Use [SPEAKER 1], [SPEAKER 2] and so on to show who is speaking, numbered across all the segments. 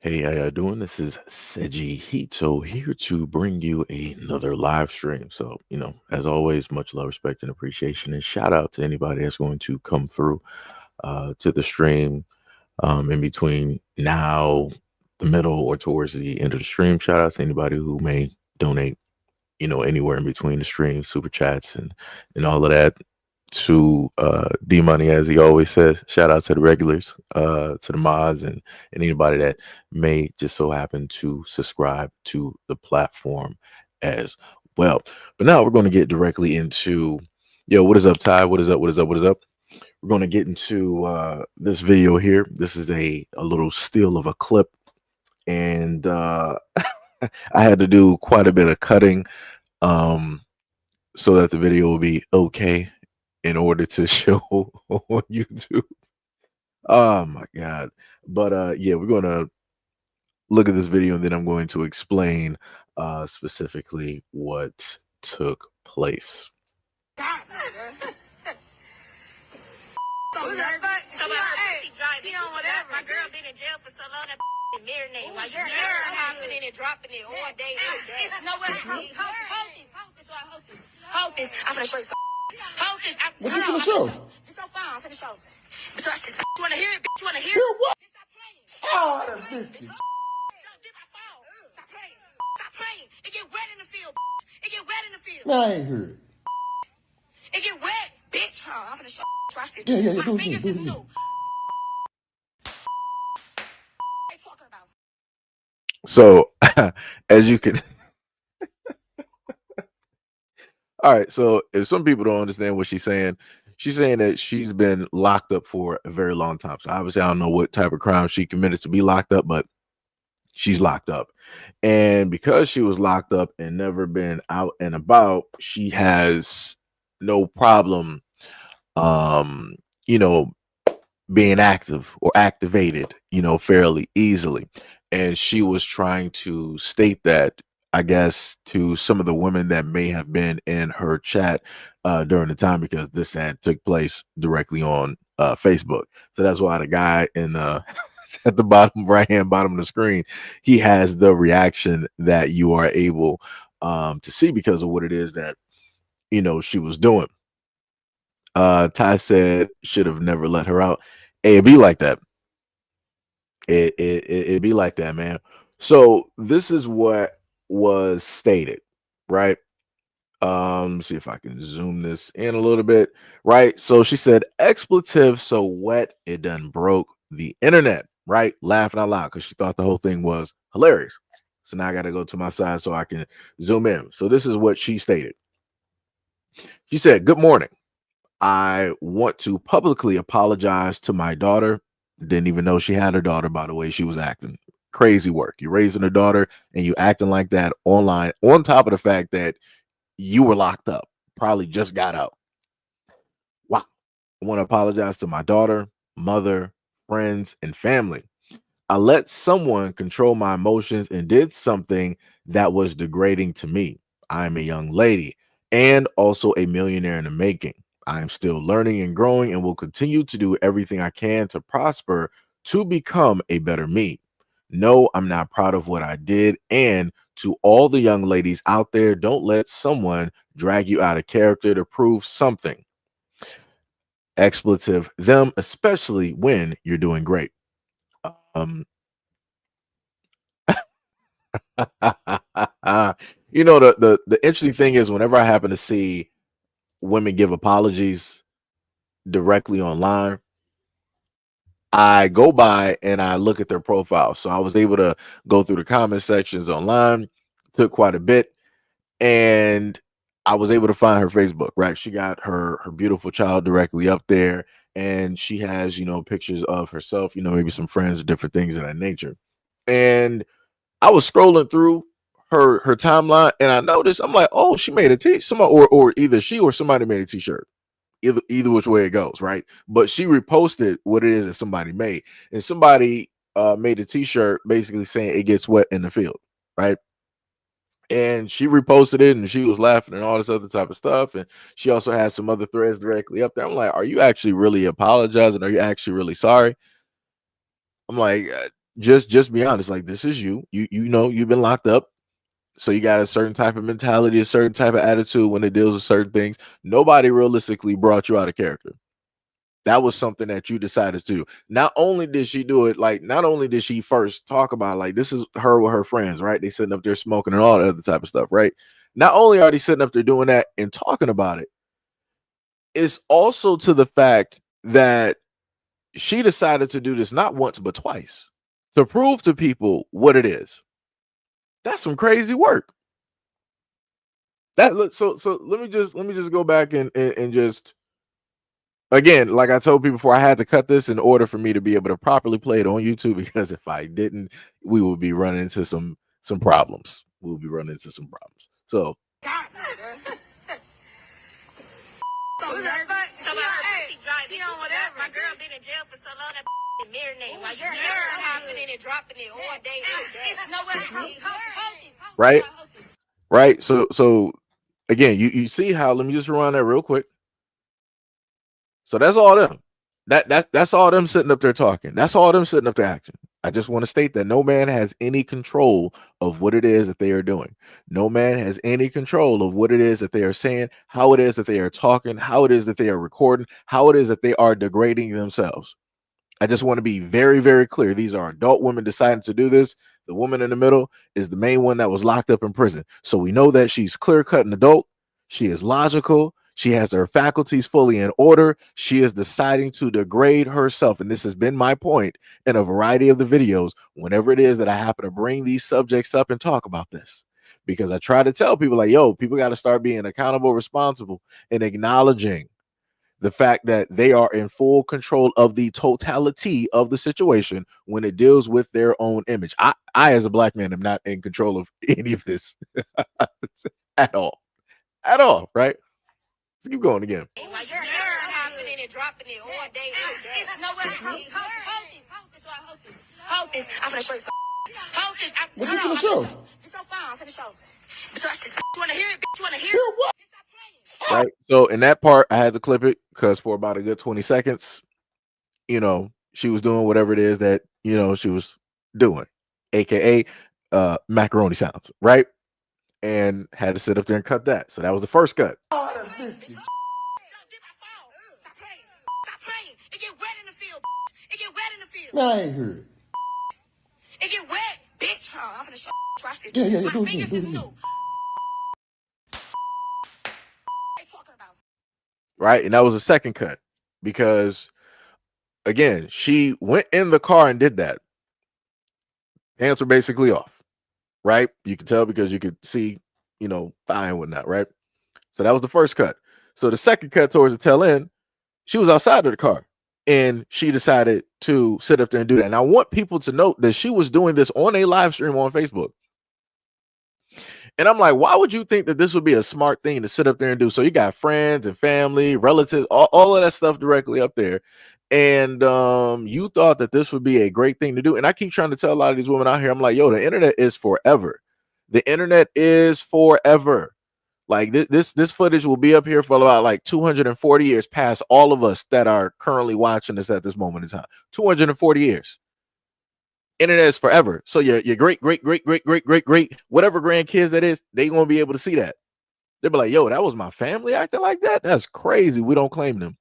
[SPEAKER 1] Hey, how y'all doing? This is SEIJIHITO here to bring you another live stream. So, as always, much love, respect, and appreciation. And shout out to anybody that's going to come through to the stream in between now, the middle, or towards the end of the stream. Shout out to anybody who may donate, anywhere in between the streams, super chats, and all of that to D Money, as he always says. Shout out to the regulars, to the mods, and anybody that may just so happen to subscribe to the platform as well. But now we're going to get directly into, what is up, Ty? What is up? What is up? What is up? We're going to get into this video here. This is a little steal of a clip, and I had to do quite a bit of cutting um, so that the video will be okay in order to show on YouTube. Oh my God. But yeah, we're gonna look at this video and then I'm going to explain specifically what took place.
[SPEAKER 2] She on whatever. My girl been in jail for so long that marinating. While you hopping in and dropping it all day, all day. No way. Hold this. I'm finna show you something. Hold this.
[SPEAKER 3] What you gonna show?
[SPEAKER 2] It's your phone. I'm finna show. Bitch, watch this. You wanna hear it? Bitch, you wanna hear it?
[SPEAKER 3] Hear what?
[SPEAKER 2] Stop playing.
[SPEAKER 3] Oh, that's biscuit.
[SPEAKER 2] Don't get my phone. Stop playing. Stop playing. It get wet in the field. It get wet in the field.
[SPEAKER 3] No, I ain't heard.
[SPEAKER 2] It get wet, bitch. Hold on, I'm finna show. Watch this.
[SPEAKER 3] Yeah,
[SPEAKER 2] My
[SPEAKER 3] do it
[SPEAKER 2] fingers
[SPEAKER 3] again,
[SPEAKER 2] is
[SPEAKER 3] do it
[SPEAKER 2] new.
[SPEAKER 3] again.
[SPEAKER 2] They talking about.
[SPEAKER 1] So as you can all right, so if some people don't understand what she's saying that she's been locked up for a very long time. So obviously I don't know what type of crime she committed to be locked up, but she's locked up. And because she was locked up and never been out and about, she has no problem um, you know, being active or activated, fairly easily. And she was trying to state that, I guess, to some of the women that may have been in her chat during the time, because this ad took place directly on Facebook. So that's why the guy in at the bottom right hand bottom of the screen, he has the reaction that you are able to see because of what it is that she was doing. Ty said should have never let her out. Hey, it be like that. It be like that, man. So this is what was stated, right? See if I can zoom this in a little bit, right? So she said, expletive so wet it done broke the internet, right? Laughing out loud because she thought the whole thing was hilarious. So now I got to go to my side so I can zoom in. So this is what she stated. She said, good morning. I want to publicly apologize to my daughter. Didn't even know she had a daughter, by the way. She was acting crazy work. You're raising a daughter and you acting like that online, on top of the fact that you were locked up, probably just got out. Wow. I want to apologize to my daughter, mother, friends, and family. I let someone control my emotions and did something that was degrading to me. I am a young lady and also a millionaire in the making. I am still learning and growing and will continue to do everything I can to prosper to become a better me. No, I'm not proud of what I did. And to all the young ladies out there, don't let someone drag you out of character to prove something. Expletive them, especially when you're doing great. Um, the interesting thing is, whenever I happen to see women give apologies directly online, I go by and I look at their profile. So I was able to go through the comment sections online, took quite a bit, and I was able to find her Facebook, right? She got her beautiful child directly up there, and she has, pictures of herself, maybe some friends, different things of that nature. And I was scrolling through her timeline and I noticed, I'm like, oh, she made a somebody, or either she or somebody made a t-shirt. Either which way it goes, right? But she reposted what it is that somebody made, and somebody made a t-shirt basically saying it gets wet in the field, right? And she reposted it and she was laughing and all this other type of stuff. And she also has some other threads directly up there. I'm like, are you actually really apologizing? Are you actually really sorry? I'm like, just be honest. Like, this is you. You know you've been locked up. So you got a certain type of mentality, a certain type of attitude when it deals with certain things. Nobody realistically brought you out of character. That was something that you decided to do. Not only did she do it, like, not only did she first talk about, like, this is her with her friends, right? They sitting up there smoking and all that other type of stuff, right? Not only are they sitting up there doing that and talking about it, it's also to the fact that she decided to do this not once but twice to prove to people what it is. That's some crazy work. That look so let me just go back and just again, like I told people before, I had to cut this in order for me to be able to properly play it on YouTube, because if I didn't, we would be running into some problems. We'll be running into some problems. So
[SPEAKER 2] She on whatever. My girl been in jail for so long that marinate. While you're hopping in and dropping it all day. It's nowhere.
[SPEAKER 1] right, right. So again, you see how? Let me just run that real quick. So that's all them. That's all them sitting up there talking. That's all them sitting up there acting. I just want to state that no man has any control of what it is that they are doing. No man has any control of what it is that they are saying, how it is that they are talking, how it is that they are recording, how it is that they are degrading themselves. I just want to be very, very clear. These are adult women deciding to do this. The woman in the middle is the main one that was locked up in prison. So we know that she's clear-cut an adult. She is logical. She has her faculties fully in order. She is deciding to degrade herself. And this has been my point in a variety of the videos whenever it is that I happen to bring these subjects up and talk about this. Because I try to tell people, like, yo, people got to start being accountable, responsible, and acknowledging the fact that they are in full control of the totality of the situation when it deals with their own image. I as a black man, am not in control of any of this at all. At all, right? Let's keep going again.
[SPEAKER 2] While you're hopping in and dropping it all day. It's nowhere. Hold this. I'm finna show you something. Hold this.
[SPEAKER 3] What you finna show?
[SPEAKER 2] Get your phone. I'm finna show. Bitch, watch this. You wanna hear it? Bitch, you wanna hear
[SPEAKER 3] Hear
[SPEAKER 2] it?
[SPEAKER 3] what?
[SPEAKER 1] Right. So in that part, I had to clip it because for about a good 20 seconds, she was doing whatever it is that, she was doing, aka macaroni sounds, right? And had to sit up there and cut that. So that was the first cut.
[SPEAKER 3] Oh, I done missed it.
[SPEAKER 2] Stop playing. Stop playing. It get wet in the field. It get wet in the field.
[SPEAKER 3] No, I ain't heard.
[SPEAKER 2] It get wet, bitch. I'm finna show. Watch this.
[SPEAKER 3] Yeah,
[SPEAKER 2] My
[SPEAKER 3] do it,
[SPEAKER 2] fingers
[SPEAKER 3] do it,
[SPEAKER 2] is
[SPEAKER 3] do it.
[SPEAKER 2] new. They talking about.
[SPEAKER 1] Right. And that was the second cut because, again, she went in the car and did that. Pants were basically off. Right. You could tell because you could see, thigh and whatnot. Right. So that was the first cut. So the second cut towards the tail end, she was outside of the car and she decided to sit up there and do that. And I want people to note that she was doing this on a live stream on Facebook. And I'm like, why would you think that this would be a smart thing to sit up there and do? So you got friends and family, relatives, all of that stuff directly up there. And you thought that this would be a great thing to do. And I keep trying to tell a lot of these women out here, I'm like, yo, the internet is forever. The internet is forever. Like this footage will be up here for about like 240 years past all of us that are currently watching this at this moment in time. 240 years. Internet is forever. So your great whatever grandkids that is, they gonna be able to see that. They'll be like, yo, that was my family acting like that. That's crazy. We don't claim them.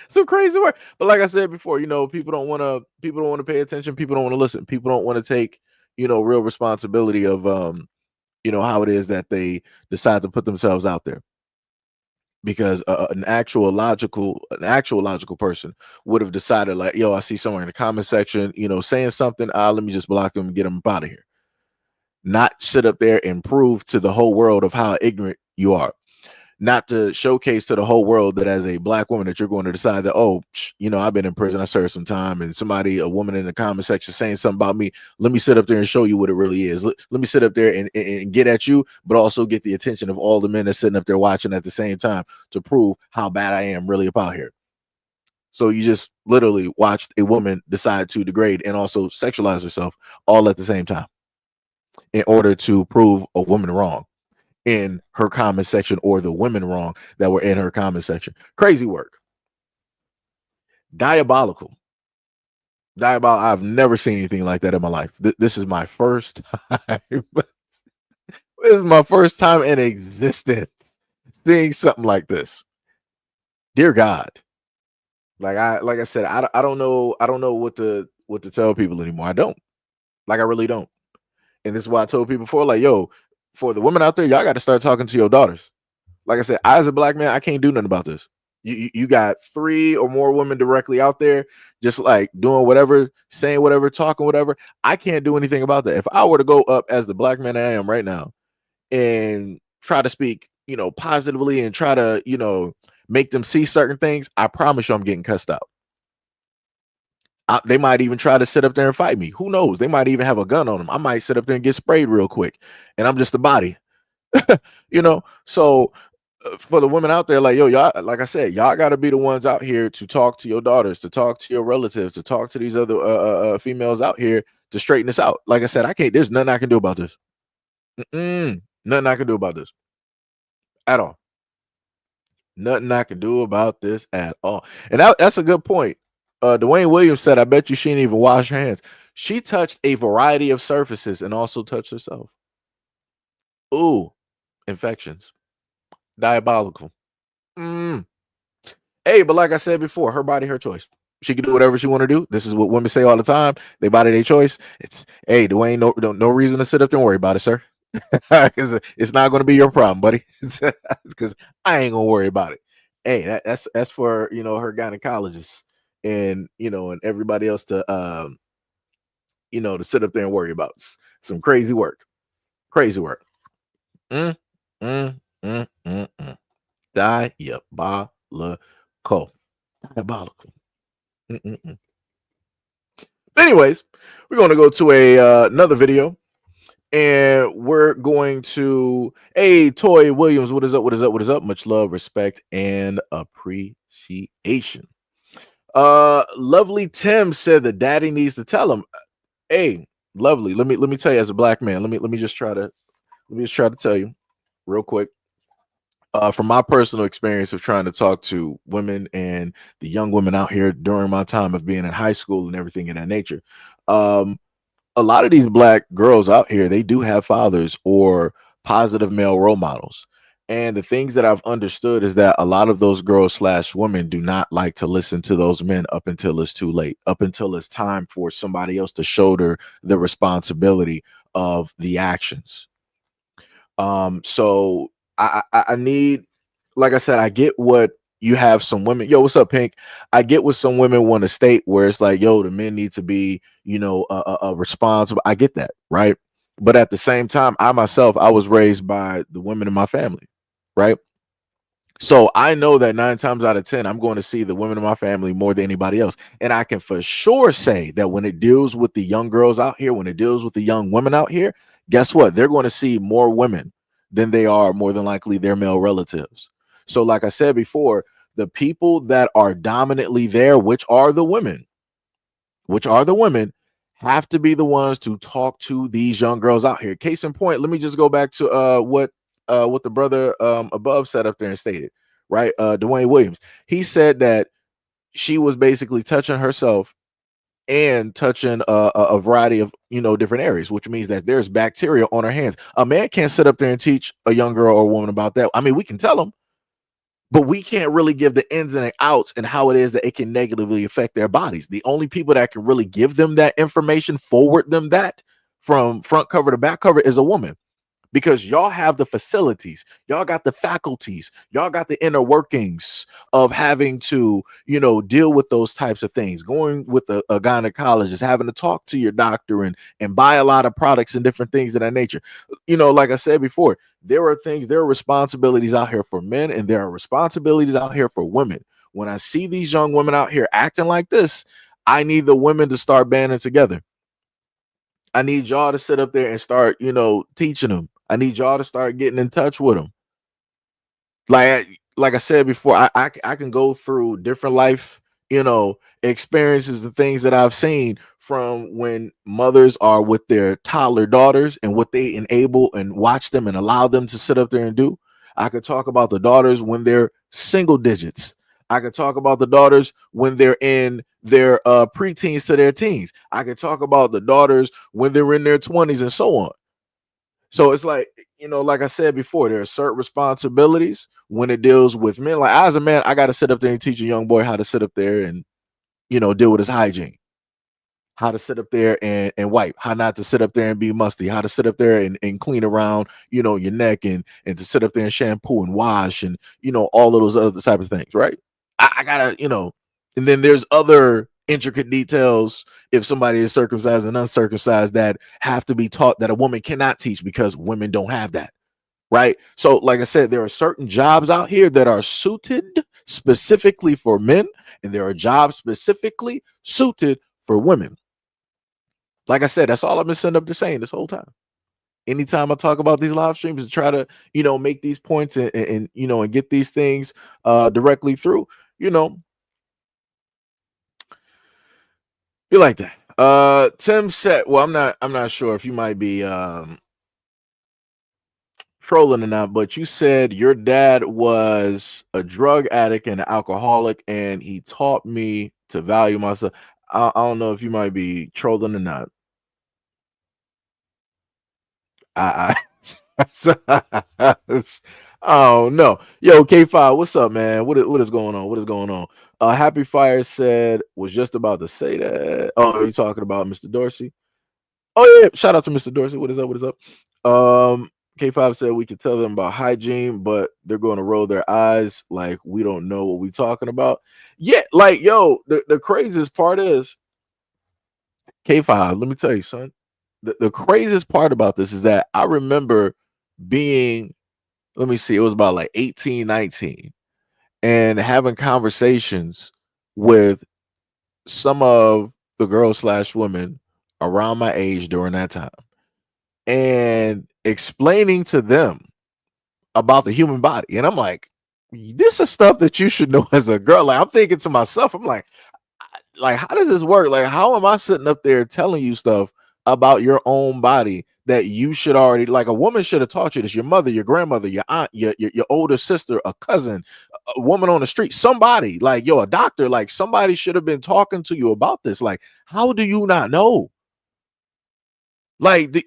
[SPEAKER 1] Some crazy work. But like I said before, people don't want to pay attention. People don't want to listen. People don't want to take, real responsibility of how it is that they decide to put themselves out there. Because an actual logical person would have decided, like, yo, I see someone in the comment section, saying something. Let me just block them and get them out of here. Not sit up there and prove to the whole world of how ignorant you are. Not to showcase to the whole world that as a black woman that you're going to decide that, I've been in prison, I served some time, and a woman in the comment section saying something about me, let me sit up there and show you what it really is. Let me sit up there and get at you, but also get the attention of all the men that's sitting up there watching at the same time to prove how bad I am really about here. So you just literally watched a woman decide to degrade and also sexualize herself all at the same time in order to prove a woman wrong in her comment section, or the women wrong that were in her comment section. Crazy work. Diabolical. Diabolical. I've never seen anything like that in my life. This is my first time. This is my first time in existence seeing something like this. Dear God, like I said, I don't know what to tell people anymore. I don't. Like I really don't. And this is why I told people before, like, yo, for the women out there, y'all got to start talking to your daughters. Like I said, I as a black man, I can't do nothing about this. You got three or more women directly out there, just like doing whatever, saying whatever, talking whatever. I can't do anything about that. If I were to go up as the black man I am right now and try to speak, positively and try to, make them see certain things, I promise you I'm getting cussed out. They might even try to sit up there and fight me. Who knows? They might even have a gun on them. I might sit up there and get sprayed real quick, and I'm just a body. So for the women out there, like, yo, y'all, like I said, y'all got to be the ones out here to talk to your daughters, to talk to your relatives, to talk to these other females out here to straighten this out. Like I said, I can't. There's nothing I can do about this. Nothing I can do about this at all. Nothing I can do about this at all. And that's a good point. Dwayne Williams said, I bet you she didn't even wash her hands. She touched a variety of surfaces and also touched herself. Ooh, infections. Diabolical. Hey, but like I said before, her body, her choice. She can do whatever she want to do. This is what women say all the time. They body their choice. It's hey, Dwayne, no reason to sit up there and worry about it, sir. Because it's not going to be your problem, buddy. It's because I ain't gonna worry about it. Hey, that's for her gynecologist and and everybody else to to sit up there and worry about. Some crazy work. Crazy work. Mm, mm, mm. Diabolical. Diabolical. Mm-mm-mm. Anyways, we're going to go to another video, and we're going to Toy Williams. What is up? What is up? What is up? Much love, respect, and appreciation. Lovely Tim said that daddy needs to tell him. Hey, lovely. Let me tell you as a black man. Let me just try to tell you real quick. From my personal experience of trying to talk to women and the young women out here during my time of being in high school and everything in that nature, um, a lot of these black girls out here, they do have fathers or positive male role models. And the things that I've understood is that a lot of those girls slash women do not like to listen to those men up until it's too late, up until it's time for somebody else to shoulder the responsibility of the actions. So I need, like I said, I get what you have some women. Yo, what's up, Pink? I get what some women want to state where it's like, yo, the men need to be, responsible. I get that, right? But at the same time, I myself, I was raised by the women in my family, right? So I know that 9 times out of 10, I'm going to see the women in my family more than anybody else. And I can for sure say that when it deals with the young girls out here, when it deals with the young women out here, guess what? They're going to see more women than they are more than likely their male relatives. So, like I said before, the people that are dominantly there, which are the women, have to be the ones to talk to these young girls out here. Case in point, let me just go back to what the brother above said up there and stated, right? Dwayne Williams. He said that she was basically touching herself and touching a variety of different areas, which means that there's bacteria on her hands. A man can't sit up there and teach a young girl or a woman about that. I mean, we can tell them, but we can't really give the ins and outs and how it is that it can negatively affect their bodies. The only people that can really give them that information, forward them that from front cover to back cover, is a woman, because y'all have the facilities, y'all got the faculties, y'all got the inner workings of having to, deal with those types of things, going with a gynecologist, having to talk to your doctor and buy a lot of products and different things of that nature. Like I said before, there are responsibilities out here for men and there are responsibilities out here for women. When I see these young women out here acting like this, I need the women to start banding together. I need y'all to sit up there and start, teaching them. I need y'all to start getting in touch with them. Like I said before, I can go through different life, experiences and things that I've seen from when mothers are with their toddler daughters and what they enable and watch them and allow them to sit up there and do. I could talk about the daughters when they're single digits. I could talk about the daughters when they're in their preteens to their teens. I could talk about the daughters when they're in their 20s and so on. So it's like, like I said before, there are certain responsibilities when it deals with men. Like as a man, I got to sit up there and teach a young boy how to sit up there and, deal with his hygiene, how to sit up there and wipe, how not to sit up there and be musty, how to sit up there and clean around, your neck and to sit up there and shampoo and wash and, all of those other type of things. Right. I gotta, and then there's other intricate details if somebody is circumcised and uncircumcised that have to be taught that a woman cannot teach because women don't have that. Right. So, like I said, there are certain jobs out here that are suited specifically for men, and there are jobs specifically suited for women. Like I said, that's all I've been sitting up there saying this whole time. Anytime I talk about these live streams and try to, make these points and get these things directly through, be like that. Tim said, well, I'm not sure if you might be trolling or not, but you said your dad was a drug addict and an alcoholic, and he taught me to value myself. I don't know if you might be trolling or not. I oh no. Yo, K5, what's up, man? What is going on? What is going on? Happy Fire said was just about to say that. Oh, you talking about Mr. Dorsey? Oh yeah, shout out to Mr. Dorsey. What is up? What is up? K5 said we could tell them about hygiene, but they're going to roll their eyes like we don't know what we talking about. Yeah, like yo, the craziest part is K5. Let me tell you, son. The craziest part about this is that I remember being, let me see, it was about like 18, 19, and having conversations with some of the girls slash women around my age during that time and explaining to them about the human body. And I'm like, this is stuff that you should know as a girl. Like I'm thinking to myself, I'm like, how does this work? Like, how am I sitting up there telling you stuff about your own body that you should already, like a woman should have taught you this, your mother, your grandmother, your aunt, your older sister, a cousin, a woman on the street, somebody like a doctor, like somebody should have been talking to you about this. Like, how do you not know? Like,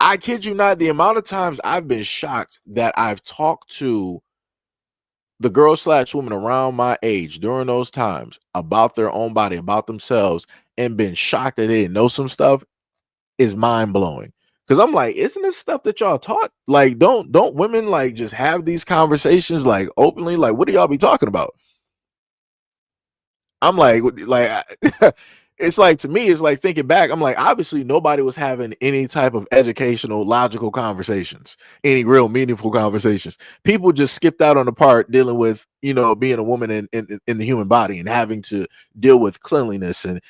[SPEAKER 1] I kid you not, the amount of times I've been shocked that I've talked to the girl slash woman around my age during those times about their own body, about themselves, and been shocked that they didn't know some stuff is mind blowing. Cause I'm like, isn't this stuff that y'all taught? Like, don't women like just have these conversations like openly? Like, what do y'all be talking about? I'm like, it's like to me, it's like thinking back. I'm like, obviously nobody was having any type of educational, logical conversations, any real meaningful conversations. People just skipped out on the part dealing with, being a woman in the human body and having to deal with cleanliness and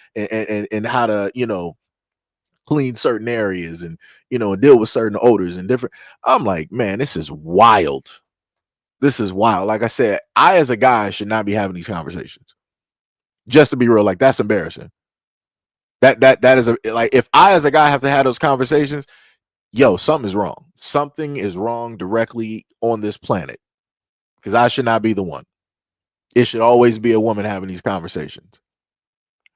[SPEAKER 1] how to, clean certain areas and, deal with certain odors and different. I'm like, man, this is wild. This is wild. Like I said, I as a guy should not be having these conversations. Just to be real, like that's embarrassing. That is like if I as a guy have to have those conversations, yo, something is wrong. Something is wrong directly on this planet because I should not be the one. It should always be a woman having these conversations.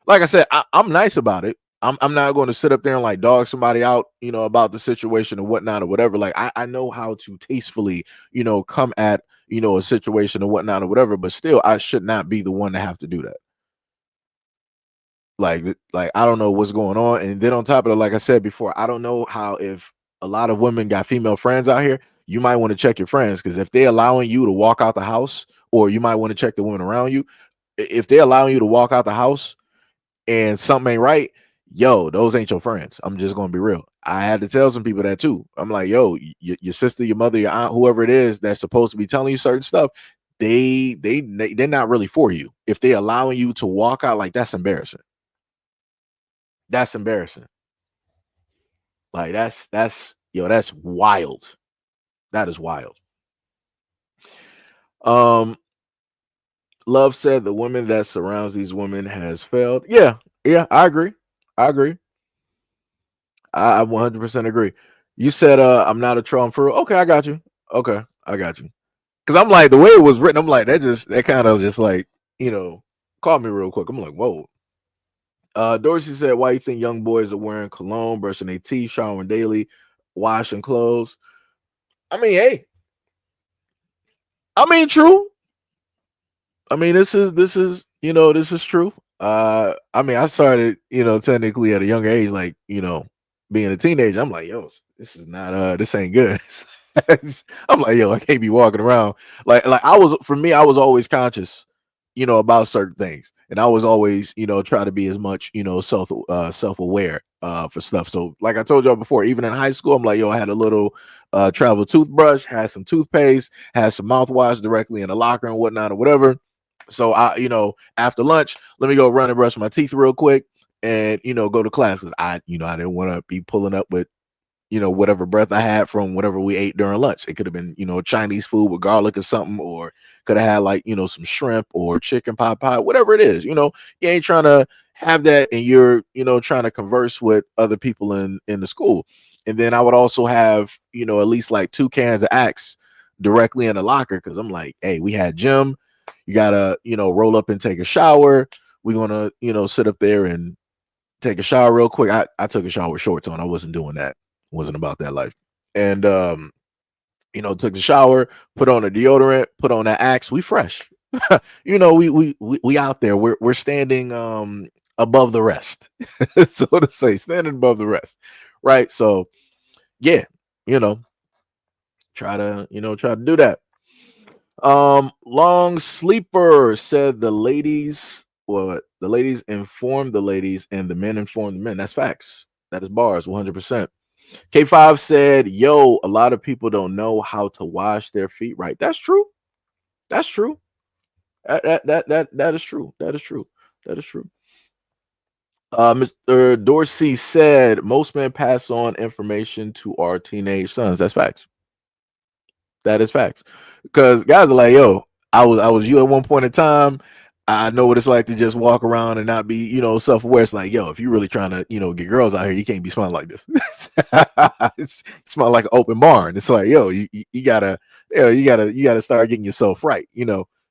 [SPEAKER 1] Like I said, I'm nice about it. I'm not going to sit up there and like dog somebody out, about the situation and whatnot or whatever. Like I know how to tastefully, come at, a situation and whatnot or whatever, but still I should not be the one to have to do that. Like I don't know what's going on. And then on top of it, like I said before, I don't know how if a lot of women got female friends out here, you might want to check your friends because if they're allowing you to walk out the house, or you might want to check the women around you, if they're allowing you to walk out the house and something ain't right, yo, those ain't your friends. I'm just gonna be real. I had to tell some people that too. I'm like, yo, your sister, your mother, your aunt, whoever it is that's supposed to be telling you certain stuff, they're not really for you. If they're allowing you to walk out, like that's embarrassing. That's embarrassing. Like that's wild. That is wild. Um, Love said the women that surrounds these women has failed. Yeah, I agree. I agree. I 100% agree. You said I'm not a troll, I'm for real. Okay, I got you. Okay, I got you. Because I'm like the way it was written, I'm like that kind of just like you know, called me real quick. I'm like, whoa. Dorsey said, why you think young boys are wearing cologne, brushing their teeth, showering daily, washing clothes? I mean, hey, I mean, true. I mean, this is this is true. I mean, I started technically at a younger age, like being a teenager. I'm like, yo, this is not this ain't good. I'm like, yo, I can't be walking around like I was. For me, I was always conscious, about certain things, and I was always try to be as much self aware for stuff. So, like I told y'all before, even in high school, I'm like, yo, I had a little travel toothbrush, had some toothpaste, had some mouthwash directly in the locker and whatnot or whatever. So after lunch, let me go run and brush my teeth real quick and go to class because I didn't want to be pulling up with whatever breath I had from whatever we ate during lunch. It could have been Chinese food with garlic or something, or could have had like some shrimp or chicken pot pie, whatever it is. You ain't trying to have that, and you're trying to converse with other people in the school. And then I would also have at least like 2 cans of Axe directly in the locker because I'm like, hey, we had gym. You gotta roll up and take a shower. We're gonna sit up there and take a shower real quick. I took a shower with shorts on. I wasn't doing that. Wasn't about that life. And took the shower, put on a deodorant, put on that Axe. We fresh. We out there. We're standing above the rest. So to say, standing above the rest. Right. So yeah, you know, try to do that. Long sleeper said the ladies inform the ladies and the men inform the men. That's facts. That is bars 100%. K5 said, yo, a lot of people don't know how to wash their feet right. That's true. That's true. That is true. That is true. That is true. Mr. Dorsey said most men pass on information to our teenage sons. That's facts. That is facts. Because guys are like, yo, I was you at one point in time. I know what it's like to just walk around and not be, self-aware. It's like, yo, if you're really trying to, get girls out here, you can't be smelling like this. It's smell like an open barn. It's like, yo, you gotta, you gotta start getting yourself right,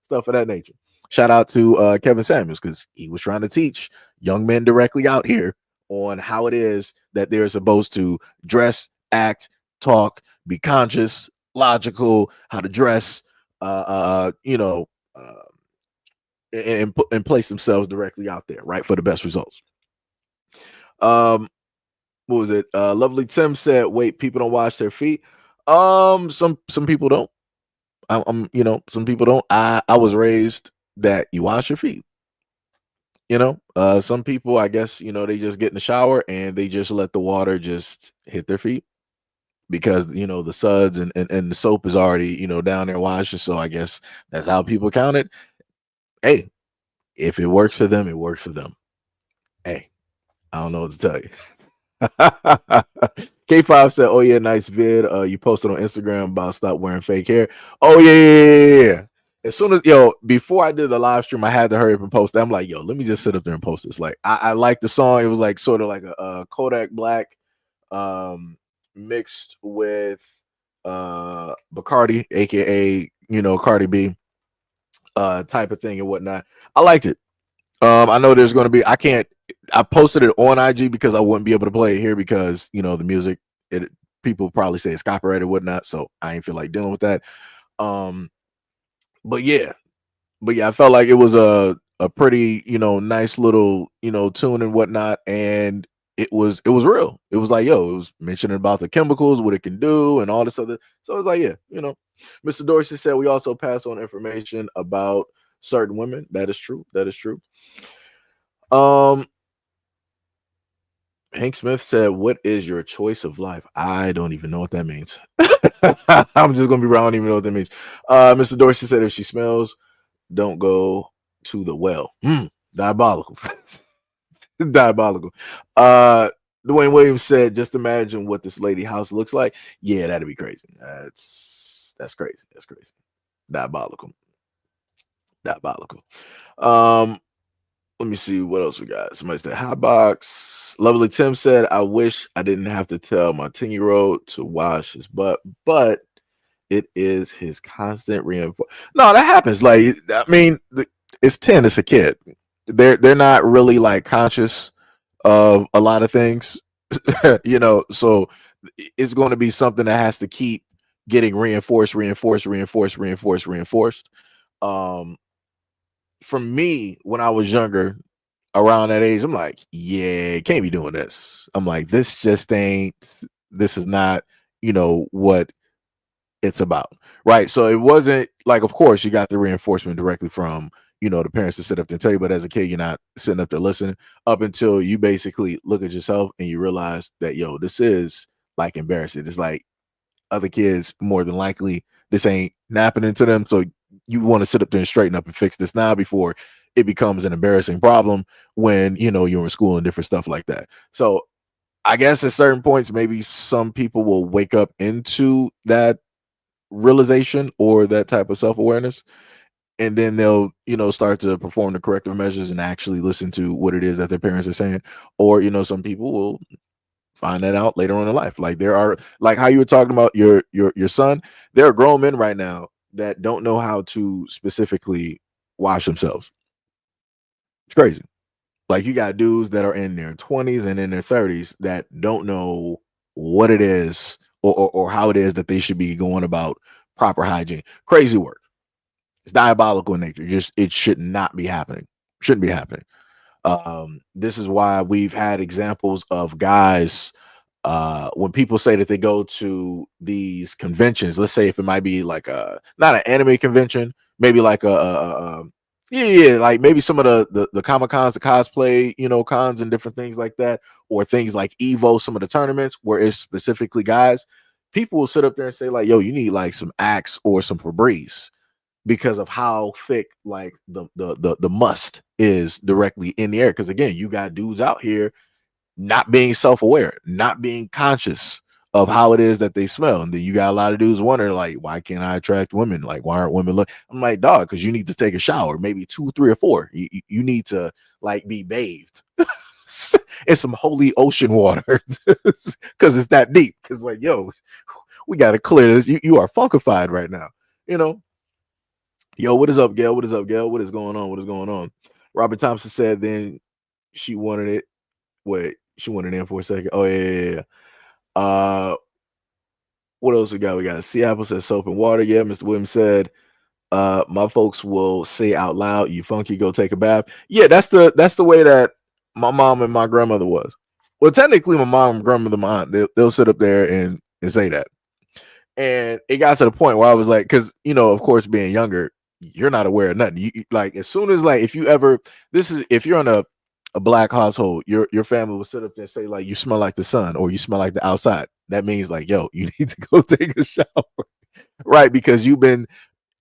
[SPEAKER 1] stuff of that nature. Shout out to Kevin Samuels because he was trying to teach young men directly out here on how it is that they're supposed to dress, act, talk, be conscious, logical, how to dress, and put and place themselves directly out there, right, for the best results. Um, what was it? Lovely Tim said, "Wait, people don't wash their feet." Some people don't. Some people don't. I was raised that you wash your feet. Some people, I guess, they just get in the shower and they just let the water just hit their feet because the suds and the soap is already down there washing. So I guess that's how people count it. Hey, if it works for them, it works for them. Hey, I don't know what to tell you. K5 said, "Oh yeah, nice vid. You posted on Instagram about stop wearing fake hair. Oh yeah. As soon as before I did the live stream, I had to hurry up and post that. I'm like, yo, let me just sit up there and post this. Like, I like the song. It was like sort of like a Kodak Black, mixed with Bacardi, aka Cardi B, type of thing and whatnot. I liked it. I know there's going to be. I posted it on IG because I wouldn't be able to play it here because the music. People probably say it's copyrighted and whatnot, so I ain't feel like dealing with that. Um, but yeah, I felt like it was a pretty nice little tune and whatnot, and it was real. It was like it was mentioning about the chemicals, what it can do, and all this other. So it was like Mr. Dorsey said we also pass on information about certain women. That is true. That is true. Um, Hank Smith said, "What is your choice of life?" I don't even know what that means. I'm just gonna be wrong. I don't even know what that means. Mr. Dorsey said, "If she smells, don't go to the well." Diabolical, diabolical. Dwayne Williams said, "Just imagine what this lady house looks like." Yeah, that'd be crazy. That's crazy. That's crazy. Diabolical, diabolical. Um, Let me see what else we got. Somebody said hot box. Lovely Tim said, I wish I didn't have to tell my 10-year-old to wash his butt, but it is his constant reinforcement. No, that happens. Like, I mean, it's 10. It's a kid. They're not really like conscious of a lot of things, so it's going to be something that has to keep getting reinforced. Um, for me, when I was younger, around that age, I'm like, yeah, can't be doing this. I'm like, this just ain't. This is not, what it's about, right? So it wasn't like, of course, you got the reinforcement directly from the parents to sit up there and tell you, but as a kid, you're not sitting up there listening up until you basically look at yourself and you realize that this is like embarrassing. It's like other kids more than likely this ain't happening to them, so you want to sit up there and straighten up and fix this now before it becomes an embarrassing problem when you're in school and different stuff like that. So I guess at certain points, maybe some people will wake up into that realization or that type of self-awareness, and then they'll start to perform the corrective measures and actually listen to what it is that their parents are saying. Or some people will find that out later on in life. Like there are, like how you were talking about your son, there are grown men right now that don't know how to specifically wash themselves. It's crazy. Like you got dudes that are in their 20s and in their 30s that don't know what it is, or how it is that they should be going about proper hygiene. Crazy work. It's diabolical in nature. Just it should not be happening. Shouldn't be happening. This is why we've had examples of guys, when people say that they go to these conventions. Let's say if it might be like a not an anime convention, maybe like yeah, like maybe some of the comic cons, the cosplay, cons and different things like that, or things like Evo, some of the tournaments where it's specifically guys. People will sit up there and say like, "Yo, you need like some Axe or some Febreze," because of how thick like the must is directly in the air. Because again, you got dudes out here not being self-aware, not being conscious of how it is that they smell. And then you got a lot of dudes wondering, like, why can't I attract women? Like, why aren't women look? I'm like, dog, because you need to take a shower, maybe 2, 3, or 4. You need to like be bathed in some holy ocean water because it's that deep. Because like, yo, we gotta clear this. You are funkified right now. You know, yo, what is up, Gail? What is up, Gail? What is going on? What is going on? Robert Thompson said then she wanted it. Wait, she went in for a second. Oh yeah. What else we got? We got Sea Apple said soap and water. Yeah, Mr. Williams said, my folks will say out loud, "You funky, go take a bath." Yeah, that's the way that my mom and my grandmother was. Well, technically, my mom and grandmother, my aunt, they'll sit up there and say that. And it got to the point where I was like, because of course, being younger, you're not aware of nothing. Like as soon as like if you ever if you're in a black household, your family will sit up there and say like, "You smell like the sun," or "You smell like the outside." That means like, yo, you need to go take a shower, right? Because you've been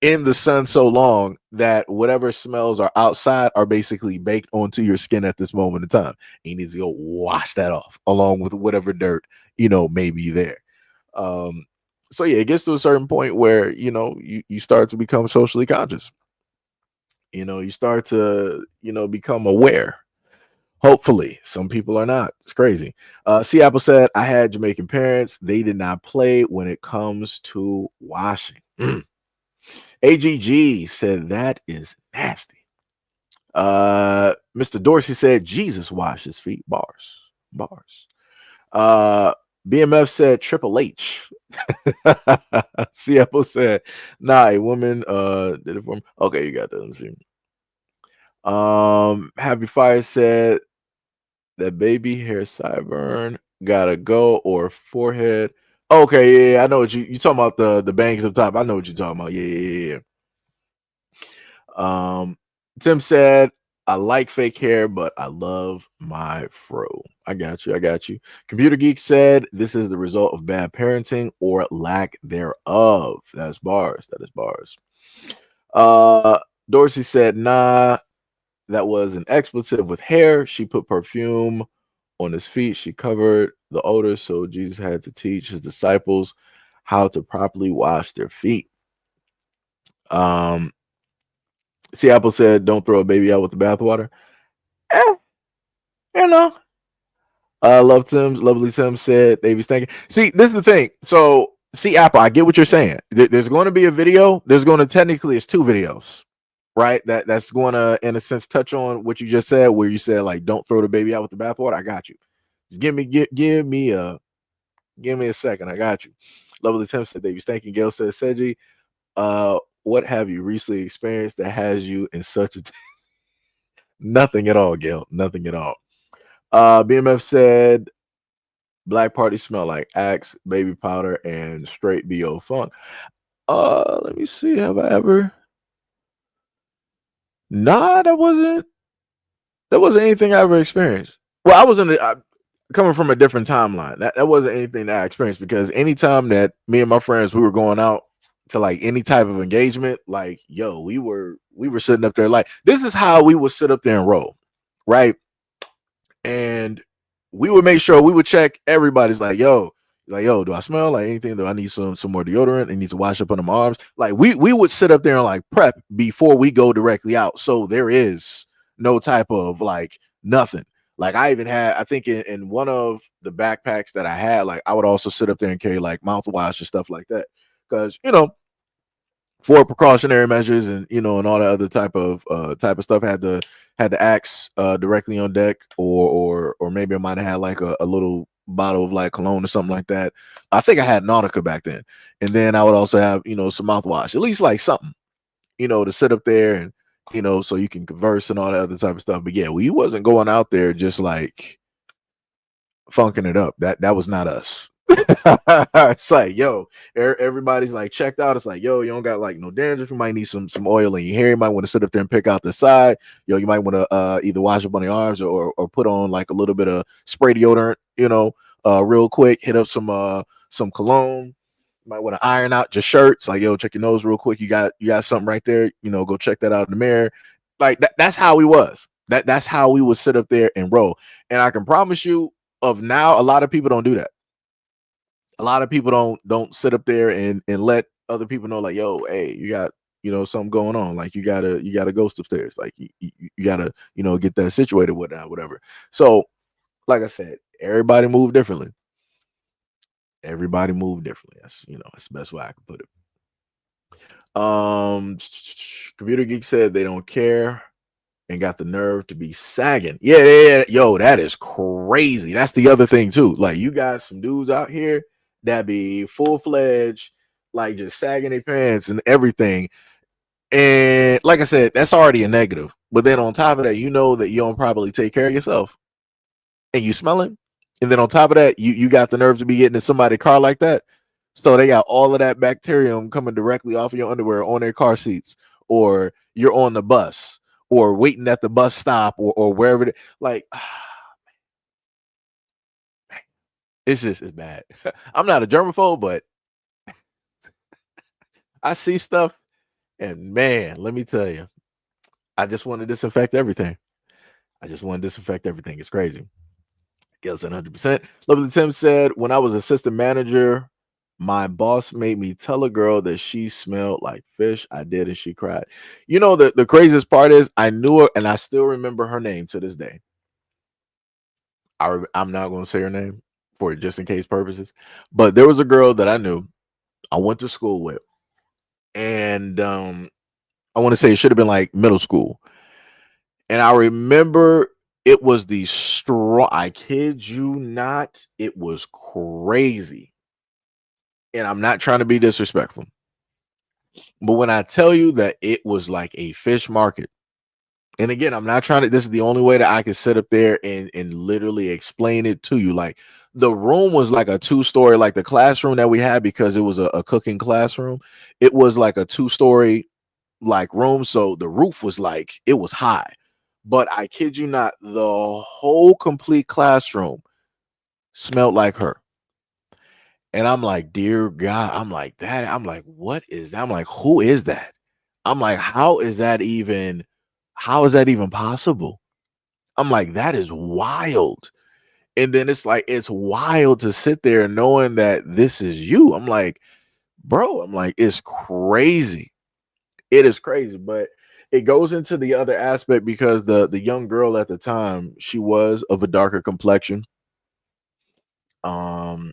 [SPEAKER 1] in the sun so long that whatever smells are outside are basically baked onto your skin at this moment in time. You need to go wash that off along with whatever dirt may be there. Um, so yeah, it gets to a certain point where you start to become socially conscious. You start to become aware. Hopefully, some people are not. It's crazy. C Apple said, "I had Jamaican parents. They did not play when it comes to washing." AGG said that is nasty. Mr. Dorsey said Jesus washed his feet. Bars. Uh, BMF said Triple H. C Apple said, "Nah, a woman did it for me." Okay, you got that. Let me see. Happy Fire said that baby hair sideburn gotta go, or forehead. Okay, yeah, I know what you talking about, the bangs up top. I know what you're talking about. Yeah. Tim said, "I like fake hair, but I love my fro." I got you. Computer Geek said, "This is the result of bad parenting or lack thereof." That's bars. That is bars. Dorsey said, "Nah, that was an expletive with hair. She put perfume on his feet. She covered the odor, so Jesus had to teach his disciples how to properly wash their feet." Um, See, Apple said, "Don't throw a baby out with the bathwater." Eh, you know. Lovely Tim said, "Baby's thinking." See, this is the thing. So, see, Apple, I get what you're saying. There's going to be a video. There's going to technically, it's 2 videos, right? That's going to, in a sense, touch on what you just said, where you said like, don't throw the baby out with the bathwater. I got you. Just give me a second. I got you. Level of Tim said Davies. Thank you. Gail says Seji. What have you recently experienced that has you in such a nothing at all, Gail? Nothing at all. BMF said Black Party smell like Axe, baby powder, and straight BO funk. Let me see. Have I ever? Nah, that wasn't anything I ever experienced. Well, I was coming from a different timeline. That wasn't anything that I experienced because anytime that me and my friends we were going out to like any type of engagement, like yo, we were sitting up there like this is how we would sit up there and roll, right? And we would make sure we would check everybody's like yo, do I smell like anything? Do I need some more deodorant? It needs to wash up under my arms. Like we would sit up there and like prep before we go directly out. So there is no type of like nothing. Like I even had, I think in one of the backpacks that I had, like I would also sit up there and carry like mouthwash and stuff like that. Cause for precautionary measures and and all the other type of stuff had to axe directly on deck or maybe I might have had like a little bottle of like cologne or something like that. I think I had Nautica back then, and then I would also have some mouthwash, at least like something to sit up there and so you can converse and all that other type of stuff. But yeah, we wasn't going out there just like funking it up. That was not us. It's like, yo, everybody's like checked out. It's like, yo, you don't got like no dandruff. You might need some oil in your hair. You might want to sit up there and pick out the side. Yo, you might want to either wash up on your arms or put on like a little bit of spray deodorant, real quick. Hit up some cologne. You might want to iron out your shirts. Like, yo, check your nose real quick. You got something right there. Go check that out in the mirror. Like that's how we was. That's how we would sit up there and roll. And I can promise you, of now, a lot of people don't do that. A lot of people don't sit up there and let other people know like, yo, hey, you got something going on, like you gotta ghost upstairs, like you gotta get that situated with that whatever. So like I said, everybody moved differently. That's the best way I can put it. Computer Geek said they don't care and got the nerve to be sagging. Yeah. Yo, that is crazy. That's the other thing too. Like you got some dudes out here that be full-fledged, like just sagging their pants and everything. And like I said, that's already a negative. But then on top of that, that you don't probably take care of yourself and you smell it. And then on top of that, you got the nerve to be getting in somebody's car like that. So they got all of that bacterium coming directly off of your underwear on their car seats, or you're on the bus, or waiting at the bus stop, or wherever. Like, it's bad. I'm not a germaphobe, but I see stuff, and man, let me tell you, I just want to disinfect everything. It's crazy. Yes, 100%. Lovely Tim said, when I was assistant manager, my boss made me tell a girl that she smelled like fish. I did, and she cried. The craziest part is I knew her, and I still remember her name to this day. I'm not going to say her name for just in case purposes, but there was a girl that I knew, I went to school with, and I want to say it should have been like middle school. And I remember it was the straw. I kid you not. It was crazy. And I'm not trying to be disrespectful. But when I tell you that it was like a fish market, and again, I'm not trying to, this is the only way that I can sit up there and literally explain it to you. Like the room was like a two-story, like the classroom that we had, because it was a cooking classroom. It was like a two-story like room. So the roof was like, it was high. But I kid you not, the whole complete classroom smelled like her. And I'm like, dear God, I'm like that. I'm like, what is that? I'm like, who is that? I'm like, how is that even possible? I'm like, that is wild. And then it's like, it's wild to sit there knowing that this is you. I'm like, bro, I'm like, it's crazy. It is crazy. But it goes into the other aspect because the young girl at the time, she was of a darker complexion. Um,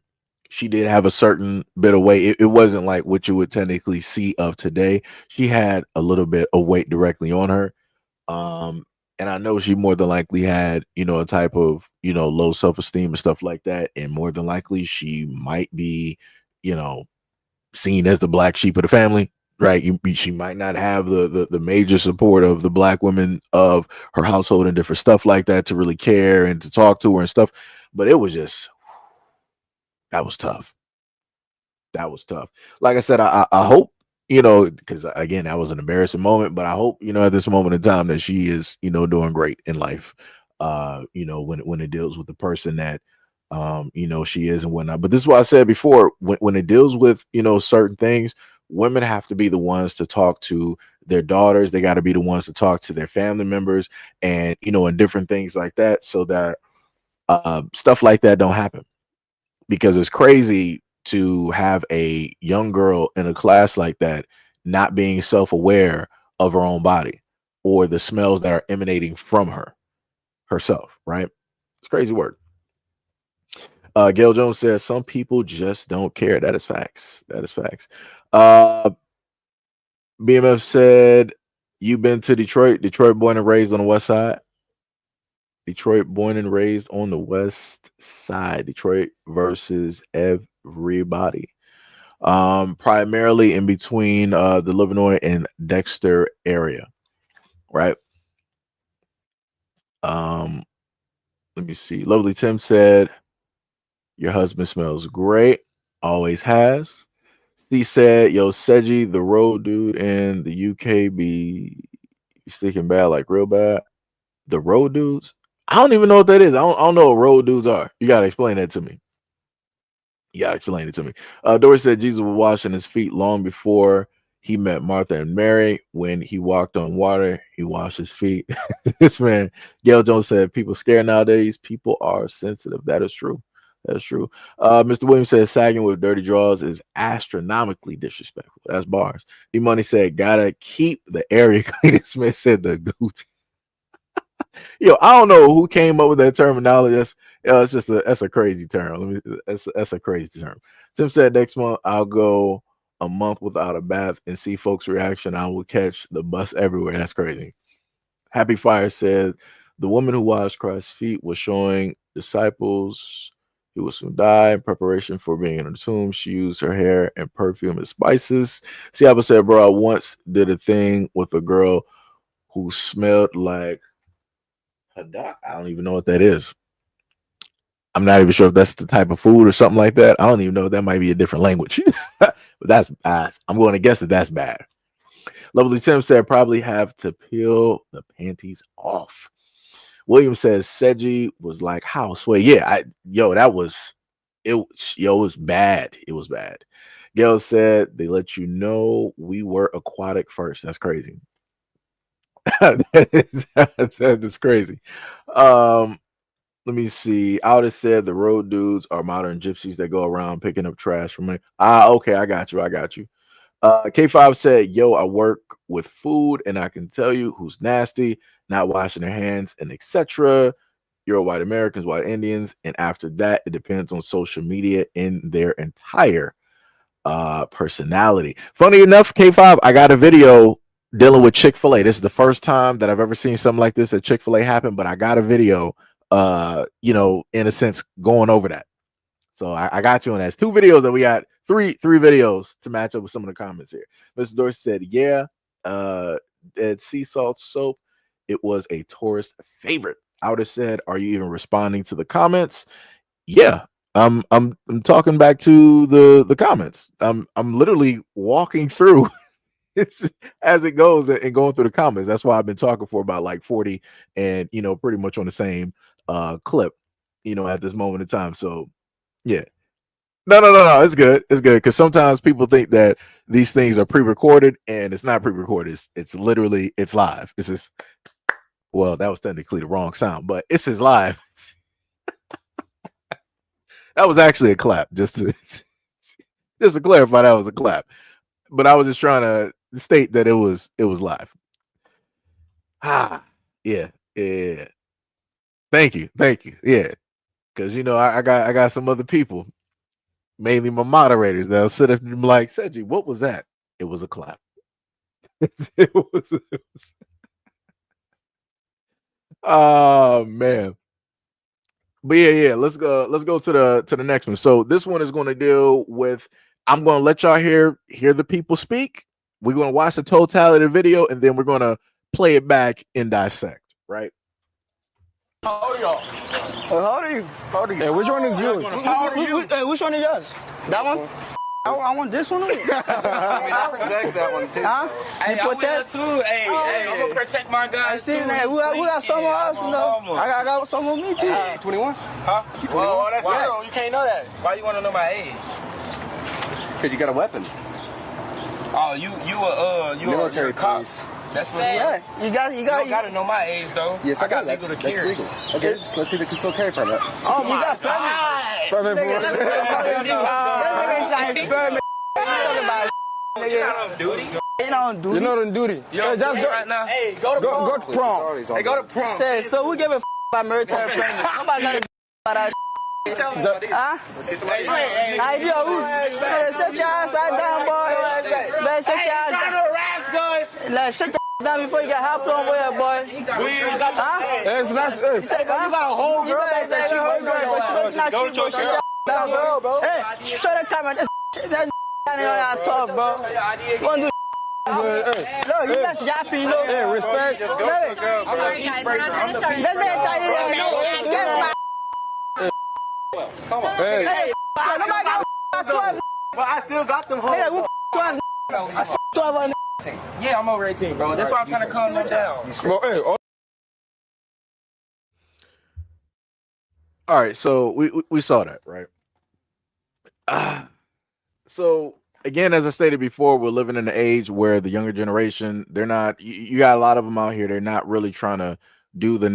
[SPEAKER 1] she did have a certain bit of weight. It wasn't like what you would technically see of today. She had a little bit of weight directly on her. Um, and I know she more than likely had, a type of, low self esteem and stuff like that. And more than likely, she might be, you know, seen as the black sheep of the family, right? She might not have the major support of the black women of her household and different stuff like that to really care and to talk to her and stuff. But it was just that was tough. That was tough. Like I said, I hope, because again, that was an embarrassing moment, but I hope, at this moment in time that she is, doing great in life. When it deals with the person that she is and whatnot. But this is what I said before, when it deals with, certain things, women have to be the ones to talk to their daughters. They got to be the ones to talk to their family members and, and different things like that, so that stuff like that don't happen, because it's crazy to have a young girl in a class like that not being self-aware of her own body or the smells that are emanating from her herself, right? It's crazy work. Gail Jones says some people just don't care. That is facts. That is facts. uh BMF said, you've been to Detroit born and raised on the west side. Detroit born and raised on the west side. Detroit versus everybody. Primarily in between the Livernois and Dexter area, right? Um, Let me see. Lovely Tim said, your husband smells great, always has. He said, yo, Seji, the road dude in the UK be sticking bad, like real bad. The road dudes? I don't even know what that is. I don't know what road dudes are. You gotta explain that to me. You gotta explain it to me. Doris said Jesus was washing his feet long before he met Martha and Mary. When he walked on water, he washed his feet. This man, Gail Jones said, people scared nowadays. People are sensitive. That is true. That is true. Mr. Williams said, sagging with dirty drawers is astronomically disrespectful. That's bars. D Money said, gotta keep the area clean. Smith said, the gooch. Yo, I don't know who came up with that terminology. It's just that's a crazy term. That's a crazy term. Tim said next month I'll go a month without a bath and see folks' reaction. I will catch the bus everywhere. That's crazy. Happy Fire said the woman who washed Christ's feet was showing disciples he will soon die in preparation for being in the tomb. She used her hair and perfume and spices. Seattle said, bro, I once did a thing with a girl who smelled like Hadak. I don't even know what that is. I'm not even sure if that's the type of food or something like that. I don't even know if that might be a different language. But that's bad. I'm going to guess that that's bad. Lovely Tim said probably have to peel the panties off. William says Seji was like houseway. Yeah, that was it. Yo, it was bad. It was bad. Gail said they let you know we were aquatic first. That's crazy. That's crazy. Um, Let me see. Aldous said the road dudes are modern gypsies that go around picking up trash from me. Okay, I got you. I got you. K5 said, yo, I work with food and I can tell you who's nasty, not washing their hands, and etc. You're white Americans, white Indians, and after that, it depends on social media in their entire personality. Funny enough, K5, I got a video dealing with Chick-fil-A. This is the first time that I've ever seen something like this at Chick-fil-A happen, but I got a video in a sense going over that. So I got you on that. It's two videos that we got, three videos to match up with some of the comments here. Mr. Dorsey said, yeah, at sea salt soap, it was a tourist favorite. I would have said, are you even responding to the comments? Yeah, I'm talking back to the comments. I'm literally walking through it's as it goes and going through the comments. That's why I've been talking for about like 40 and pretty much on the same clip, at this moment in time. So yeah. No. It's good. It's good because sometimes people think that these things are pre-recorded and it's not pre-recorded. It's literally it's live. This is well, that was technically the wrong sound, but it's his live. That was actually a clap, just to just to clarify. That was a clap, but I was just trying to state that it was live. Ah, yeah, yeah. Thank you. Yeah, because I got some other people. mainly my moderators. They'll sit up and be like, Seji, what was that? It was a clap. it was, oh man. But yeah, let's go to the next one. So this one is going to deal with, I'm going to let y'all hear the people speak. We're going to watch the totality of the video, and then we're going to play it back and dissect, right?
[SPEAKER 4] How old are y'all?
[SPEAKER 5] How old are you?
[SPEAKER 4] How old are you?
[SPEAKER 3] Hey, which one is yours?
[SPEAKER 4] How old are you?
[SPEAKER 5] Which one is yours? That one? I want this one.
[SPEAKER 4] I protect that one too.
[SPEAKER 5] Huh?
[SPEAKER 6] Hey,
[SPEAKER 5] You
[SPEAKER 6] I will
[SPEAKER 5] protect?
[SPEAKER 6] too. Hey, I'm gonna protect my
[SPEAKER 5] I
[SPEAKER 6] guys
[SPEAKER 5] see
[SPEAKER 6] too.
[SPEAKER 5] that. We got some of us, you know. I got some of me too.
[SPEAKER 4] You 21?
[SPEAKER 6] Huh?
[SPEAKER 4] You 21?
[SPEAKER 6] Oh, that's
[SPEAKER 4] Why?
[SPEAKER 6] real. You can't know that. Why you want to know my age?
[SPEAKER 4] Because you got a weapon.
[SPEAKER 6] Oh, you
[SPEAKER 4] Military
[SPEAKER 6] a cop.
[SPEAKER 4] police.
[SPEAKER 6] That's what's
[SPEAKER 5] Yeah,
[SPEAKER 6] up.
[SPEAKER 5] you
[SPEAKER 6] You don't gotta know my age though.
[SPEAKER 4] Yes,
[SPEAKER 6] I got legal to
[SPEAKER 4] that's
[SPEAKER 6] carry.
[SPEAKER 4] legal. Okay, let's see the concealed carry permit.
[SPEAKER 5] Oh, you got permit. Permit.
[SPEAKER 6] You're not on duty.
[SPEAKER 5] Ain't on duty.
[SPEAKER 3] You're not on duty.
[SPEAKER 6] You on
[SPEAKER 3] just
[SPEAKER 6] duty
[SPEAKER 3] go,
[SPEAKER 6] right now.
[SPEAKER 5] Hey, go to prom.
[SPEAKER 3] go to prom.
[SPEAKER 6] Hey, go to prom.
[SPEAKER 5] Say, so we give a about military permit. Nobody got a about that. Huh? I do. Better sit your ass down, boy. Better sit your ass down. Let's sit your down before you get hot on with it, boy. Huh?
[SPEAKER 3] It's not.
[SPEAKER 5] You got a whole girl back there. She looking good, but she looking at you, bro. Sit your down, bro. Hey, show the camera. That down here on your talk, bro. You want to do look, you just yapping, look.
[SPEAKER 3] Hey, respect.
[SPEAKER 5] Look.
[SPEAKER 2] Sorry, guys, we're not trying to start.
[SPEAKER 5] That's it. Get my
[SPEAKER 4] Come on.
[SPEAKER 3] Hey,
[SPEAKER 5] hey, nobody got 12.
[SPEAKER 6] But I still got them
[SPEAKER 5] Hey,
[SPEAKER 6] hoes.
[SPEAKER 5] who 12? 12 on
[SPEAKER 6] Yeah, I'm over 18, bro. That's why I'm trying to calm them down.
[SPEAKER 3] well, hey,
[SPEAKER 1] All right, so we saw that, right? So again, as I stated before, we're living in an age where the younger generation, they're not. You got a lot of them out here. They're not really trying to do the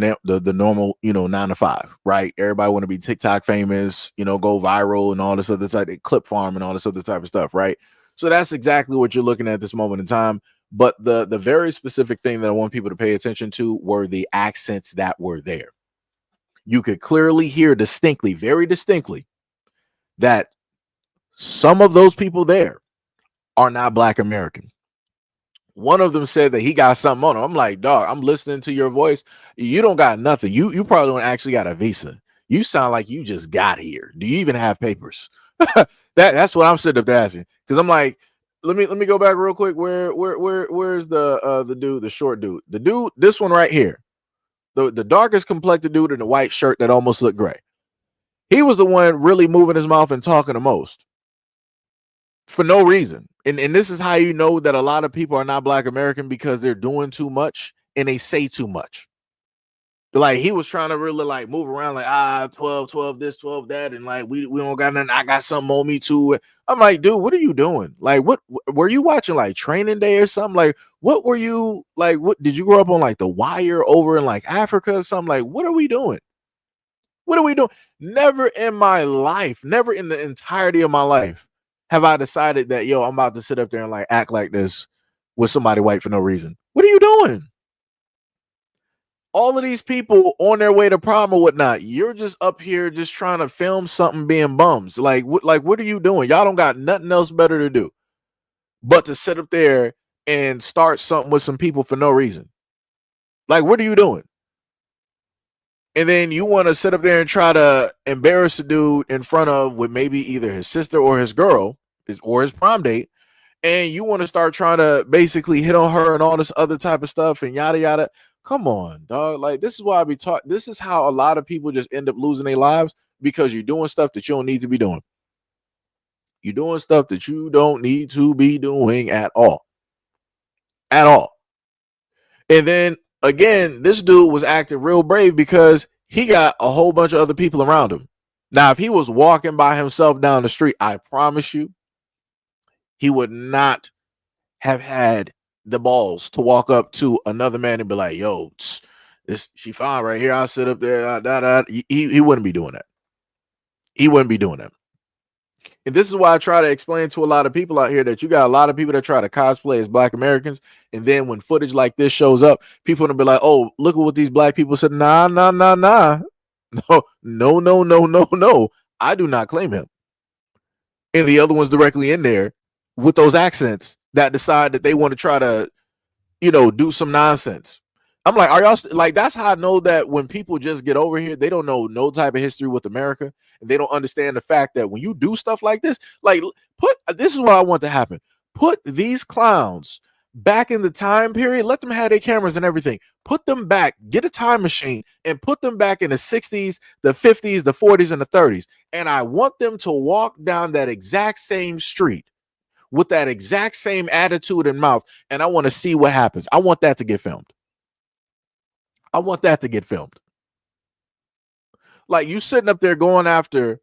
[SPEAKER 1] normal, 9 to 5, right? Everybody want to be TikTok famous, go viral and all this other type, clip farm and all this other type of stuff, right? So that's exactly what you're looking at this moment in time. But the very specific thing that I want people to pay attention to were the accents that were there. You could clearly hear distinctly, very distinctly, that some of those people there are not Black American. One of them said that he got something on him. I'm like, dog, I'm listening to your voice. You don't got nothing. You probably don't actually got a visa. You sound like you just got here. Do you even have papers? That's what I'm sitting up there asking. Because I'm like, let me go back real quick. Where's the dude, the short dude? The dude, this one right here. The darkest complected dude in the white shirt that almost looked gray. He was the one really moving his mouth and talking the most for no reason. And this is how you know that a lot of people are not Black American, because they're doing too much and they say too much. Like, he was trying to really like move around like 12 this, 12 that, and like we don't got nothing. I got something on me too. I'm like, dude, what are you doing? Like, what were you watching, like Training Day or something? Like, what were you like? What did you grow up on, like The Wire over in like Africa or something? Like, what are we doing? What are we doing? Never in my life, never in the entirety of my life have I decided that, yo, I'm about to sit up there and like act like this with somebody white for no reason. What are you doing? All of these people on their way to prom or whatnot, you're just up here just trying to film something being bums. Like what are you doing? Y'all don't got nothing else better to do but to sit up there and start something with some people for no reason. Like, what are you doing? And then you want to sit up there and try to embarrass the dude in front of with maybe either his sister or his girl, or his prom date, and you want to start trying to basically hit on her and all this other type of stuff and yada yada. Come on, dog. Like, this is why I be taught. This is how a lot of people just end up losing their lives, because you're doing stuff that you don't need to be doing. You're doing stuff that you don't need to be doing at all. At all. And then again, this dude was acting real brave because he got a whole bunch of other people around him. Now, if he was walking by himself down the street, I promise you, he would not have had the balls to walk up to another man and be like, yo, she fine right here. I'll sit up there. He wouldn't be doing that. He wouldn't be doing that. And this is why I try to explain to a lot of people out here that you got a lot of people that try to cosplay as Black Americans. And then when footage like this shows up, people will be like, oh, look at what these Black people said. Nah. No. I do not claim him. and the other one's directly in there with those accents that decide that they want to try to, do some nonsense. I'm like, are y'all like, that's how I know that when people just get over here, they don't know no type of history with America, and they don't understand the fact that when you do stuff like this, like, this is what I want to happen. Put these clowns back in the time period, let them have their cameras and everything. Put them back, get a time machine, and put them back in the 60s, the 50s, the 40s, and the 30s. And I want them to walk down that exact same street with that exact same attitude and mouth, and I want to see what happens. I want that to get filmed. I want that to get filmed. Like, you sitting up there going after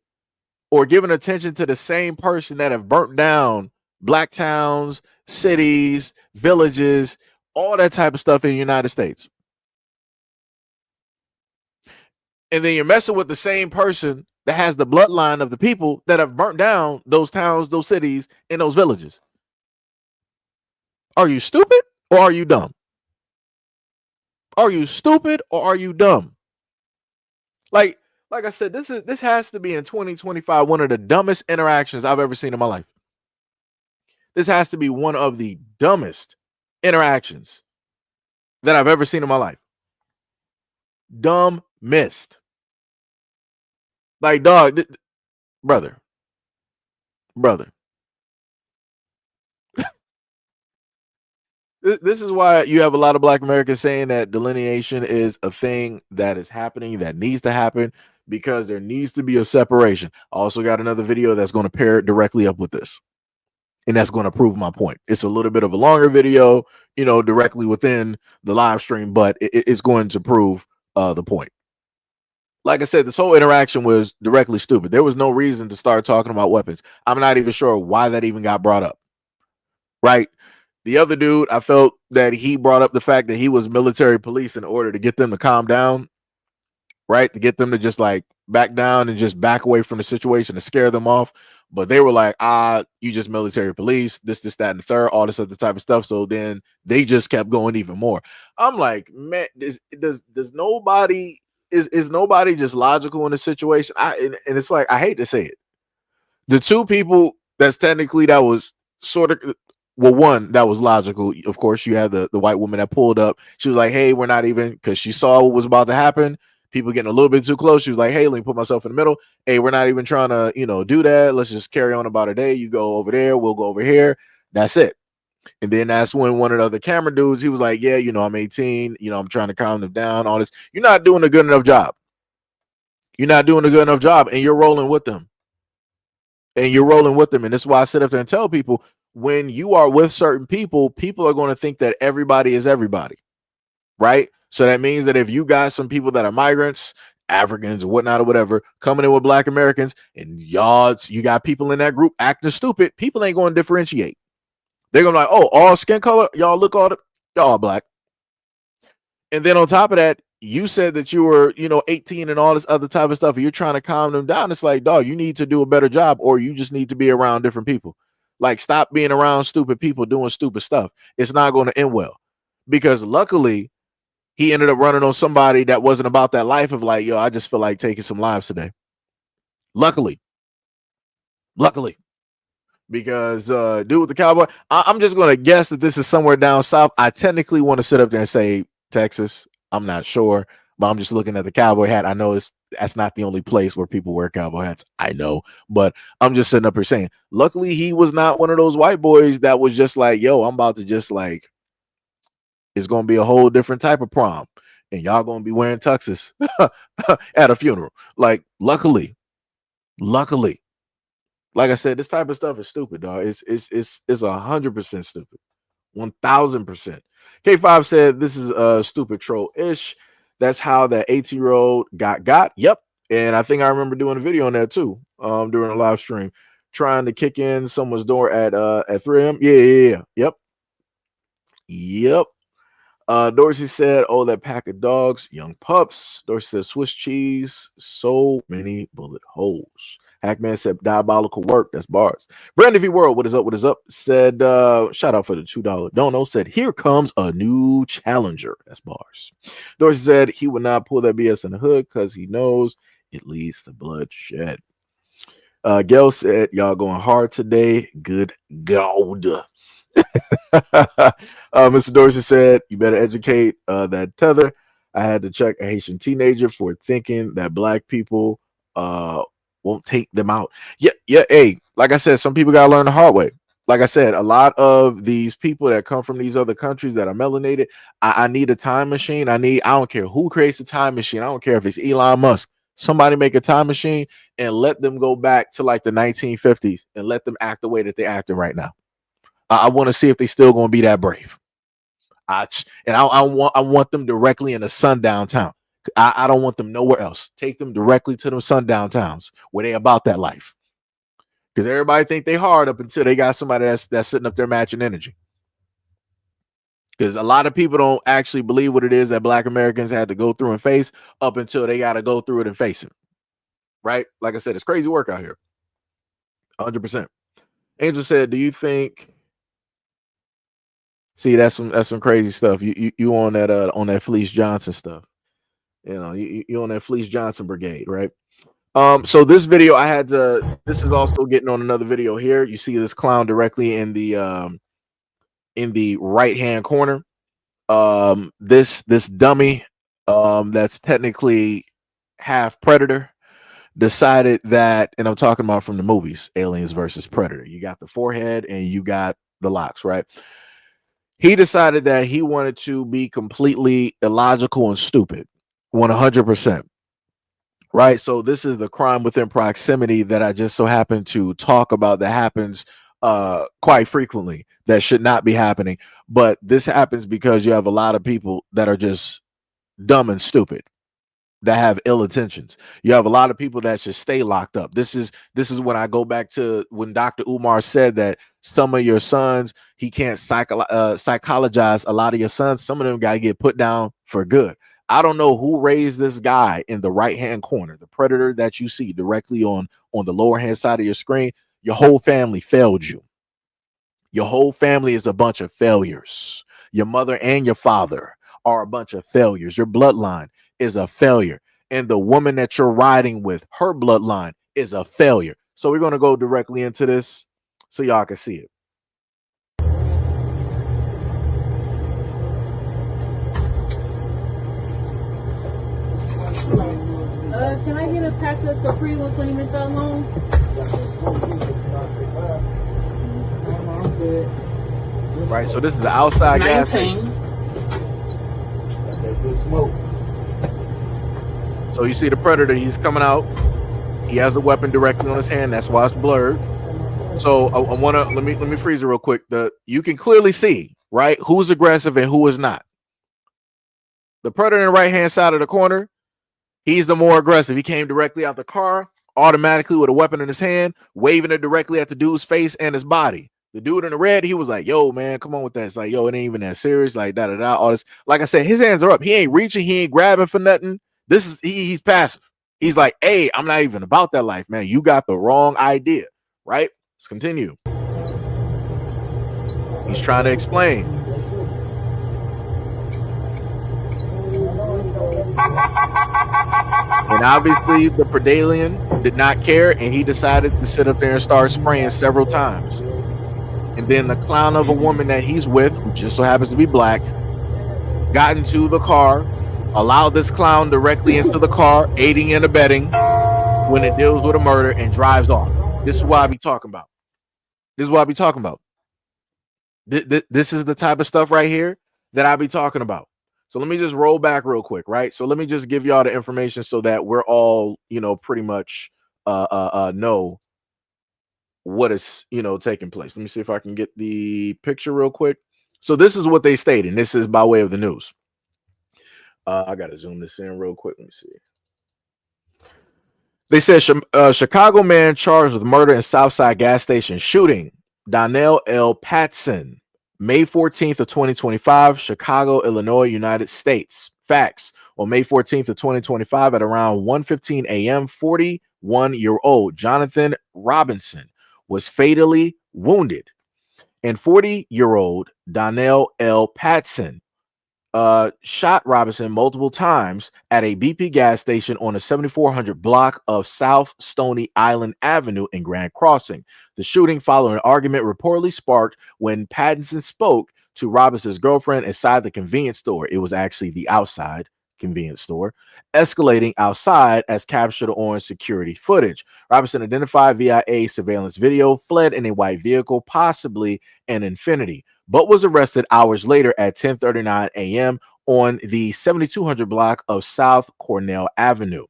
[SPEAKER 1] or giving attention to the same person that have burnt down black towns, cities, villages, all that type of stuff in the United States. And then you're messing with the same person that has the bloodline of the people that have burnt down those towns, those cities, and those villages. Are you stupid or are you dumb? Are you stupid or are you dumb? Like I said, this has to be in 2025 one of the dumbest interactions I've ever seen in my life. This has to be one of the dumbest interactions that I've ever seen in my life. Dumb missed. Like, dog, brother. This is why you have a lot of black Americans saying that delineation is a thing that is happening, that needs to happen, because there needs to be a separation. I also got another video that's going to pair it directly up with this, and that's going to prove my point. It's a little bit of a longer video, directly within the live stream, but it's going to prove the point. Like I said, this whole interaction was directly stupid. There was no reason to start talking about weapons. I'm not even sure why that even got brought up. Right? The other dude, I felt that he brought up the fact that he was military police in order to get them to calm down, right? To get them to just like back down and just back away from the situation to scare them off. But they were like, you just military police, this, that, and the third, all this other type of stuff. So then they just kept going even more. I'm like, man, does nobody is nobody just logical in the situation? And it's like, I hate to say it. The two people that's technically that was sort of, well, one that was logical. Of course, you had the white woman that pulled up. She was like, hey, we're not even, because she saw what was about to happen. People getting a little bit too close. She was like, hey, let me put myself in the middle. Hey, we're not even trying to, do that. Let's just carry on about our day. You go over there. We'll go over here. That's it. And then that's when one of the other camera dudes, he was like, yeah, I'm 18. I'm trying to calm them down. All this. You're not doing a good enough job. You're not doing a good enough job, and you're rolling with them. And this is why I sit up there and tell people, when you are with certain people, people are going to think that everybody is everybody, right? So that means that if you got some people that are migrants, Africans or whatnot or whatever, coming in with black Americans, and you got people in that group acting stupid, people ain't going to differentiate. They're going to be like, oh, all skin color, y'all look y'all black. And then on top of that, you said that you were, 18 and all this other type of stuff, and you're trying to calm them down. It's like, dog, you need to do a better job, or you just need to be around different people. Like, stop being around stupid people doing stupid stuff. It's not going to end well, because luckily he ended up running on somebody that wasn't about that life of like, yo, I just feel like taking some lives today. Luckily, because dude with the cowboy, I'm just going to guess that this is somewhere down south. I technically want to sit up there and say Texas. I'm not sure, but I'm just looking at the cowboy hat. I know that's not the only place where people wear cowboy hats. I know, but I'm just sitting up here saying, luckily he was not one of those white boys that was just like, yo, I'm about to just like, it's going to be a whole different type of prom, and y'all going to be wearing tuxes at a funeral. Like, luckily, like I said, this type of stuff is stupid, dog. It's 100% stupid. 1000%. K5 said this is a stupid troll-ish. That's how that 18-year-old got. Yep. And I think I remember doing a video on that too, during a live stream, trying to kick in someone's door at 3 a.m. Yeah. Yep. Dorsey said, oh, that pack of dogs, young pups. Dorsey said, Swiss cheese, so many bullet holes. Hackman said, diabolical work. That's bars. Brandon V World, what is up? Said, shout out for the $2 dono. Said, here comes a new challenger. That's bars. Dorsey said he would not pull that BS in the hood because he knows it leads to bloodshed. Gail said, y'all going hard today. Good God. Mr. Dorsey said, you better educate that tether. I had to check a Haitian teenager for thinking that black people won't take them out. Yeah. Hey, like I said, some people got to learn the hard way. Like I said, a lot of these people that come from these other countries that are melanated, I need a time machine. I don't care who creates a time machine. I don't care if it's Elon Musk. Somebody make a time machine and let them go back to like the 1950s and let them act the way that they're acting right now. I want to see if they still going to be that brave. I want them directly in the sundown town. I don't want them nowhere else. Take them directly to them sundown towns where they about that life. Because everybody think they hard up until they got somebody that's sitting up there matching energy. Because a lot of people don't actually believe what it is that Black Americans had to go through and face up until they got to go through it and face it. Right? Like I said, it's crazy work out here. 100%. Angel said, do you think... See, that's some crazy stuff. You on that Fleece Johnson stuff. You know, you on that Fleece Johnson brigade, right? So this video this is also getting on another video here. You see this clown directly in the right hand corner. This dummy that's technically half predator decided that, and I'm talking about from the movies, Aliens versus Predator. You got the forehead and you got the locks, right? He decided that he wanted to be completely illogical and stupid, 100%. Right. So this is the crime within proximity that I just so happen to talk about that happens quite frequently that should not be happening. But this happens because you have a lot of people that are just dumb and stupid, that have ill intentions. You have a lot of people that should stay locked up. This is when I go back to when Dr. Umar said that some of your sons, he can't psychologize a lot of your sons. Some of them got to get put down for good. I don't know who raised this guy in the right hand corner, the predator that you see directly on the lower hand side of your screen. Your whole family failed you. Your whole family is a bunch of failures. Your mother and your father are a bunch of failures. Your bloodline is a failure. And the woman that you're riding with, her bloodline is a failure. So we're going to go directly into this so y'all can see it.
[SPEAKER 7] Can I get a pack of Capri ones when you make that long?
[SPEAKER 1] Right, so this is the outside gas station. So you see the predator, he's coming out. He has a weapon directly on his hand. That's why it's blurred. So I want to let me freeze it real quick. You can clearly see, right, who's aggressive and who is not. The predator in the right hand side of the corner, he's the more aggressive. He came directly out the car, automatically with a weapon in his hand, waving it directly at the dude's face and his body. The dude in the red, he was like, yo, man, come on with that. It's like, yo, it ain't even that serious. Like, da-da-da, all this. Like I said, his hands are up. He ain't reaching. He ain't grabbing for nothing. He's passive. He's like, hey, I'm not even about that life, man. You got the wrong idea, right? Let's continue. He's trying to explain. And obviously the Predalien did not care, and he decided to sit up there and start spraying several times. And then the clown of a woman that he's with, who just so happens to be black, got into the car, allowed this clown directly into the car, aiding and abetting when it deals with a murder, and drives off. This is what I be talking about. This is the type of stuff right here that I be talking about. So let me just roll back real quick, right? So let me just give y'all the information so that we're all, pretty much know what is, taking place. Let me see if I can get the picture real quick. So this is what they stated. And this is by way of the news. I got to zoom this in real quick. Let me see. They said Chicago man charged with murder in Southside gas station shooting. Donnell L. Patson, May 14th of 2025, Chicago, Illinois, United States. Facts. On May 14th of 2025 at around 1:15 a.m., 41-year-old Jonathan Robinson was fatally wounded. And 40-year-old Donnell L. Patson shot Robinson multiple times at a BP gas station on the 7400 block of South Stony Island Avenue in Grand Crossing. The shooting followed an argument reportedly sparked when Pattinson spoke to Robinson's girlfriend inside the convenience store. It was actually the outside convenience store, escalating outside as captured on security footage. Robinson, identified via a surveillance video, fled in a white vehicle, possibly an Infiniti, but was arrested hours later at 10:39 a.m. on the 7200 block of South Cornell Avenue.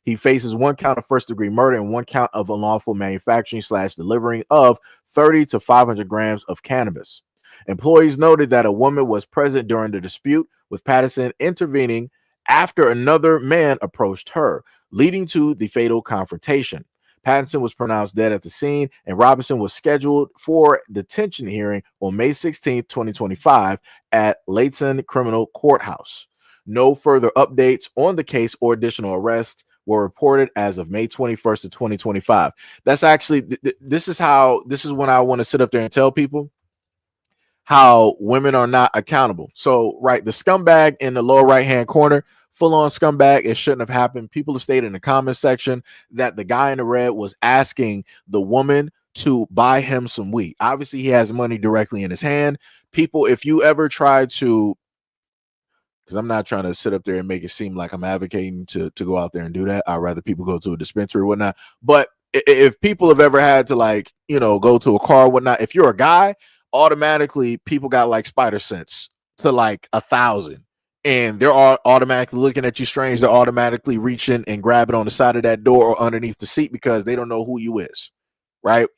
[SPEAKER 1] He faces one count of first-degree murder and one count of unlawful manufacturing / delivering of 30 to 500 grams of cannabis. Employees noted that a woman was present during the dispute, with Patterson intervening after another man approached her, leading to the fatal confrontation. Pattinson was pronounced dead at the scene, and Robinson was scheduled for detention hearing on May 16, 2025 at Layton Criminal Courthouse. No further updates on the case or additional arrests were reported as of May 21st of 2025. That's actually, this is when I want to sit up there and tell people how women are not accountable. So, right, the scumbag in the lower right-hand corner, full-on scumbag, it shouldn't have happened. People have stated in the comment section that the guy in the red was asking the woman to buy him some weed. Obviously, he has money directly in his hand. People, if you ever try to, because I'm not trying to sit up there and make it seem like I'm advocating to go out there and do that. I'd rather people go to a dispensary or whatnot. But if people have ever had to, like, go to a car or whatnot, if you're a guy, automatically people got like spider sense to like 1,000, and they're all automatically looking at you strange. They're automatically reaching and grabbing on the side of that door or underneath the seat because they don't know who you is, right?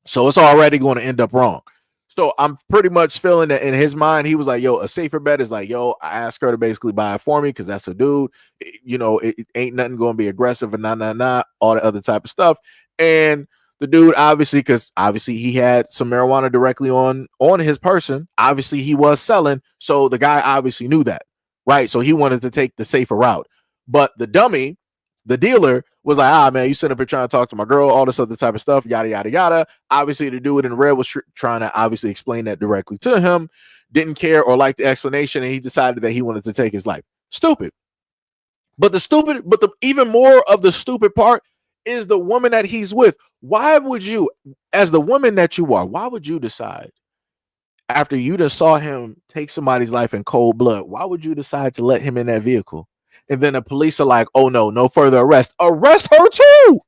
[SPEAKER 1] So it's already going to end up wrong. So I'm pretty much feeling that in his mind, he was like, yo, a safer bet is like, yo, I asked her to basically buy it for me because that's a dude. It ain't nothing going to be aggressive and all the other type of stuff. And the dude, because obviously he had some marijuana directly on his person. Obviously he was selling. So the guy obviously knew that, right? So he wanted to take the safer route. But the dummy, the dealer, was like, man, you sitting up here trying to talk to my girl, all this other type of stuff, yada, yada, yada. Obviously the dude in red was trying to obviously explain that directly to him, didn't care or like the explanation, and he decided that he wanted to take his life. Stupid. But the even more of the stupid part is the woman that he's with. Why would you, as the woman that you are, why would you decide after you just saw him take somebody's life in cold blood, why would you decide to let him in that vehicle? And then the police are like, oh no further arrest. Arrest her too.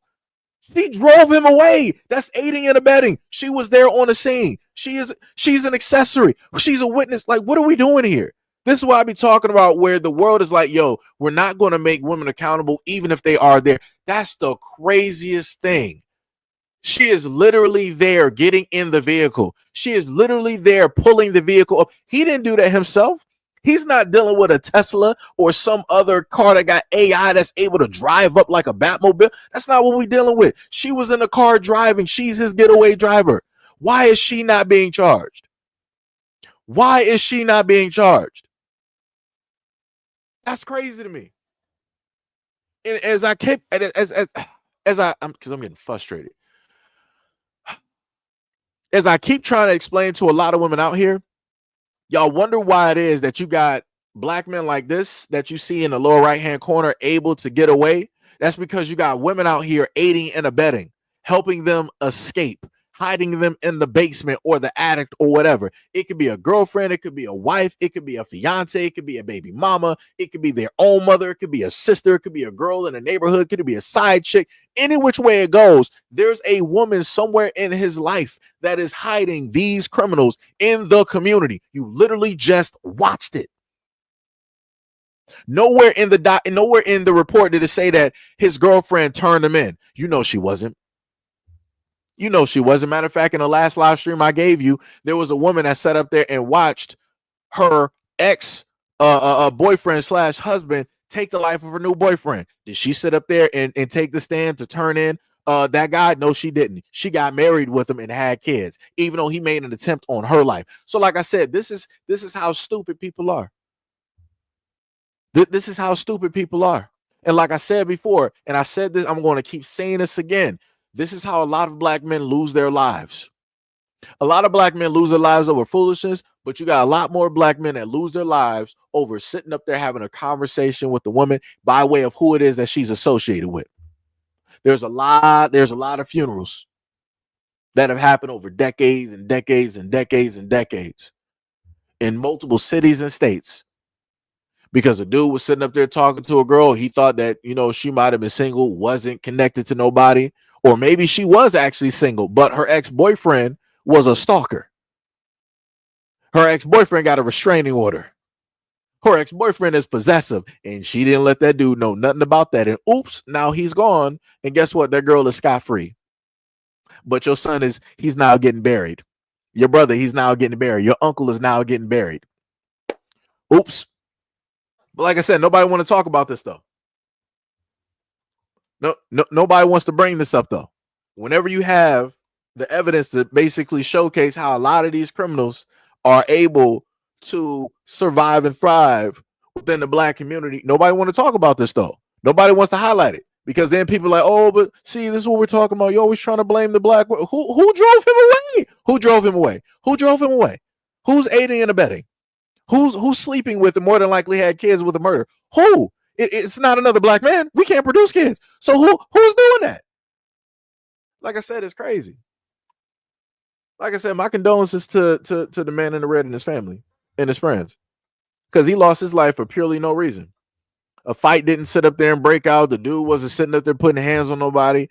[SPEAKER 1] She drove him away. That's aiding and abetting. She was there on the scene. She's an accessory. She's a witness. Like, what are we doing here? This is why I be talking about where the world is like, yo, we're not going to make women accountable even if they are there. That's the craziest thing. She is literally there getting in the vehicle. She is literally there pulling the vehicle up. He didn't do that himself. He's not dealing with a Tesla or some other car that got AI that's able to drive up like a Batmobile. That's not what we're dealing with. She was in the car driving. She's his getaway driver. Why is she not being charged? Why is she not being charged? That's crazy to me. And as I kept, I'm getting frustrated. As I keep trying to explain to a lot of women out here, y'all wonder why it is that you got black men like this that you see in the lower right-hand corner able to get away. That's because you got women out here aiding and abetting, helping them escape, hiding them in the basement or the attic or whatever. It could be a girlfriend. It could be a wife. It could be a fiance. It could be a baby mama. It could be their own mother. It could be a sister. It could be a girl in the neighborhood. It could be a side chick. Any which way it goes, there's a woman somewhere in his life that is hiding these criminals in the community. You literally just watched it. Nowhere in the report did it say that his girlfriend turned him in. She wasn't. Matter of fact, in the last live stream I gave you, there was a woman that sat up there and watched her ex boyfriend / husband take the life of her new boyfriend. Did she sit up there and take the stand to turn in that guy? No, she didn't. She got married with him and had kids, even though he made an attempt on her life. So like I said, this is how stupid people are. This is how stupid people are. And like I said before, and I said this, I'm going to keep saying this again. This is how a lot of black men lose their lives. A lot of black men lose their lives over foolishness, but you got a lot more black men that lose their lives over sitting up there having a conversation with the woman by way of who it is that she's associated with. There's a lot of funerals that have happened over decades and decades and decades and decades in multiple cities and states because the dude was sitting up there talking to a girl. He thought that, she might have been single, wasn't connected to nobody, or maybe she was actually single, but her ex-boyfriend was a stalker. Her ex-boyfriend got a restraining order. Her ex-boyfriend is possessive, and she didn't let that dude know nothing about that. And oops, now he's gone. And guess what? That girl is scot-free. But your son he's now getting buried. Your brother, he's now getting buried. Your uncle is now getting buried. Oops. But like I said, nobody want to talk about this though. Nobody wants to bring this up though. Whenever you have the evidence to basically showcase how a lot of these criminals are able to survive and thrive within the black community, nobody want to talk about this though. Nobody wants to highlight it because then people are like, oh, but see, this is what we're talking about. You're always trying to blame the black. Who drove him away? Who drove him away? Who drove him away? Who's aiding and abetting? Who's sleeping with and more than likely had kids with a murder? Who? It's not another black man. We can't produce kids. So who's doing that? Like I said, it's crazy. Like I said, my condolences to the man in the red and his family and his friends, because he lost his life for purely no reason. A fight didn't sit up there and break out. The dude wasn't sitting up there putting hands on nobody.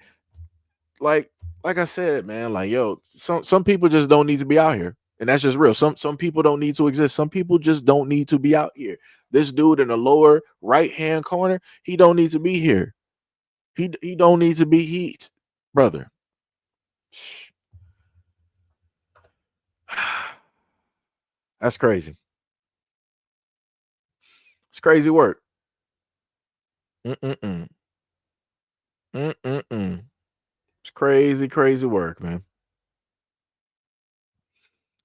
[SPEAKER 1] Like I said, man, like, yo, some people just don't need to be out here. And that's just real. Some people don't need to exist. Some people just don't need to be out here. This dude in the lower right-hand corner, he don't need to be here. He don't need to be heat, brother. That's crazy. It's crazy work. It's crazy work, man.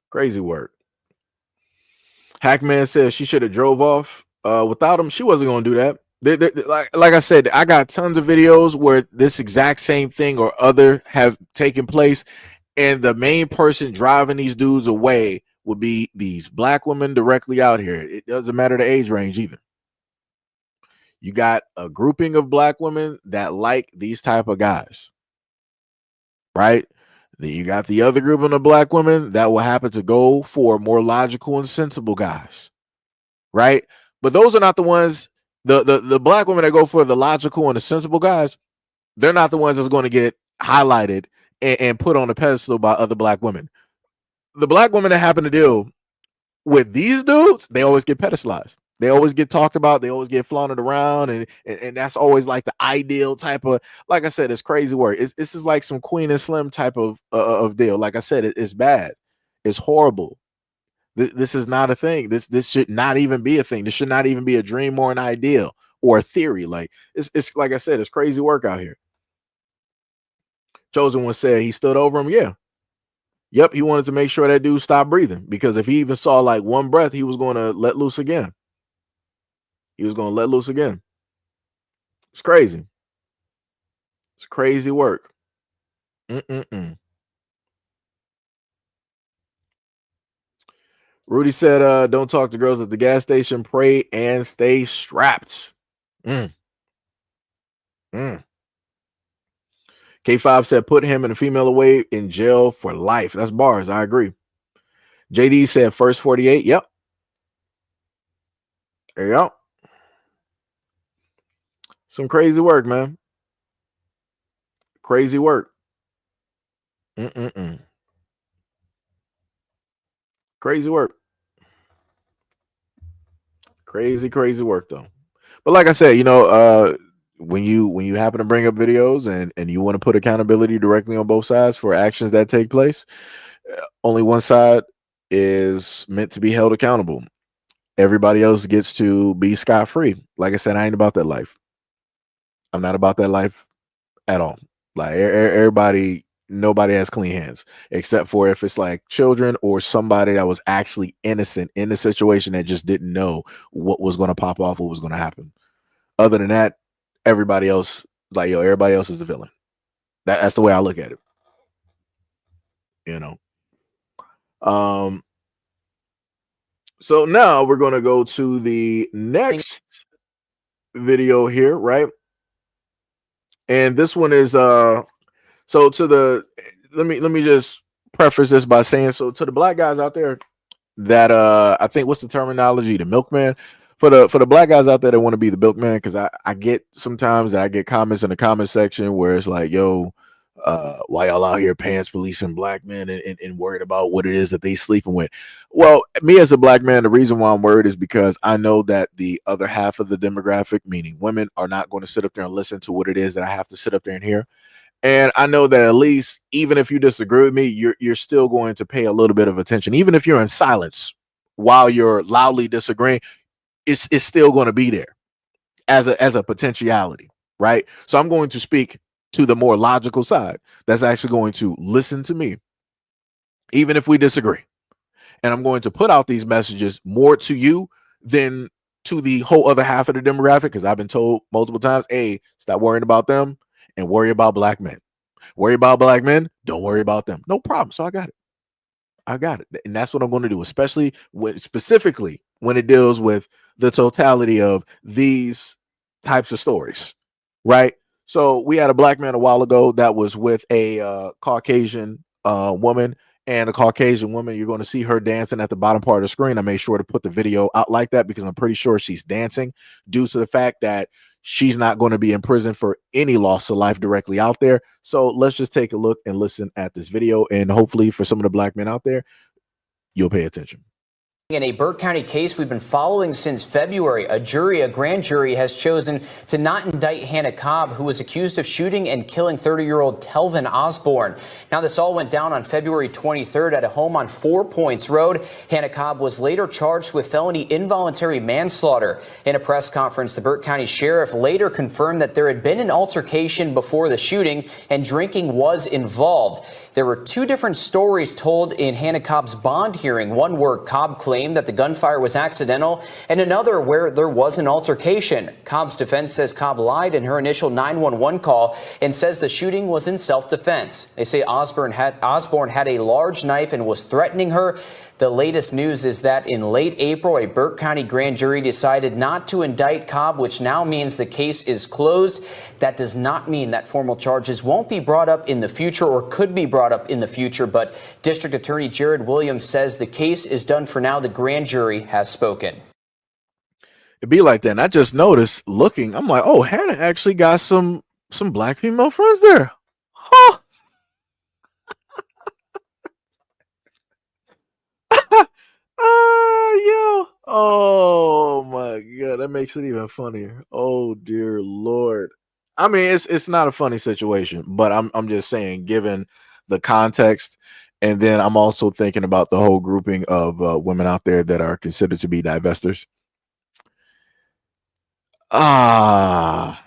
[SPEAKER 1] Crazy work. Hackman says she should have drove off without him. She wasn't going to do that. Like I said, I got tons of videos where this exact same thing or other have taken place, and the main person driving these dudes away would be these black women directly out here. It doesn't matter the age range either. You got a grouping of black women that like these type of guys, right? Then you got the other group of black women that will happen to go for more logical and sensible guys, right? But those are not the ones, the black women that go for the logical and the sensible guys, they're not the ones that's going to get highlighted and put on a pedestal by other black women. The black women that happen to deal with these dudes, they always get pedestalized. They always get talked about. They always get flaunted around, and that's always like the ideal type of. Like I said, it's crazy work. This is like some Queen and Slim type of deal. Like I said, it's bad. It's horrible. This is not a thing. This should not even be a thing. This should not even be a dream or an ideal or a theory. Like it's like I said, it's crazy work out here. Chosen One said he stood over him. Yeah. Yep, he wanted to make sure that dude stopped breathing, because if he even saw like one breath, he was going to let loose again. He was going to let loose again. It's crazy. It's crazy work. Rudy said, don't talk to girls at the gas station. Pray and stay strapped. K5 said, put him and a female away in jail for life. That's bars. I agree. JD said, first 48. Yep. Yep. Some crazy work, man. Crazy work. Crazy work. Crazy work, though. But like I said, when you happen to bring up videos and you want to put accountability directly on both sides for actions that take place, only one side is meant to be held accountable. Everybody else gets to be scot-free. Like I said, I ain't about that life. I'm not about that life at all. Like nobody has clean hands, except for if it's like children or somebody that was actually innocent in the situation that just didn't know what was going to pop off, what was going to happen. Other than that, everybody else, like, everybody else is a villain. That's the way I look at it. Um, so now we're gonna go to the next video here, right? And this one is so to the let me just preface this by saying, so to the black guys out there that I think, what's the terminology, the milkman, for the black guys out there that want to be the milkman, because I get sometimes that I get comments in the comment section where it's like, yo, why y'all out here pants policing black men and worried about what it is that they sleeping with. Well, me as a black man, the reason why I'm worried is because I know that the other half of the demographic, meaning women, are not going to sit up there and listen to what it is that I have to sit up there and hear. And I know that at least, even if you disagree with me, you're still going to pay a little bit of attention. Even if you're in silence while you're loudly disagreeing, it's still going to be there as a potentiality, right? So I'm going to speak to the more logical side that's actually going to listen to me, even if we disagree. And I'm going to put out these messages more to you than to the whole other half of the demographic, because I've been told multiple times, hey, stop worrying about them and worry about black men. Worry about black men, don't worry about them. No problem. So I got it. I got it. And that's what I'm going to do, especially specifically when it deals with the totality of these types of stories, right? So we had a black man a while ago that was with a Caucasian woman, and a Caucasian woman, you're going to see her dancing at the bottom part of the screen. I made sure to put the video out like that because I'm pretty sure she's dancing due to the fact that she's not going to be in prison for any loss of life directly out there. So let's just take a look and listen at this video. And hopefully for some of the black men out there, you'll pay attention.
[SPEAKER 8] In a Burke County case we've been following since February, a grand jury has chosen to not indict Hannah Cobb, who was accused of shooting and killing 30-year-old Telvin Osborne. Now, this all went down on February 23rd at a home on 4 Points Road. Hannah Cobb was later charged with felony involuntary manslaughter. In a press conference, the Burke County Sheriff later confirmed that there had been an altercation before the shooting and drinking was involved. There were two different stories told in Hannah Cobb's bond hearing, one where Cobb claimed that the gunfire was accidental, and another where there was an altercation. Cobb's defense says Cobb lied in her initial 911 call and says the shooting was in self-defense. They say Osborne had a large knife and was threatening her. The latest news is that in late April, a Burke County grand jury decided not to indict Cobb, which now means the case is closed. That does not mean that formal charges won't be brought up in the future or could be brought up in the future, but District Attorney Jared Williams says the case is done for now. The grand jury has spoken.
[SPEAKER 1] It'd be like that. And I just noticed looking, I'm like, oh, Hannah actually got some black female friends there. Huh. Yo. Oh my god, that makes it even funnier. Oh dear lord. I mean, it's not a funny situation, but I'm just saying, given the context, and then I'm also thinking about the whole grouping of women out there that are considered to be divestors. Ah.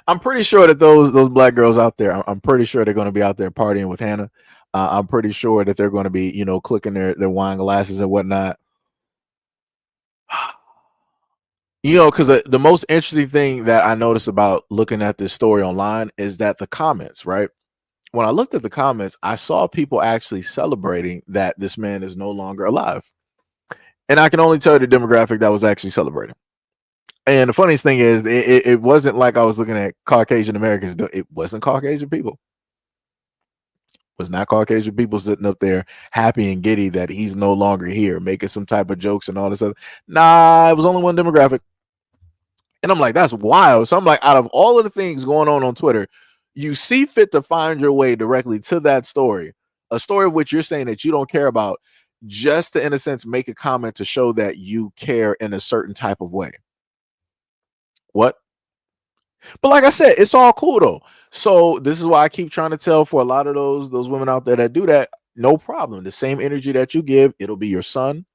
[SPEAKER 1] I'm pretty sure that those black girls out there, I'm pretty sure they're going to be out there partying with Hannah. I'm pretty sure that they're going to be, clicking their wine glasses and whatnot. Because the most interesting thing that I noticed about looking at this story online is that the comments, right? When I looked at the comments, I saw people actually celebrating that this man is no longer alive. And I can only tell you the demographic that was actually celebrating. And the funniest thing is, it wasn't like I was looking at Caucasian Americans. It wasn't Caucasian people. It was not Caucasian people sitting up there happy and giddy that he's no longer here, making some type of jokes and all this other. Nah, it was only one demographic. And I'm like, that's wild. So I'm like, out of all of the things going on Twitter, you see fit to find your way directly to that story, a story of which you're saying that you don't care about, just to, in a sense, make a comment to show that you care in a certain type of way. What? But like I said, it's all cool though. So this is why I keep trying to tell for a lot of those women out there that do that, no problem. The same energy that you give, it'll be your son,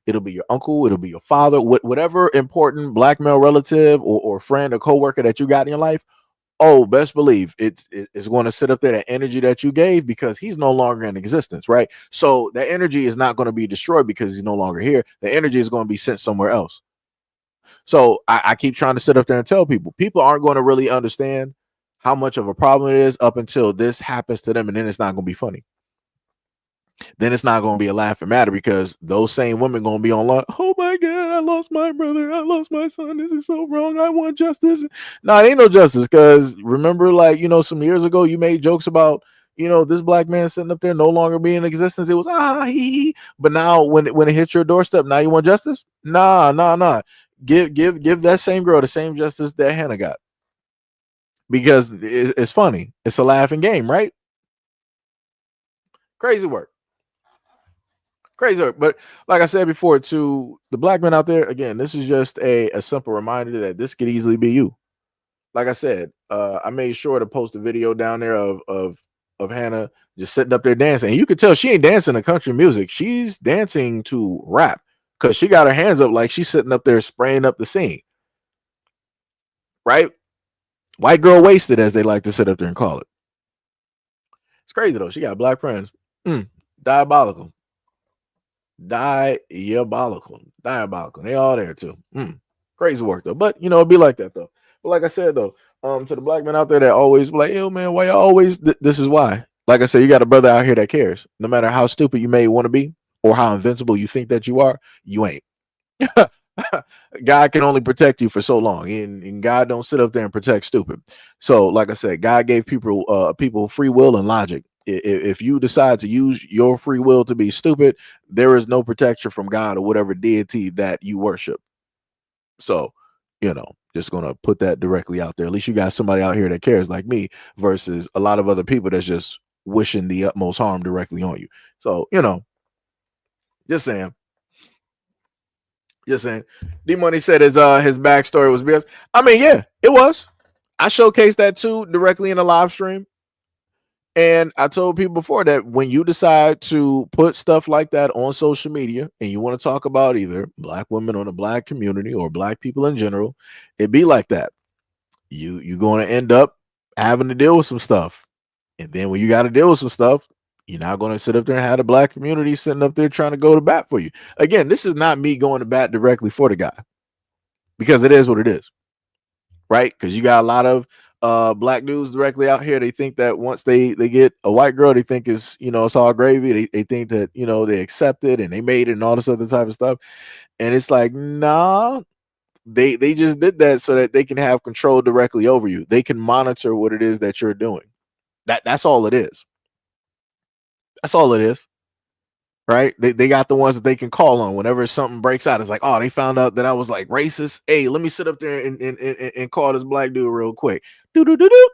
[SPEAKER 1] it'll be your uncle, it'll be your father, whatever important black male relative or friend or coworker that you got in your life. Oh, best believe it's going to sit up there, that energy that you gave, because he's no longer in existence, right? So that energy is not going to be destroyed because he's no longer here. The energy is going to be sent somewhere else. So I keep trying to sit up there and tell people aren't going to really understand how much of a problem it is up until this happens to them, and then it's not going to be funny. then it's not going to be a laughing matter because those same women going to be online. Oh my God, I lost my brother. I lost my son. This is so wrong. I want justice. No, it ain't no justice because remember, like, some years ago, you made jokes about, this black man sitting up there no longer being in existence. It was, he. But now when it hits your doorstep, now you want justice? Nah. Give that same girl the same justice that Hannah got. Because it's funny. It's a laughing game, right? Crazy work. But like I said before, to the black men out there, again, this is just a simple reminder that this could easily be you. Like I said, I made sure to post a video down there of Hannah just sitting up there dancing. And you could tell she ain't dancing to country music. She's dancing to rap because she got her hands up like she's sitting up there spraying up the scene. Right? White girl wasted, as they like to sit up there and call it. It's crazy though. She got black friends. Diabolical. Diabolical. They all there too. Crazy work though. But it'd be like that though. But like I said though, to the black men out there that always be like, yo man, why you always this is why. Like I said, you got a brother out here that cares. No matter how stupid you may want to be or how invincible you think that you are, you ain't. God can only protect you for so long, and God don't sit up there and protect stupid. So, like I said, God gave people free will and logic. If you decide to use your free will to be stupid, there is no protection from God or whatever deity that you worship. So, just gonna put that directly out there. At least you got somebody out here that cares like me versus a lot of other people that's just wishing the utmost harm directly on you. So, just saying. Just saying. D Money said his backstory was BS. I mean, yeah, it was. I showcased that too directly in a live stream. And I told people before that when you decide to put stuff like that on social media and you want to talk about either black women or the black community or black people in general, it be like that. You're going to end up having to deal with some stuff. And then when you got to deal with some stuff, you're not going to sit up there and have the black community sitting up there trying to go to bat for you. Again, this is not me going to bat directly for the guy because it is what it is, right? Because you got a lot of black dudes directly out here. They think that once they get a white girl, they think it's it's all gravy. They think that they accept it and they made it and all this other type of stuff. And it's like, nah, they just did that so that they can have control directly over you. They can monitor what it is that you're doing. That's all it is. That's all it is. Right? They got the ones that they can call on whenever something breaks out. It's like, oh, they found out that I was like racist. Hey, let me sit up there and call this black dude real quick. Do.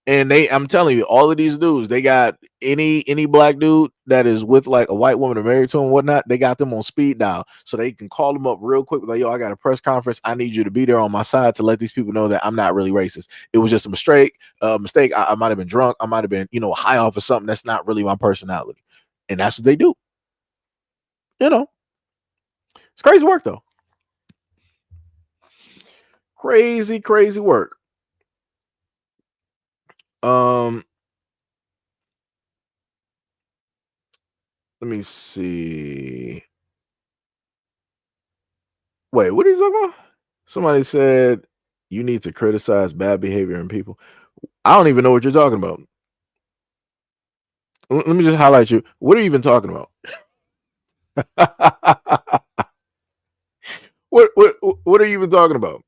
[SPEAKER 1] And I'm telling you, all of these dudes, they got any black dude that is with like a white woman or married to him, whatnot, they got them on speed dial. So they can call them up real quick, like, yo, I got a press conference. I need you to be there on my side to let these people know that I'm not really racist. It was just a mistake. I might have been drunk. I might have been, high off of something that's not really my personality. And that's what they do. It's crazy work though. Crazy work. Let me see. Wait, what are you talking about? Somebody said you need to criticize bad behavior in people. I don't even know what you're talking about. Let me just highlight you. What are you even talking about? What are you even talking about?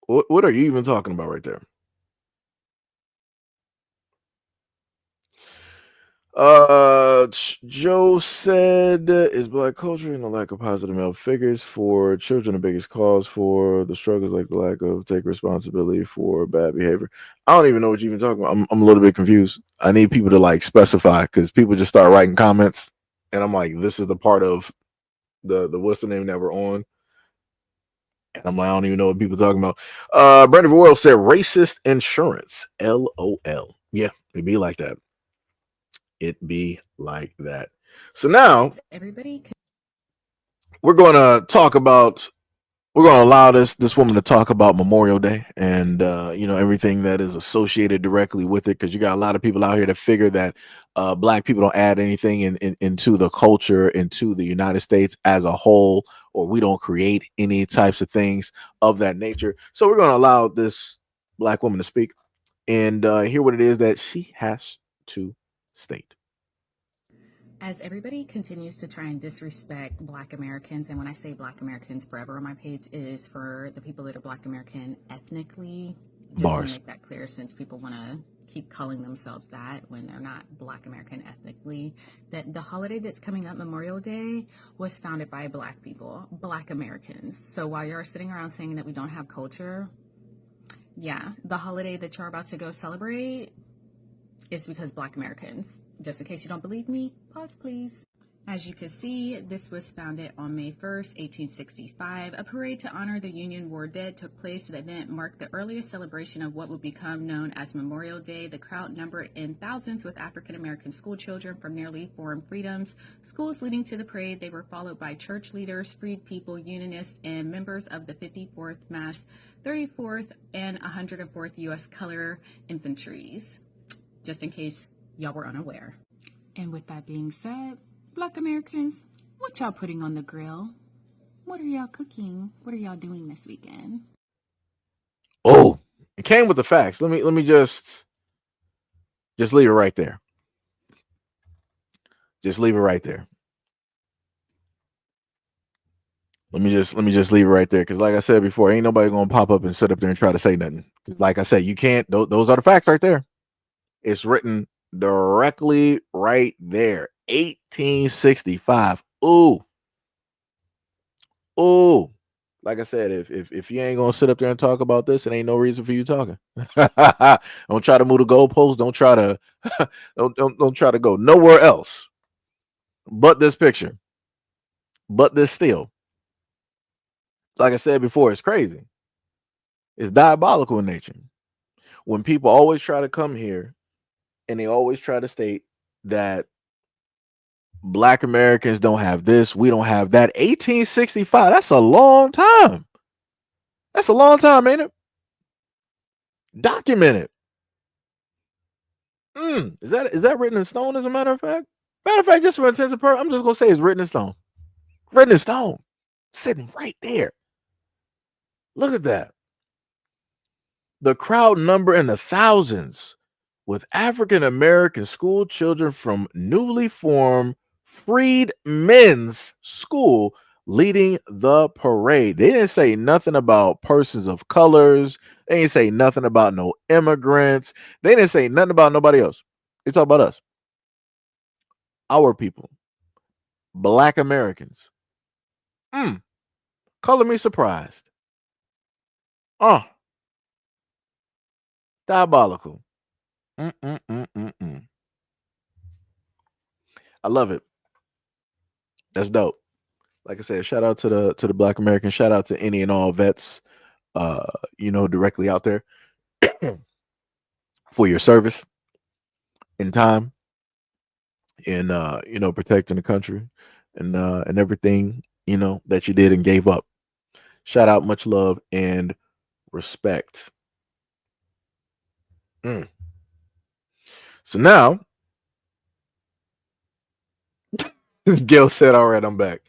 [SPEAKER 1] What are you even talking about right there? Joe said, is black culture and the lack of positive male figures for children the biggest cause for the struggles, like the lack of take responsibility for bad behavior? I don't even know what you're even talking about. I'm a little bit confused. I need people to like specify because people just start writing comments and I'm like, this is the part of the what's the name that we're on. And I'm like, I don't even know what people are talking about. Brandon Royal said racist insurance. LOL. Yeah, it'd be like that. It be like that. So now we're going to talk about, we're going to allow this woman to talk about Memorial Day and everything that is associated directly with it, because you got a lot of people out here that figure that black people don't add anything into the culture, into the United States as a whole, or we don't create any types of things of that nature. So we're going to allow this black woman to speak. and hear what it is that she has to state.
[SPEAKER 9] As everybody continues to try and disrespect Black Americans, and when I say Black Americans, forever on my page is for the people that are Black American ethnically. Just want to make that clear, since people want to keep calling themselves that when they're not Black American ethnically. That the holiday that's coming up, Memorial Day, was founded by Black people, Black Americans. So while you're sitting around saying that we don't have culture, yeah, the holiday that you're about to go celebrate is because Black Americans. Just in case you don't believe me, pause please. As you can see, this was founded on May 1st, 1865. A parade to honor the Union War dead took place. The event marked the earliest celebration of what would become known as Memorial Day. The crowd numbered in thousands, with African American school children from nearly foreign freedoms. Schools leading to the parade, they were followed by church leaders, freed people, unionists, and members of the 54th Mass, 34th, and 104th U.S. Color Infantries. Just in case y'all were unaware. And with that being said, Black Americans, what y'all putting on the grill? What are y'all cooking? What are y'all doing this weekend?
[SPEAKER 1] Oh, it came with the facts. Let me just leave it right there. Just leave it right there. Let me just leave it right there, because like I said before, ain't nobody gonna pop up and sit up there and try to say nothing. Because like I said, you can't. Those are the facts right there. It's written directly right there. 1865. Ooh. Like I said, if you ain't gonna sit up there and talk about this, it ain't no reason for you talking. Don't try to move the goalposts. Don't try to don't try to go nowhere else but this picture. But this still. Like I said before, it's crazy. It's diabolical in nature. When people always try to come here and they always try to state that Black Americans don't have this, we don't have that. 1865, that's a long time. That's a long time, ain't it? Documented. Is that written in stone, as a matter of fact? Matter of fact, just for intents and purposes, I'm just gonna say it's written in stone. Written in stone. Sitting right there. Look at that. The crowd number in the thousands, with African American school children from newly formed Freed Men's School leading the parade. They didn't say nothing about persons of colors. They didn't say nothing about no immigrants. They didn't say nothing about nobody else. They talk about us. Our people. Black Americans. Color me surprised. Diabolical. I love it. That's dope. Like I said, shout out to the Black Americans. Shout out to any and all vets, directly out there for your service in time, in protecting the country and everything, that you did and gave up. Shout out, much love and respect. So now, Gil said, all right, I'm back.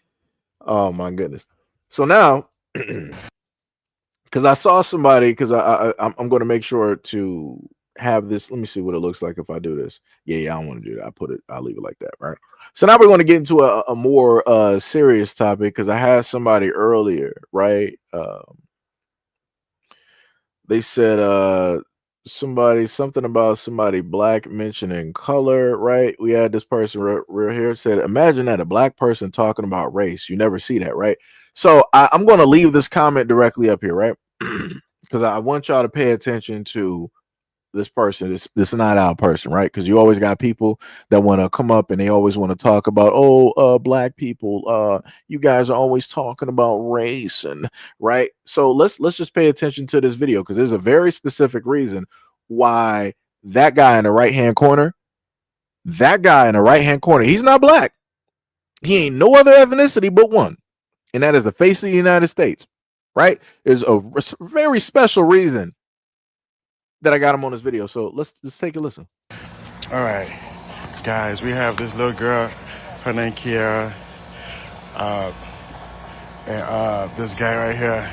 [SPEAKER 1] Oh my goodness. So now, because I saw somebody, because I'm going to make sure to have this. Let me see what it looks like if I do this. Yeah, I don't want to do that. I'll leave it like that, right? So now we're going to get into a more serious topic, because I had somebody earlier, right? They said something about somebody Black mentioning color, right? We had this person real here said, imagine that, a Black person talking about race. You never see that, right? So I'm going to leave this comment directly up here, right? Because I want y'all to pay attention to this person, this not our person, right? Because you always got people that want to come up and they always want to talk about, Black people, you guys are always talking about race, and right. So let's just pay attention to this video, because there's a very specific reason why that guy in the right hand corner, he's not Black. He ain't no other ethnicity but one, and that is the face of the United States, right? There's a very special reason that I got him on this video. So let's take a listen.
[SPEAKER 10] All right, guys, we have this little girl, her name Kiara, and this guy right here,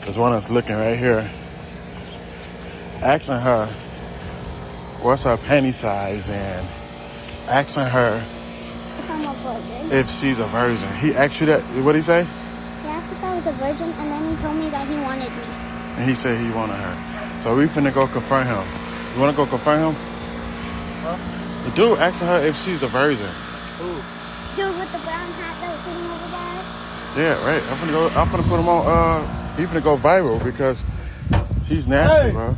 [SPEAKER 10] there's one that's looking right here, asking her what's her penny size and asking her
[SPEAKER 11] if I'm a virgin.
[SPEAKER 10] if she's a virgin. He asked you that? What'd he say?
[SPEAKER 11] He asked if I was a virgin, and then he told me that he wanted me.
[SPEAKER 10] And he said he wanted her. So we finna go confront him. You wanna go confront him?
[SPEAKER 3] Huh?
[SPEAKER 10] The dude asking her if she's a virgin.
[SPEAKER 3] Who?
[SPEAKER 11] Dude with the brown hat that was sitting over there?
[SPEAKER 10] Yeah, right. I'm finna put him on, he finna go viral because he's nasty,
[SPEAKER 3] Hey!
[SPEAKER 10] bro.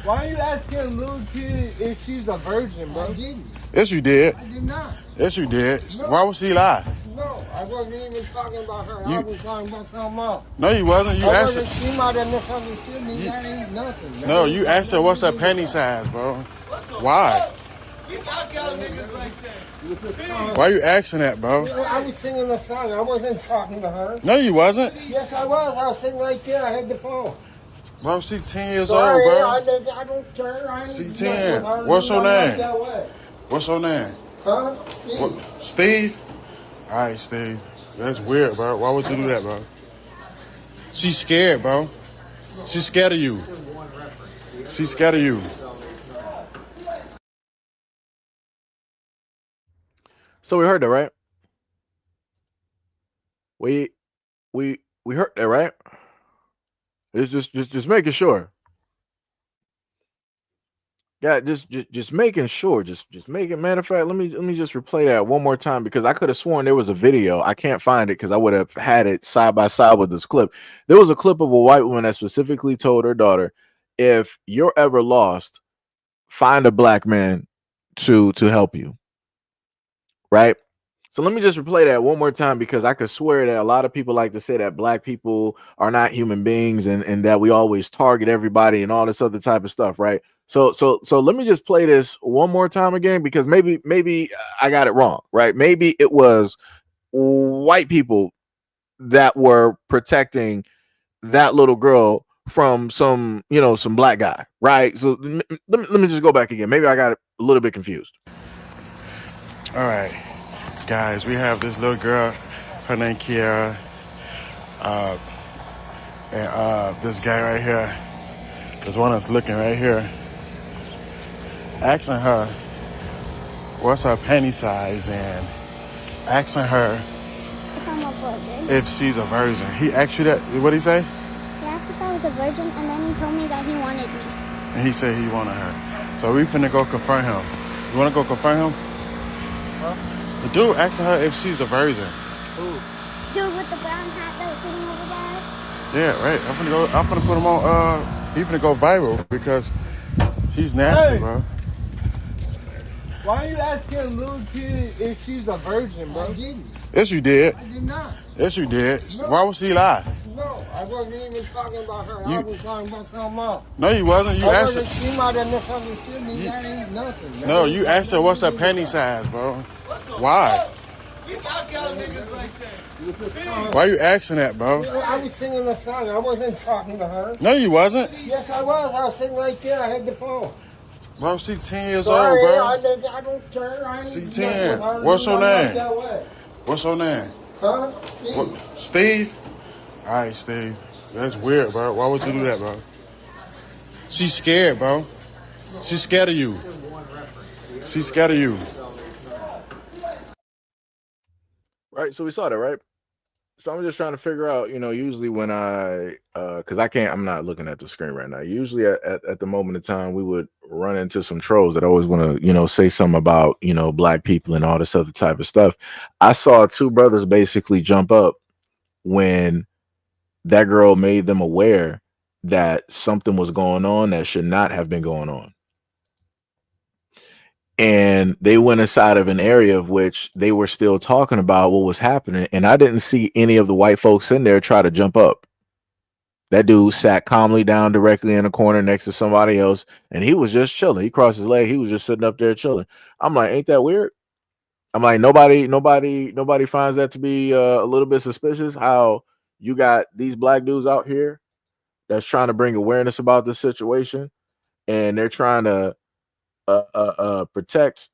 [SPEAKER 3] Why are you asking a little kid if she's a virgin, bro? I didn't.
[SPEAKER 10] Yes, you did.
[SPEAKER 3] I did not.
[SPEAKER 10] Yes, you did.
[SPEAKER 3] No.
[SPEAKER 10] Why would she lie?
[SPEAKER 3] No, I wasn't even talking about her. I was talking about something else.
[SPEAKER 10] No, you wasn't. You
[SPEAKER 3] I
[SPEAKER 10] asked
[SPEAKER 3] wasn't,
[SPEAKER 10] her.
[SPEAKER 3] she might have misunderstood me. That ain't nothing. That
[SPEAKER 10] No,
[SPEAKER 3] ain't
[SPEAKER 10] you asked her what's her
[SPEAKER 3] nothing
[SPEAKER 10] penny size, bro. Why? Why you asking that, bro?
[SPEAKER 3] I was singing a song. I wasn't talking to her.
[SPEAKER 10] No, you wasn't.
[SPEAKER 3] Yes, I was. I was sitting right there. I had the phone.
[SPEAKER 10] Bro, she 10 years
[SPEAKER 3] Sorry,
[SPEAKER 10] old, bro.
[SPEAKER 3] I don't care. I
[SPEAKER 10] She
[SPEAKER 3] ain't
[SPEAKER 10] 10.
[SPEAKER 3] nothing.
[SPEAKER 10] What's your
[SPEAKER 3] I'm
[SPEAKER 10] name?
[SPEAKER 3] that way.
[SPEAKER 10] What's your name?
[SPEAKER 3] Huh? Steve.
[SPEAKER 10] What, Steve? All right, Steve. That's weird, bro. Why would you do that, bro? She's scared, bro. She's scared of you. She's scared of you.
[SPEAKER 1] So we heard that, right? We heard that, right? It's just making sure. Yeah, just making sure. Just making. Matter of fact, let me just replay that one more time because I could have sworn there was a video. I can't find it because I would have had it side by side with this clip. There was a clip of a white woman that specifically told her daughter, "If you're ever lost, find a black man to help you." Right? So let me just replay that one more time because I could swear that a lot of people like to say that black people are not human beings and that we always target everybody and all this other type of stuff, right? So let me just play this one more time again because maybe I got it wrong, right? Maybe it was white people that were protecting that little girl from some black guy, right? So let me just go back again. Maybe I got it a little bit confused.
[SPEAKER 10] All right, guys, we have this little girl. Her name Kiara. And this guy right here. There's one that's looking right here. Asking her what's her penny size and asking her
[SPEAKER 11] If I'm a virgin.
[SPEAKER 10] if she's a virgin. He asked you that? What'd he say?
[SPEAKER 11] He asked if I was a virgin, and then he told me that he wanted me.
[SPEAKER 10] And he said he wanted her. So we finna go confront him. You wanna go confront him?
[SPEAKER 3] Huh?
[SPEAKER 10] The dude asking her if she's a virgin.
[SPEAKER 3] Who?
[SPEAKER 11] Dude with the brown hat that was sitting over there?
[SPEAKER 10] Yeah, right. I'm finna put him on, he finna go viral because he's nasty,
[SPEAKER 3] Hey!
[SPEAKER 10] bro.
[SPEAKER 3] Why are you asking a little kid if she's a virgin, bro? I didn't.
[SPEAKER 10] Yes, you did.
[SPEAKER 3] I did not.
[SPEAKER 10] Yes, you did.
[SPEAKER 3] No.
[SPEAKER 10] Why would she lie?
[SPEAKER 3] No, I wasn't even talking about her. I was talking about something else.
[SPEAKER 10] No, you wasn't. You
[SPEAKER 3] I
[SPEAKER 10] asked
[SPEAKER 3] wasn't,
[SPEAKER 10] her.
[SPEAKER 3] she might have misunderstood me. That ain't nothing. That
[SPEAKER 10] No,
[SPEAKER 3] ain't
[SPEAKER 10] you asked her what's her penny
[SPEAKER 3] nothing.
[SPEAKER 10] size, bro. Why? Why you asking that, bro?
[SPEAKER 3] I was singing a song. I wasn't talking to her.
[SPEAKER 10] No, you wasn't.
[SPEAKER 3] Yes, I was. I was sitting right there. I had the phone.
[SPEAKER 10] Bro, she 10 years
[SPEAKER 3] Sorry,
[SPEAKER 10] old, bro.
[SPEAKER 3] I don't care. I ain't
[SPEAKER 10] She
[SPEAKER 3] nothing.
[SPEAKER 10] 10.
[SPEAKER 3] I
[SPEAKER 10] What's your
[SPEAKER 3] I'm not
[SPEAKER 10] name?
[SPEAKER 3] that way.
[SPEAKER 10] What's your name?
[SPEAKER 3] Huh? Steve.
[SPEAKER 10] What, Steve? All right, Steve. That's weird, bro. Why would you do that, bro? She's scared, bro. She's scared of you. She's scared of you.
[SPEAKER 1] Right. So we saw that, right? So I'm just trying to figure out, usually when because I'm not looking at the screen right now. Usually at the moment of time, we would run into some trolls that always want to, say something about, black people and all this other type of stuff. I saw two brothers basically jump up when that girl made them aware that something was going on that should not have been going on. And they went inside of an area of which they were still talking about what was happening. And I didn't see any of the white folks in there try to jump up. That dude sat calmly down directly in a corner next to somebody else. And he was just chilling. He crossed his leg. He was just sitting up there chilling. I'm like, ain't that weird? I'm like, nobody finds that to be a little bit suspicious. How you got these black dudes out here that's trying to bring awareness about this situation. And they're trying to protect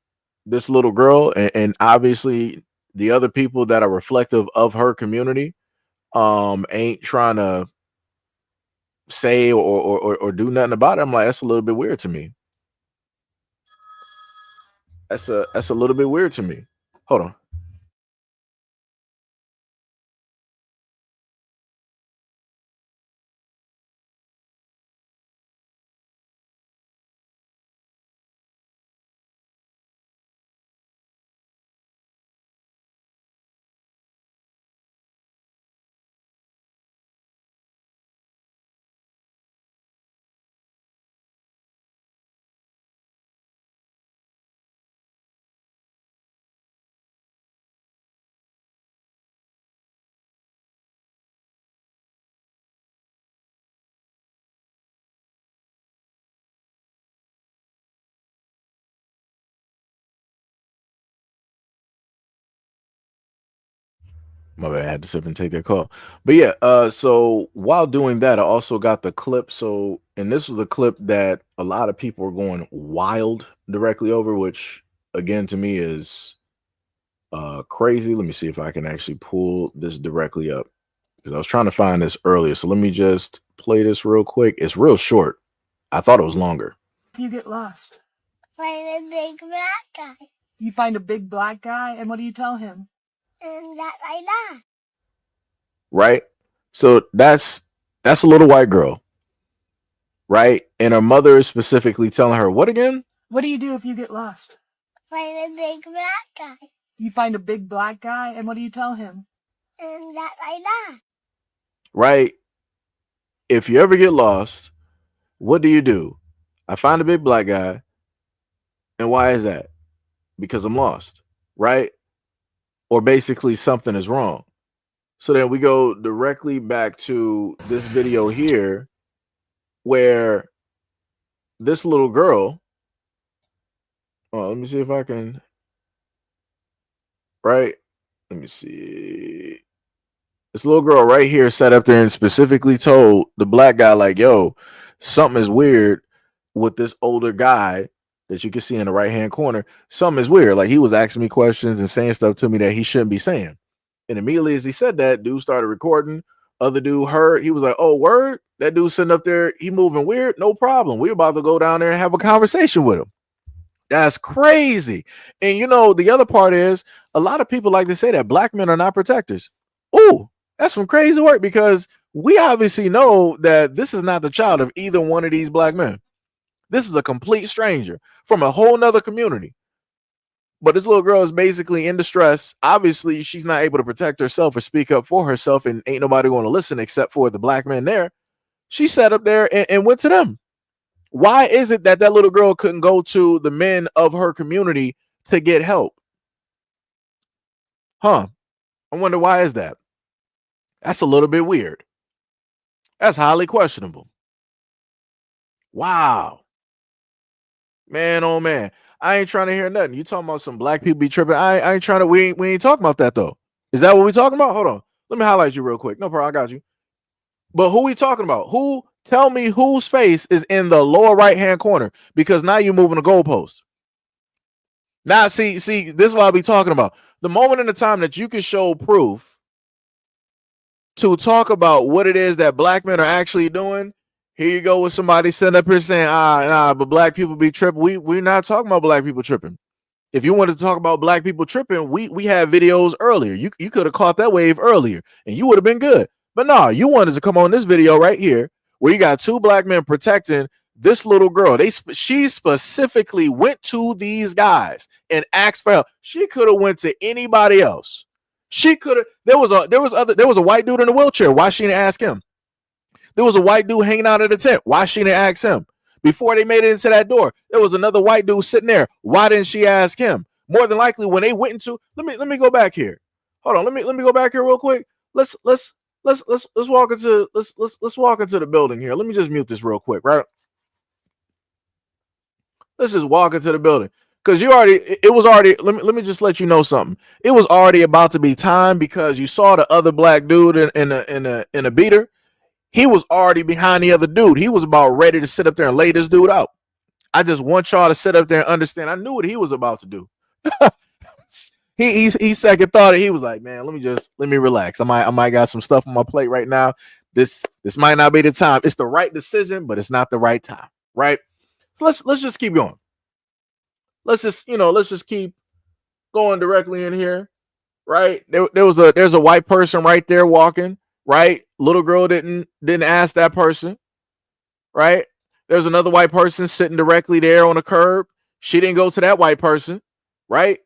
[SPEAKER 1] this little girl and obviously the other people that are reflective of her community ain't trying to say or do nothing about it. I'm like, that's a little bit weird to me. That's a little bit weird to me. Hold on. My bad, I had to sip and take that call. But yeah, so while doing that, I also got the clip. So, and this was the clip that a lot of people were going wild directly over, which again to me is crazy. Let me see if I can actually pull this directly up because I was trying to find this earlier. So let me just play this real quick. It's real short. I thought it was longer.
[SPEAKER 12] You get lost.
[SPEAKER 11] Find a big black guy.
[SPEAKER 12] You find a big black guy, and what do you tell him?
[SPEAKER 11] And that I die.
[SPEAKER 1] Right? So that's a little white girl, right? And her mother is specifically telling her what again?
[SPEAKER 12] What do you do if you get lost?
[SPEAKER 11] Find a big black guy.
[SPEAKER 12] You find a big black guy, and what do you tell him?
[SPEAKER 11] And that I die.
[SPEAKER 1] Right? If you ever get lost, what do? I find a big black guy. And why is that? Because I'm lost, right? Or basically something is wrong. So then we go directly back to this video here where this little girl, let me see if I can, right? Let me see. This little girl right here sat up there and specifically told the black guy, like, yo, something is weird with this older guy that you can see in the right-hand corner. Something is weird. Like, he was asking me questions and saying stuff to me that he shouldn't be saying. And immediately as he said that, dude started recording. Other dude heard. He was like, oh, word? That dude sitting up there, he moving weird? No problem. We're about to go down there and have a conversation with him. That's crazy. And, you know, the other part is a lot of people like to say that black men are not protectors. Ooh, that's some crazy work because we obviously know that this is not the child of either one of these black men. This is a complete stranger from a whole nother community. But this little girl is basically in distress. Obviously, she's not able to protect herself or speak up for herself, and ain't nobody going to listen except for the black men there. She sat up there and went to them. Why is it that little girl couldn't go to the men of her community to get help? Huh? I wonder why is that? That's a little bit weird. That's highly questionable. Wow. Man, oh man. I ain't trying to hear nothing. You talking about some black people be tripping. I ain't trying to, we ain't talking about that though. Is that what we talking about? Hold on. Let me highlight you real quick. No problem, I got you. But who we talking about? Who, tell me whose face is in the lower right-hand corner, because now you're moving the goalpost. Now, see, this is what I'll be talking about. The moment in the time that you can show proof to talk about what it is that black men are actually doing, here you go with somebody sitting up here saying, but black people be tripping. We're not talking about black people tripping. If you wanted to talk about black people tripping, we had videos earlier. You could have caught that wave earlier and you would have been good. But no, you wanted to come on this video right here where you got two black men protecting this little girl. She specifically went to these guys and asked for help. She could have went to anybody else. She could have. There was a white dude in a wheelchair. Why she didn't ask him? There was a white dude hanging out of the tent. Why she didn't ask him? Before they made it into that door, there was another white dude sitting there. Why didn't she ask him? More than likely, when they went into, let me go back here. Hold on, let me go back here real quick. Let's walk into let's walk into the building here. Let me just mute this real quick, right? Let's just walk into the building. Because it was already, let me just let you know something. It was already about to be time because you saw the other black dude in a beater. He was already behind the other dude. He was about ready to sit up there and lay this dude out. I just want y'all to sit up there and understand. I knew what he was about to do. he second thought it. He was like, man, let me relax. I might got some stuff on my plate right now. This might not be the time. It's the right decision, but it's not the right time, right? So let's just keep going. let's just keep going directly in here, right? There's a white person right there walking, right? Little girl didn't ask that person, right? There's another white person sitting directly there on the curb. She didn't go to that white person, right?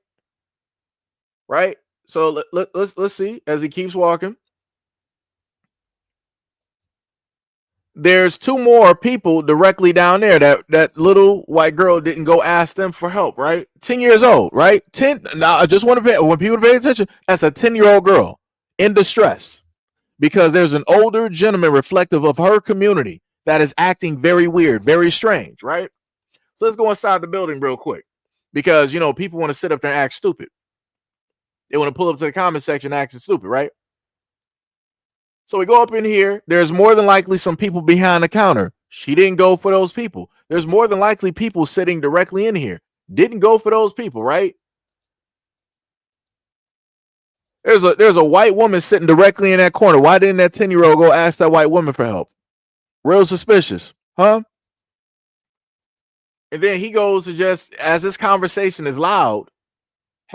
[SPEAKER 1] Right? So let's see as he keeps walking. There's two more people directly down there. That little white girl didn't go ask them for help, right? 10 years old, right? 10. Now I just want to pay when people pay attention. That's a 10-year-old girl in distress because there's an older gentleman reflective of her community that is acting very weird, very strange, right? So let's go inside the building real quick because people want to sit up there and act stupid. They want to pull up to the comment section acting stupid, right? So we go up in here. There's more than likely some people behind the counter. She didn't go for those people. There's more than likely people sitting directly in here. Didn't go for those people, right? There's a white woman sitting directly in that corner. Why didn't that 10-year-old go ask that white woman for help? Real suspicious, huh? And then he goes to just, as this conversation is loud,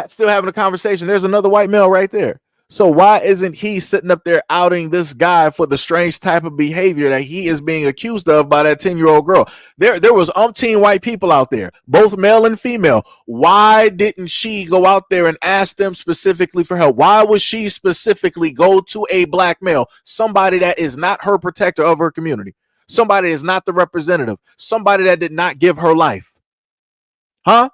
[SPEAKER 1] still having a conversation. There's another white male right there. So why isn't he sitting up there outing this guy for the strange type of behavior that he is being accused of by that 10-year-old girl? There was umpteen white people out there, both male and female. Why didn't she go out there and ask them specifically for help? Why would she specifically go to a black male, somebody that is not her protector of her community, somebody that is not the representative, somebody that did not give her life? Huh?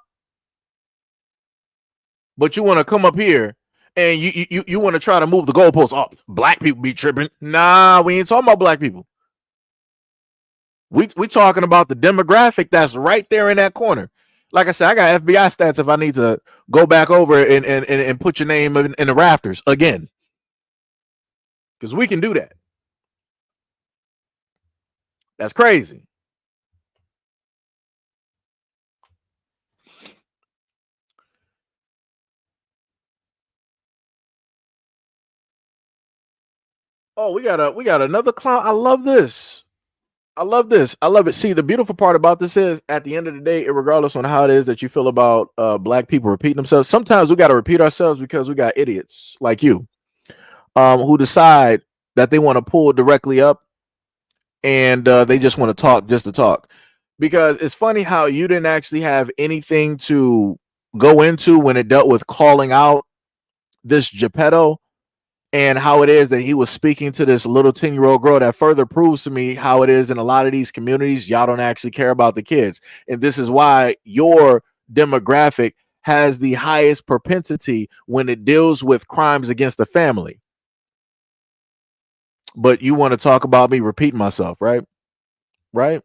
[SPEAKER 1] But you want to come up here and you want to try to move the goalposts. Oh, black people be tripping. Nah, we ain't talking about black people. We talking about the demographic that's right there in that corner. Like I said, I got FBI stats if I need to go back over and put your name in the rafters again. Because we can do that. That's crazy. Oh, we got another clown. I love this. I love this. I love it. See, the beautiful part about this is at the end of the day, regardless on how it is that you feel about black people repeating themselves, sometimes we got to repeat ourselves because we got idiots like you who decide that they want to pull directly up and they just want to talk just to talk. Because it's funny how you didn't actually have anything to go into when it dealt with calling out this Geppetto and how it is that he was speaking to this little 10-year-old girl. That further proves to me how it is in a lot of these communities, y'all don't actually care about the kids. And this is why your demographic has the highest propensity when it deals with crimes against the family. But you want to talk about me repeating myself, right? Right?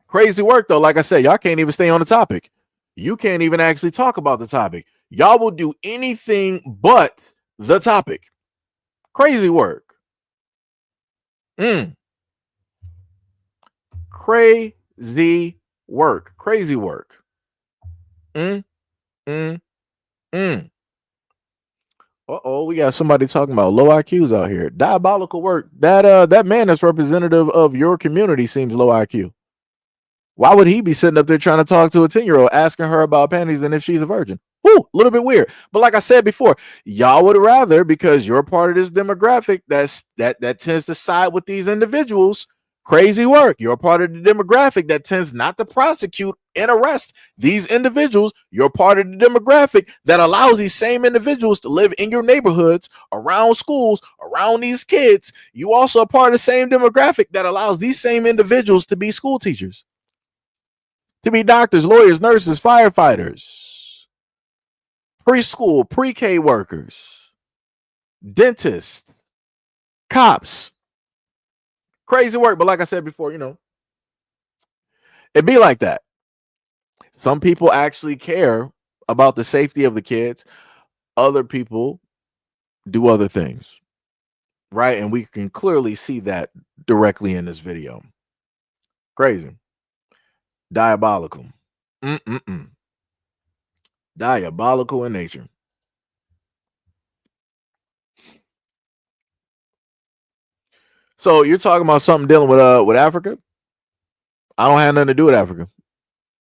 [SPEAKER 1] Crazy work, though. Like I said, y'all can't even stay on the topic. You can't even actually talk about the topic. Y'all will do anything but the topic. Crazy work. Crazy work. Crazy work. Uh-oh, we got somebody talking about low IQs out here. Diabolical work. That man that's representative of your community seems low IQ. Why would he be sitting up there trying to talk to a 10-year-old, asking her about panties and if she's a virgin? Woo, a little bit weird. But like I said before, y'all would rather, because you're part of this demographic that tends to side with these individuals. Crazy work. You're part of the demographic that tends not to prosecute and arrest these individuals. You're part of the demographic that allows these same individuals to live in your neighborhoods, around schools, around these kids. You also are part of the same demographic that allows these same individuals to be school teachers, to be doctors, lawyers, nurses, firefighters, preschool, pre-K workers, dentists, cops. Crazy work. But like I said before, it be like that. Some people actually care about the safety of the kids. Other people do other things, right? And we can clearly see that directly in this video. Crazy. Diabolical. Diabolical in nature. So you're talking about something dealing with Africa? I don't have nothing to do with Africa.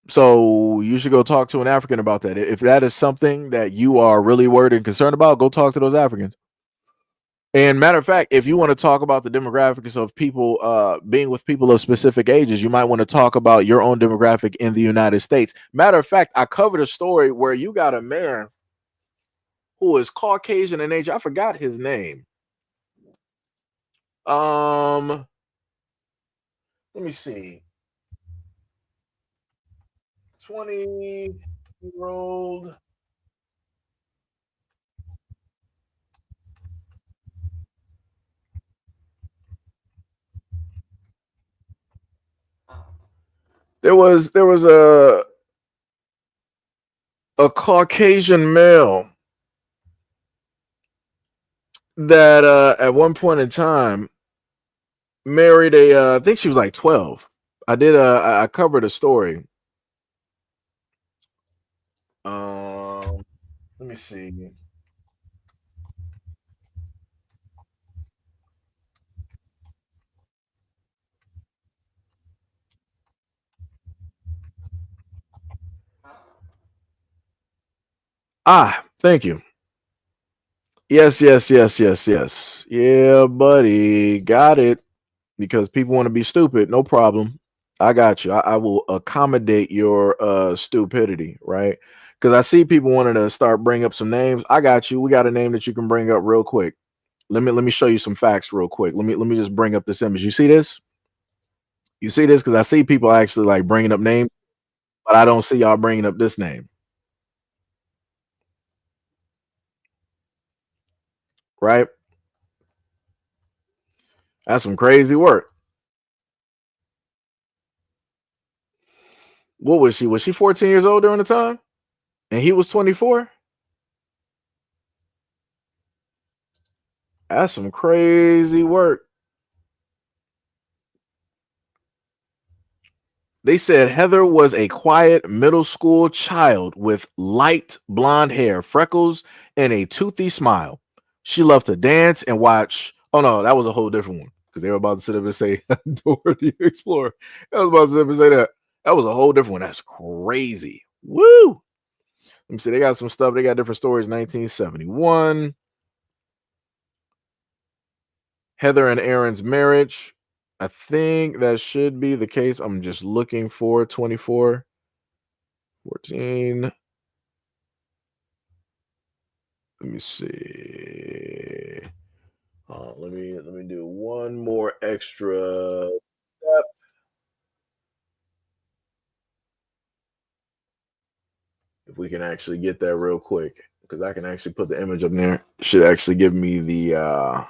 [SPEAKER 1] So you should go talk to an African about that. If that is something that you are really worried and concerned about, go talk to those Africans. And matter of fact, if you want to talk about the demographics of people being with people of specific ages, you might want to talk about your own demographic in the United States. Matter of fact, I covered a story where you got a man who is Caucasian in age. I forgot his name. Let me see. 20-year-old. There was a Caucasian male that at one point in time married I think she was like 12. I covered a story. Let me see. Thank you. Yes. Yeah, buddy. Got it. Because people want to be stupid. No problem. I got you. I will accommodate your stupidity, right? Because I see people wanting to start bringing up some names. I got you. We got a name that you can bring up real quick. Let me show you some facts real quick. Let me just bring up this image. You see this? You see this? Because I see people actually like bringing up names, but I don't see y'all bringing up this name, right? That's some crazy work. What was she? Was she 14 years old during the time? And he was 24? That's some crazy work. They said Heather was a quiet middle school child with light blonde hair, freckles, and a toothy smile. She loved to dance and watch. Oh no, that was a whole different one because they were about to sit up and say Dora the Explorer. I was about to sit up and say that. That was a whole different one. That's crazy. Woo! Let me see. They got some stuff. They got different stories. 1971. Heather and Aaron's marriage. I think that should be the case. I'm just looking for 24, 14. Let me see. Let me do one more extra step. If we can actually get that real quick, because I can actually put the image up there. Should actually give me the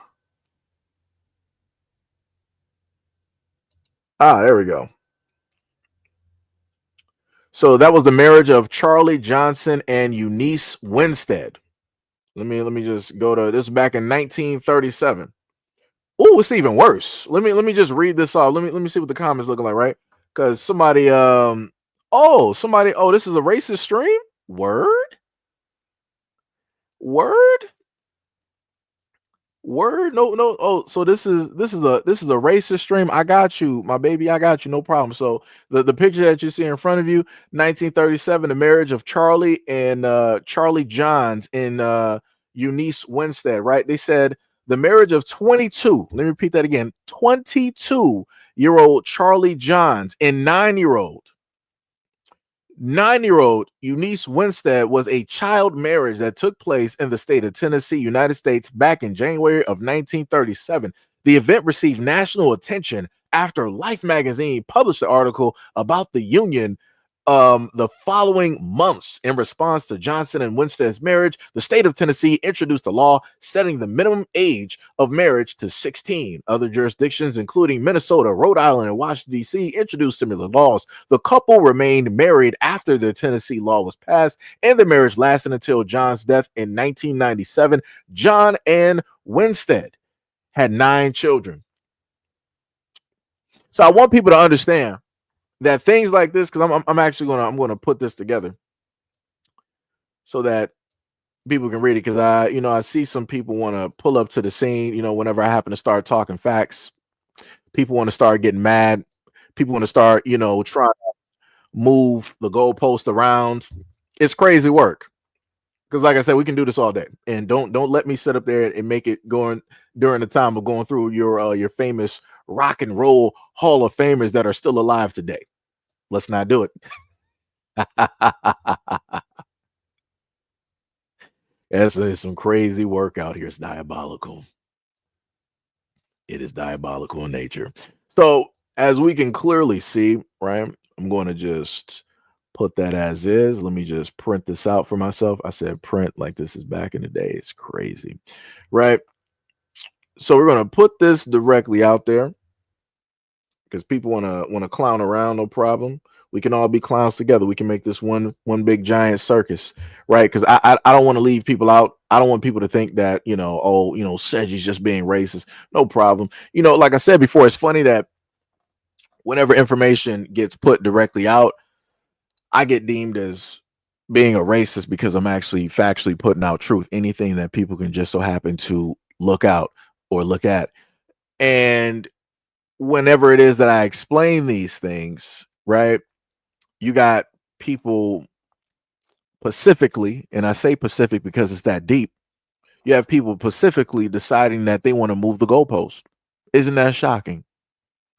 [SPEAKER 1] there we go. So that was the marriage of Charlie Johnson and Eunice Winstead. Let me just go to this back in 1937. Oh, it's even worse. Let me just read this off. Let me see what the comments looking like, right? Because somebody this is a racist stream. Word. No. Oh, so this is a racist stream. I got you, my baby. I got you. No problem. So the picture that you see in front of you, 1937, the marriage of Charlie and Charlie Johns and Eunice Winstead. Right? They said the marriage of 22. Let me repeat that again. 22-year-old Charlie Johns and 9-year-old Eunice Winstead was a child marriage that took place in the state of Tennessee, United States, back in January of 1937. The event received national attention after Life magazine published an article about the union the following months. In response to Johnson and Winstead's marriage, the state of Tennessee introduced a law setting the minimum age of marriage to 16. Other jurisdictions, including Minnesota, Rhode Island, and Washington, D.C., introduced similar laws. The couple remained married after the Tennessee law was passed, and the marriage lasted until John's death in 1997. John and Winstead had 9 children. So I want people to understand that things like this, because I'm actually gonna put this together so that people can read it, because I see some people want to pull up to the scene, whenever I happen to start talking facts. People want to start getting mad. People want to start trying to move the goalpost around. It's crazy work. Because like I said, we can do this all day. And don't let me sit up there and make it going during the time of going through your famous rock and roll Hall of Famers that are still alive today. Let's not do it. It's some crazy work out here. It's diabolical. It is diabolical in nature. So as we can clearly see, right, I'm going to just put that as is. Let me just print this out for myself. I said print like this is back in the day. It's crazy, right? So we're going to put this directly out there because people want to clown around. No problem. We can all be clowns together. We can make this one big giant circus, right? Because I don't want to leave people out. I don't want people to think that, Seji's just being racist. No problem. Like I said before, it's funny that whenever information gets put directly out, I get deemed as being a racist because I'm actually factually putting out truth. Anything that people can just so happen to look out or look at. And whenever it is that I explain these things, right, you got people pacifically, and I say Pacific because it's that deep. You have people pacifically deciding that they want to move the goalpost. Isn't that shocking?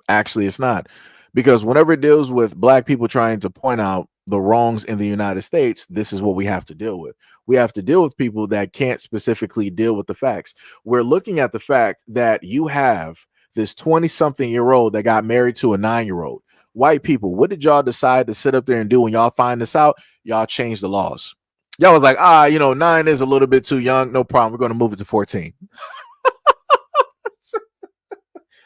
[SPEAKER 1] Actually, it's not. Because whenever it deals with black people trying to point out the wrongs in the United States, this is what we have to deal with. We have to deal with people that can't specifically deal with the facts. We're looking at the fact that you have this 20-something-year-old that got married to a 9-year-old. White people, what did y'all decide to sit up there and do when y'all find this out? Y'all changed the laws. Y'all was like, 9 is a little bit too young. No problem. We're going to move it to 14.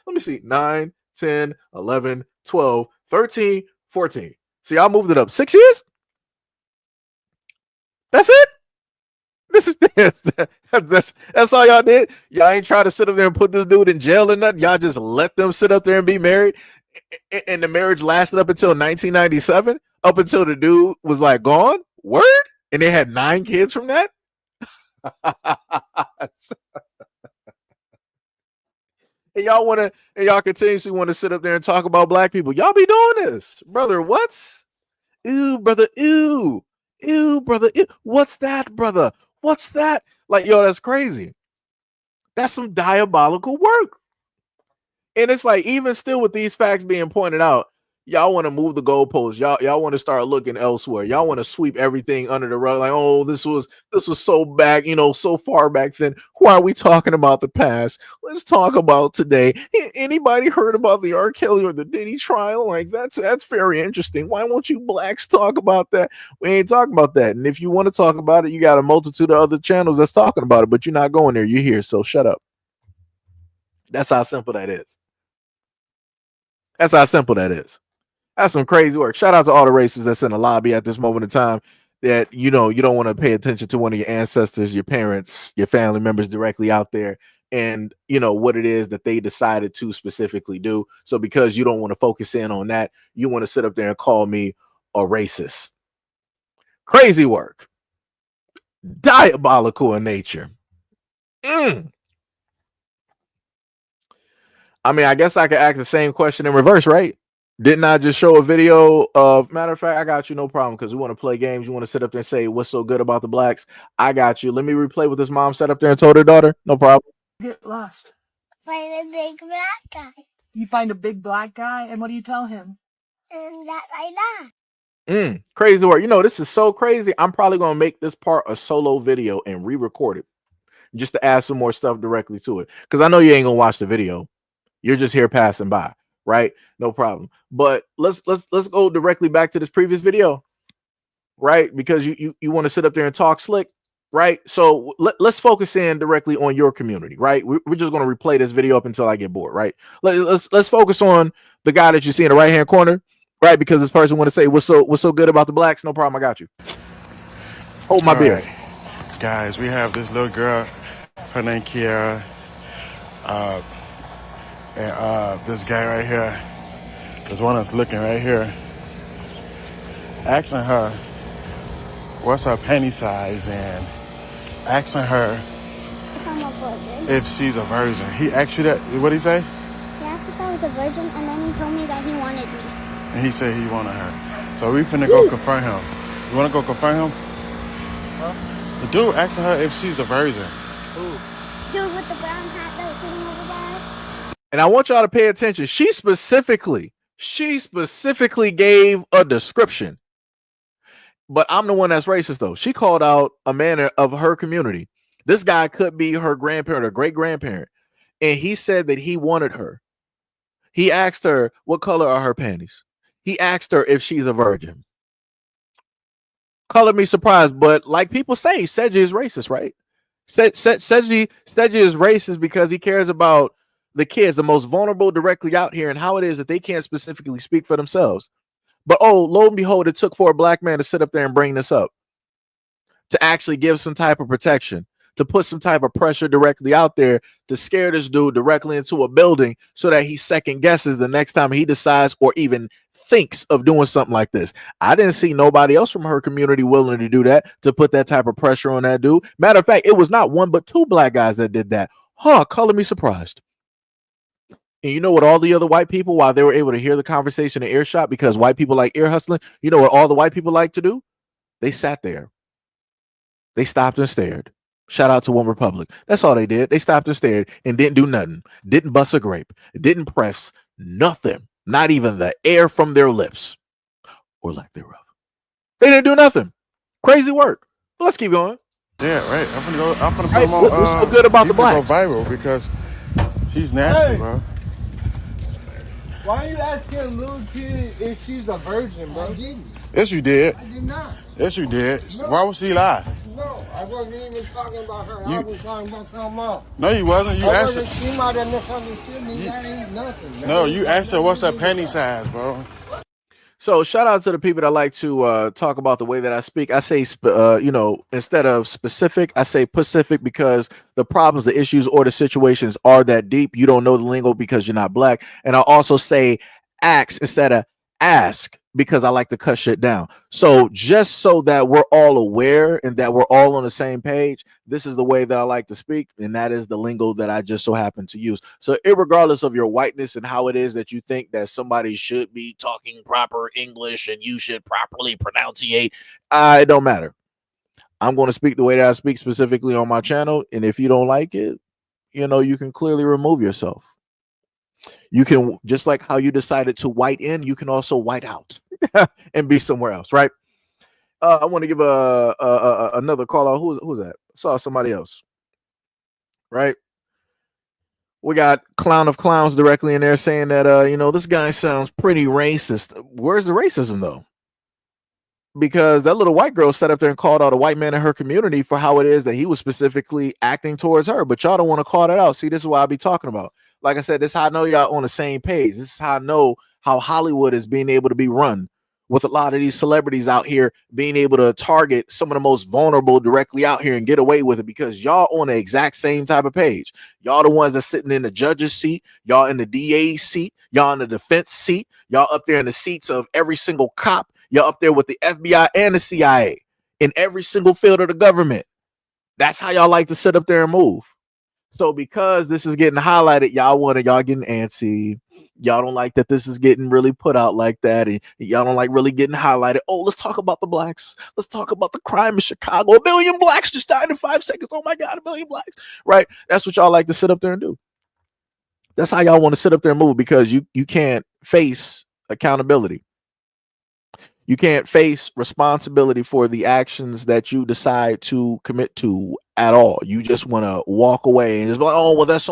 [SPEAKER 1] Let me see. 9, 10, 11, 12, 13, 14. So y'all moved it up 6 years? That's it? That's all y'all did? Y'all ain't try to sit up there and put this dude in jail or nothing. Y'all just let them sit up there and be married. And the marriage lasted up until 1997, up until the dude was like gone. Word? And they had 9 kids from that? And y'all continuously want to sit up there and talk about black people. Y'all be doing this, brother. What? Ew, brother. Ew, brother. Ew. What's that, brother? What's that? Like, yo, that's crazy. That's some diabolical work. And it's like, even still with these facts being pointed out, y'all want to move the goalposts. Y'all want to start looking elsewhere. Y'all want to sweep everything under the rug. Like, oh, this was so back, so far back then. Why are we talking about the past? Let's talk about today. Anybody heard about the R. Kelly or the Diddy trial? Like, that's very interesting. Why won't you blacks talk about that? We ain't talking about that. And if you want to talk about it, you got a multitude of other channels that's talking about it, but you're not going there. You're here, so shut up. That's how simple that is. That's how simple that is. That's some crazy work. Shout out to all the racists that's in the lobby at this moment in time that, you don't want to pay attention to one of your ancestors, your parents, your family members directly out there and, what it is that they decided to specifically do. So because you don't want to focus in on that, you want to sit up there and call me a racist. Crazy work. Diabolical in nature. I mean, I guess I could ask the same question in reverse, right? Didn't I just show a video of, matter of fact, I got you, no problem, because we want to play games. You want to sit up there and say, what's so good about the blacks? I got you. Let me replay what this mom sat up there and told her daughter. No problem.
[SPEAKER 12] Get lost.
[SPEAKER 11] Find a big black guy.
[SPEAKER 12] You find a big black guy, and what do you tell him?
[SPEAKER 11] And that like that.
[SPEAKER 1] Crazy work. This is so crazy. I'm probably going to make this part a solo video and re-record it just to add some more stuff directly to it. Because I know you ain't going to watch the video. You're just here passing by. Right? No problem. But let's go directly back to this previous video, right? Because you want to sit up there and talk slick, right? So let's focus in directly on your community, right? We're just going to replay this video up until I get bored, right? Let's focus on the guy that you see in the right hand corner, right? Because this person want to say what's so good about the blacks. No problem. I got you. Hold my beer.
[SPEAKER 10] Right. Guys, we have this little girl. Her name Kiara. And this guy right here, there's one that's looking right here, asking her what's her penny size and asking her
[SPEAKER 11] If I'm a virgin.
[SPEAKER 10] if she's a virgin. He asked you that, what'd he say?
[SPEAKER 11] He asked if I was a virgin, and then he told me that he wanted me.
[SPEAKER 10] And he said he wanted her. So we finna go confront him. You wanna go confront him?
[SPEAKER 3] Huh?
[SPEAKER 10] The dude asking her if she's a virgin.
[SPEAKER 3] Who?
[SPEAKER 11] Dude with the brown hat that was sitting over there.
[SPEAKER 1] And I want y'all to pay attention. She specifically gave a description. But I'm the one that's racist, though. She called out a man of her community. This guy could be her grandparent or great grandparent. And he said that he wanted her. He asked her, what color are her panties? He asked her if she's a virgin. Color me surprised, but like people say, Seiji is racist, right? Seiji is racist because he cares about the kids, the most vulnerable, directly out here, and how it is that they can't specifically speak for themselves. But oh, lo and behold, it took for a black man to sit up there and bring this up, to actually give some type of protection, to put some type of pressure directly out there, to scare this dude directly into a building so that he second guesses the next time he decides or even thinks of doing something like this. I didn't see nobody else from her community willing to do that, to put that type of pressure on that dude. Matter of fact, it was not one but two black guys that did that. Color me surprised. And you know what all the other white people, while they were able to hear the conversation in earshot, because white people like ear hustling, you know what all the white people like to do? They sat there. They stopped and stared. Shout out to One Republic. That's all they did. They stopped and stared and didn't do nothing. Didn't bust a grape. Didn't press nothing. Not even the air from their lips or lack thereof. They didn't do nothing. Crazy work. But let's keep going.
[SPEAKER 10] Yeah, right. I'm gonna put him on.
[SPEAKER 1] What's so good about the blacks?
[SPEAKER 10] Go viral because he's nasty, bro.
[SPEAKER 3] Why are you asking a little kid if she's a virgin, bro?
[SPEAKER 13] I didn't.
[SPEAKER 10] Yes, you did.
[SPEAKER 13] I did not.
[SPEAKER 10] Yes, you did.
[SPEAKER 13] No.
[SPEAKER 10] Why would she lie?
[SPEAKER 13] No, I wasn't even talking about her. I was talking about something else.
[SPEAKER 10] No, you wasn't. You asked her.
[SPEAKER 13] She might have misunderstood me. That ain't nothing.
[SPEAKER 10] No, you asked her what's her panty size, bro.
[SPEAKER 1] So shout out to the people that like to talk about the way that I speak. I say, instead of specific, I say Pacific, because the problems, the issues, or the situations are that deep. You don't know the lingo because you're not black. And I also say ask instead of ask, because I like to cut shit down. So just so that we're all aware and that we're all on the same page, this is the way that I like to speak, and that is the lingo that I just so happen to use. So irregardless of your whiteness and how it is that you think that somebody should be talking proper English and you should properly pronunciate, it don't matter. I'm going to speak the way that I speak specifically on my channel, and if you don't like it, you can clearly remove yourself. You can, just like how you decided to white in, you can also white out and be somewhere else, right? I want to give another call out. Who's that? I saw somebody else, right? We got Clown of Clowns directly in there saying that, this guy sounds pretty racist. Where's the racism, though? Because that little white girl sat up there and called out a white man in her community for how it is that he was specifically acting towards her. But y'all don't want to call that out. See, this is what I be talking about. Like I said, this is how I know y'all on the same page. This is how I know how Hollywood is being able to be run, with a lot of these celebrities out here being able to target some of the most vulnerable directly out here and get away with it, because y'all on the exact same type of page. Y'all the ones that sitting in the judge's seat, y'all in the DA's seat, y'all in the defense seat, y'all up there in the seats of every single cop, y'all up there with the FBI and the CIA in every single field of the government. That's how y'all like to sit up there and move. So because this is getting highlighted, y'all getting antsy. Y'all don't like that this is getting really put out like that. And y'all don't like really getting highlighted. Oh, let's talk about the blacks. Let's talk about the crime in Chicago. 1 billion blacks just died in 5 seconds. Oh my God, 1 billion blacks. Right? That's what y'all like to sit up there and do. That's how y'all want to sit up there and move, because you can't face accountability. You can't face responsibility for the actions that you decide to commit to at all. You just want to walk away and just be like, oh, well, that's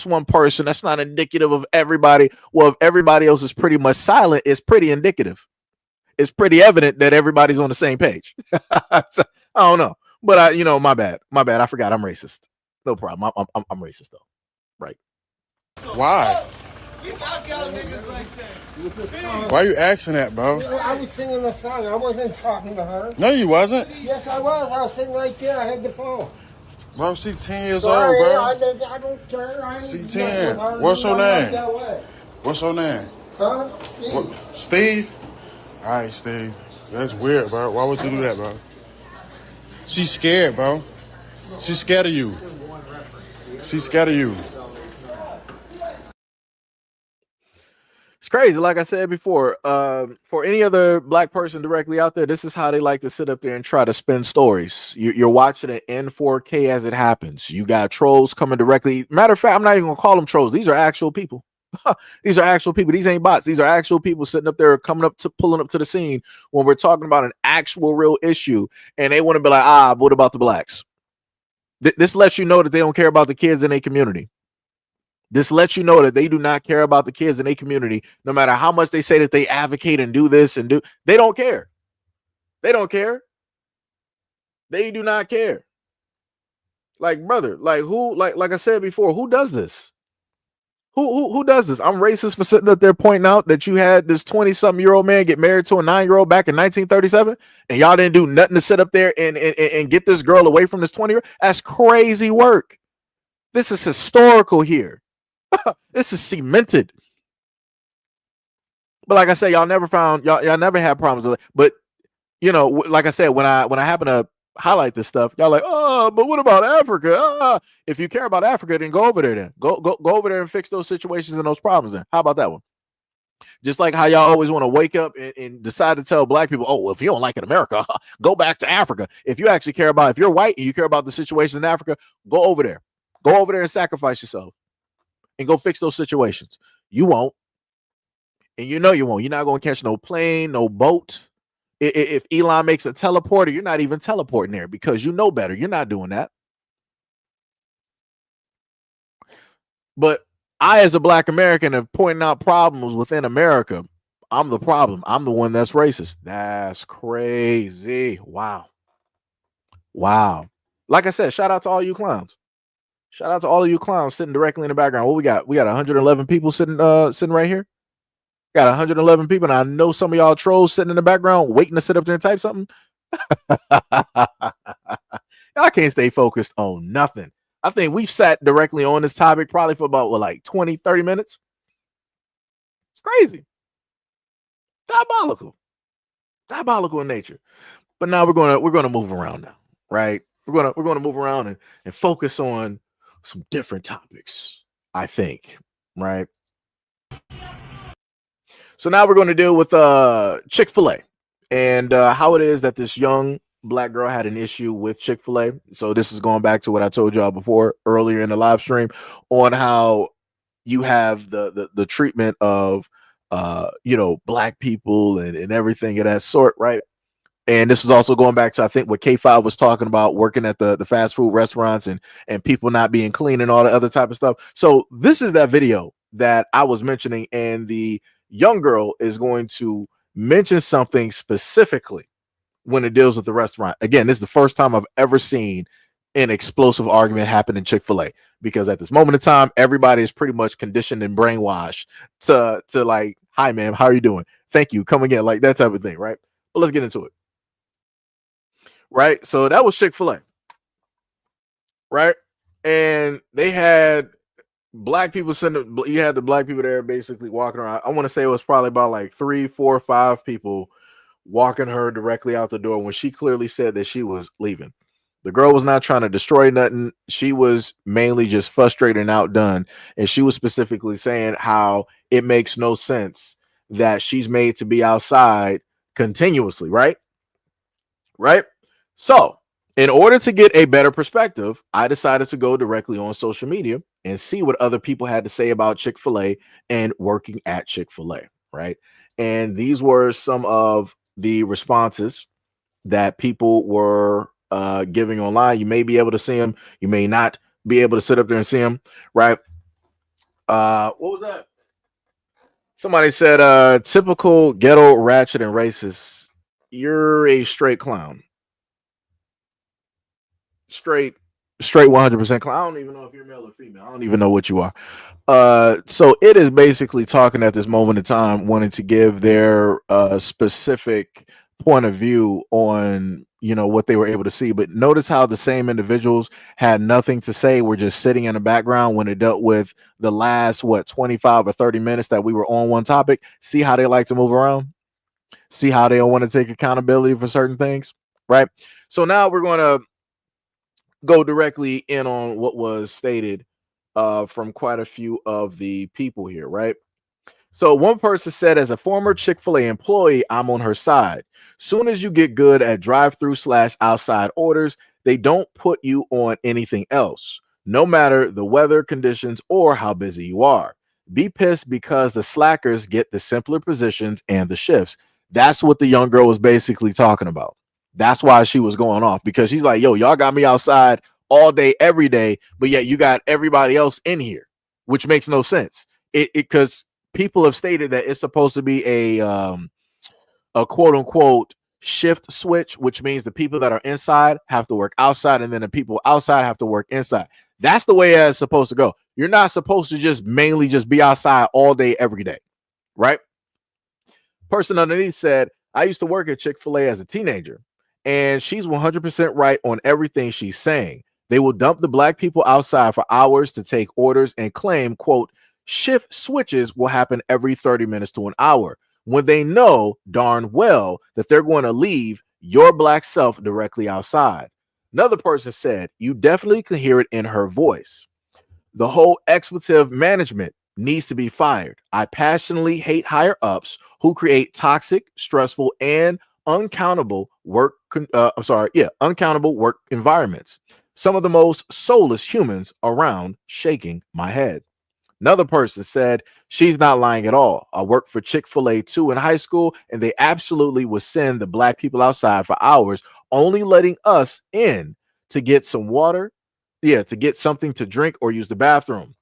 [SPEAKER 1] one person. That's not indicative of everybody. Well, if everybody else is pretty much silent, it's pretty indicative. It's pretty evident that everybody's on the same page. So, I don't know. But my bad. I forgot I'm racist. No problem. I'm racist though. Right.
[SPEAKER 10] Why? Why are you asking that, bro?
[SPEAKER 13] I was singing a song. I wasn't talking to her.
[SPEAKER 10] No, you wasn't.
[SPEAKER 13] Yes, I was. I was sitting right there. I had the phone.
[SPEAKER 10] Bro, she's 10 years
[SPEAKER 13] Sorry,
[SPEAKER 10] old, bro.
[SPEAKER 13] I don't care.
[SPEAKER 10] She's 10. What's your name? What's your name?
[SPEAKER 13] Huh? Steve.
[SPEAKER 10] Steve? All right, Steve. That's weird, bro. Why would you do that, bro? She's scared, bro. She's scared of you. She's scared of you.
[SPEAKER 1] It's crazy. Like I said before, for any other black person directly out there, this is how they like to sit up there and try to spin stories. You're watching it in 4K as it happens. You got trolls coming directly. Matter of fact, I'm not even gonna call them trolls. These are actual people. These are actual people. These ain't bots. These are actual people sitting up there, coming up to pulling up to the scene when we're talking about an actual real issue, and they want to be like, what about the blacks? This lets you know that they don't care about the kids in their community. This lets you know that they do not care about the kids in their community, no matter how much they say that they advocate and do this and do. They don't care. They don't care. They do not care. Like, brother, like who, like I said before, who does this? Who does this? I'm racist for sitting up there pointing out that you had this 20-something-year-old man get married to a 9-year-old back in 1937, and y'all didn't do nothing to sit up there and get this girl away from this 20-year-old. That's crazy work. This is historical here. This is cemented. But like I said, y'all never had problems with it. But you know, like I said, when I happen to highlight this stuff, y'all like, but what about Africa? If you care about Africa, then go over there. Then go over there and fix those situations and those problems. Then how about that one? Just like how y'all always want to wake up and decide to tell black people, well, if you don't like it in America, go back to Africa. If you actually care about, if you're white and you care about the situation in Africa, go over there. Go over there and sacrifice yourself and go fix those situations. You won't. And you know you won't. You're not going to catch no plane, no boat. If Elon makes a teleporter, you're not even teleporting there because you know better. You're not doing that. But I, as a black American, am pointing out problems within America. I'm the problem. I'm the one that's racist. That's crazy. Wow. Like I said, shout out to all you clowns. Shout out to all of you clowns sitting directly in the background. What we got? We got 111 people sitting right here. Got 111 people, and I know some of y'all trolls sitting in the background waiting to sit up there and type something. I can't stay focused on nothing. I think we've sat directly on this topic probably for about like 20, 30 minutes. It's crazy. Diabolical in nature. But now we're gonna move around now, right? We're gonna move around and focus on some different topics, I think, right? So now we're going to deal with Chick-fil-A and how it is that this young black girl had an issue with Chick-fil-A. So this is going back to what I told y'all before earlier in the live stream on how you have the treatment of black people and everything of that sort, right? And this is also going back to, I think, what K5 was talking about, working at the fast food restaurants and people not being clean and all the other type of stuff. So this is that video that I was mentioning, and the young girl is going to mention something specifically when it deals with the restaurant. Again, this is the first time I've ever seen an explosive argument happen in Chick-fil-A, because at this moment in time, everybody is pretty much conditioned and brainwashed to like, hi, ma'am, how are you doing? Thank you. Come again, like that type of thing, right? But let's get into it. Right. So that was Chick-fil-A. Right. And they had black people sitting. You had the black people there basically walking around. I want to say it was probably about like 3, 4, 5 people walking her directly out the door when she clearly said that she was leaving. The girl was not trying to destroy nothing. She was mainly just frustrated and outdone. And she was specifically saying how it makes no sense that she's made to be outside continuously. Right. Right. So, in order to get a better perspective, I decided to go directly on social media and see what other people had to say about Chick-fil-A and working at Chick-fil-A, right? And these were some of the responses that people were giving online. You may be able to see them. You may not be able to sit up there and see them, right? What was that? Somebody said, typical ghetto, ratchet, and racist. You're a straight clown. Straight 100% clown. I don't even know if you're male or female. I don't even know what you are. So it is basically talking at this moment in time, wanting to give their specific point of view on what they were able to see. But notice how the same individuals had nothing to say, were just sitting in the background when it dealt with the last 25 or 30 minutes that we were on one topic. See how they like to move around. See how they don't want to take accountability for certain things, right? So now we're going to go directly in on what was stated from quite a few of the people here, right? So one person said, as a former Chick-fil-A employee, I'm on her side. Soon as you get good at drive-through / outside orders, they don't put you on anything else, no matter the weather conditions or how busy you are. Be pissed because the slackers get the simpler positions and the shifts. That's what the young girl was basically talking about. That's why she was going off, because she's like, yo, y'all got me outside all day, every day, but yet you got everybody else in here, which makes no sense. It because people have stated that it's supposed to be a quote unquote shift switch, which means the people that are inside have to work outside, and then the people outside have to work inside. That's the way it's supposed to go. You're not supposed to just mainly just be outside all day, every day, right? Person underneath said, I used to work at Chick-fil-A as a teenager, and she's 100% right on everything she's saying. They will dump the black people outside for hours to take orders and claim, quote, shift switches will happen every 30 minutes to an hour, when they know darn well that they're going to leave your black self directly outside. Another person said, you definitely can hear it in her voice. The whole expletive management needs to be fired. I passionately hate higher ups who create toxic, stressful, and uncountable work. Uncountable work environments. Some of the most soulless humans around. Shaking my head. Another person said, she's not lying at all. I worked for Chick-fil-A too in high school, and they absolutely would send the black people outside for hours, only letting us in to get some water, to get something to drink or use the bathroom.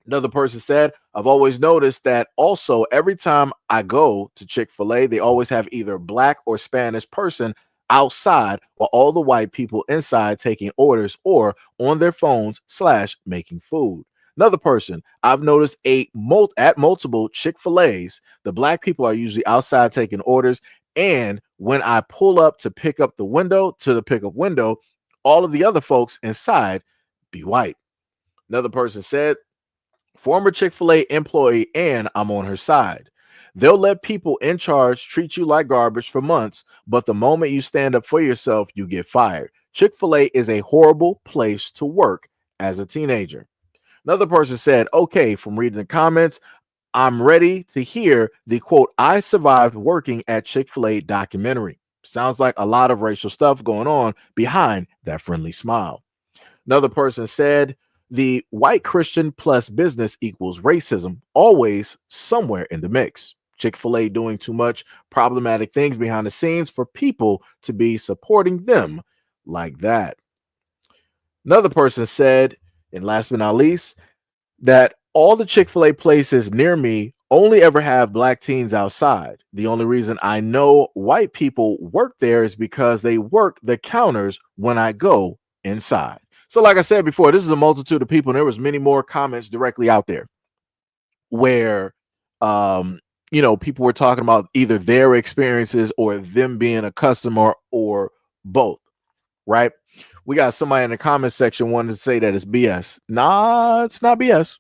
[SPEAKER 1] Another person said, I've always noticed that also every time I go to Chick-fil-A, they always have either black or Spanish person outside while all the white people inside taking orders or on their phones / making food. Another person, I've noticed at multiple Chick-fil-A's, the black people are usually outside taking orders. And when I pull up to pick up the pickup window, all of the other folks inside be white. Another person said, former Chick-fil-A employee, and I'm on her side. They'll let people in charge treat you like garbage for months, but the moment you stand up for yourself, you get fired. Chick-fil-A is a horrible place to work as a teenager. Another person said, okay, from reading the comments, I'm ready to hear the quote, I survived working at Chick-fil-A documentary. Sounds like a lot of racial stuff going on behind that friendly smile. Another person said, the white Christian plus business equals racism, always somewhere in the mix. Chick-fil-A doing too much problematic things behind the scenes for people to be supporting them like that. Another person said, and last but not least, that all the Chick-fil-A places near me only ever have black teens outside. The only reason I know white people work there is because they work the counters when I go inside. So like I said before, this is a multitude of people, and there was many more comments directly out there where people were talking about either their experiences or them being a customer or both, right? We got somebody in the comment section wanting to say that it's BS. Nah, it's not BS.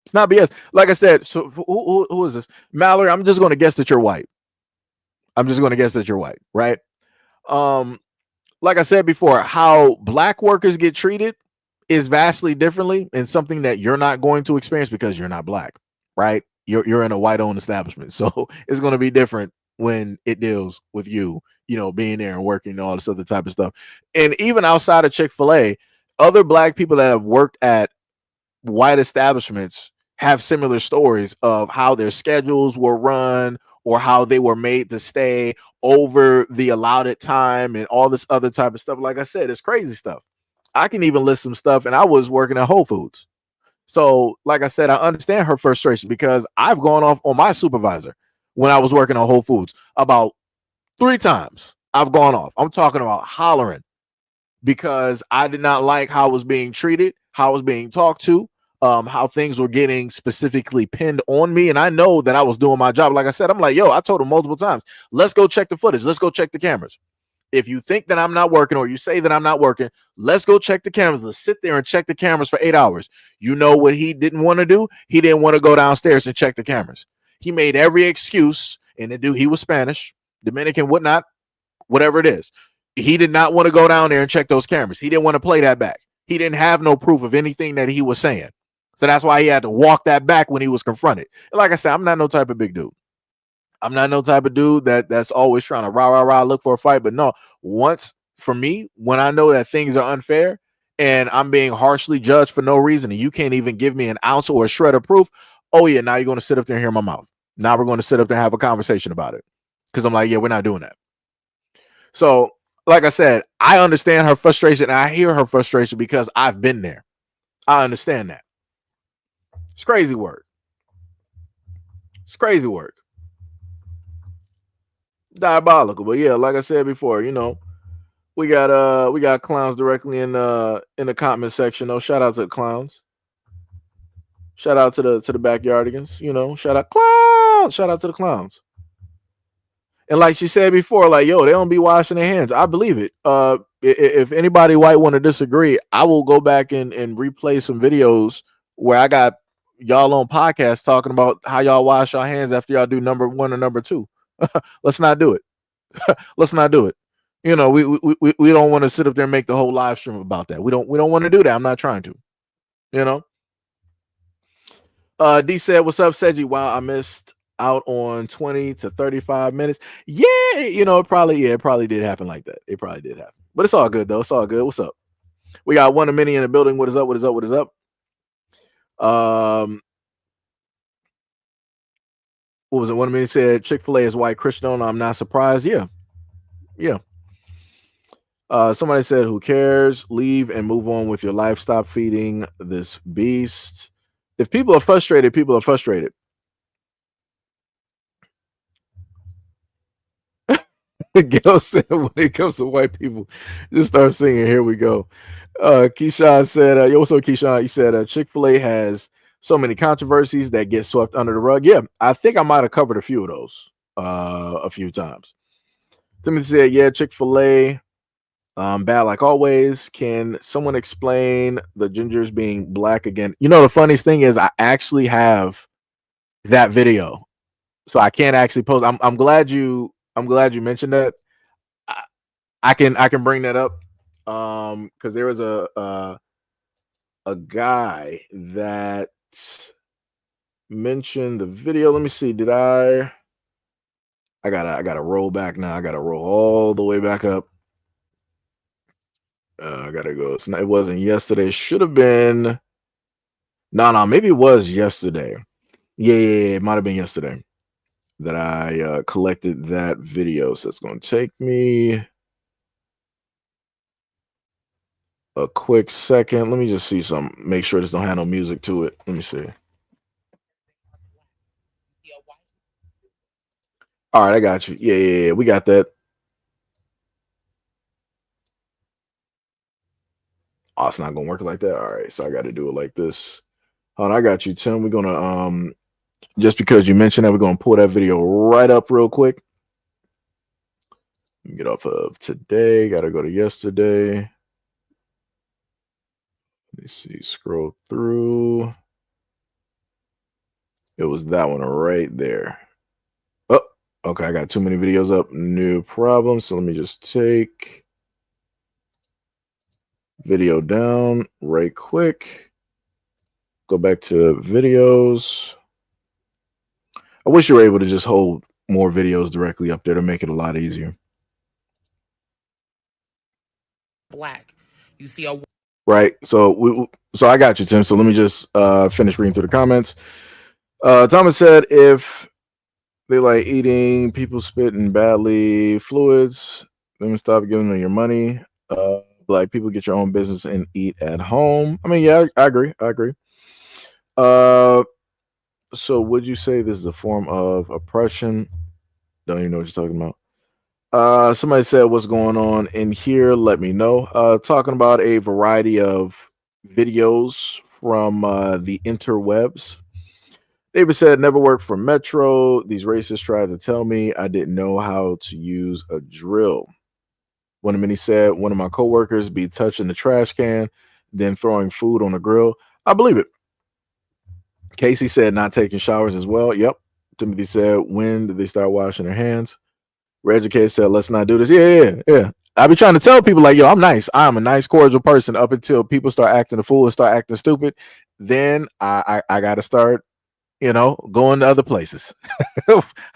[SPEAKER 1] It's not BS. Like I said, so who is this? Mallory, I'm just going to guess that you're white. Right? Like I said before, how black workers get treated is vastly differently and something that you're not going to experience because you're not black, right? You're in a white-owned establishment. So it's going to be different when it deals with you, being there and working and all this other type of stuff. And even outside of Chick-fil-A, other black people that have worked at white establishments have similar stories of how their schedules were run or how they were made to stay over the allotted time and all this other type of stuff. Like I said, it's crazy stuff. I can even list some stuff, and I was working at Whole Foods. So, like I said, I understand her frustration because I've gone off on my supervisor when I was working at Whole Foods about 3 times. I've gone off. I'm talking about hollering because I did not like how I was being treated, how I was being talked to, how things were getting specifically pinned on me. And I know that I was doing my job. Like I said, I'm like, I told him multiple times, let's go check the footage. Let's go check the cameras. If you think that I'm not working or you say that I'm not working, let's go check the cameras. Let's sit there and check the cameras for 8 hours. You know what he didn't want to do? He didn't want to go downstairs and check the cameras. He made every excuse, and he was Spanish, Dominican, whatnot, whatever it is. He did not want to go down there and check those cameras. He didn't want to play that back. He didn't have no proof of anything that he was saying. So that's why he had to walk that back when he was confronted. And like I said, I'm not no type of big dude. I'm not no type of dude that's always trying to rah look for a fight. But no, once for me, when I know that things are unfair and I'm being harshly judged for no reason, and you can't even give me an ounce or a shred of proof, oh yeah, now you're going to sit up there and hear my mouth. Now we're going to sit up there and have a conversation about it. Because I'm like, yeah, we're not doing that. So, like I said, I understand her frustration. And I hear her frustration because I've been there. I understand that. It's crazy work. It's crazy work. Diabolical. But yeah, like I said before, you know, we got clowns directly in the comment section. Oh, shout out to the clowns. Shout out to the backyardigans. You know, shout out clowns. Shout out to the clowns. And like she said before, like, yo, they don't be washing their hands. I believe it. If anybody white want to disagree, I will go back and replay some videos where I got y'all on podcasts talking about how y'all wash your hands after y'all do number 1 or number 2. Let's not do it. Let's not do it. You know, we don't want to sit up there and make the whole live stream about that. We don't want to do that. I'm not trying to. You know. D said, "What's up, Seiji? Wow, I missed out on 20 to 35 minutes. Yeah, you know, it probably did happen like that. It probably did happen. But it's all good though. It's all good. What's up? We got one of many in the building. What is up? What is up? What is up? What was it? One of many said Chick-fil-A is white Christian. I'm not surprised. Yeah. Somebody said, who cares? Leave and move on with your life. Stop feeding this beast. If people are frustrated, people are frustrated. Gail said, when it comes to white people, just start singing. Here we go. Keyshawn said, yo, what's up, Keyshawn? He said, Chick-fil-A has so many controversies that get swept under the rug. Yeah, I think I might have covered a few of those a few times. Timothy said, yeah, Chick-fil-A, bad like always. Can someone explain the gingers being black again? You know, the funniest thing is I actually have that video, so I can't actually post. I'm glad you mentioned that. I can bring that up because there was a guy that mentioned the video. Let me see. Did I gotta roll back now. I gotta roll all the way back up. I gotta go. It wasn't yesterday. It should have been. No, maybe it was yesterday. Yeah, it might have been yesterday that I collected that video. So it's gonna take me a quick second. Let me just see some. Make sure this don't have no music to it. Let me see. All right, I got you. Yeah, we got that. Oh, it's not gonna work like that. All right, so I got to do it like this. Hold on, I got you, Tim. We're gonna just because you mentioned that, we're gonna pull that video right up real quick. Get off of today. Got to go to yesterday. Let me see. Scroll through. It was that one right there. Oh, okay. I got too many videos up. No problem. So let me just take video down right quick. Go back to videos. I wish you were able to just hold more videos directly up there to make it a lot easier.
[SPEAKER 6] Black. You see a
[SPEAKER 1] right. So I got you, Tim. So let me just finish reading through the comments. Thomas said, if they like eating, people spitting badly fluids, let me stop giving them your money. Like, people get your own business and eat at home. I mean, yeah, I agree. So would you say this is a form of oppression? Don't even know what you're talking about. Somebody said, what's going on in here? Let me know. Talking about a variety of videos from the interwebs. David said, never worked for Metro. These racists tried to tell me I didn't know how to use a drill. One of many said, one of my coworkers be touching the trash can, then throwing food on the grill. I believe it. Casey said, not taking showers as well. Yep. Timothy said, when did they start washing their hands? Reeducated said, let's not do this. Yeah. I be trying to tell people like, yo, I'm nice. I'm a nice, cordial person up until people start acting a fool and start acting stupid. Then I got to start, going to other places.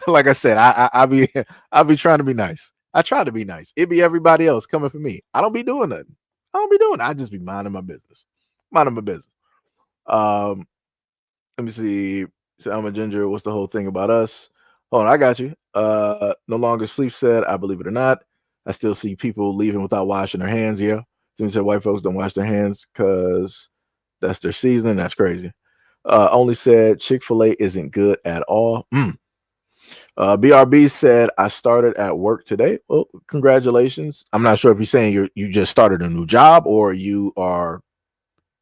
[SPEAKER 1] Like I said, I be trying to be nice. I try to be nice. It be everybody else coming for me. I don't be doing nothing. I don't be doing. I just be minding my business. Minding my business. Um, Let me see. So I'm a ginger. What's the whole thing about us? Hold on, I got you. No longer sleep said, I believe it or not. I still see people leaving without washing their hands. Yeah. Timmy said white folks don't wash their hands because that's their seasoning. That's crazy. Only said Chick-fil-A isn't good at all. BRB said I started at work today. Well, congratulations. I'm not sure if you're saying you just started a new job or you are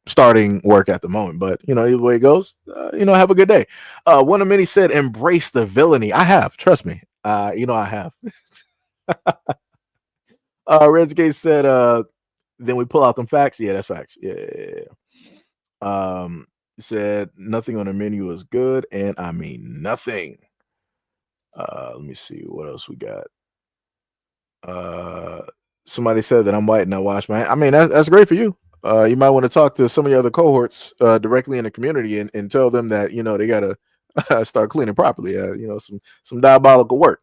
[SPEAKER 1] starting work at the moment, but either way it goes, have a good day. One of many said embrace the villainy. I have, trust me. I have. Redgate said then we pull out them facts. Yeah, that's facts. Yeah. Said nothing on the menu is good, and I mean nothing. Let me see what else we got. Somebody said that I'm white and I wash my hand. I mean, that's great for you. You might want to talk to some of your other cohorts directly in the community and tell them that they gotta start cleaning properly. Some diabolical work.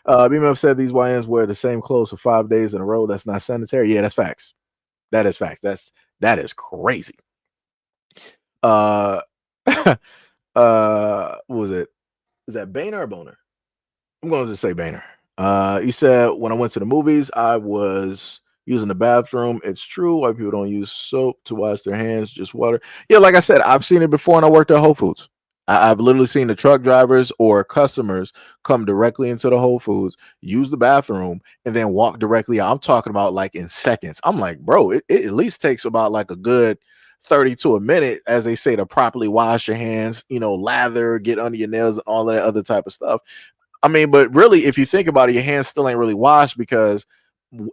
[SPEAKER 1] BMF said these YNs wear the same clothes for 5 days in a row. That's not sanitary. Yeah, that's facts. That is facts. That is crazy. What was it? Is that Boehner or Boner? I'm going to say Boehner. You said when I went to the movies, I was using the bathroom. It's true. White people don't use soap to wash their hands, just water. Yeah, like I said, I've seen it before and I worked at Whole Foods. I've literally seen the truck drivers or customers come directly into the Whole Foods, use the bathroom, and then walk directly out. I'm talking about like in seconds. I'm like, bro, it at least takes about like a good 30 to a minute, as they say, to properly wash your hands, lather, get under your nails, and all that other type of stuff. I mean, but really, if you think about it, your hands still ain't really washed because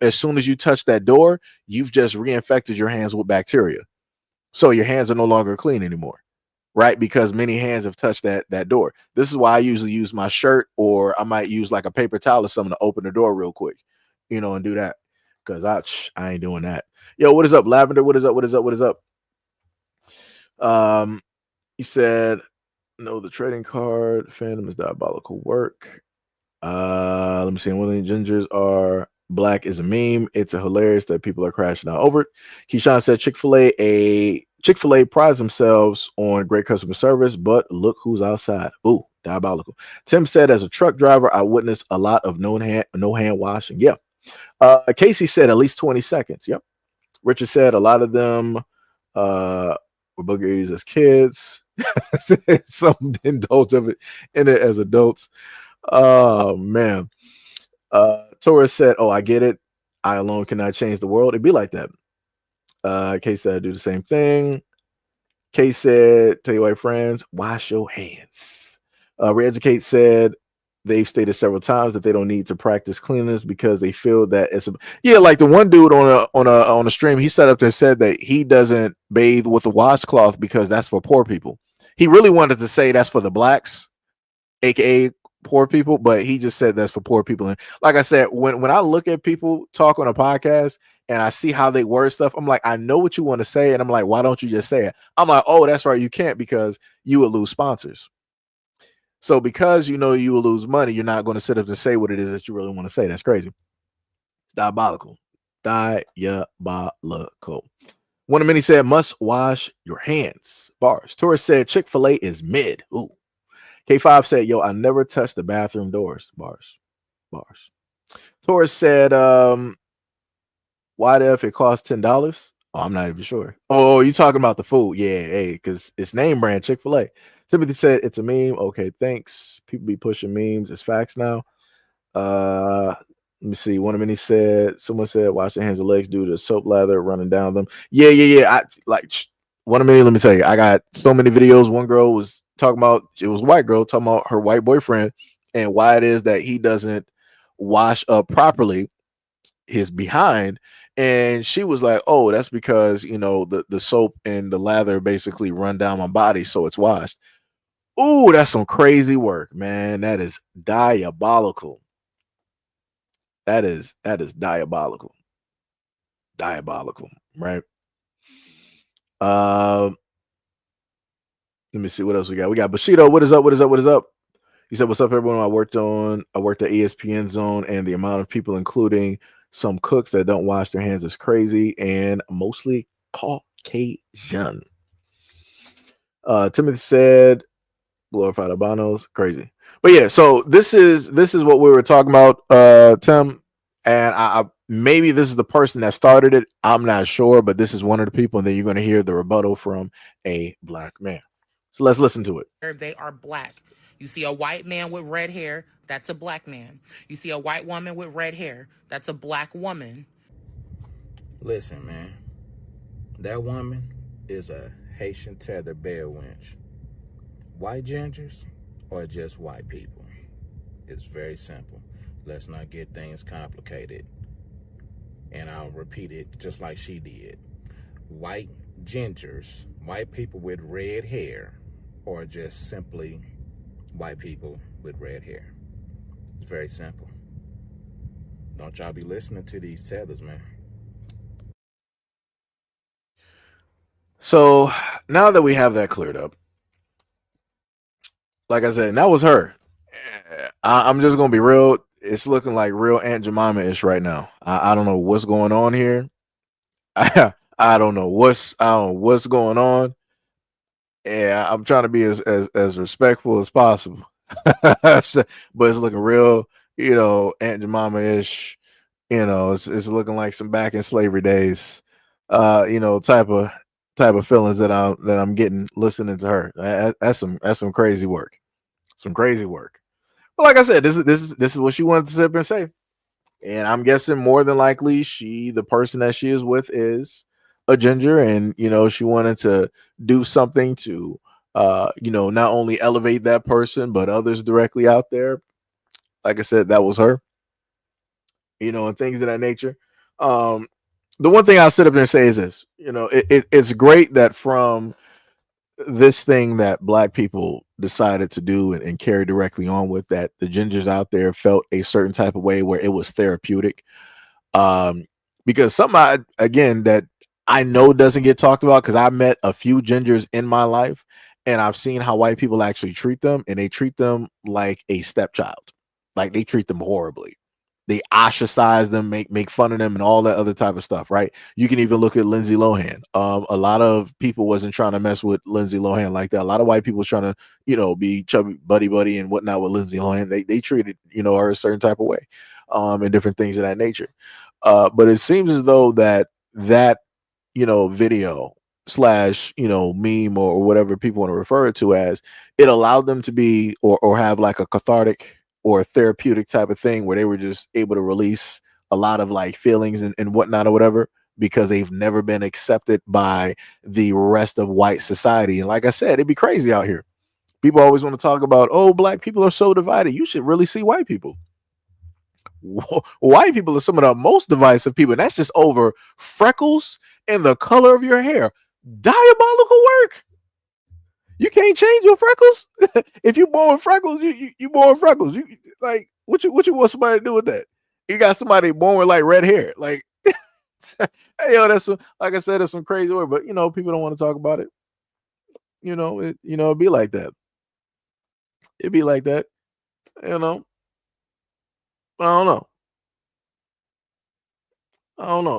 [SPEAKER 1] as soon as you touch that door, you've just reinfected your hands with bacteria. So your hands are no longer clean anymore, right? Because many hands have touched that door. This is why I usually use my shirt, or I might use like a paper towel or something to open the door real quick, and do that. Because I ain't doing that. Yo, what is up, Lavender? What is up? What is up? What is up? He said, no, the trading card fandom is diabolical work. Let me see. One of the gingers are black is a meme. It's a hilarious that people are crashing out over it. Keyshawn said Chick-fil-A prides themselves on great customer service, but look who's outside. Ooh, diabolical. Tim said, as a truck driver, I witnessed a lot of no hand washing. Yeah. Casey said at least 20 seconds. Yep. Richard said a lot of them were boogeries as kids. Some indulge of it in it as adults. Oh man. Torres said, oh, I get it. I alone cannot change the world. It'd be like that. Case said, I do the same thing. Case said, tell your white friends, wash your hands. Reeducate said they've stated several times that they don't need to practice cleanliness because they feel that it's like the one dude on a stream, he set up there and said that he doesn't bathe with a washcloth because that's for poor people. He really wanted to say that's for the blacks, aka poor people, but he just said that's for poor people. And like I said, when I look at people talk on a podcast and I see how they word stuff, I'm like, I know what you want to say, and I'm like, why don't you just say it? I'm like, oh, that's right, you can't because you will lose sponsors. So because you will lose money, you're not going to sit up and say what it is that you really want to say. That's crazy. It's diabolical. Diabolical. One of many said, must wash your hands. Bars. Torres said, Chick-fil-A is mid. Ooh. K5 said, yo, I never touched the bathroom doors. Bars. Torres said, why the if it costs $10? Oh, I'm not even sure. Oh, you talking about the food? Yeah, hey, because it's name brand Chick-fil-A. Timothy said it's a meme. Okay, thanks. People be pushing memes. It's facts now. Let me see. One of many said, someone said, wash your hands and legs due to soap lather running down them. Yeah. I like one of many. Let me tell you, I got so many videos. One girl was talking about, it was a white girl talking about her white boyfriend and why it is that he doesn't wash up properly his behind. And she was like, oh, that's because the soap and the lather basically run down my body, so it's washed. Ooh, that's some crazy work, man. That is diabolical. That is diabolical. diabolical, right? Let me see what else we got. We got Bushido. What is up? What is up? What is up? He said, "What's up, everyone? I worked at ESPN Zone, and the amount of people, including some cooks that don't wash their hands, is crazy, and mostly Caucasian." Timothy said, "Glorified albinos, crazy." But yeah, so this is what we were talking about, Tim, and I maybe this is the person that started it. I'm not sure, but this is one of the people, and then you're going to hear the rebuttal from a black man. So let's listen to it.
[SPEAKER 6] They are black. You see a white man with red hair, that's a black man. You see a white woman with red hair, that's a black woman.
[SPEAKER 14] Listen, man, that woman is a Haitian tether bear winch. White gingers or just white people? It's very simple. Let's not get things complicated. And I'll repeat it just like she did. White gingers, white people with red hair, or just simply white people with red hair. It's very simple. Don't y'all be listening to these tethers, man.
[SPEAKER 1] So now that we have that cleared up, like I said, that was her. I'm just gonna be real. It's looking like real Aunt Jemima-ish right now. I don't know what's going on here. I don't know what's going on. Yeah, I'm trying to be as respectful as possible. But it's looking real, Aunt Jemima-ish. It's looking like some back in slavery days, type of feelings that I'm getting listening to her. That's some crazy work. Some crazy work. But like I said, this is what she wanted to sit up and say. And I'm guessing more than likely the person that she is with is a ginger, and she wanted to do something to not only elevate that person but others directly out there. Like I said, that was her. And things of that nature. The one thing I'll sit up there and say is this: it's great that from this thing that black people decided to do and carry directly on with, that the gingers out there felt a certain type of way where it was therapeutic. Because somebody, again, that I know doesn't get talked about, because I met a few gingers in my life and I've seen how white people actually treat them, and they treat them like a stepchild. Like, they treat them horribly. They ostracize them, make fun of them, and all that other type of stuff, right? You can even look at Lindsay Lohan. A lot of people wasn't trying to mess with Lindsay Lohan like that. A lot of white people was trying to, be chubby buddy and whatnot with Lindsay Lohan. They treated, her a certain type of way, and different things of that nature. But it seems as though that video slash meme or whatever people want to refer it to as, it allowed them to be or have like a cathartic or therapeutic type of thing where they were just able to release a lot of like feelings and whatnot or whatever, because they've never been accepted by the rest of white society. And like I said, it'd be crazy out here. People always want to talk about, oh, black people are so divided. You should really see white people. White people are some of the most divisive people, and that's just over freckles and the color of your hair. Diabolical work. You can't change your freckles. If you're born with freckles, you born with freckles. You like what you want somebody to do with that? You got somebody born with like red hair. Like, hey, that's like I said, that's some crazy work. But people don't want to talk about it. It'd be like that. It'd be like that. I don't know.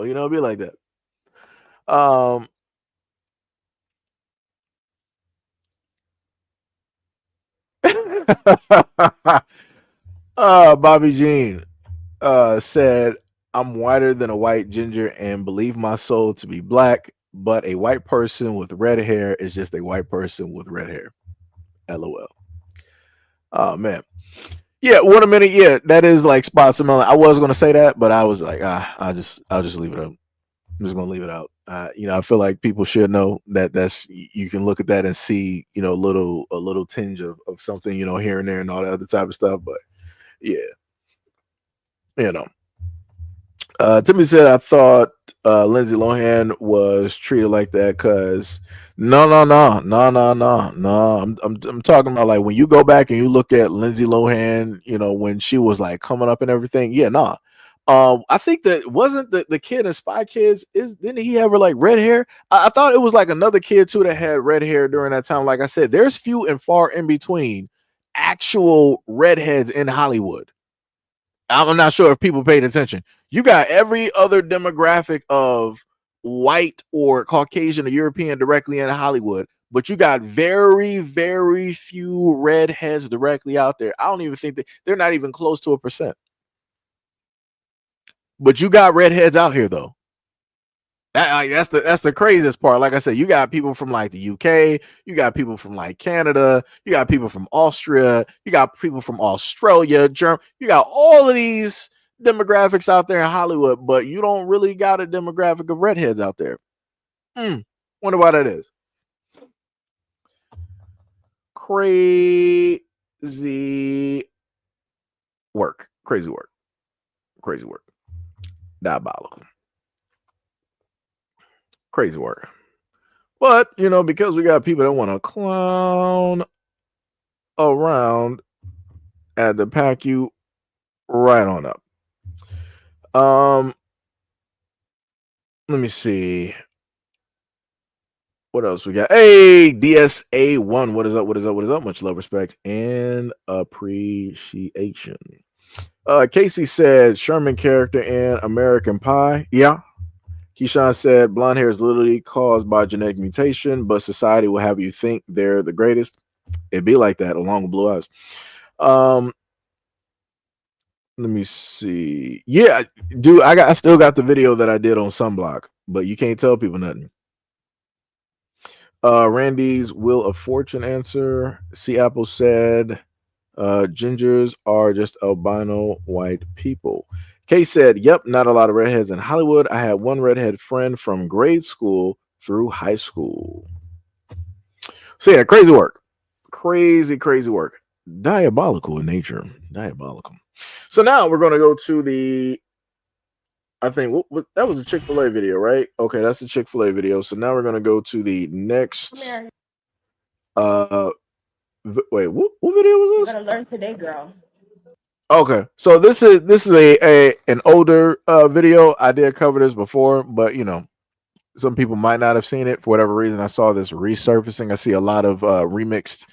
[SPEAKER 1] It'd be like that. Bobby Jean said, I'm whiter than a white ginger and believe my soul to be black, but a white person with red hair is just a white person with red hair. LOL. Oh man. Yeah, what a minute. Yeah, that is like spots and melon. I was gonna say that, but I was like, I'll just leave it up. I'm just gonna leave it out. I feel like people should know that's you can look at that and see, a little tinge of something, here and there and all that other type of stuff. But yeah, Timmy said, I thought Lindsay Lohan was treated like that because no. I'm talking about like when you go back and you look at Lindsay Lohan, when she was like coming up and everything. Yeah, nah. I think that wasn't the kid in Spy Kids. Didn't he have like red hair? I thought it was like another kid too that had red hair during that time. Like I said, there's few and far in between actual redheads in Hollywood. I'm not sure if people paid attention. You got every other demographic of white or Caucasian or European directly in Hollywood, but you got very, very few redheads directly out there. I don't even think they're not even close to 1%. But you got redheads out here though. That's the craziest part. Like I said, you got people from like the UK, you got people from like Canada, you got people from Austria, you got people from Australia, Germany. You got all of these demographics out there in Hollywood, but you don't really got a demographic of redheads out there. Wonder why that is. Crazy work. Crazy work. Crazy work. Diabolical. Crazy work. But, you know, because we got people that want to clown around, had to pack you right on up. Let me see. What else we got? Hey, DSA1. What is up? What is up? What is up? Much love, respect, and appreciation. Casey said Sherman character in American Pie. Yeah. Keyshawn said blonde hair is literally caused by genetic mutation, but society will have you think they're the greatest. It'd be like that along with blue eyes. Let me see. Yeah, dude, I still got the video that I did on Sunblock, but you can't tell people nothing. Randy's Wheel of Fortune answer. C Apple said gingers are just albino white people. Kay said, yep, not a lot of redheads in Hollywood. I had one redhead friend from grade school through high school. So yeah, crazy work. Crazy work. Diabolical in nature. Diabolical. So now we're going to go to the, I think that was a Chick-fil-A video, right? Okay, that's a Chick-fil-A video. So now we're going to go to the next. Wait, what video was this?
[SPEAKER 15] You're gonna learn today, girl.
[SPEAKER 1] Okay, so this is an older video. I did cover this before, but you know, some people might not have seen it for whatever reason. I saw this resurfacing. I see a lot of remixed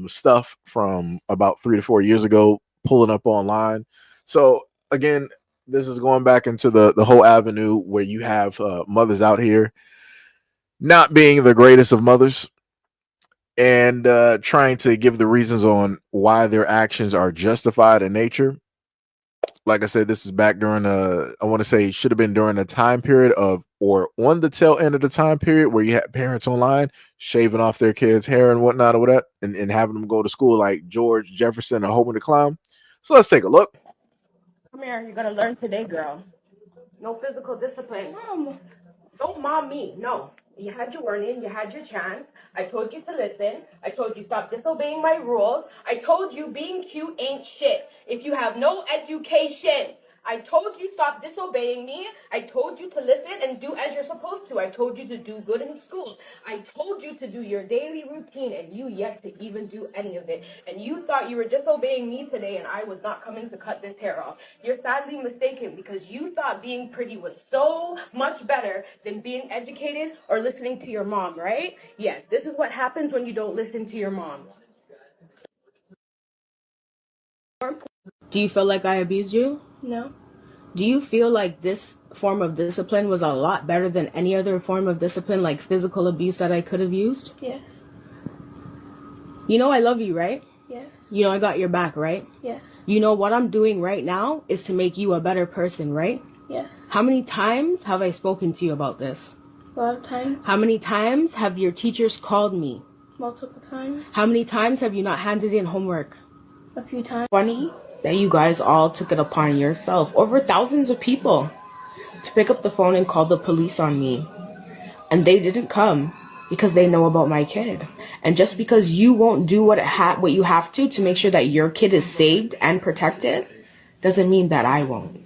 [SPEAKER 1] stuff from about 3 to 4 years ago pulling up online. So again, this is going back into the whole avenue where you have mothers out here not being the greatest of mothers and trying to give the reasons on why their actions are justified in nature. Like I said, this is back during I want to say should have been during a time period of, or on the tail end of the time period where you had parents online shaving off their kids' hair and whatnot or whatever, and having them go to school like George Jefferson or Homer the Clown. So let's take a look.
[SPEAKER 15] Come here, you're gonna learn today, girl. No physical discipline. Mom. Don't mom me. No. You had your warning. You had your chance. I told you to listen. I told you stop disobeying my rules. I told you being cute ain't shit. If you have no education, I told you stop disobeying me. I told you to listen and do as you're supposed to. I told you to do good in school. I told you to do your daily routine, and you yet to even do any of it. And you thought you were disobeying me today, and I was not coming to cut this hair off. You're sadly mistaken because you thought being pretty was so much better than being educated or listening to your mom, right? Yes, this is what happens when you don't listen to your mom. Do you feel like I abused you? No. Do you feel like this form of discipline was a lot better than any other form of discipline, like physical abuse that I could have used? Yes. You know I love you, right? Yes. You know I got your back, right? Yes. You know what I'm doing right now is to make you a better person, right? Yes. How many times have I spoken to you about this? A lot of times. How many times have your teachers called me? Multiple times. How many times have you not handed in homework? A few times. Funny that you guys all took it upon yourself, over thousands of people, to pick up the phone and call the police on me. And they didn't come because they know about my kid. And just because you won't do what you have to make sure that your kid is saved and protected, doesn't mean that I won't.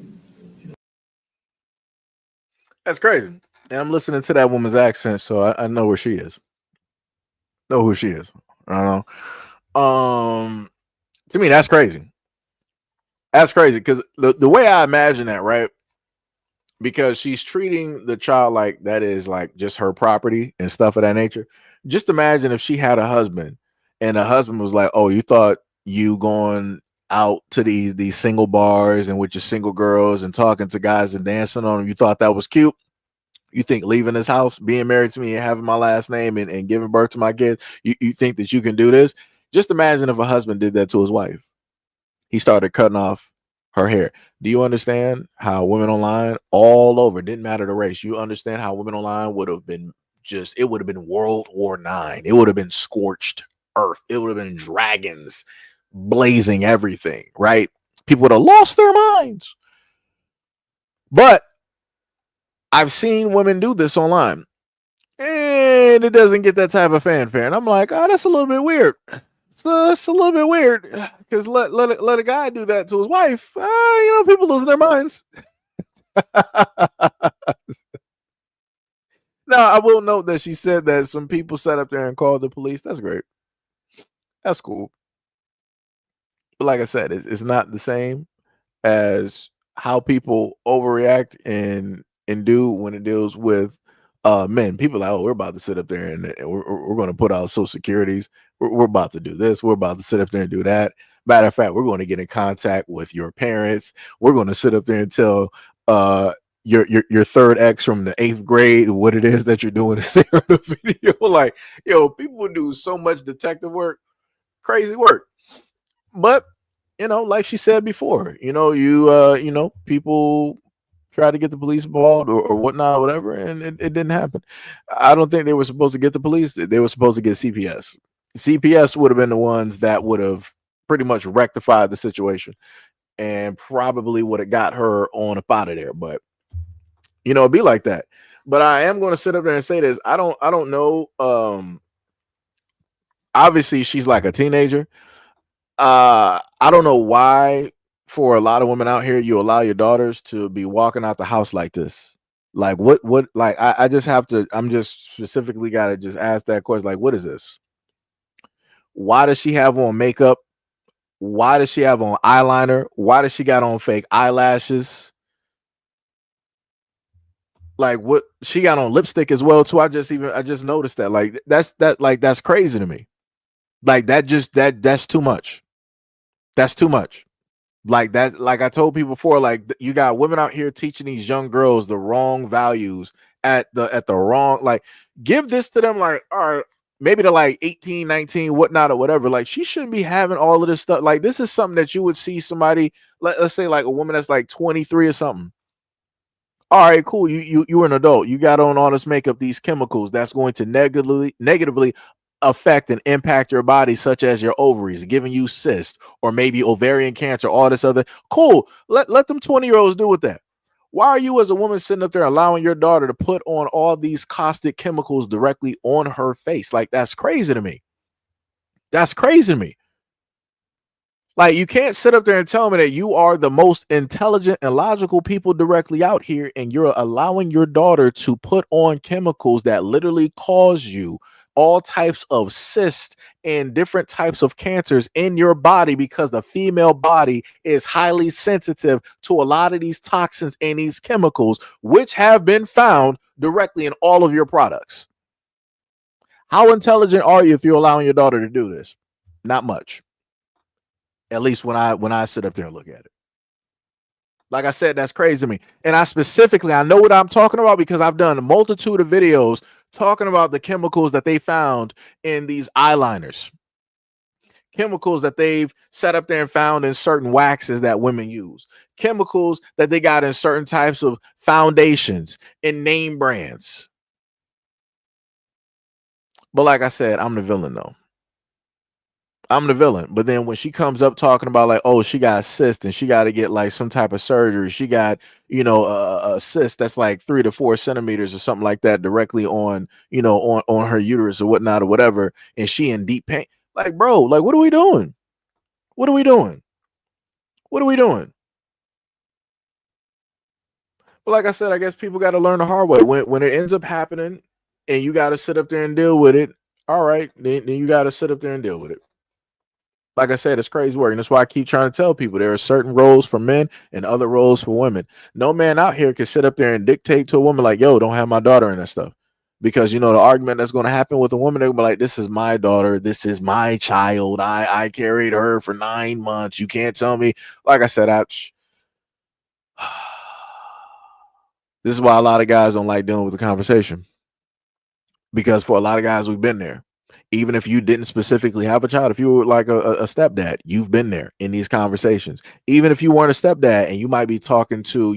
[SPEAKER 1] That's crazy. And I'm listening to that woman's accent, so I know where she is. Know who she is. I don't know. To me, that's crazy. That's crazy because the way I imagine that, right? Because she's treating the child like that is like just her property and stuff of that nature. Just imagine if she had a husband and the husband was like, "Oh, you thought you going out to these single bars and with your single girls and talking to guys and dancing on them, you thought that was cute? You think leaving this house, being married to me and having my last name and giving birth to my kids, you think that you can do this?" Just imagine if a husband did that to his wife. He started cutting off her hair. Do you understand how women online all over, didn't matter the race, you understand how women online would have been just, it would have been World War IX. It would have been scorched earth. It would have been dragons blazing everything, right? People would have lost their minds. But I've seen women do this online and it doesn't get that type of fanfare. And I'm like, oh, that's a little bit weird. So it's a little bit weird because let a guy do that to his wife. People losing their minds. Now, I will note that she said that some people sat up there and called the police. That's great. That's cool. But like I said, it's not the same as how people overreact and do when it deals with men. People are like, oh, we're about to sit up there and we're going to put out social securities. We're about to do this. We're about to sit up there and do that. Matter of fact, we're going to get in contact with your parents. We're going to sit up there and tell your third ex from the 8th grade what it is that you're doing in the video. Like, people do so much detective work, crazy work. But like she said before, people try to get the police involved or whatnot, or whatever, and it didn't happen. I don't think they were supposed to get the police. They were supposed to get CPS. CPS would have been the ones that would have pretty much rectified the situation and probably would have got her on up out of there. But it'd be like that. But I am going to sit up there and say this. I don't know. Obviously, she's like a teenager. I don't know why for a lot of women out here you allow your daughters to be walking out the house like this. Like what like I just have to, I'm just specifically gotta just ask that question. Like, what is this? Why does she have on makeup? Why does she have on eyeliner? Why does she got on fake eyelashes? Like what, she got on lipstick as well too. I just noticed that. Like that's crazy to me. Like that's too much. That's too much. Like that, like I told people before, like you got women out here teaching these young girls the wrong values at the wrong, like give this to them, like, all right, maybe they're like 18, 19, whatnot, or whatever. Like she shouldn't be having all of this stuff. Like this is something that you would see somebody, let's say like a woman that's like 23 or something. All right, cool. You're an adult. You got on all this makeup, these chemicals that's going to negatively affect and impact your body, such as your ovaries, giving you cysts or maybe ovarian cancer, all this other. Cool. Let them 20-year-olds do with that. Why are you as a woman sitting up there allowing your daughter to put on all these caustic chemicals directly on her face? Like that's crazy to me. That's crazy to me. Like, you can't sit up there and tell me that you are the most intelligent and logical people directly out here, and you're allowing your daughter to put on chemicals that literally cause you all types of cysts and different types of cancers in your body because the female body is highly sensitive to a lot of these toxins and these chemicals, which have been found directly in all of your products. How intelligent are you if you're allowing your daughter to do this? Not much. At least when I sit up there and look at it. Like I said, that's crazy to me. And I know what I'm talking about because I've done a multitude of videos talking about the chemicals that they found in these eyeliners. Chemicals that they've set up there and found in certain waxes that women use. Chemicals that they got in certain types of foundations and name brands. But like I said, I'm the villain though. I'm the villain. But then when she comes up talking about like, oh, she got a cyst and she got to get like some type of surgery. She got, a cyst that's like 3 to 4 centimeters or something like that directly on, on her uterus or whatnot or whatever. And she in deep pain. Like, bro, like, what are we doing? What are we doing? What are we doing? But like I said, I guess people got to learn the hard way. When it ends up happening and you got to sit up there and deal with it. All right, then you got to sit up there and deal with it. Like I said, it's crazy work. And that's why I keep trying to tell people there are certain roles for men and other roles for women. No man out here can sit up there and dictate to a woman like, yo, don't have my daughter in that stuff. Because the argument that's going to happen with a woman, they'll be like, this is my daughter, this is my child. I carried her for 9 months. You can't tell me. Like I said, this is why a lot of guys don't like dealing with the conversation. Because for a lot of guys, we've been there. Even if you didn't specifically have a child, if you were like a stepdad, you've been there in these conversations. Even if you weren't a stepdad and you might be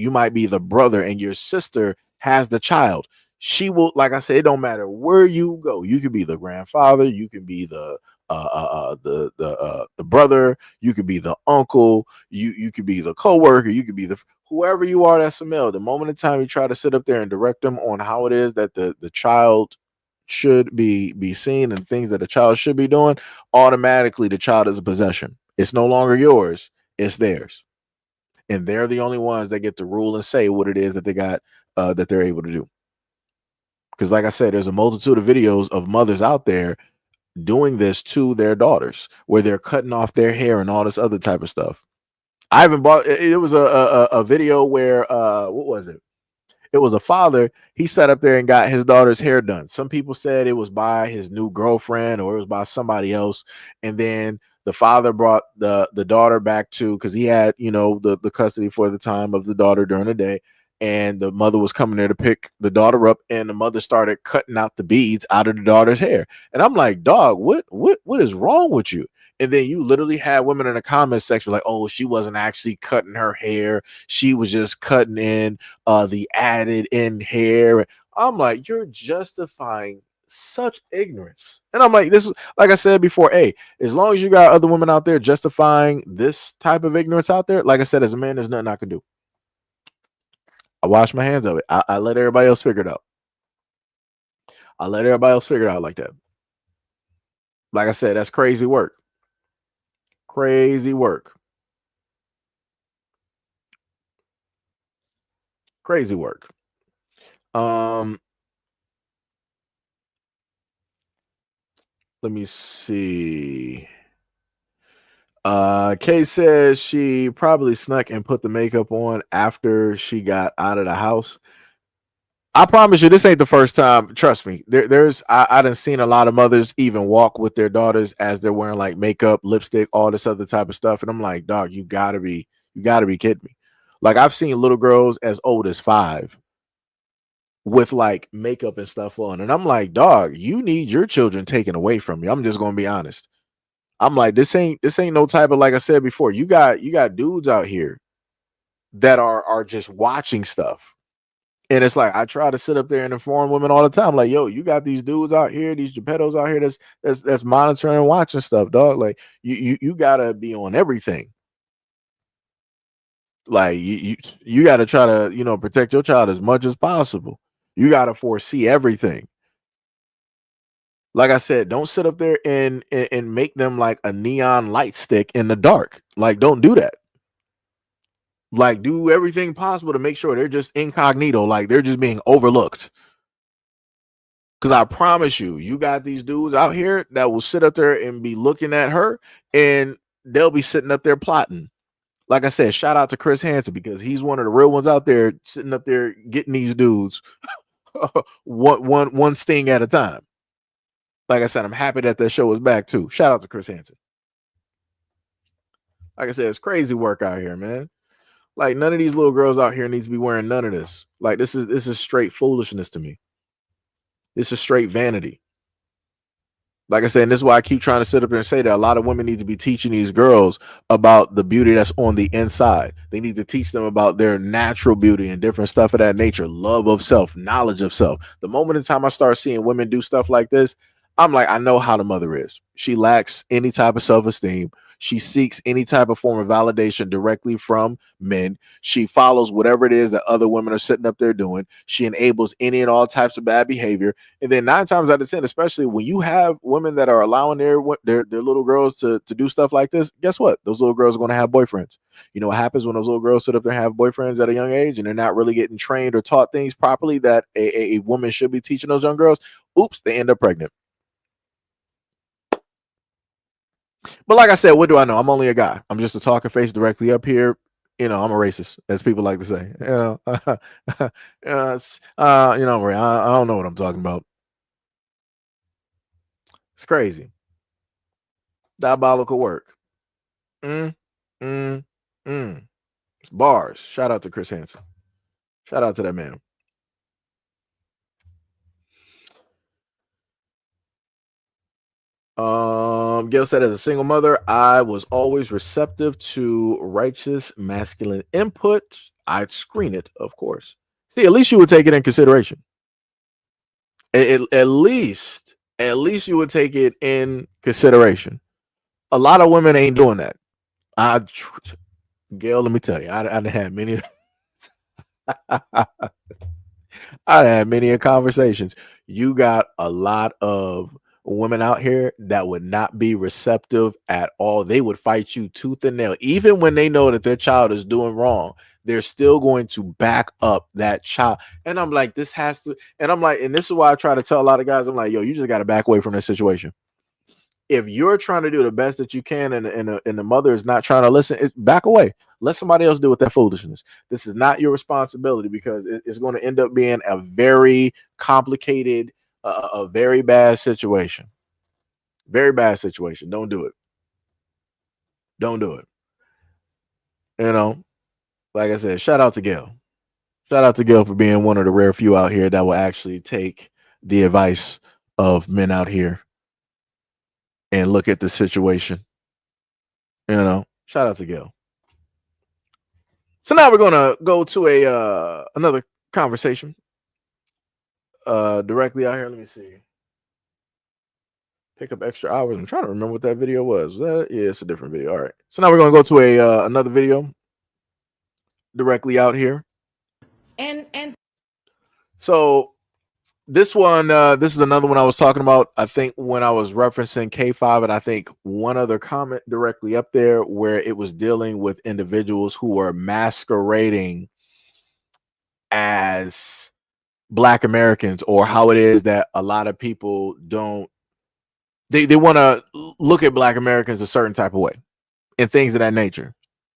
[SPEAKER 1] you might be the brother and your sister has the child. She will, like I said, it don't matter where you go. You could be the grandfather, you can be the brother, you could be the uncle, you could be the coworker, you could be the whoever you are that's a male. The moment in time you try to sit up there and direct them on how it is that the child should be seen and things that a child should be doing, automatically the child is a possession. It's no longer yours, it's theirs. And they're the only ones that get to rule and say what it is that they got that they're able to do. Because like I said, there's a multitude of videos of mothers out there doing this to their daughters where they're cutting off their hair and all this other type of stuff. I haven't bought it was a video where what was it? It was a father. He sat up there and got his daughter's hair done. Some people said it was by his new girlfriend or it was by somebody else. And then the father brought the daughter back to, because he had, the custody for the time of the daughter during the day. And the mother was coming there to pick the daughter up, and the mother started cutting out the beads out of the daughter's hair. And I'm like, dog, what is wrong with you? And then you literally had women in the comment section like, oh, she wasn't actually cutting her hair. She was just cutting in the added in hair. I'm like, you're justifying such ignorance. And I'm like, this is, like I said before, hey, as long as you got other women out there justifying this type of ignorance out there, like I said, as a man, there's nothing I can do. I wash my hands of it. I let everybody else figure it out. I let everybody else figure it out like that. Like I said, that's crazy work. Crazy work. Crazy work. Let me see. Kay says she probably snuck and put the makeup on after she got out of the house. I promise you, this ain't the first time. Trust me. I done seen a lot of mothers even walk with their daughters as they're wearing like makeup, lipstick, all this other type of stuff. And I'm like, dog, you gotta be kidding me. Like I've seen little girls as old as 5 with like makeup and stuff on. And I'm like, dog, you need your children taken away from you. I'm just gonna be honest. I'm like, this ain't no type of, like I said before, you got dudes out here that are just watching stuff. And it's like I try to sit up there and inform women all the time, like, yo, you got these dudes out here, these Geppettos out here that's monitoring and watching stuff, dog. Like you gotta be on everything. Like you gotta try to, protect your child as much as possible. You gotta foresee everything. Like I said, don't sit up there and make them like a neon light stick in the dark. Like, don't do that. Like, do everything possible to make sure they're just incognito, like they're just being overlooked. Because I promise you, you got these dudes out here that will sit up there and be looking at her, and they'll be sitting up there plotting. Like I said, shout out to Chris Hansen, because he's one of the real ones out there sitting up there getting these dudes one sting at a time. Like I said, I'm happy that show is back too. Shout out to Chris Hansen. Like I said, it's crazy work out here, man. Like none of these little girls out here needs to be wearing none of this. Like this is straight foolishness to me. This is straight vanity. Like I said, and this is why I keep trying to sit up there and say that a lot of women need to be teaching these girls about the beauty that's on the inside. They need to teach them about their natural beauty and different stuff of that nature, love of self, knowledge of self. The moment in time I start seeing women do stuff like this, I'm like, I know how the mother is. She lacks any type of self-esteem. She seeks any type of form of validation directly from men. She follows whatever it is that other women are sitting up there doing. She enables any and all types of bad behavior. And then 9 times out of 10, especially when you have women that are allowing their little girls to do stuff like this, guess what? Those little girls are going to have boyfriends. You know what happens when those little girls sit up there and have boyfriends at a young age and they're not really getting trained or taught things properly that a woman should be teaching those young girls? Oops, they end up pregnant. But like I said, what do I know? I'm only a guy. I'm just a talking face directly up here. You know, I'm a racist, as people like to say. You know, you know, I don't know what I'm talking about. It's crazy. Diabolical work. Mm, mm, mm. Bars. Shout out to Chris Hansen. Shout out to that man. Gail said, as a single mother, I was always receptive to righteous masculine input. I'd screen it, of course. See, at least you would take it in consideration. At least you would take it in consideration. A lot of women ain't doing that. Gail, let me tell you, I had many. I had many conversations. You got a lot of women out here that would not be receptive at all. They would fight you tooth and nail, even when they know that their child is doing wrong. They're still going to back up that child. And I'm like, this has to. And I'm like, and this is why I try to tell a lot of guys. I'm like, yo, you just got to back away from this situation. If you're trying to do the best that you can, and the mother is not trying to listen, it's back away. Let somebody else deal with that foolishness. This is not your responsibility, because it's going to end up being a very complicated, a very bad situation. Very bad situation. Don't do it. Don't do it. You know, like I said, shout out to Gail. Shout out to Gail for being one of the rare few out here that will actually take the advice of men out here and look at the situation. You know, shout out to Gail. So now we're gonna go to a another conversation directly out here. Let me see. Pick up extra hours. I'm trying to remember what that video was. Was that? Yeah, it's a different video. All right. So now we're gonna go to a another video directly out here.
[SPEAKER 15] And
[SPEAKER 1] so this one, this is another one I was talking about. I think when I was referencing K5, and I think one other comment directly up there where it was dealing with individuals who were masquerading as Black Americans, or how it is that a lot of people don't, they want to look at Black Americans a certain type of way and things of that nature.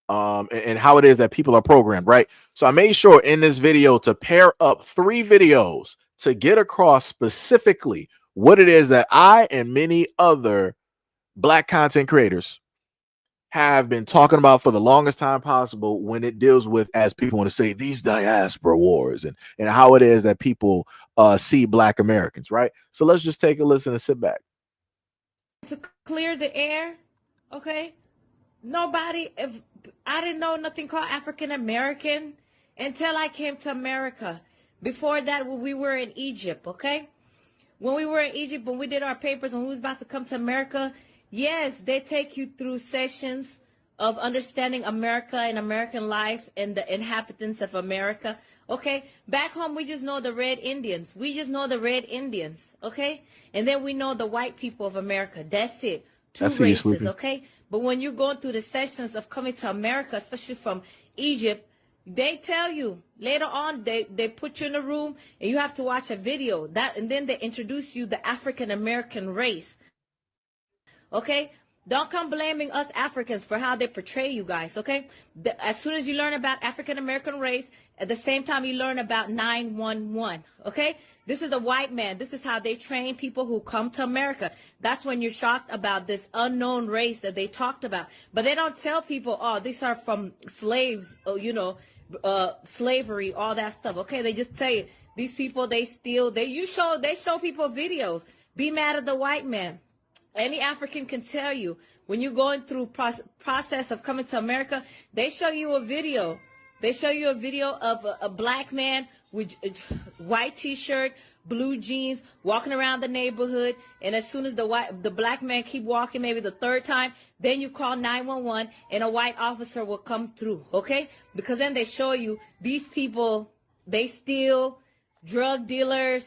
[SPEAKER 1] And how it is that people are programmed, right? So I made sure in this video to pair up 3 videos to get across specifically what it is that I and many other Black content creators have been talking about for the longest time possible when it deals with, as people want to say, these diaspora wars, and how it is that people see Black Americans, right? So let's just take a listen and sit back.
[SPEAKER 15] To clear the air, okay? If I didn't know nothing called African American until I came to America. Before that, when we were in Egypt, okay? When we were in Egypt, when we did our papers and we was about to come to America, yes, they take you through sessions of understanding America and American life and the inhabitants of America. Okay, back home we just know the red Indians. We just know the red Indians, okay? And then we know the white people of America. That's it. 2 races, okay? But when you're going through the sessions of coming to America, especially from Egypt, they tell you later on, they put you in a room and you have to watch a video. And then they introduce you the African American race. Okay? Don't come blaming us Africans for how they portray you guys, okay? As soon as you learn about African American race, at the same time you learn about 911, okay? This is a white man. This is how they train people who come to America. That's when you're shocked about this unknown race that they talked about. But they don't tell people, oh, these are from slaves, you know, slavery, all that stuff, okay? They just tell you, these people, they steal, they show people videos. Be mad at the white man. Any African can tell you, when you're going through process of coming to America, they show you a video. They show you a video of a Black man with a white T-shirt, blue jeans, walking around the neighborhood. And as soon as the Black man keep walking, maybe the 3rd time, then you call 911 and a white officer will come through, okay? Because then they show you these people, they steal, drug dealers,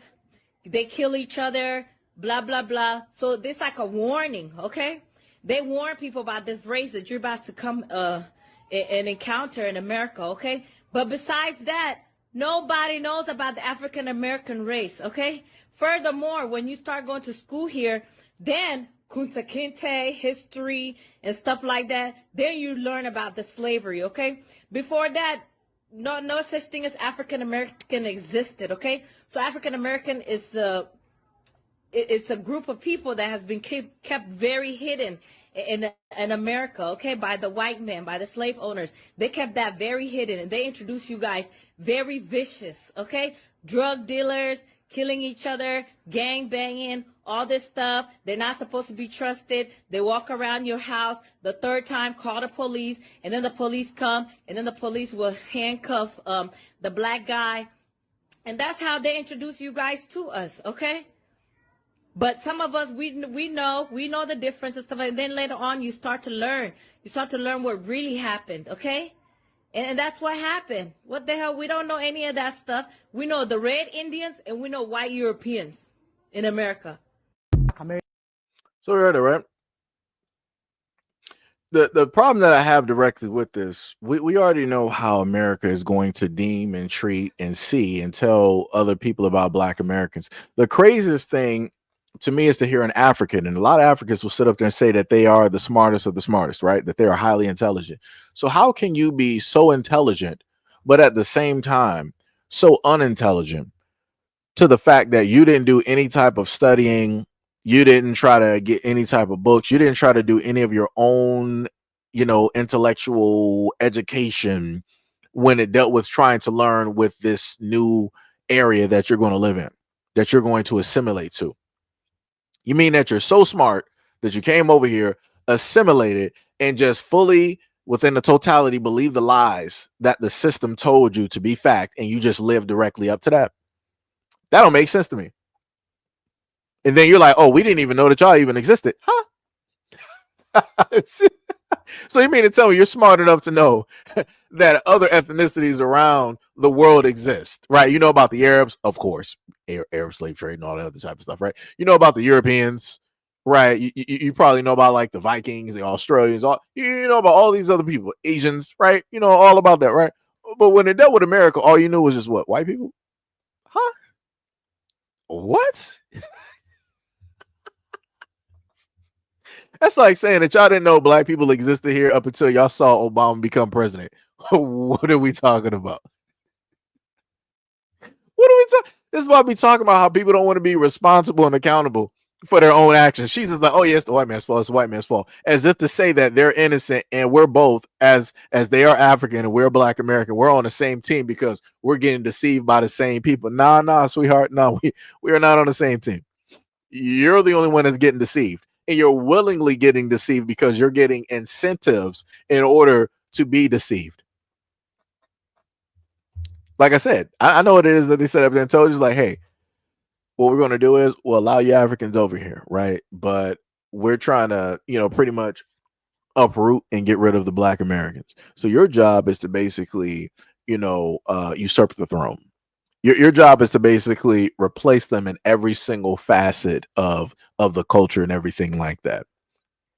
[SPEAKER 15] they kill each other, blah, blah, blah. So this like a warning, okay? They warn people about this race that you're about to come and encounter in America, okay? But besides that, nobody knows about the African American race, okay? Furthermore, when you start going to school here, then Kunta Kinte history and stuff like that, then you learn about the slavery, okay? Before that, no such thing as African American existed, okay? So African American is it's a group of people that has been kept very hidden in America, okay, by the white men, by the slave owners. They kept that very hidden, and they introduced you guys very vicious, okay? Drug dealers, killing each other, gang banging, all this stuff. They're not supposed to be trusted. They walk around your house. The third time, call the police, and then the police come, and then the police will handcuff the black guy. And that's how they introduce you guys to us, okay? But some of us, we know the difference and stuff. And then later on, you start to learn. You start to learn what really happened, okay? And that's what happened. What the hell? We don't know any of that stuff. We know the red Indians and we know white Europeans in America.
[SPEAKER 1] So we heard it, right? The problem that I have directly with this, we already know how America is going to deem and treat and see and tell other people about Black Americans. The craziest thing to me is to hear an African, and a lot of Africans will sit up there and say that they are the smartest of the smartest, right? That they are highly intelligent. So how can you be so intelligent, but at the same time so unintelligent, to the fact that you didn't do any type of studying, you didn't try to get any type of books, you didn't try to do any of your own, intellectual education when it dealt with trying to learn with this new area that you're going to live in, that you're going to assimilate to. You mean that you're so smart that you came over here, assimilated, and just fully within the totality believe the lies that the system told you to be fact, and you just live directly up to that? That don't make sense to me. And then you're like, oh, we didn't even know that y'all even existed. Huh? So you mean to tell me you're smart enough to know that other ethnicities around the world exist, right? You know about the Arabs, of course, Arab slave trade and all that other type of stuff, right? You know about the Europeans, right? You probably know about like the Vikings, the Australians, you know about all these other people, Asians, right? You know all about that, right? But when it dealt with America, all you knew was just what? White people? Huh? What? That's like saying that y'all didn't know Black people existed here up until y'all saw Obama become president. What are we talking about? What are we talking? This is why we talking about how people don't want to be responsible and accountable for their own actions. She's just like, oh yeah, it's the white man's fault. It's the white man's fault, as if to say that they're innocent and we're both, as they are African and we're Black American, we're on the same team because we're getting deceived by the same people. Nah, sweetheart. No, we are not on the same team. You're the only one that's getting deceived. And you're willingly getting deceived because you're getting incentives in order to be deceived. Like I said, I know what it is that they set up there and told you, like, hey, what we're going to do is we'll allow you Africans over here, right? But we're trying to, pretty much uproot and get rid of the Black Americans. So your job is to basically, usurp the throne. Your job is to basically replace them in every single facet of the culture and everything like that,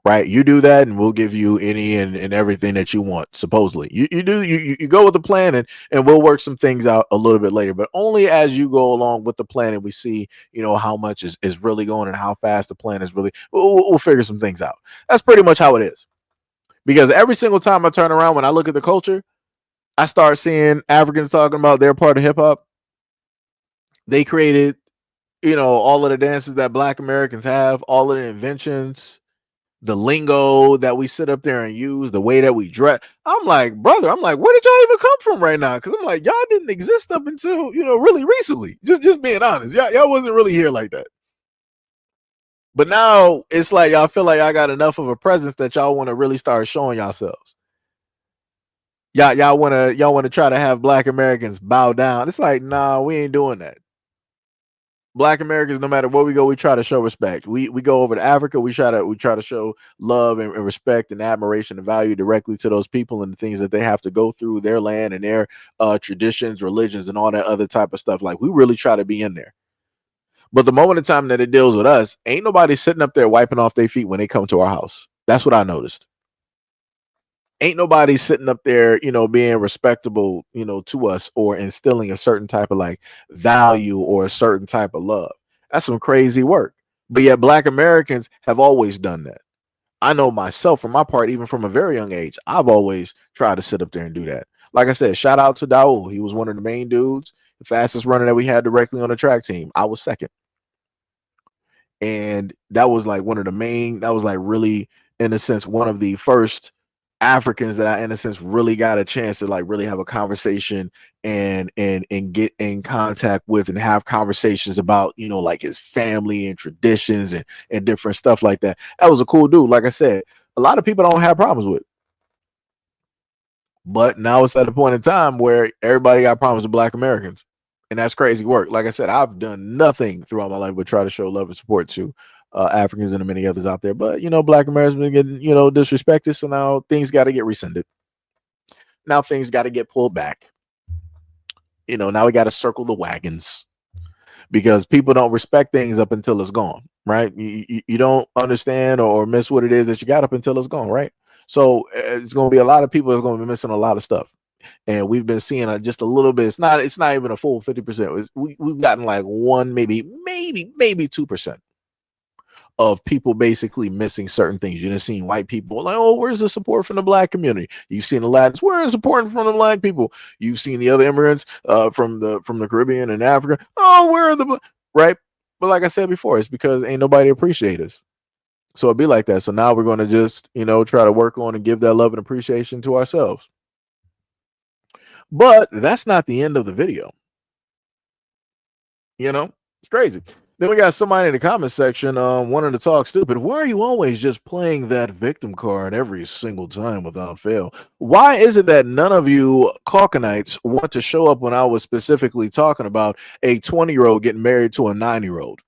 [SPEAKER 1] right? You do that, and we'll give you any and everything that you want. Supposedly, you go with the plan, and we'll work some things out a little bit later, but only as you go along with the plan, and we see how much is really going and how fast the plan is really. We'll figure some things out. That's pretty much how it is. Because every single time I turn around, when I look at the culture, I start seeing Africans talking about their part of hip hop. They created, all of the dances that Black Americans have, all of the inventions, the lingo that we sit up there and use, the way that we dress. I'm like, brother, where did y'all even come from right now? Because I'm like, y'all didn't exist up until, really recently. Just being honest. Y'all wasn't really here like that. But now it's like y'all feel like y'all got enough of a presence that y'all want to really start showing yourselves. Y'all want to try to have Black Americans bow down. It's like, nah, we ain't doing that. Black Americans, no matter where we go, we try to show respect. We go over to Africa, we try to show love and respect and admiration and value directly to those people and the things that they have to go through, their land and their traditions, religions, and all that other type of stuff. Like, we really try to be in there. But the moment in time that it deals with us, ain't nobody sitting up there wiping off their feet when they come to our house. That's what I noticed. Ain't nobody sitting up there, being respectable, to us or instilling a certain type of like value or a certain type of love. That's some crazy work. But yet black Americans have always done that. I know myself, for my part, even from a very young age, I've always tried to sit up there and do that. Like I said, shout out to Daul. He was one of the main dudes, the fastest runner that we had directly on the track team. I was second. And that was like one of the main, that was like really, in a sense, one of the first Africans that I, in a sense, really got a chance to like really have a conversation and get in contact with and have conversations about, you know, like his family and traditions and different stuff like that. That was a cool dude. Like I said, a lot of people don't have problems with. But now it's at a point in time where everybody got problems with black Americans. And that's crazy work. Like I said, I've done nothing throughout my life but try to show love and support to Africans and the many others out there. But, you know, black Americans been getting, you know, disrespected. So now things got to get rescinded. Now things got to get pulled back. You know, now we got to circle the wagons because people don't respect things up until it's gone, right? You don't understand or miss what it is that you got up until it's gone, right? So it's going to be a lot of people that's going to be missing a lot of stuff. And we've been seeing just a little bit. It's not even a full 50%. We've gotten like 1, maybe 2% of people basically missing certain things. You've seen white people like, oh, where's the support from the black community? You've seen the Latins, where's support from the black people? You've seen the other immigrants from the Caribbean and Africa. Oh, where are the right? But like I said before, it's because ain't nobody appreciate us. So it'd be like that. So now we're going to just, you know, try to work on and give that love and appreciation to ourselves. But that's not the end of the video. You know, it's crazy. Then we got somebody in the comment section wanting to talk stupid. Why are you always just playing that victim card every single time without fail? Why is it that none of you Caucanites want to show up when I was specifically talking about a 20-year-old getting married to a 9-year-old?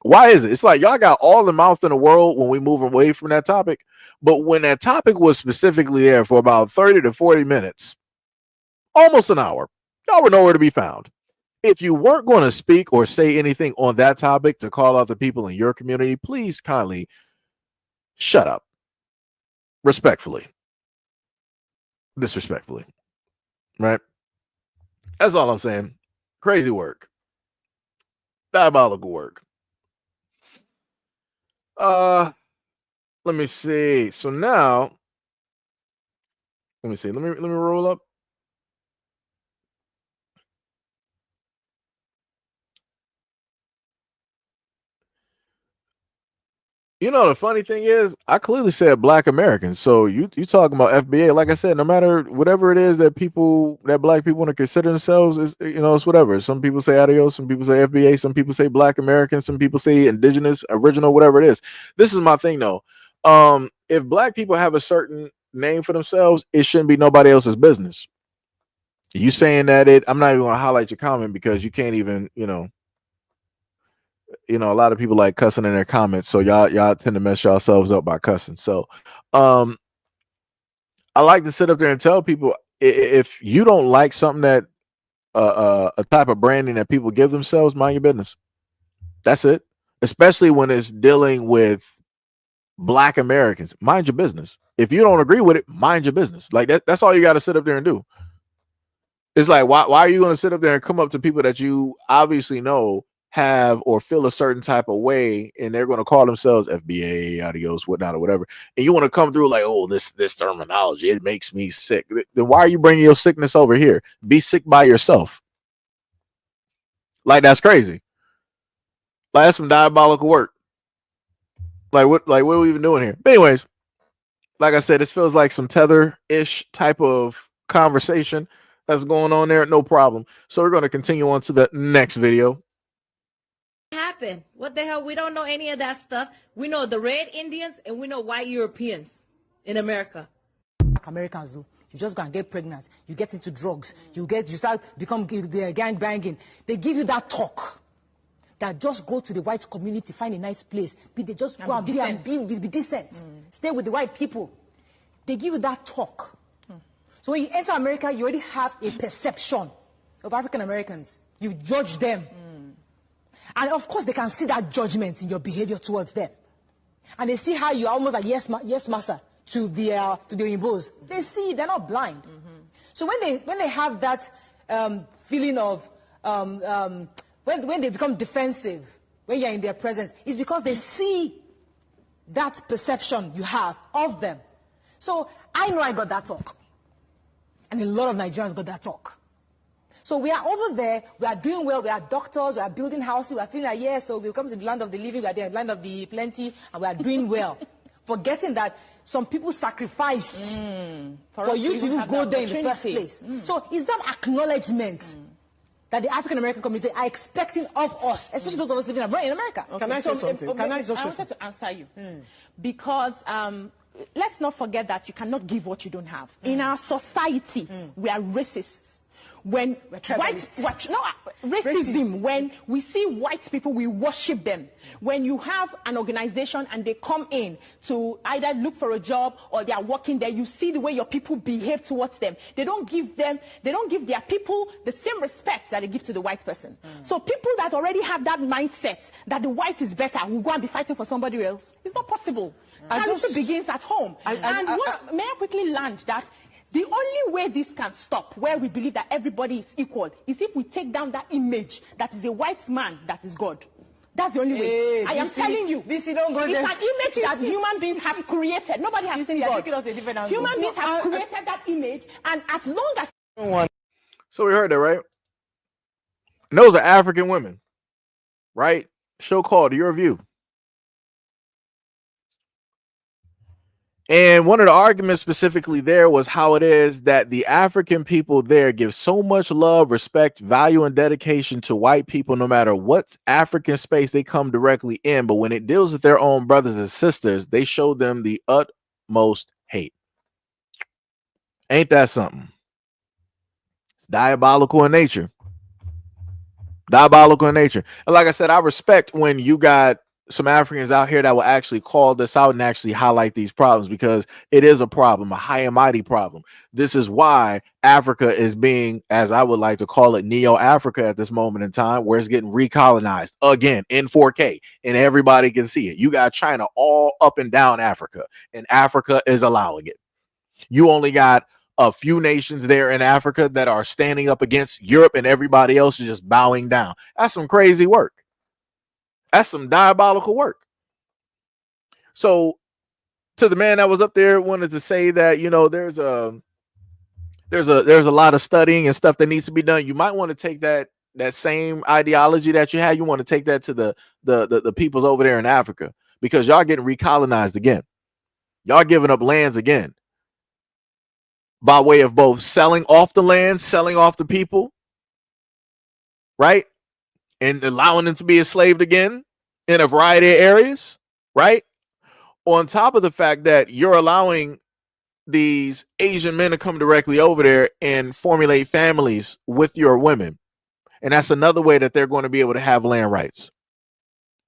[SPEAKER 1] Why is it? It's like y'all got all the mouth in the world when we move away from that topic. But when that topic was specifically there for about 30 to 40 minutes, almost an hour, y'all were nowhere to be found. If you weren't going to speak or say anything on that topic to call out the people in your community, please kindly shut up. Respectfully. Disrespectfully. Right? That's all I'm saying. Crazy work. Diabolical work. Let me see. So now, let me see. Let me roll up. You know, the funny thing is, I clearly said black Americans. So you talking about FBA. Like I said, no matter whatever it is that black people want to consider themselves, is, you know, it's whatever. Some people say adios, some people say FBA, some people say black Americans, some people say indigenous, original, whatever it is. This is my thing though. If black people have a certain name for themselves, it shouldn't be nobody else's business. You saying that I'm not even gonna highlight your comment because you can't even, you know, a lot of people like cussing in their comments, so y'all tend to mess yourselves up by cussing. So I like to sit up there and tell people, if you don't like something that a type of branding that people give themselves, mind your business. That's it. Especially when it's dealing with black Americans, mind your business. If you don't agree with it, mind your business. Like that's all you got to sit up there and do. It's like, why are you going to sit up there and come up to people that you obviously know have or feel a certain type of way, and they're going to call themselves FBA, adios, whatnot, or whatever, and you want to come through like, oh, this terminology, it makes me sick. Then why are you bringing your sickness over here? Be sick by yourself. Like, that's crazy. Like, that's some diabolical work. Like what are we even doing here? But anyways, like I said, this feels like some tether-ish type of conversation that's going on there. No problem. So we're going to continue on to the next video.
[SPEAKER 16] Happen? What the hell? We don't know any of that stuff. We know the red Indians and we know white Europeans in America.
[SPEAKER 17] Black Americans do. You just go and get pregnant. You get into drugs. You start become gang banging. They give you that talk. That just go to the white community, find a nice place. They just go and be decent. Stay with the white people. They give you that talk. So when you enter America, you already have a perception of African Americans. You judge them. And of course, they can see that judgment in your behavior towards them. And they see how you are almost like yes master to the Oyimbos. They see, they're not blind. So when they have that feeling of, when they become defensive, when you're in their presence, is because they see that perception you have of them. So I know I got that talk. And a lot of Nigerians got that talk. So we are over there, we are doing well, we are doctors, we are building houses, we are feeling like, yeah, so we'll come to the land of the living, we are the land of the plenty, and we are doing well. Forgetting that some people sacrificed for you to even go there in the first place. So is that acknowledgement that the African American community are expecting of us, especially those of us living in America?
[SPEAKER 3] Okay. Can I say something?
[SPEAKER 18] I wanted to answer you. Because let's not forget that you cannot give what you don't have. In our society, we are racists. When racism, when we see white people, we worship them. When you have an organization and they come in to either look for a job or they are working there, you see the way your people behave towards them. They don't give their people the same respect that they give to the white person. So people that already have that mindset that the white is better will go and be fighting for somebody else. It's not possible. Charity begins at home. May I quickly land that the only way this can stop, where we believe that everybody is equal, is if we take down that image that is a white man that is God. That's the only way. I am telling you. It's an image that human beings have created. Nobody has seen God. Human beings have created that image, and as long as...
[SPEAKER 1] So we heard that, right? And those are African women, right? Show called Your View. And one of the arguments specifically there was how it is that the African people there give so much love, respect, value, and dedication to white people, no matter what African space they come directly in. But when it deals with their own brothers and sisters, they show them the utmost hate. Ain't that something? It's diabolical in nature. Diabolical in nature. And like I said, I respect when you got some Africans out here that will actually call this out and actually highlight these problems, because it is a problem, a high and mighty problem. This is why Africa is being, as I would like to call it, Neo-Africa at this moment in time, where it's getting recolonized again in 4K and everybody can see it. You got China all up and down Africa, and Africa is allowing it. You only got a few nations there in Africa that are standing up against Europe, and everybody else is just bowing down. That's some crazy work. That's some diabolical work. So to the man that was up there, wanted to say that, you know, there's a lot of studying and stuff that needs to be done. You might want to take that same ideology that you had. You want to take that to the peoples over there in Africa, because y'all getting recolonized again. Y'all giving up lands again by way of both selling off the land, selling off the people, right? And allowing them to be enslaved again in a variety of areas, right? On top of the fact that you're allowing these Asian men to come directly over there and formulate families with your women. And that's another way that they're going to be able to have land rights.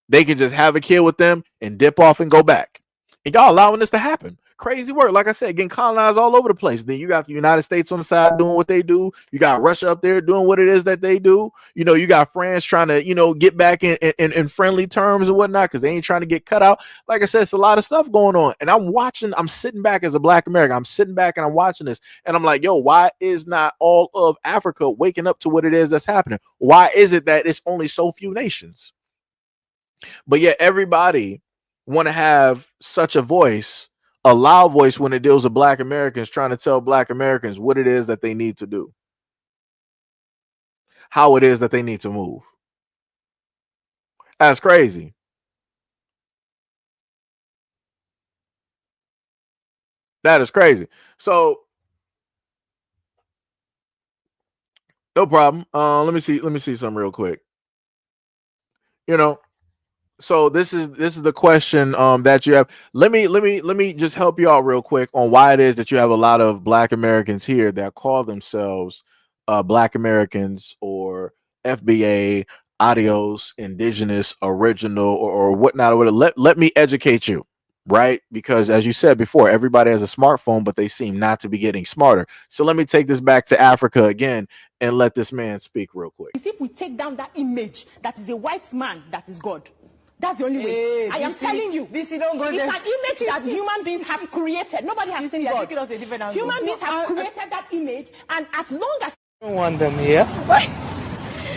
[SPEAKER 1] They can just have a kid with them and dip off and go back. And y'all allowing this to happen. Crazy work. Like I said, getting colonized all over the place. Then you got the United States on the side doing what they do. You got Russia up there doing what it is that they do. You know, you got France trying to, you know, get back in friendly terms and whatnot, because they ain't trying to get cut out. Like I said, it's a lot of stuff going on. And I'm sitting back as a Black American. I'm sitting back and I'm watching this. And I'm like, yo, why is not all of Africa waking up to what it is that's happening? Why is it that it's only so few nations? But yet everybody want to have such a voice, a loud voice, when it deals with Black Americans, trying to tell Black Americans what it is that they need to do, how it is that they need to move. That's crazy. That is crazy. So no problem. Let me see something real quick. You know, so this is the question that you have. Let me just help you out real quick on why it is that you have a lot of Black Americans here that call themselves Black Americans or FBA, Adios, Indigenous, Original, or whatnot. Let me educate you, right? Because as you said before, everybody has a smartphone, but they seem not to be getting smarter. So let me take this back to Africa again and let this man speak real quick.
[SPEAKER 18] If we take down that image that is a white man that is God, that's the only way. I am telling you. It's an image that human beings have created. Nobody has seen God. Human beings have created that image, and as long as...
[SPEAKER 3] I don't want them here.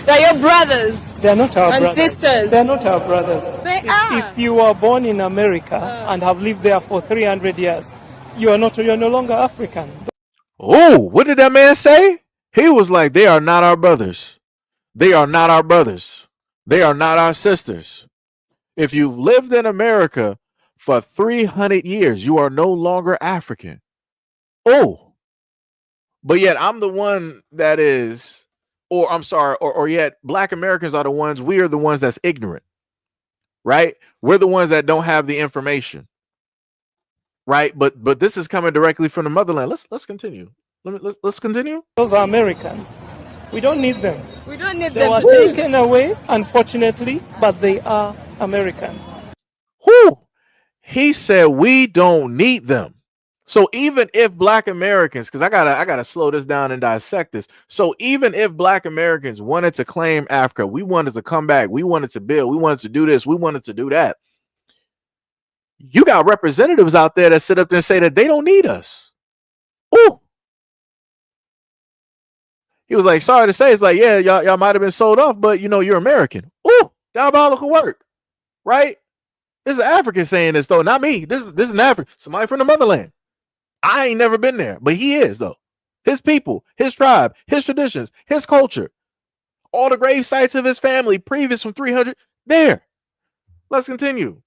[SPEAKER 18] They're your brothers.
[SPEAKER 3] They're not our
[SPEAKER 18] and
[SPEAKER 3] brothers.
[SPEAKER 18] sisters.
[SPEAKER 3] They're not our brothers.
[SPEAKER 18] They are.
[SPEAKER 3] If you were born in America and have lived there for 300 years, you're no longer African.
[SPEAKER 1] Oh, what did that man say? He was like, they are not our brothers. They are not our brothers. They are not our sisters. If you've lived in America for 300 years, you are no longer African. Oh, but yet I'm the one that is, or I'm sorry, or yet Black Americans are the ones, we are the ones that's ignorant, right? We're the ones that don't have the information, right? But this is coming directly from the motherland. Let's continue. Let's continue.
[SPEAKER 3] Those are Americans. We don't need them.
[SPEAKER 18] We don't need
[SPEAKER 3] They
[SPEAKER 18] them.
[SPEAKER 3] were taken away, unfortunately, but they are Americans.
[SPEAKER 1] Who? He said we don't need them. So even if Black Americans, because I gotta slow this down and dissect this. So even if Black Americans wanted to claim Africa, we wanted to come back, we wanted to build, we wanted to do this, we wanted to do that. You got representatives out there that sit up there and say that they don't need us. Ooh. He was like, sorry to say, it's like, yeah, y'all might have been sold off, but you know, you're American. Ooh, diabolical work, right? This is an African saying this though, not me. This is an African, somebody from the motherland. I ain't never been there, but he is though. His people, his tribe, his traditions, his culture, all the grave sites of his family, previous from 300, there. Let's continue.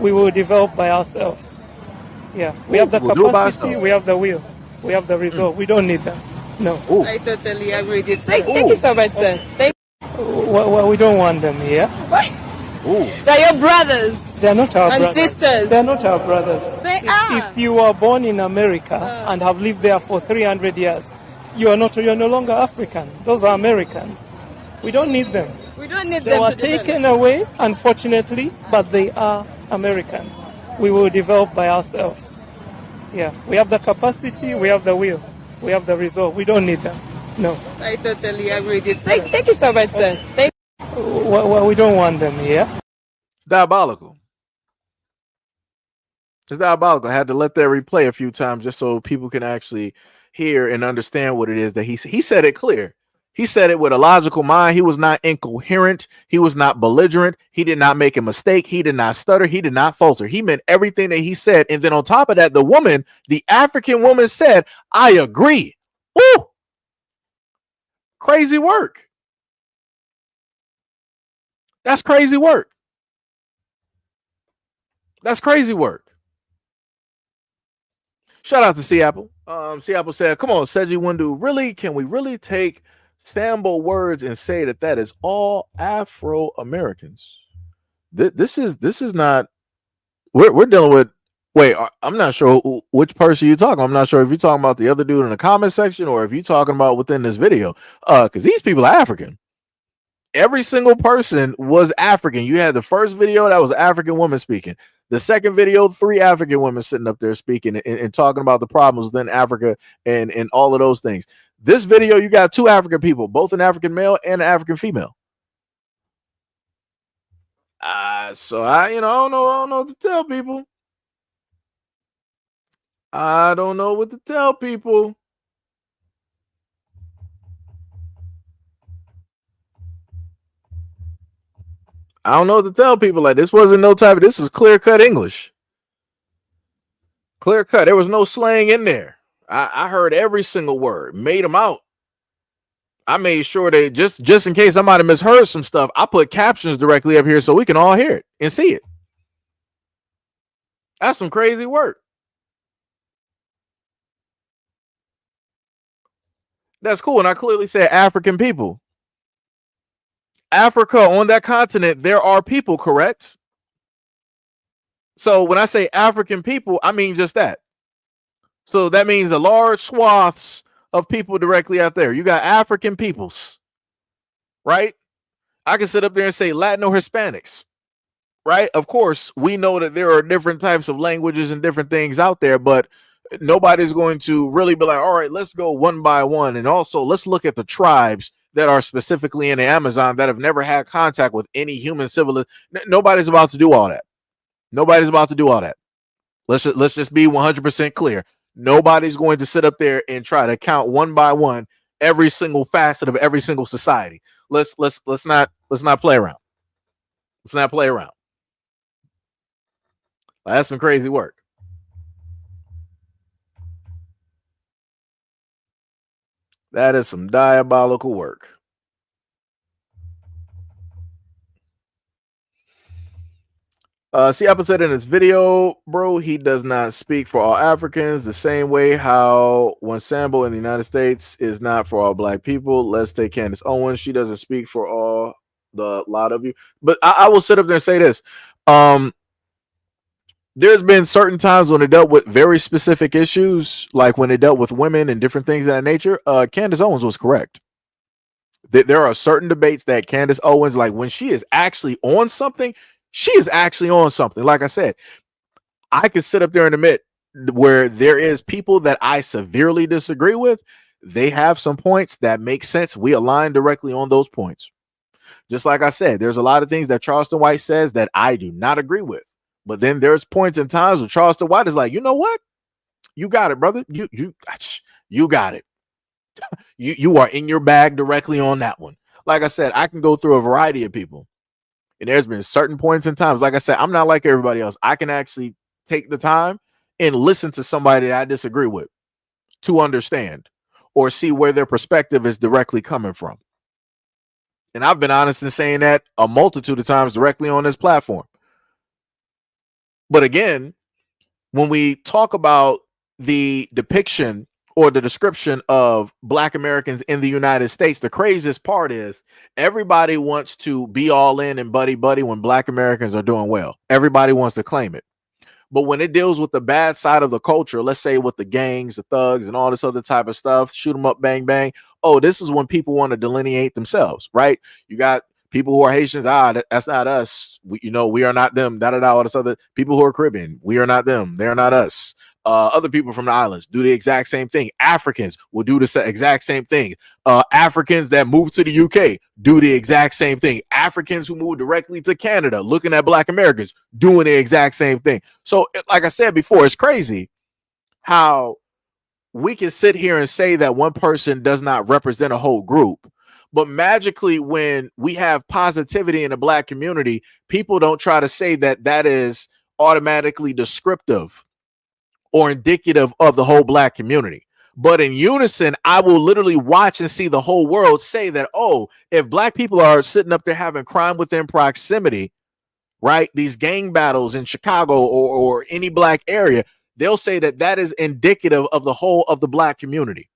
[SPEAKER 3] We will develop by ourselves. Yeah, we have the capacity, we have the will, we have the resolve. We don't need them. No.
[SPEAKER 18] I totally agree with you. Thank you so much, sir.
[SPEAKER 3] Well, we don't want them here.
[SPEAKER 18] They're your brothers.
[SPEAKER 3] They're not our
[SPEAKER 18] and
[SPEAKER 3] brothers.
[SPEAKER 18] sisters.
[SPEAKER 3] They're not our brothers.
[SPEAKER 18] They are.
[SPEAKER 3] If you were born in America and have lived there for 300 years, you're no longer African. Those are Americans. We don't need them.
[SPEAKER 18] We don't need
[SPEAKER 3] They
[SPEAKER 18] them.
[SPEAKER 3] were taken away, unfortunately, but they are Americans. We will develop by ourselves. Yeah, we have the capacity, we have the will, we have the resolve. We don't need them. No.
[SPEAKER 18] I totally agree with you. Thank you so much, sir.
[SPEAKER 3] Well, we don't want them here.
[SPEAKER 1] Diabolical. It's diabolical. I had to let that replay a few times just so people can actually hear and understand what it is that he said it clear. He said it with a logical mind. He was not incoherent. He was not belligerent. He did not make a mistake. He did not stutter. He did not falter. He meant everything that he said. And then on top of that, the woman, the African woman said, I agree. Woo! Crazy work. That's crazy work. That's crazy work. Shout out to Seattle. Seattle said, come on, SEIJIHITO, really, can we really take Sambo words and say that is all Afro-Americans? This is not, we're dealing with, wait, I'm not sure which person you're talking. I'm not sure if you're talking about the other dude in the comment section or if you're talking about within this video. Because these people are African. Every single person was African. You had the first video that was an African woman speaking. The second video, 3 African women sitting up there speaking and talking about the problems within Africa and all of those things. This video, you got 2 African people, both an African male and an African female. So I don't know what to tell people. I don't know what to tell people. I don't know what to tell people. Like, this wasn't no type of, this is clear cut English. Clear cut. There was no slang in there. I heard every single word, made them out. I made sure that just in case I might have misheard some stuff, I put captions directly up here so we can all hear it and see it. That's some crazy work. That's cool. And I clearly said African people. Africa, on that continent, there are people, correct? So when I say African people, I mean just that. So that means the large swaths of people directly out there. You got African peoples, right? I can sit up there and say Latino Hispanics, right? Of course, we know that there are different types of languages and different things out there, but nobody's going to really be like, all right, let's go one by one. And also let's look at the tribes that are specifically in the Amazon that have never had contact with any human civilization. Nobody's about to do all that. Nobody's about to do all that. Let's just be 100% clear. Nobody's going to sit up there and try to count one by one every single facet of every single society. Let's not play around. Let's not play around. That's some crazy work. That is some diabolical work. See, I said in this video, bro, he does not speak for all Africans the same way how when Sambo in the United States is not for all black people. Let's take Candace Owens. She doesn't speak for all the lot of you. But I will sit up there and say this. There's been certain times when it dealt with very specific issues, like when it dealt with women and different things of that nature. Candace Owens was correct. There are certain debates that Candace Owens, like when she is actually on something, she is actually on something. Like I said, I could sit up there and admit where there is people that I severely disagree with. They have some points that make sense. We align directly on those points. Just like I said, there's a lot of things that Charleston White says that I do not agree with. But then there's points and times where Charleston White is like, you know what? You got it, brother. You got it. You are in your bag directly on that one. Like I said, I can go through a variety of people. And there's been certain points and times, like I said, I'm not like everybody else. I can actually take the time and listen to somebody that I disagree with to understand or see where their perspective is directly coming from. And I've been honest in saying that a multitude of times directly on this platform. But again, when we talk about the depiction or the description of Black Americans in the United States, the craziest part is everybody wants to be all in and buddy when Black Americans are doing well. Everybody wants to claim it. But when it deals with the bad side of the culture, let's say with the gangs, the thugs, and all this other type of stuff, shoot them up, bang, bang. Oh, this is when people want to delineate themselves, right? You got people who are Haitians. That's not us. We are not them. All this other people who are Caribbean. We are not them. They're not us. Other people from the islands do the exact same thing. Africans will do the exact same thing. Africans that move to the UK do the exact same thing. Africans who move directly to Canada, looking at Black Americans, doing the exact same thing. So, like I said before, it's crazy how we can sit here and say that one person does not represent a whole group. But magically, when we have positivity in the Black community, people don't try to say that that is automatically descriptive or indicative of the whole Black community. But in unison, I will literally watch and see the whole world say that, oh, if Black people are sitting up there having crime within proximity, right, these gang battles in Chicago or any Black area, they'll say that that is indicative of the whole of the Black community.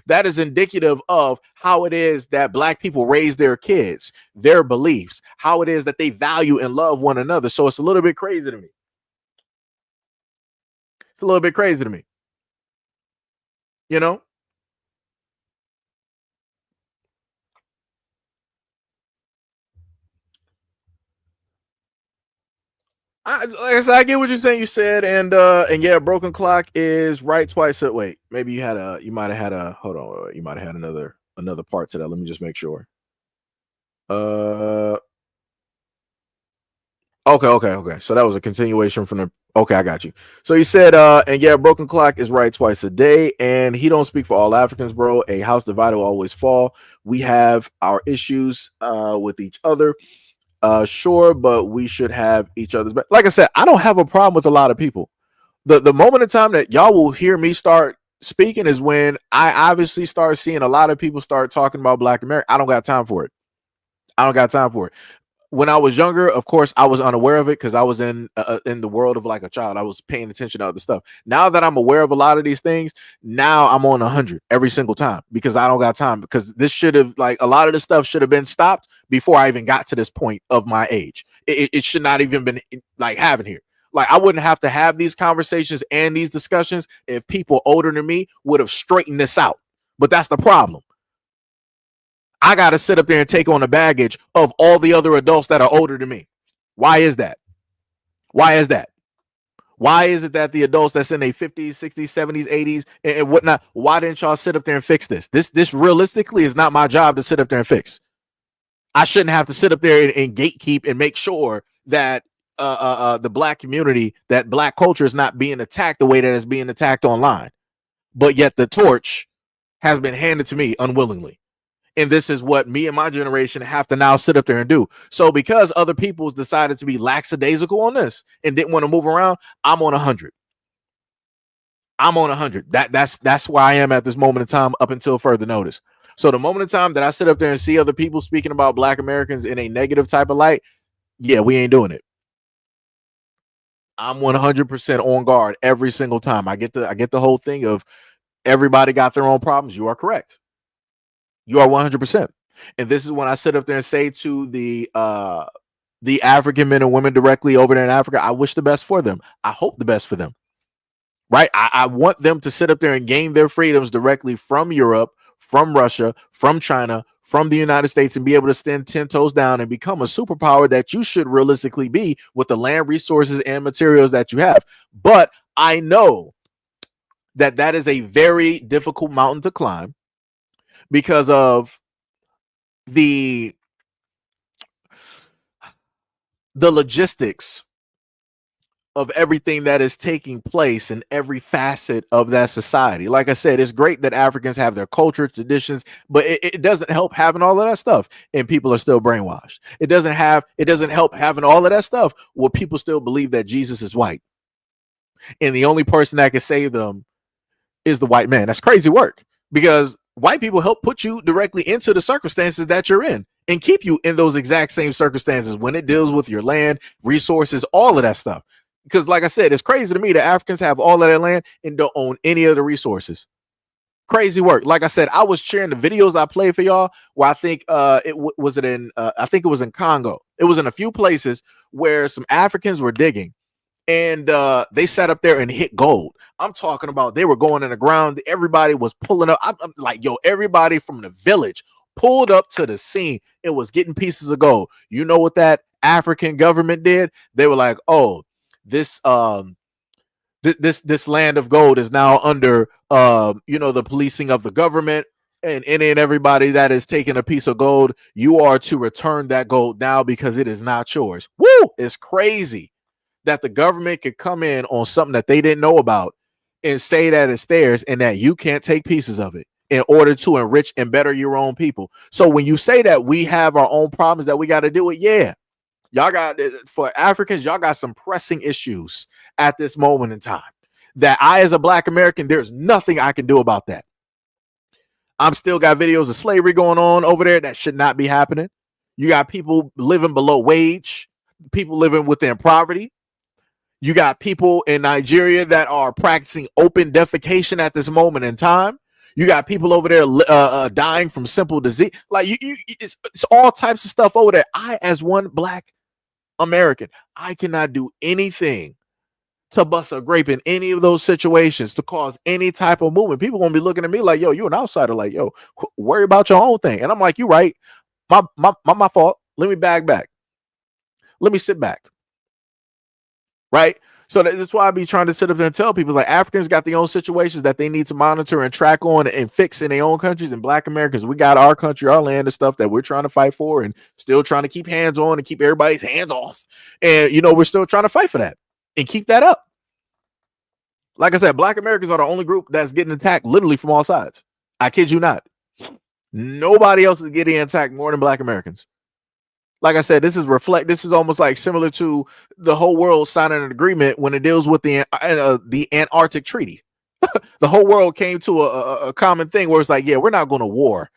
[SPEAKER 1] That is indicative of how it is that Black people raise their kids, their beliefs, how it is that they value and love one another. So it's a little bit crazy to me. It's a little bit crazy to me. You know? I get what you're saying. You said, and yeah, broken clock is right twice. Wait, maybe you might have had a hold on. You might have had another part to that. Let me just make sure. Okay. So that was a continuation from the. Okay, I got you. So you said, and yeah, broken clock is right twice a day, and he don't speak for all Africans, bro. A house divided will always fall. We have our issues with each other. Sure, but we should have each other's back. Like I said, I don't have a problem with a lot of people. The moment in time that y'all will hear me start speaking is when I obviously start seeing a lot of people start talking about Black America. I don't got time for it. When I was younger, of course, I was unaware of it because I was in the world of like a child. I was paying attention to other stuff. Now that I'm aware of a lot of these things, now I'm on 100 every single time because I don't got time. Because this should have, like, a lot of this stuff should have been stopped before I even got to this point of my age. It should not even been like having here. Like, I wouldn't have to have these conversations and these discussions if people older than me would have straightened this out. But that's the problem. I got to sit up there and take on the baggage of all the other adults that are older than me. Why is that? Why is it that the adults that's in their 50s, 60s, 70s, 80s, and whatnot, why didn't y'all sit up there and fix this? This realistically is not my job to sit up there and fix. I shouldn't have to sit up there and gatekeep and make sure that the Black community, that Black culture is not being attacked the way that it's being attacked online. But yet the torch has been handed to me unwillingly. And this is what me and my generation have to now sit up there and do. So because other people's decided to be lackadaisical on this and didn't want to move around, I'm on 100. I'm on 100. That's where I am at this moment in time up until further notice. So the moment in time that I sit up there and see other people speaking about Black Americans in a negative type of light, yeah, we ain't doing it. I'm 100% on guard every single time. I get the whole thing of everybody got their own problems. You are correct. You are 100%. And this is when I sit up there and say to the African men and women directly over there in Africa, I wish the best for them. I hope the best for them. Right? I want them to sit up there and gain their freedoms directly from Europe, from Russia, from China, from the United States, and be able to stand 10 toes down and become a superpower that you should realistically be with the land resources and materials that you have. But I know that is a very difficult mountain to climb because of the logistics of everything that is taking place in every facet of that society. Like I said, it's great that Africans have their culture, traditions, but it doesn't help having all of that stuff and people are still brainwashed. It doesn't help having all of that stuff where people still believe that Jesus is white. And the only person that can save them is the white man. That's crazy work because white people help put you directly into the circumstances that you're in and keep you in those exact same circumstances when it deals with your land, resources, all of that stuff. Because like I said, it's crazy to me that Africans have all of their land and don't own any of the resources. Crazy work. Like I said, I was sharing the videos I played for y'all where I think I think it was in Congo. It was in a few places where some Africans were digging and they sat up there and hit gold. I'm talking about they were going in the ground. Everybody was pulling up. I'm like, yo, everybody from the village pulled up to the scene. It was getting pieces of gold. You know what that African government did? They were like, oh, this land of gold is now under the policing of the government, and everybody that is taking a piece of gold, you are to return that gold now because it is not yours. Woo! It's crazy that the government could come in on something that they didn't know about and say that it's theirs and that you can't take pieces of it in order to enrich and better your own people. So when you say that we have our own problems that we got to deal with, yeah, y'all got, for Africans, y'all got some pressing issues at this moment in time that I, as a Black American, there's nothing I can do about that. I'm still got videos of slavery going on over there that should not be happening. You got people living below wage, people living within poverty. You got people in Nigeria that are practicing open defecation at this moment in time. You got people over there dying from simple disease. Like it's all types of stuff over there. I, as one Black American, I cannot do anything to bust a grape in any of those situations to cause any type of movement. People gonna be looking at me like, yo, you an outsider. Like, yo, worry about your own thing. And I'm like, you right. My fault. Let me back. Let me sit back. Right. So that's why I be trying to sit up there and tell people like Africans got their own situations that they need to monitor and track on and fix in their own countries. And Black Americans, we got our country, our land and stuff that we're trying to fight for and still trying to keep hands on and keep everybody's hands off. And, we're still trying to fight for that and keep that up. Like I said, Black Americans are the only group that's getting attacked literally from all sides. I kid you not. Nobody else is getting attacked more than Black Americans. Like I said, this is almost like similar to the whole world signing an agreement when it deals with the Antarctic Treaty. The whole world came to a common thing where it's like, yeah, we're not going to war,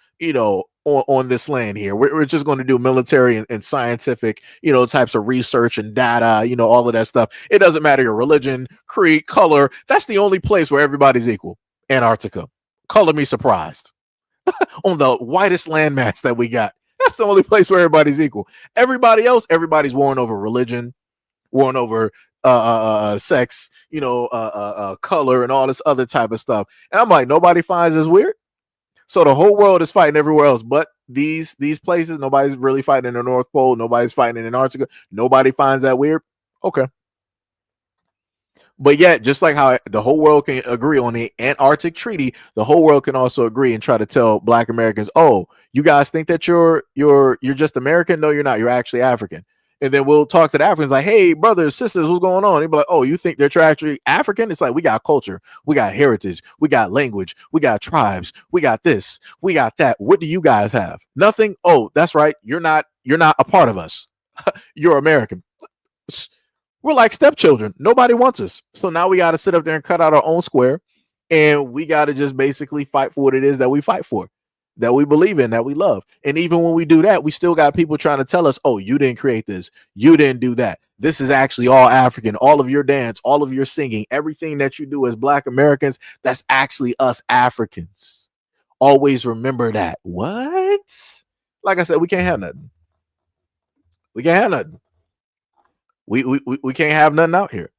[SPEAKER 1] on this land here. We're just going to do military and scientific, types of research and data, all of that stuff. It doesn't matter your religion, creed, color. That's the only place where everybody's equal. Antarctica. Color me surprised. On the whitest landmass that we got. That's the only place where everybody's equal. Everybody else, everybody's warring over religion, warring over sex, color and all this other type of stuff. And I'm like, nobody finds this weird. So the whole world is fighting everywhere else, but these places, nobody's really fighting in the North Pole. Nobody's fighting in Antarctica. Nobody finds that weird. Okay. But yet, just like how the whole world can agree on the Antarctic Treaty, the whole world can also agree and try to tell Black Americans, oh, you guys think that you're just American? No, you're not. You're actually African. And then we'll talk to the Africans like, hey, brothers, sisters, what's going on? They'll be like, oh, you think they're actually African? It's like, we got culture, we got heritage, we got language, we got tribes, we got this, we got that. What do you guys have? Nothing. Oh, that's right. You're not a part of us. You're American. We're like stepchildren. Nobody wants us. So now we got to sit up there and cut out our own square. And we got to just basically fight for what it is that we fight for, that we believe in, that we love. And even when we do that, we still got people trying to tell us, oh, you didn't create this. You didn't do that. This is actually all African. All of your dance, all of your singing, everything that you do as Black Americans, that's actually us Africans. Always remember that. What? Like I said, we can't have nothing. We can't have nothing. We can't have nothing out here.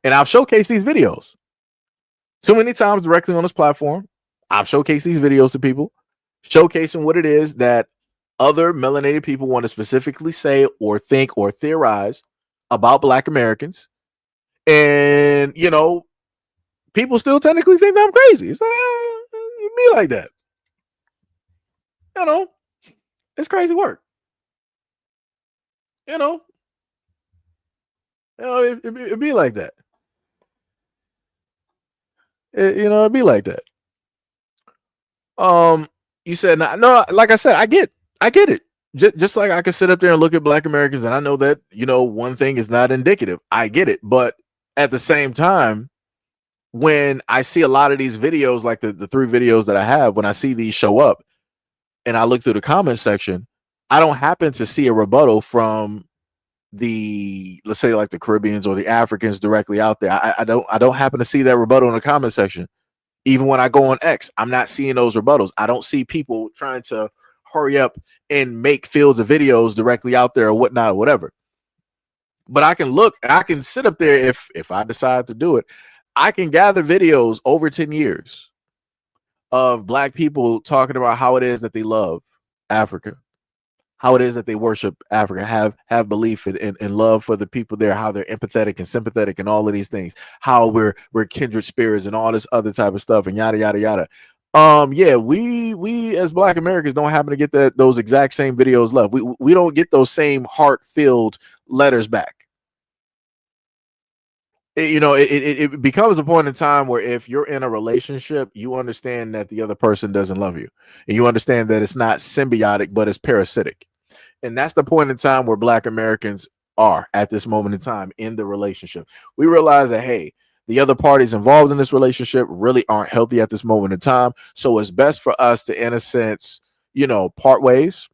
[SPEAKER 1] And I've showcased these videos too many times directly on this platform. I've showcased these videos to people, showcasing what it is that other melanated people want to specifically say or think or theorize about Black Americans. And, you know, people still technically think that I'm crazy. It's like, you be like that. You know, it's crazy work. You know, it'd be like that. It'd be like that. You said no. Like I said, I get it. Just like I can sit up there and look at Black Americans, and I know that one thing is not indicative. I get it, but at the same time, when I see a lot of these videos, like the 3 videos that I have, when I see these show up, and I look through the comment section, I don't happen to see a rebuttal from the, let's say, like the Caribbeans or the Africans directly out there. I don't happen to see that rebuttal in the comment section. Even when I go on X, I'm not seeing those rebuttals. I don't see people trying to hurry up and make fields of videos directly out there or whatnot or whatever. But I can look, I can sit up there if I decide to do it. I can gather videos over 10 years of Black people talking about how it is that they love Africa, how it is that they worship Africa, have belief in love for the people there, how they're empathetic and sympathetic and all of these things, how we're kindred spirits and all this other type of stuff and yada yada yada. Yeah, we as Black Americans don't happen to get those exact same videos love. We don't get those same heart-filled letters back. It becomes a point in time where if you're in a relationship, you understand that the other person doesn't love you, and you understand that it's not symbiotic, but it's parasitic. And that's the point in time where Black Americans are at this moment in time in the relationship. We realize that, hey, the other parties involved in this relationship really aren't healthy at this moment in time. So it's best for us to, in a sense, part ways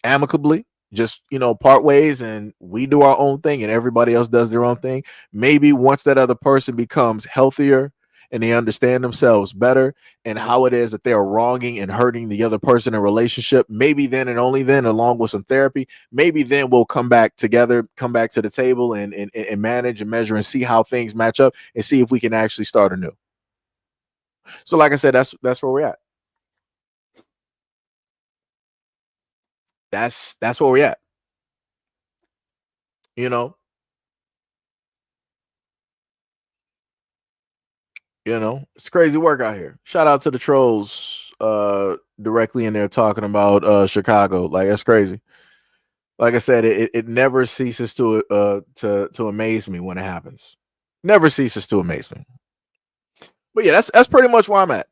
[SPEAKER 1] amicably, just part ways, and we do our own thing and everybody else does their own thing. Maybe once that other person becomes healthier and they understand themselves better and how it is that they are wronging and hurting the other person in a relationship, maybe then and only then, along with some therapy, maybe then we'll come back together, come back to the table and manage and measure and see how things match up and see if we can actually start anew. So like I said, that's where we're at. That's where we're at. It's crazy work out here. Shout out to the trolls directly in there talking about Chicago. Like, that's crazy. Like I said, it never ceases to amaze me when it happens. Never ceases to amaze me. But yeah, that's pretty much where I'm at.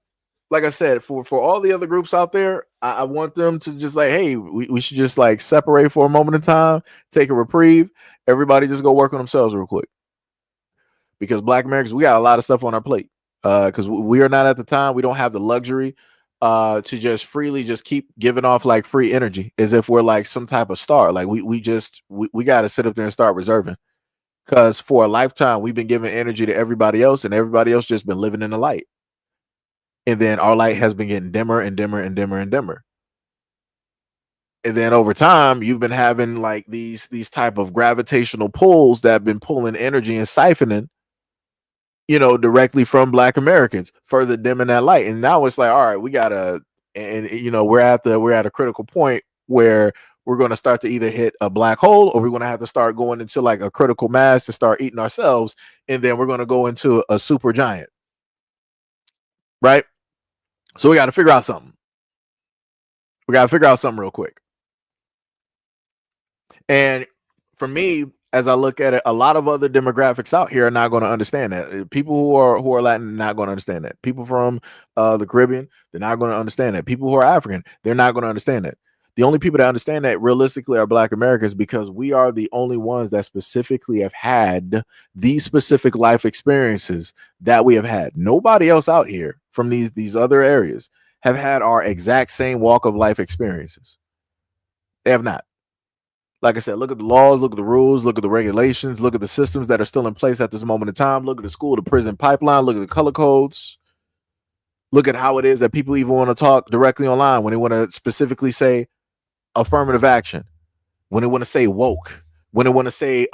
[SPEAKER 1] Like I said, for all the other groups out there, I want them to just like, hey, we should just like separate for a moment in time, take a reprieve. Everybody just go work on themselves real quick. Because Black Americans, we got a lot of stuff on our plate. Because we are not at the time, we don't have the luxury to just freely just keep giving off like free energy as if we're like some type of star. Like we got to sit up there and start reserving. Because for a lifetime, we've been giving energy to everybody else, and everybody else just been living in the light. And then our light has been getting dimmer and dimmer and dimmer and dimmer. And then over time, you've been having like these type of gravitational pulls that have been pulling energy and siphoning, directly from Black Americans, further dimming that light. And now it's like, all right, we gotta, and we're at a critical point where we're going to start to either hit a black hole or we're going to have to start going into like a critical mass to start eating ourselves. And then we're going to go into a super giant. Right. So we got to figure out something. We got to figure out something real quick. And for me, as I look at it, a lot of other demographics out here are not going to understand that. People who are Latin are not going to understand that. People from the Caribbean, they're not going to understand that. People who are African, they're not going to understand that. The only people that understand that realistically are Black Americans, because we are the only ones that specifically have had these specific life experiences that we have had. Nobody else out here from these other areas have had our exact same walk of life experiences. They have not. Like I said, look at the laws, look at the rules, look at the regulations, look at the systems that are still in place at this moment in time. Look at the school to prison pipeline, look at the color codes. Look at how it is that people even want to talk directly online when they want to specifically say affirmative action, when they want to say woke, when they want to say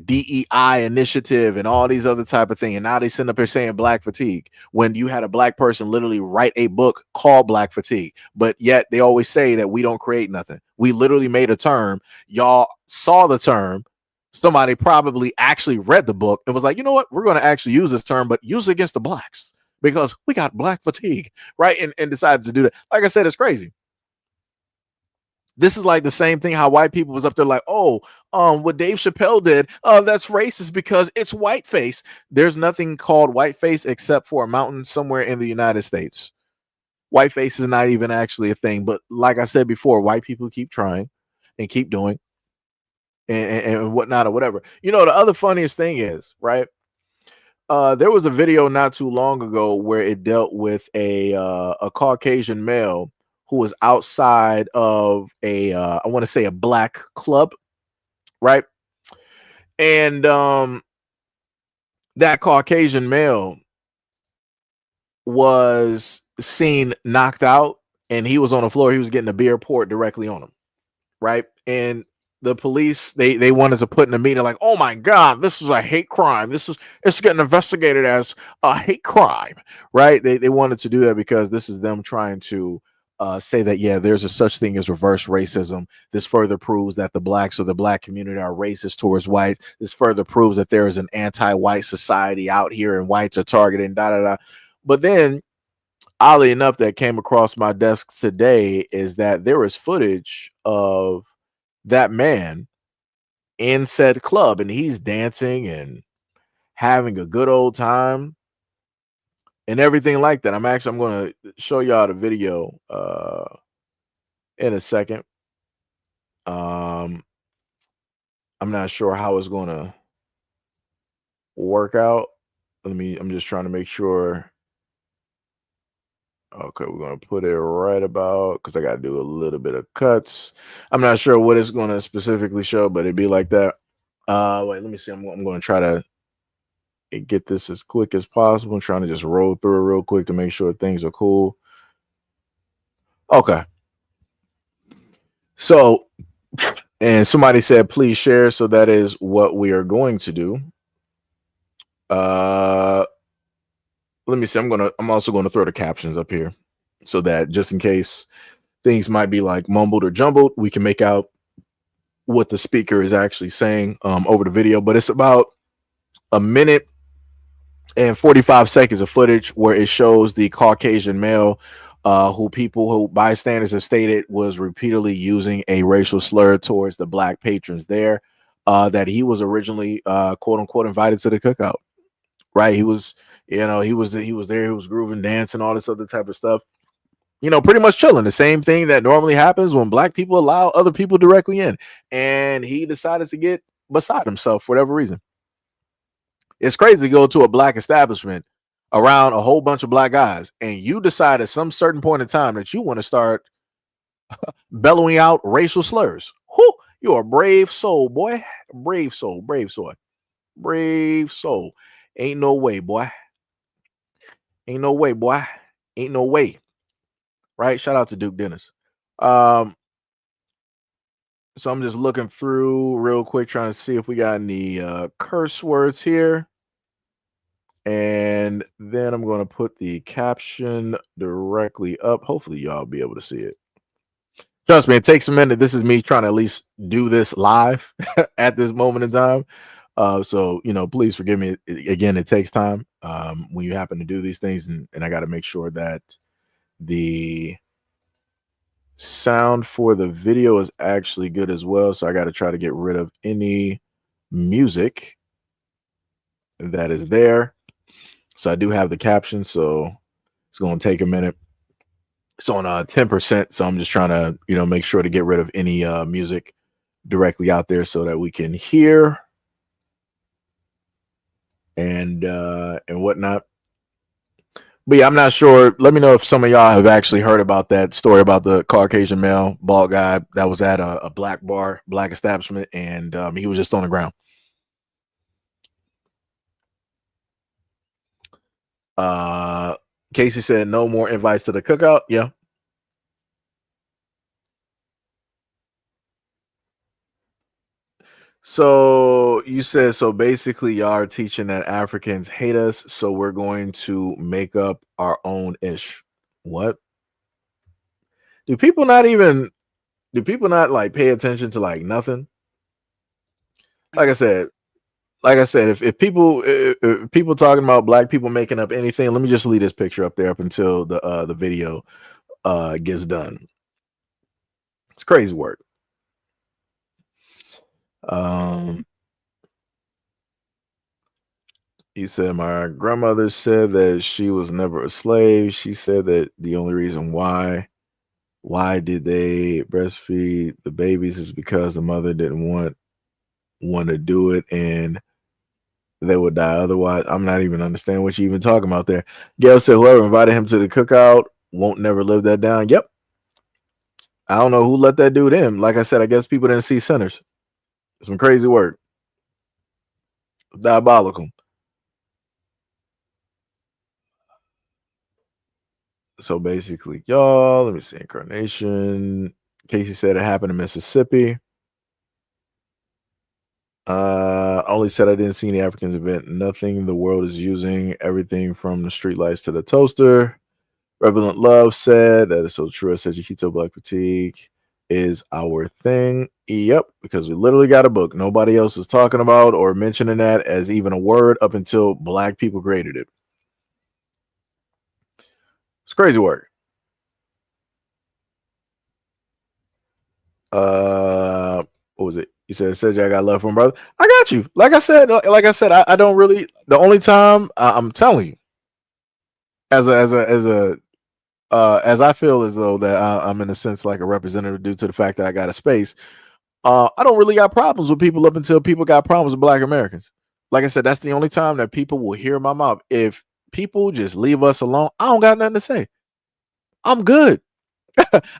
[SPEAKER 1] DEI initiative and all these other type of things. And now they sitting up here saying Black fatigue when you had a Black person literally write a book called Black fatigue. But yet they always say that we don't create nothing. We literally made a term. Y'all saw the term. Somebody probably actually read the book and was like, you know what? We're going to actually use this term, but use it against the Blacks because we got Black fatigue, right? And decided to do that. Like I said, it's crazy. This is like the same thing how white people was up there like, oh, what Dave Chappelle did, that's racist because it's whiteface. There's nothing called whiteface except for a mountain somewhere in the United States. Whiteface is not even actually a thing. But like I said before, white people keep trying and keep doing and whatnot or whatever. You know, the other funniest thing is, right? There was a video not too long ago where it dealt with a Caucasian male who was outside of I want to say a Black club, right? And that Caucasian male was seen knocked out and he was on the floor. He was getting a beer poured directly on him, right? And the police, they wanted to put in a meeting like, oh my God, this is a hate crime. It's getting investigated as a hate crime, right? They wanted to do that because this is them trying to say that, yeah, there's a such thing as reverse racism. This further proves that the Blacks or the Black community are racist towards whites. This further proves that there is an anti-white society out here and whites are targeting, da da da. But then, oddly enough, that came across my desk today is that there is footage of that man in said club and he's dancing and having a good old time and everything like that. I'm going to show y'all the video in a second. I'm not sure how it's going to work out. I'm just trying to make sure. Okay, we're going to put it right about, because I got to do a little bit of cuts. I'm not sure what it's going to specifically show, but it'd be like that. Wait, let me see. I'm going to try to get this as quick as possible. I'm trying to just roll through it real quick to make sure things are cool. Okay. So, and somebody said, please share. So that is what we are going to do. Let me see. I'm also going to throw the captions up here so that just in case things might be like mumbled or jumbled, we can make out what the speaker is actually saying over the video. But it's about a minute and 45 seconds of footage where it shows the Caucasian male who bystanders have stated was repeatedly using a racial slur towards the Black patrons there, that he was originally quote unquote invited to the cookout, right? He was there, he was grooving, dancing, all this other type of stuff, pretty much chilling. The same thing that normally happens when Black people allow other people directly in, and he decided to get beside himself for whatever reason. It's crazy to go to a Black establishment around a whole bunch of Black guys and you decide at some certain point in time that you want to start bellowing out racial slurs. Whew, you're a brave soul, boy. Brave soul, brave soul, brave soul. Ain't no way, boy. Ain't no way, boy. Ain't no way. Right? Shout out to Duke Dennis. So I'm just looking through real quick, trying to see if we got any curse words here. And then I'm going to put the caption directly up. Hopefully y'all be able to see it. Trust me, it takes a minute. This is me trying to at least do this live at this moment in time. So, please forgive me. Again, it takes time when you happen to do these things. And I got to make sure that the Sound for the video is actually good as well, so I got to try to get rid of any music that is there. So I do have the caption, so it's going to take a minute. It's on 10%, so I'm just trying to, make sure to get rid of any music directly out there so that we can hear and whatnot. But yeah, I'm not sure. Let me know if some of y'all have actually heard about that story about the Caucasian male bald guy that was at a black bar, black establishment, and he was just on the ground. Casey said no more invites to the cookout. Yeah. So you said, so basically y'all are teaching that Africans hate us, so we're going to make up our own ish. What? Do people not like pay attention to like nothing? Like I said, if people talking about black people making up anything, let me just leave this picture up there up until the video gets done. It's crazy work. He said, my grandmother said that she was never a slave. She said that the only reason why did they breastfeed the babies is because the mother didn't want to do it and they would die otherwise. I'm not even understanding what you even talking about there. Gail said whoever invited him to the cookout won't never live that down. Yep. I don't know who let that dude in. Like I said, I guess people didn't see Sinners. Some crazy work. Diabolical. So basically, y'all, let me see. Incarnation. Casey said it happened in Mississippi. Only said I didn't see any Africans event. Nothing the world is using. Everything from the streetlights to the toaster. Reverend Love said that is so true. I said SEIJIHITO Black Fatigue is our thing. Yep, because we literally got a book. Nobody else is talking about or mentioning that as even a word up until black people created it. It's crazy work. What was it? He said, I got love for him, brother. I got you. Like I said, I don't really. The only time I'm telling you, as I feel as though that I'm in a sense like a representative due to the fact that I got a space. I don't really got problems with people up until people got problems with Black Americans. Like I said, that's the only time that people will hear my mouth. If people just leave us alone, I don't got nothing to say. I'm good.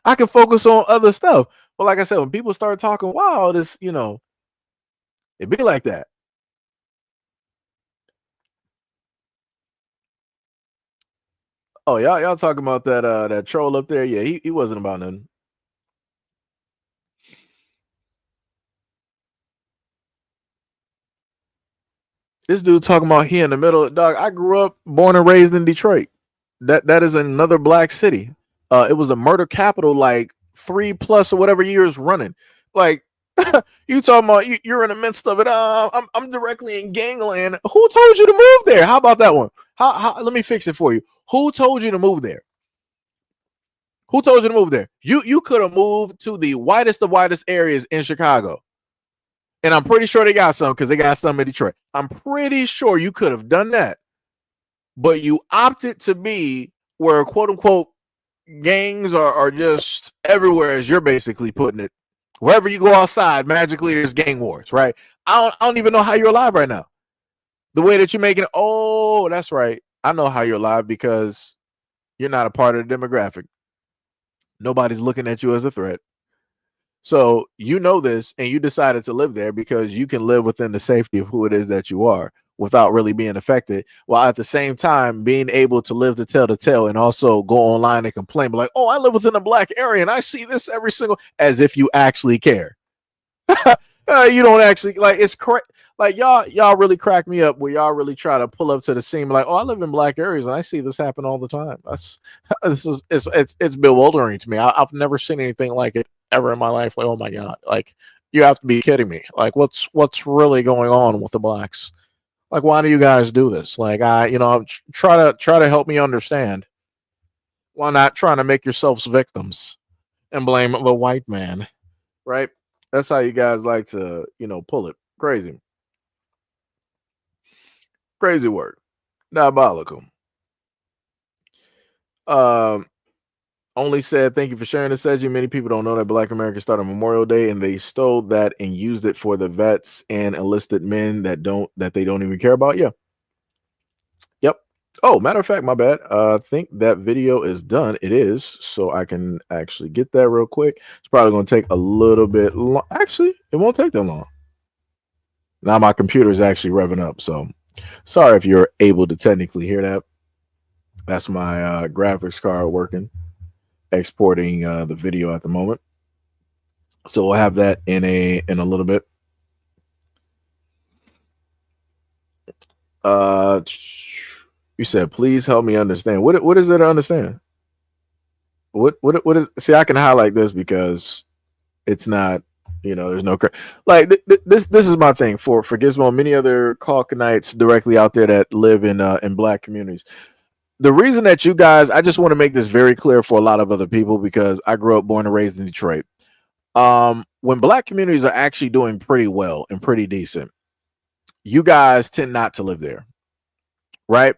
[SPEAKER 1] I can focus on other stuff. But like I said, when people start talking, wow, this, it be like that. Oh, y'all talking about that troll up there? Yeah, he wasn't about nothing. This dude talking about he in the middle. Dog, I grew up, born and raised in Detroit. That is another black city. It was a murder capital like 3+ or whatever years running. Like you talking about you're in the midst of it. I'm directly in gangland. Who told you to move there? How about that one? How let me fix it for you. Who told you to move there? Who told you to move there? You could have moved to the whitest of whitest areas in Chicago. And I'm pretty sure they got some because they got some in Detroit. I'm pretty sure you could have done that. But you opted to be where quote unquote gangs are just everywhere, as you're basically putting it. Wherever you go outside, magically there's gang wars, right? I don't even know how you're alive right now. The way that you're making it, oh, that's right. I know how you're alive because you're not a part of the demographic. Nobody's looking at you as a threat. So you know this and you decided to live there because you can live within the safety of who it is that you are without really being affected, while at the same time being able to live to tell the tale and also go online and complain, but like, oh, I live within a black area and I see this every single, as if you actually care. You don't actually like, it's correct. Like y'all really crack me up where y'all really try to pull up to the scene like, oh, I live in black areas and I see this happen all the time. It's bewildering to me. I've never seen anything like it ever in my life. Like, oh my god, like you have to be kidding me. Like what's really going on with the blacks? Like, why do you guys do this? Like, try to help me understand. Why not trying to make yourselves victims? and blame the white man, right? That's how you guys like to, pull it. Crazy. Crazy work. Diabolical. Um, Only said, thank you for sharing this, Edgy. Many people don't know that Black Americans started Memorial Day and they stole that and used it for the vets and enlisted men that they don't even care about. Yeah. Yep. Oh, matter of fact, my bad. I think that video is done. It is, so I can actually get that real quick. It's probably going to take a little bit long. Actually, it won't take that long. Now my computer is actually revving up, so sorry if you're able to technically hear that. That's my graphics card working, exporting the video at the moment. So we'll have that in a little bit. You said, please help me understand. What is there to understand? What is? See, I can highlight this because it's not. There's no this is my thing for Gizmo and many other Caucanites directly out there that live in Black communities. The reason that you guys, I just want to make this very clear for a lot of other people because I grew up, born and raised in Detroit. When Black communities are actually doing pretty well and pretty decent, you guys tend not to live there, right?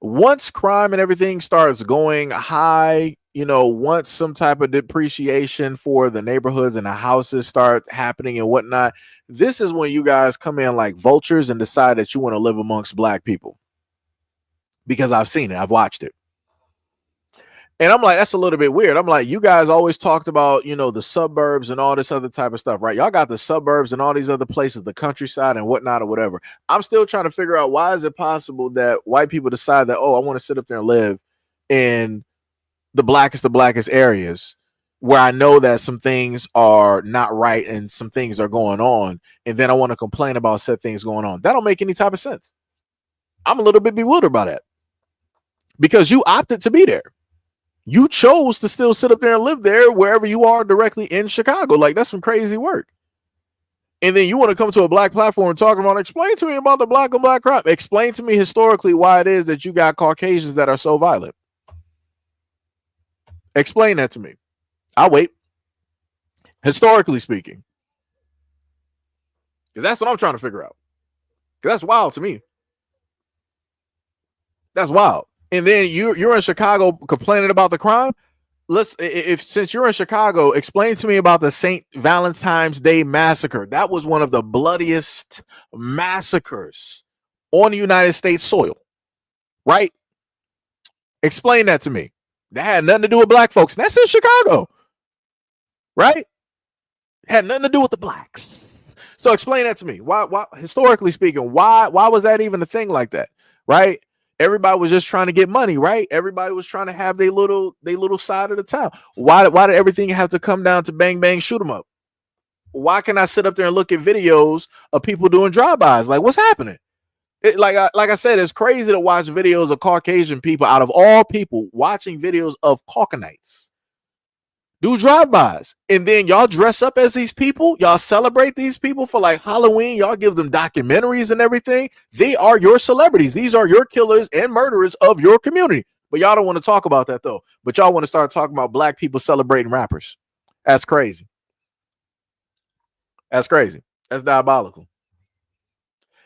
[SPEAKER 1] Once crime and everything starts going high, once some type of depreciation for the neighborhoods and the houses start happening and whatnot, this is when you guys come in like vultures and decide that you want to live amongst Black people. Because I've seen it, I've watched it. And I'm like, that's a little bit weird. I'm like, you guys always talked about, the suburbs and all this other type of stuff, right? Y'all got the suburbs and all these other places, the countryside and whatnot or whatever. I'm still trying to figure out, why is it possible that white people decide that, oh, I want to sit up there and live in the blackest areas where I know that some things are not right and some things are going on, and then I want to complain about said things going on. That don't make any type of sense. I'm a little bit bewildered by that because you opted to be there. You chose to still sit up there and live there wherever you are directly in Chicago. Like, that's some crazy work. And then you want to come to a Black platform talking about, explain to me about the Black on Black crime. Explain to me historically why it is that you got Caucasians that are so violent. Explain that to me. I'll wait. Historically speaking. Because that's what I'm trying to figure out. Because that's wild to me. That's wild. And then you're in Chicago complaining about the crime. Since you're in Chicago, explain to me about the St. Valentine's Day massacre. That was one of the bloodiest massacres on the United States soil, right? Explain that to me. That had nothing to do with Black folks. That's in Chicago, right? Had nothing to do with the Blacks. So explain that to me. Why historically speaking, why was that even a thing like that, right? Everybody was just trying to get money, right? Everybody was trying to have their little side of the town. Why did everything have to come down to bang, bang, shoot them up? Why can I sit up there and look at videos of people doing drive-bys? Like, what's happening? Like I said, it's crazy to watch videos of Caucasian people, out of all people, watching videos of Caucanites do drive-bys, and then y'all dress up as these people. Y'all celebrate these people for like Halloween. Y'all give them documentaries and everything. They are your celebrities. These are your killers and murderers of your community. But y'all don't want to talk about that though. But y'all want to start talking about Black people celebrating rappers. That's crazy. That's crazy. That's diabolical.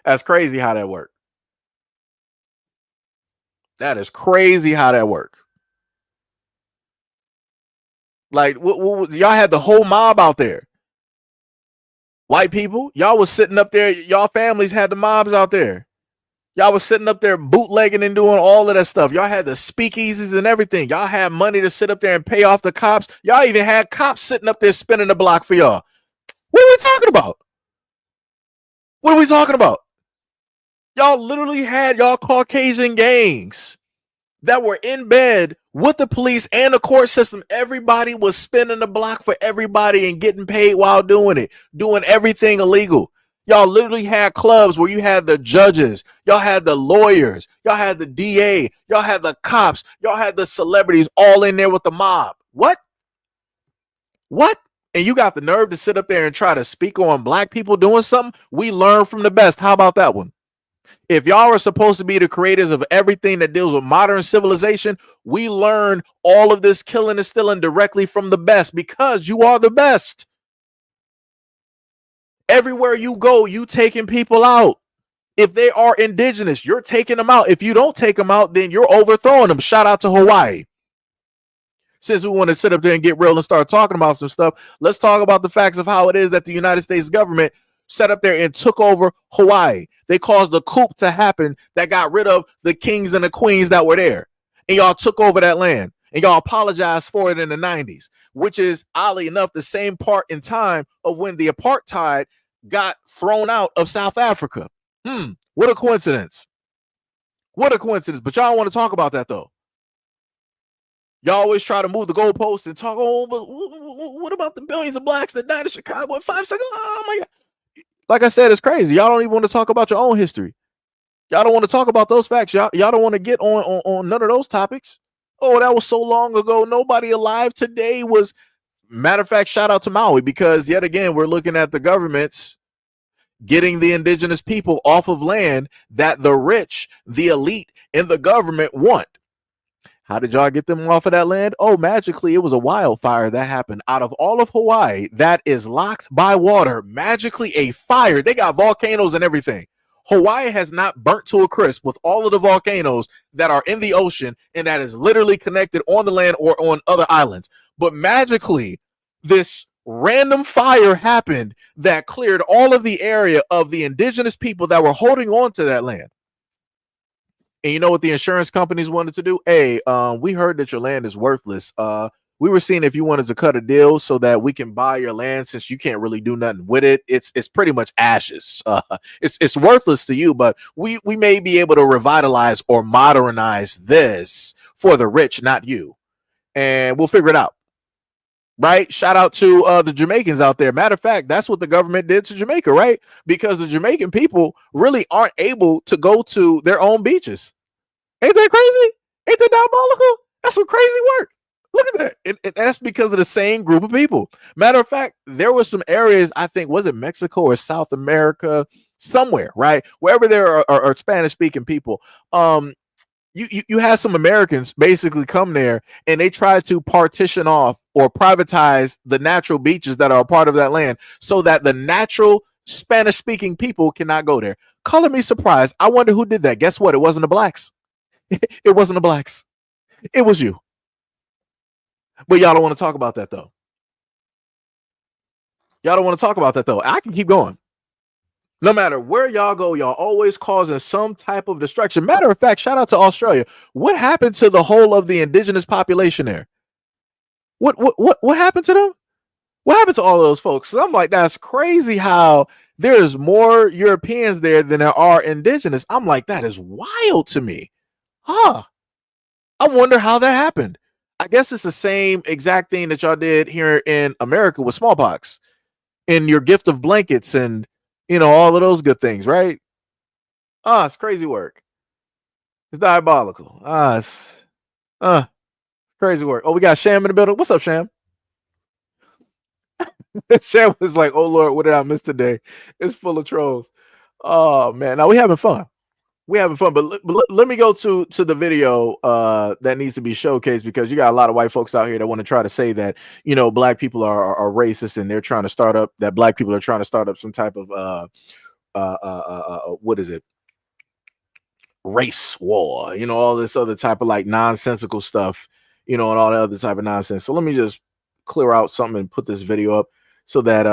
[SPEAKER 1] That's crazy how that worked. That is crazy how that worked. Like, y'all had the whole mob out there. White people, y'all was sitting up there. Y'all families had the mobs out there. Y'all was sitting up there bootlegging and doing all of that stuff. Y'all had the speakeasies and everything. Y'all had money to sit up there and pay off the cops. Y'all even had cops sitting up there spinning the block for y'all. What are we talking about? What are we talking about? Y'all literally had y'all Caucasian gangs that were in bed with the police and the court system. Everybody was spinning the block for everybody and getting paid while doing it, doing everything illegal. Y'all literally had clubs where you had the judges, y'all had the lawyers, y'all had the DA, y'all had the cops, y'all had the celebrities all in there with the mob. What? And you got the nerve to sit up there and try to speak on Black people doing something? We learn from the best. How about that one? If y'all are supposed to be the creators of everything that deals with modern civilization, we learn all of this killing and stealing directly from the best because you are the best. Everywhere you go, you taking people out. If they are indigenous, you're taking them out. If you don't take them out, then you're overthrowing them. Shout out to Hawaii. Since we want to sit up there and get real and start talking about some stuff, let's talk about the facts of how it is that the United States government set up there and took over Hawaii. They caused a coup to happen that got rid of the kings and the queens that were there. And y'all took over that land. And y'all apologized for it in the 90s, which is, oddly enough, the same part in time of when the apartheid got thrown out of South Africa. What a coincidence. What a coincidence. But y'all want to talk about that, though. Y'all always try to move the goalposts and talk, oh, but what about the billions of blacks that died in Chicago in 5 seconds? Oh, my God. Like I said, it's crazy. Y'all don't even want to talk about your own history. Y'all don't want to talk about those facts. Y'all don't want to get on none of those topics. Oh, that was so long ago. Nobody alive today was. Matter of fact, shout out to Maui, because yet again, we're looking at the governments getting the indigenous people off of land that the rich, the elite, and the government want. How did y'all get them off of that land? Oh, magically, it was a wildfire that happened out of all of Hawaii that is locked by water. Magically, a fire. They got volcanoes and everything. Hawaii has not burnt to a crisp with all of the volcanoes that are in the ocean and that is literally connected on the land or on other islands. But magically, this random fire happened that cleared all of the area of the indigenous people that were holding on to that land. And you know what the insurance companies wanted to do? Hey, we heard that your land is worthless. We were seeing if you wanted to cut a deal so that we can buy your land, since you can't really do nothing with it. It's pretty much ashes. It's worthless to you, but we may be able to revitalize or modernize this for the rich, not you. And we'll figure it out. Right? Shout out to the Jamaicans out there. Matter of fact, that's what the government did to Jamaica, right? Because the Jamaican people really aren't able to go to their own beaches. Ain't that crazy? Ain't that diabolical? That's some crazy work. Look at that. And that's because of the same group of people. Matter of fact, there were some areas, I think, was it Mexico or South America, somewhere, right? Wherever there are Spanish-speaking people, you have some Americans basically come there and they try to partition off or privatize the natural beaches that are a part of that land so that the natural Spanish-speaking people cannot go there. Color me surprised. I wonder who did that. Guess what? It wasn't the blacks. It wasn't the blacks. It was you. But y'all don't want to talk about that, though. Y'all don't want to talk about that, though. I can keep going. No matter where y'all go, y'all always causing some type of destruction. Matter of fact, shout out to Australia. What happened to the whole of the indigenous population there? What happened to them? What happened to all those folks? So I'm like, that's crazy how there's more Europeans there than there are indigenous. I'm like, that is wild to me. Huh. I wonder how that happened. I guess it's the same exact thing that y'all did here in America with smallpox and your gift of blankets and, you know, all of those good things, right? It's crazy work. It's diabolical. It's crazy work. Oh, we got Sham in the building. What's up, Sham? Sham was like, oh, Lord, what did I miss today? It's full of trolls. Oh, man. Now we having fun. We having fun, but let me go to the video that needs to be showcased, because you got a lot of white folks out here that want to try to say that, you know, black people are racist and they're trying to start up that black people are trying to start up some type of what is it? Race war, you know, all this other type of like nonsensical stuff, you know, and all the other type of nonsense. So let me just clear out something and put this video up so that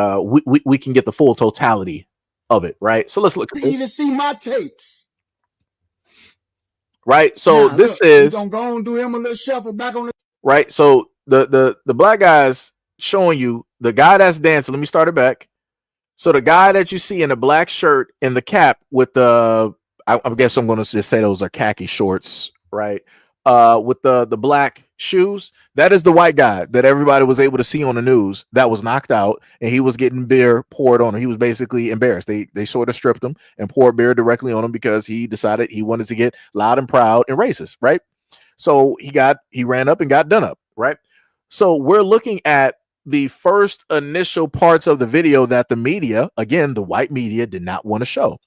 [SPEAKER 1] we can get the full totality of it, right? So let's look at this.
[SPEAKER 13] Even see my tapes.
[SPEAKER 1] Right, so
[SPEAKER 13] now,
[SPEAKER 1] this
[SPEAKER 13] look,
[SPEAKER 1] is
[SPEAKER 13] gonna go and do him a little shuffle back on the
[SPEAKER 1] right. So the black guy's showing you the guy that's dancing. Let me start it back. So the guy that you see in the black shirt and the cap with the, I guess I'm going to just say those are khaki shorts, right? With the black shoes, that is the white guy that everybody was able to see on the news that was knocked out and he was getting beer poured on him. He was basically embarrassed. They sort of stripped him and poured beer directly on him because he decided he wanted to get loud and proud and racist, right? So he ran up and got done up, right? So we're looking at the first initial parts of the video that the media, again, the white media, did not want to show.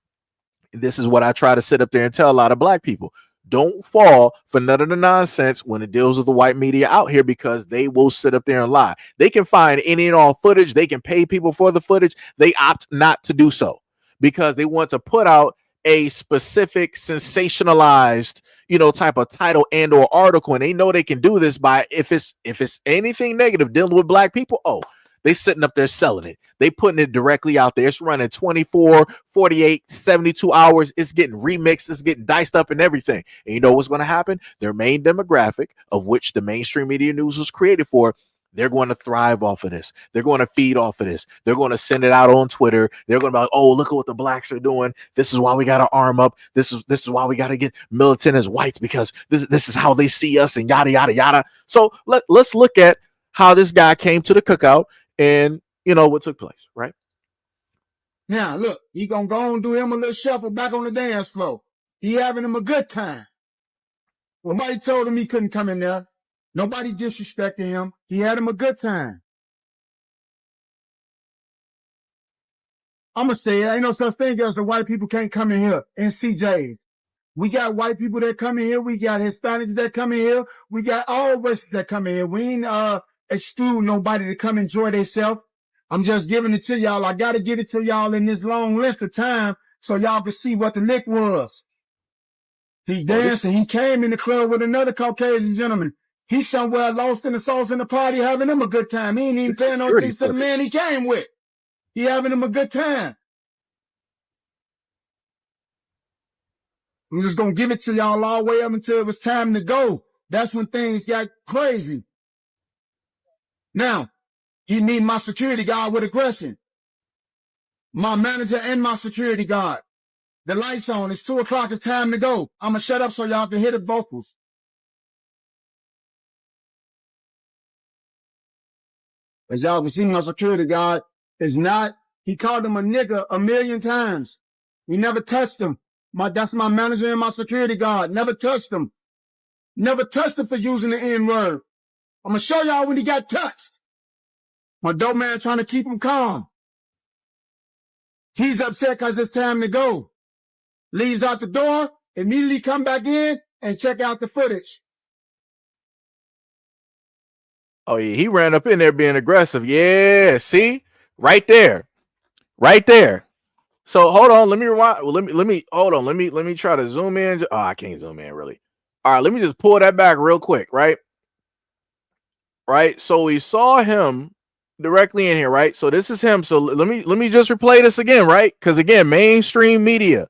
[SPEAKER 1] this is what I try to sit up there and tell a lot of black people. Don't fall for none of the nonsense when it deals with the white media out here, because they will sit up there and lie. They can find any and all footage. They can pay people for the footage. They opt not to do so because they want to put out a specific sensationalized, type of title and or article. And they know they can do this by, if it's anything negative dealing with black people, they sitting up there selling it. They putting it directly out there. It's running 24, 48, 72 hours. It's getting remixed. It's getting diced up and everything. And you know what's going to happen? Their main demographic, of which the mainstream media news was created for, they're going to thrive off of this. They're going to feed off of this. They're going to send it out on Twitter. They're going to be like, oh, look at what the blacks are doing. This is why we got to arm up. This is why we got to get militant as whites, because this is how they see us, and yada, yada, yada. So let's look at how this guy came to the cookout and what took place, right?
[SPEAKER 19] Now, look, he gonna go and do him a little shuffle back on the dance floor. He having him a good time. Nobody told him he couldn't come in there. Nobody disrespected him. He had him a good time. I'm gonna say it. Ain't no such thing as the white people can't come in here and CJs. We got white people that come in here. We got Hispanics that come in here. We got all races that come in here. We ain't exclude nobody to come enjoy themselves. I'm just giving it to y'all. I gotta give it to y'all in this long length of time so y'all can see what the lick was. He danced and he came in the club with another Caucasian gentleman. He's somewhere lost in the sauce in the party having him a good time. He ain't even paying no attention to the man he came with. He having him a good time. I'm just gonna give it to y'all all the way up until it was time to go. That's when things got crazy. Now, he need my security guard with aggression. My manager and my security guard. The light's on. It's 2 o'clock. It's time to go. I'm going to shut up so y'all can hear the vocals. As y'all can see, my security guard is not, he called him a nigger 1,000,000 times. He never touched him. That's my manager and my security guard. Never touched him. Never touched him for using the N-word. I'm going to show y'all when he got touched. My dope man trying to keep him calm. He's upset because it's time to go. Leaves out the door, immediately come back in and check out the footage.
[SPEAKER 1] Oh yeah, he ran up in there being aggressive. Yeah, see? Right there. Right there. So hold on, let me rewind. Let me hold on. Let me try to zoom in. Oh, I can't zoom in really. All right, let me just pull that back real quick, right? Right? So we saw him directly in here, right? So this is him. So let me just replay this again, right? Because again, mainstream media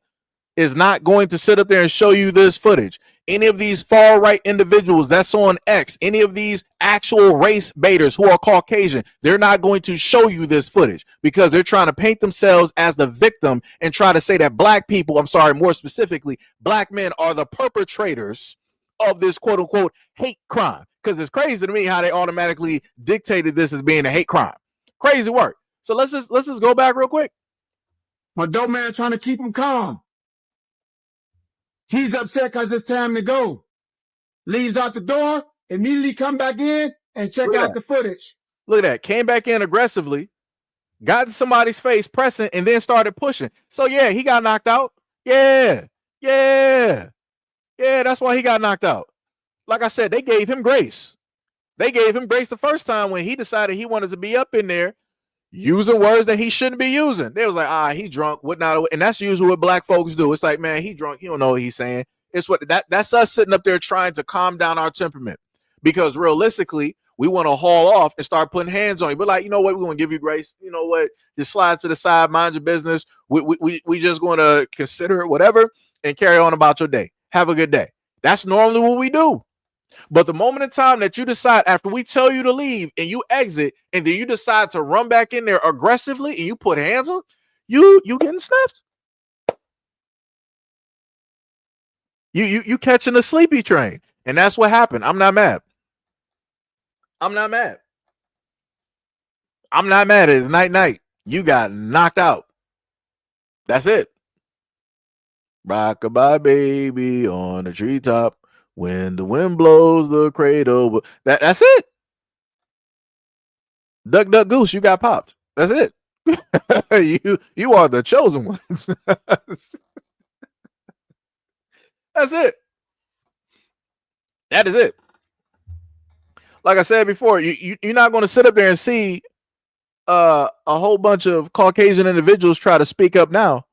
[SPEAKER 1] is not going to sit up there and show you this footage. Any of these far right individuals that's on X, any of these actual race baiters who are Caucasian, they're not going to show you this footage because they're trying to paint themselves as the victim and try to say that black people, I'm sorry, more specifically, black men are the perpetrators of this quote unquote hate crime. Because it's crazy to me how they automatically dictated this as being a hate crime. Crazy work. So let's just go back real quick.
[SPEAKER 19] My dope man trying to keep him calm. He's upset because it's time to go. Leaves out the door, immediately come back in and check out the footage.
[SPEAKER 1] Look at that. Came back in aggressively, got in somebody's face pressing, and then started pushing. So yeah, he got knocked out. Yeah. That's why he got knocked out. Like I said, they gave him grace. They gave him grace the first time when he decided he wanted to be up in there using words that he shouldn't be using. They was like, he drunk, whatnot. And that's usually what black folks do. It's like, man, he drunk. He don't know what he's saying. It's what that's us sitting up there trying to calm down our temperament. Because realistically, we want to haul off and start putting hands on you. But like, you know what? We're going to give you grace. You know what? Just slide to the side, mind your business. We just going to consider it, whatever, and carry on about your day. Have a good day. That's normally what we do. But the moment in time that you decide after we tell you to leave and you exit and then you decide to run back in there aggressively and you put hands on, you getting sniffed. You catching a sleepy train. And that's what happened. I'm not mad. It's night. You got knocked out. That's it. Rock-a-bye baby on the treetop. When the wind blows the cradle. That's it. Duck, duck, goose, you got popped. That's it. you are the chosen ones. That's it. That is it. Like I said before, you're not going to sit up there and see a whole bunch of Caucasian individuals try to speak up now.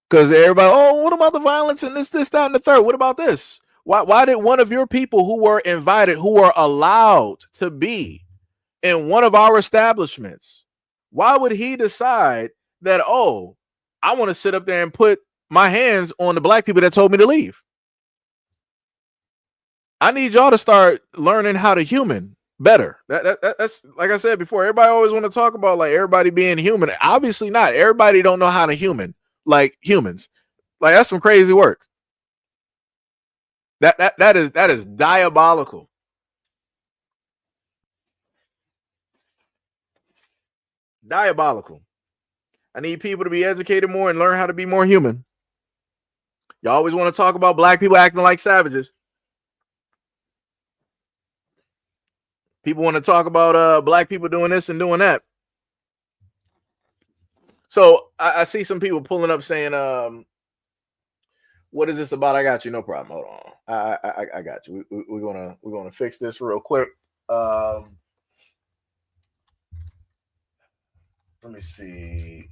[SPEAKER 1] Because everybody, oh, what about the violence and this, that, and the third? What about this? Why did one of your people who were invited, who were allowed to be in one of our establishments, why would he decide that, oh, I want to sit up there and put my hands on the black people that told me to leave? I need y'all to start learning how to human better. That's like I said before. Everybody always want to talk about like everybody being human. Obviously not. Everybody don't know how to human like humans. Like that's some crazy work. That is diabolical. Diabolical. I need people to be educated more and learn how to be more human. You always want to talk about black people acting like savages. People want to talk about black people doing this and doing that. So I see some people pulling up saying, what is this about? I got you. No problem. Hold on. I got you. We're gonna fix this real quick. Let me see.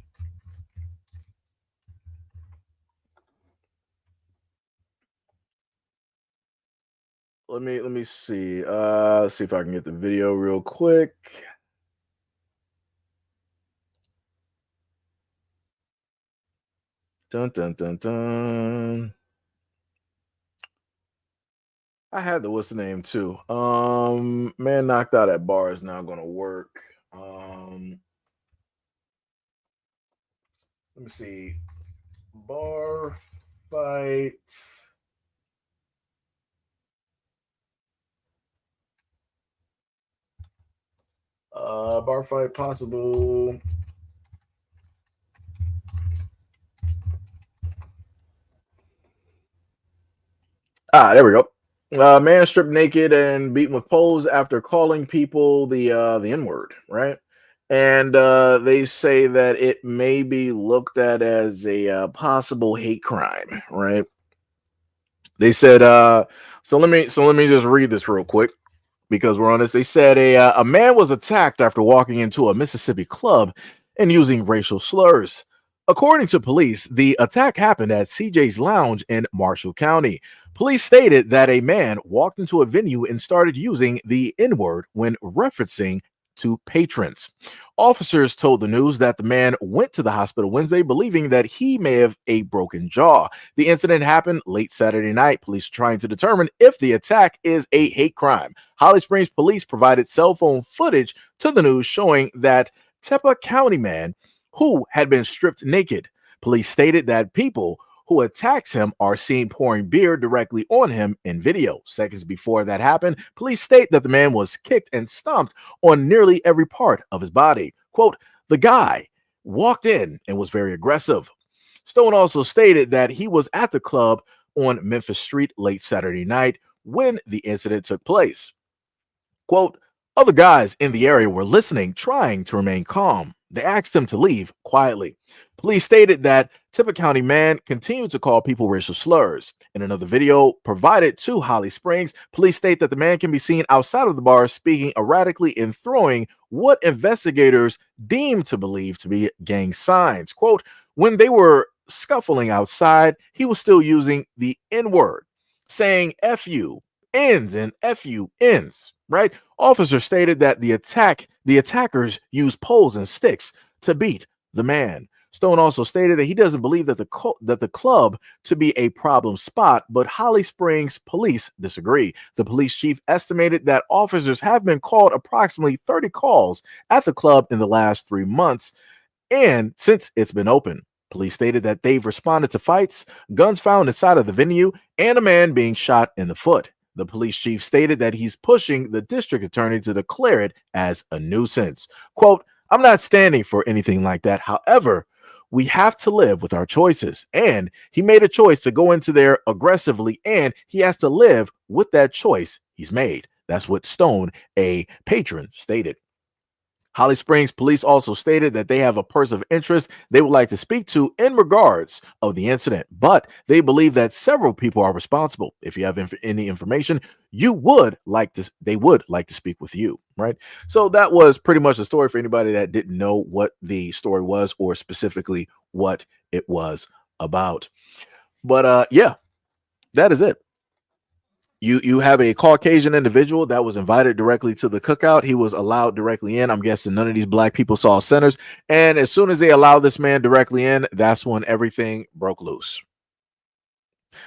[SPEAKER 1] Let me see. Let's see if I can get the video real quick. Dun dun dun dun. I had the what's the name too. Man knocked out at bar is not gonna work. Let me see. Bar fight. Bar fight possible. There we go. Man stripped naked and beaten with poles after calling people the N-word, right? And they say that it may be looked at as a possible hate crime, right? They said so let me just read this real quick because we're on this. They said a man was attacked after walking into a Mississippi club and using racial slurs. According to police, the attack happened at CJ's Lounge in Marshall County. Police stated that a man walked into a venue and started using the N-word when referencing to patrons. Officers told the news that the man went to the hospital Wednesday believing that he may have a broken jaw. The incident happened late Saturday night. Police are trying to determine if the attack is a hate crime. Holly Springs police provided cell phone footage to the news showing that Tepa County man who had been stripped naked. Police stated that people who attacks him are seen pouring beer directly on him in video. Seconds before that happened, police state that the man was kicked and stomped on nearly every part of his body. Quote, the guy walked in and was very aggressive. Stone also stated that he was at the club on Memphis Street late Saturday night when the incident took place. Quote, other guys in the area were listening, trying to remain calm. They asked him to leave quietly. Police stated that Tepa County man continued to call people racial slurs. In another video provided to Holly Springs, police state that the man can be seen outside of the bar speaking erratically and throwing what investigators deemed to believe to be gang signs. Quote, when they were scuffling outside, he was still using the N-word, saying F you, ends and F you, ends, right? Officers stated that the attackers used poles and sticks to beat the man. Stone also stated that he doesn't believe that the club to be a problem spot, but Holly Springs police disagree. The police chief estimated that officers have been called approximately 30 calls at the club in the last 3 months, and since it's been open. Police stated that they've responded to fights, guns found inside of the venue, and a man being shot in the foot. The police chief stated that he's pushing the district attorney to declare it as a nuisance. Quote, I'm not standing for anything like that. However, we have to live with our choices. And he made a choice to go into there aggressively, and he has to live with that choice he's made. That's what Stone, a patron, stated. Holly Springs police also stated that they have a person of interest they would like to speak to in regards of the incident, but they believe that several people are responsible. If you have any information, they would like to speak with you, right? So that was pretty much the story for anybody that didn't know what the story was or specifically what it was about. But yeah, that is it. You have a Caucasian individual that was invited directly to the cookout. He was allowed directly in. I'm guessing none of these black people saw centers. And as soon as they allowed this man directly in, that's when everything broke loose.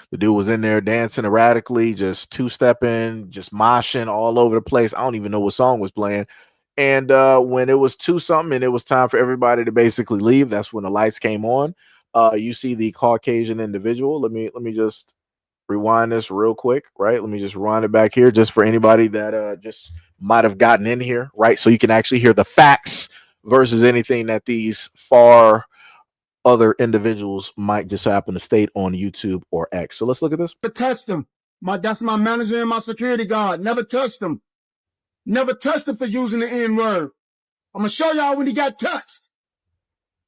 [SPEAKER 1] The dude was in there dancing erratically, just two-stepping, just moshing all over the place. I don't even know what song was playing. And when it was 2 something and it was time for everybody to basically leave, that's when the lights came on. You see the Caucasian individual. Let me just rewind this real quick, right? Let me just rewind it back here just for anybody that just might have gotten in here, right? So you can actually hear the facts versus anything that these far other individuals might just happen to state on YouTube or X. So let's look at this.
[SPEAKER 19] Never touched them. That's my manager and my security guard. Never touched them. Never touched him for using the N-word. I'm going to show y'all when he got touched.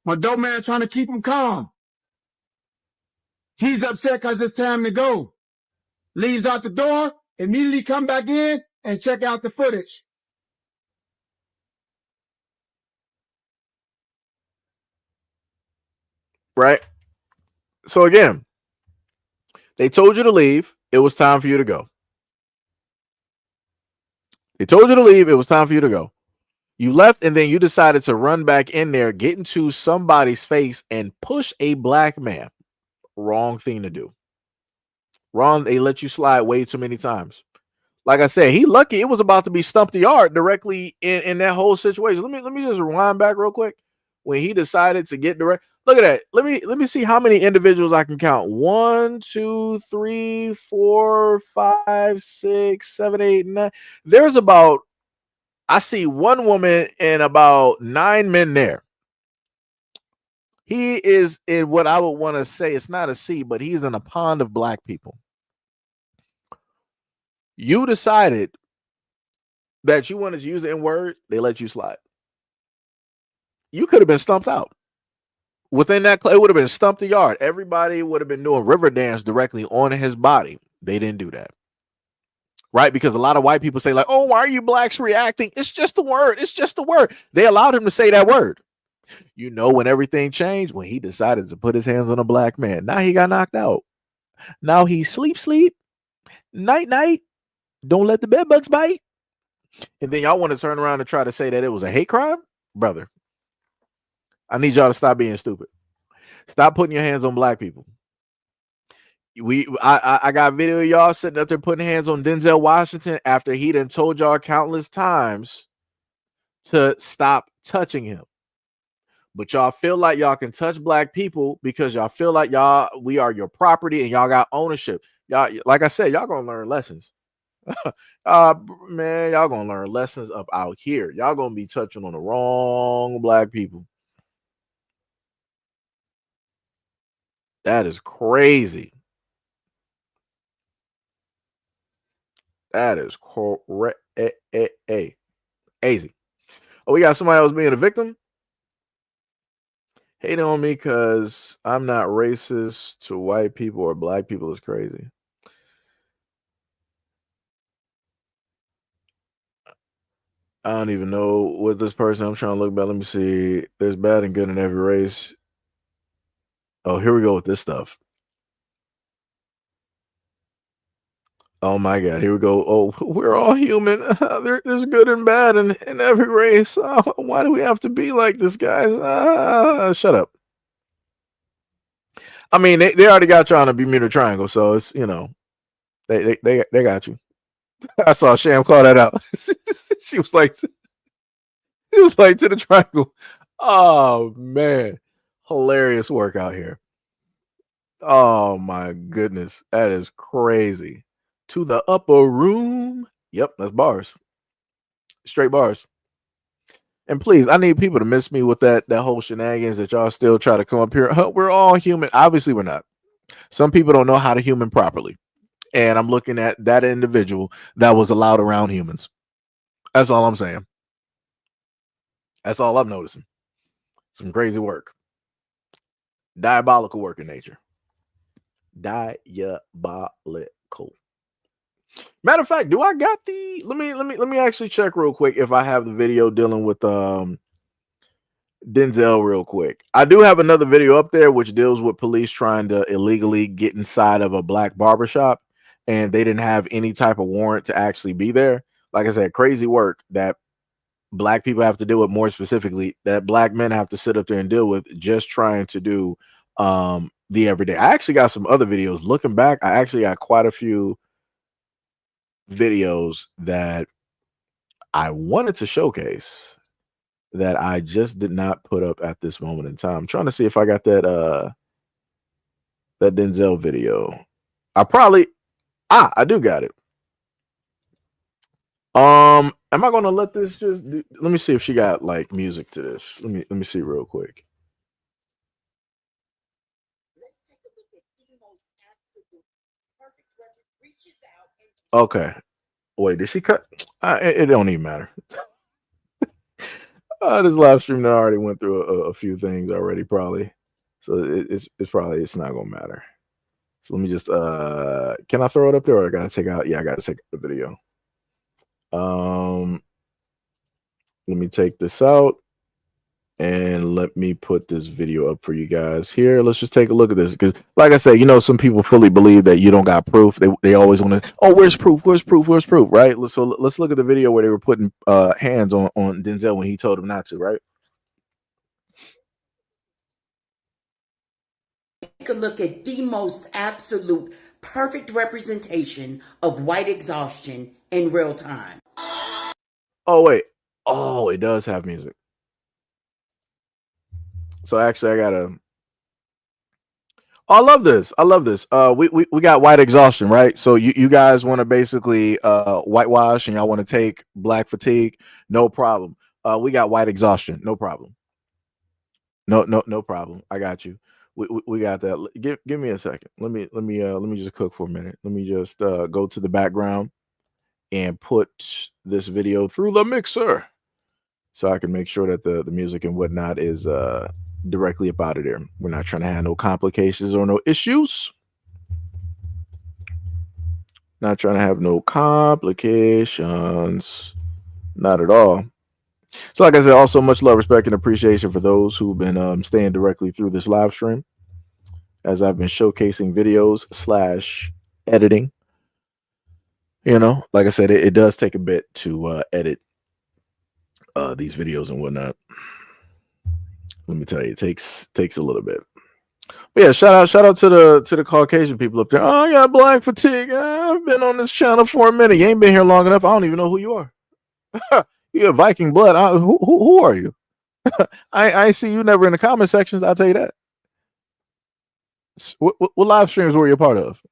[SPEAKER 19] My dope man trying to keep him calm. He's upset because it's time to go. Leaves out the door, immediately come back in and check out the footage.
[SPEAKER 1] Right? So again, they told you to leave. It was time for you to go. They told you to leave. It was time for you to go. You left and then you decided to run back in there, get into somebody's face and push a black man. Wrong thing to do. Wrong. They let you slide way too many times. Like I said, he lucky it was about to be stump the yard directly in that whole situation. Let me just rewind back real quick. When he decided to get direct, look at that. Let me see how many individuals I can count. 1, 2, 3, 4, 5, 6, 7, 8, 9. There's about, I see one woman and about 9 men there. He is in what I would want to say, it's not a sea, but he's in a pond of black people. You decided that you wanted to use the N-word, they let you slide. You could have been stumped out. Within that, it would have been stumped the yard. Everybody would have been doing river dance directly on his body. They didn't do that. Right? Because a lot of white people say, like, oh, why are you blacks reacting? It's just the word. It's just the word. They allowed him to say that word. You know when everything changed? When he decided to put his hands on a black man. Now he got knocked out. Now he sleep, night. Don't let the bed bugs bite. And then y'all want to turn around and try to say that it was a hate crime? Brother, I need y'all to stop being stupid. Stop putting your hands on black people. I got video of y'all sitting up there putting hands on Denzel Washington after he done told y'all countless times to stop touching him. But y'all feel like y'all can touch black people because y'all feel like we are your property and y'all got ownership. Y'all, like I said, y'all gonna learn lessons. Man, y'all gonna learn lessons up out here. Y'all gonna be touching on the wrong black people. That is crazy. That is crazy. Oh, we got somebody else being a victim. Hating on me because I'm not racist to white people or black people is crazy. I don't even know what this person I'm trying to look back. Let me see. There's bad and good in every race. Oh, here we go with this stuff. Oh my God, here we go. Oh, we're all human. There's good and bad in every race. Oh, why do we have to be like this, guys? Shut up. I mean, they already got you on a Bermuda Triangle, so it's, you know, they got you. I saw Sham call that out. She was like, to the triangle. Oh man, hilarious work out here. Oh my goodness, that is crazy. To the upper room. Yep, that's bars. Straight bars. And please, I need people to miss me with that whole shenanigans that y'all still try to come up here. We're all human. Obviously, we're not. Some people don't know how to human properly. And I'm looking at that individual that was allowed around humans. That's all I'm saying. That's all I'm noticing. Some crazy work. Diabolical work in nature. Diabolical. Matter of fact, do I got the let me actually check real quick if I have the video dealing with Denzel real quick. I do have another video up there which deals with police trying to illegally get inside of a black barbershop, and they didn't have any type of warrant to actually be there. Like I said, crazy work that black people have to deal with, more specifically that black men have to sit up there and deal with, just trying to do the everyday. I actually got some other videos. Looking back, I actually got quite a few videos that I wanted to showcase that I just did not put up at this moment in time. I'm trying to see if I got that Denzel video. I do got it. Am I gonna let this just let me see if she got like music to this. Let me see real quick. Okay. Wait, did she cut? It don't even matter. This live stream that already went through a few things already, probably. So it's probably it's not gonna matter. So let me just can I throw it up there, or I gotta take out? Yeah, I gotta take the video. Let me take this out and let me put this video up for you guys here. Let's just take a look at this, because like I said, some people fully believe that you don't got proof. They always want to, oh, where's proof, right? So let's look at the video where they were putting hands on Denzel when he told him not to, right?
[SPEAKER 20] Take a look at the most absolute perfect representation of white exhaustion in real time.
[SPEAKER 1] Oh wait, oh, it does have music. So actually I gotta, I love this. We got white exhaustion, right? So you guys want to basically whitewash, and y'all want to take black fatigue, no problem. We got white exhaustion, no problem. No problem. I got you. We got that. Give me a second. Let me just cook for a minute. Let me just go to the background and put this video through the mixer, so I can make sure that the music and whatnot is directly up out of there. We're not trying to have no complications or no issues. Not trying to have no complications. Not at all. So like I said, also much love, respect, and appreciation for those who've been staying directly through this live stream as I've been showcasing videos / editing. Like I said, it does take a bit to edit these videos and whatnot. Let me tell you, it takes a little bit. But yeah, shout out to the Caucasian people up there. Oh, I got black fatigue. I've been on this channel for a minute. You ain't been here long enough. I don't even know who you are. You have Viking blood. Who are you? I see you never in the comment sections. I'll tell you that. What live streams were you a part of?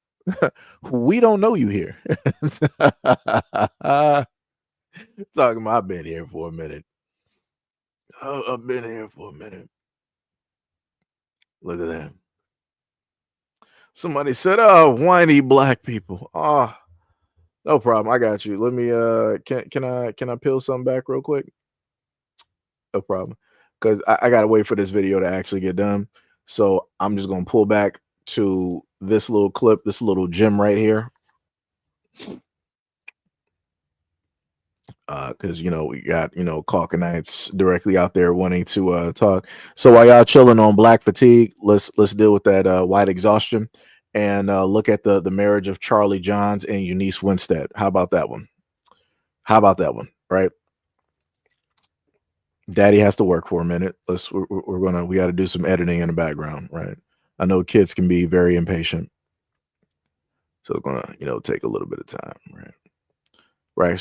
[SPEAKER 1] We don't know you here. Talking about I've been here for a minute. Oh, I've been here for a minute. Look at that. Somebody said, "Oh, whiny black people." Oh, no problem. I got you. Let me can I peel something back real quick? No problem. Because I gotta wait for this video to actually get done. So I'm just gonna pull back to this little clip, this little gem right here. Because we got Caucanites directly out there wanting to talk. So while y'all chilling on black fatigue, let's deal with that white exhaustion and look at the marriage of Charlie Johns and Eunice Winstead. How about that one? Right? Daddy has to work for a minute. We got to do some editing in the background, right? I know kids can be very impatient, so we're gonna take a little bit of time, right? We're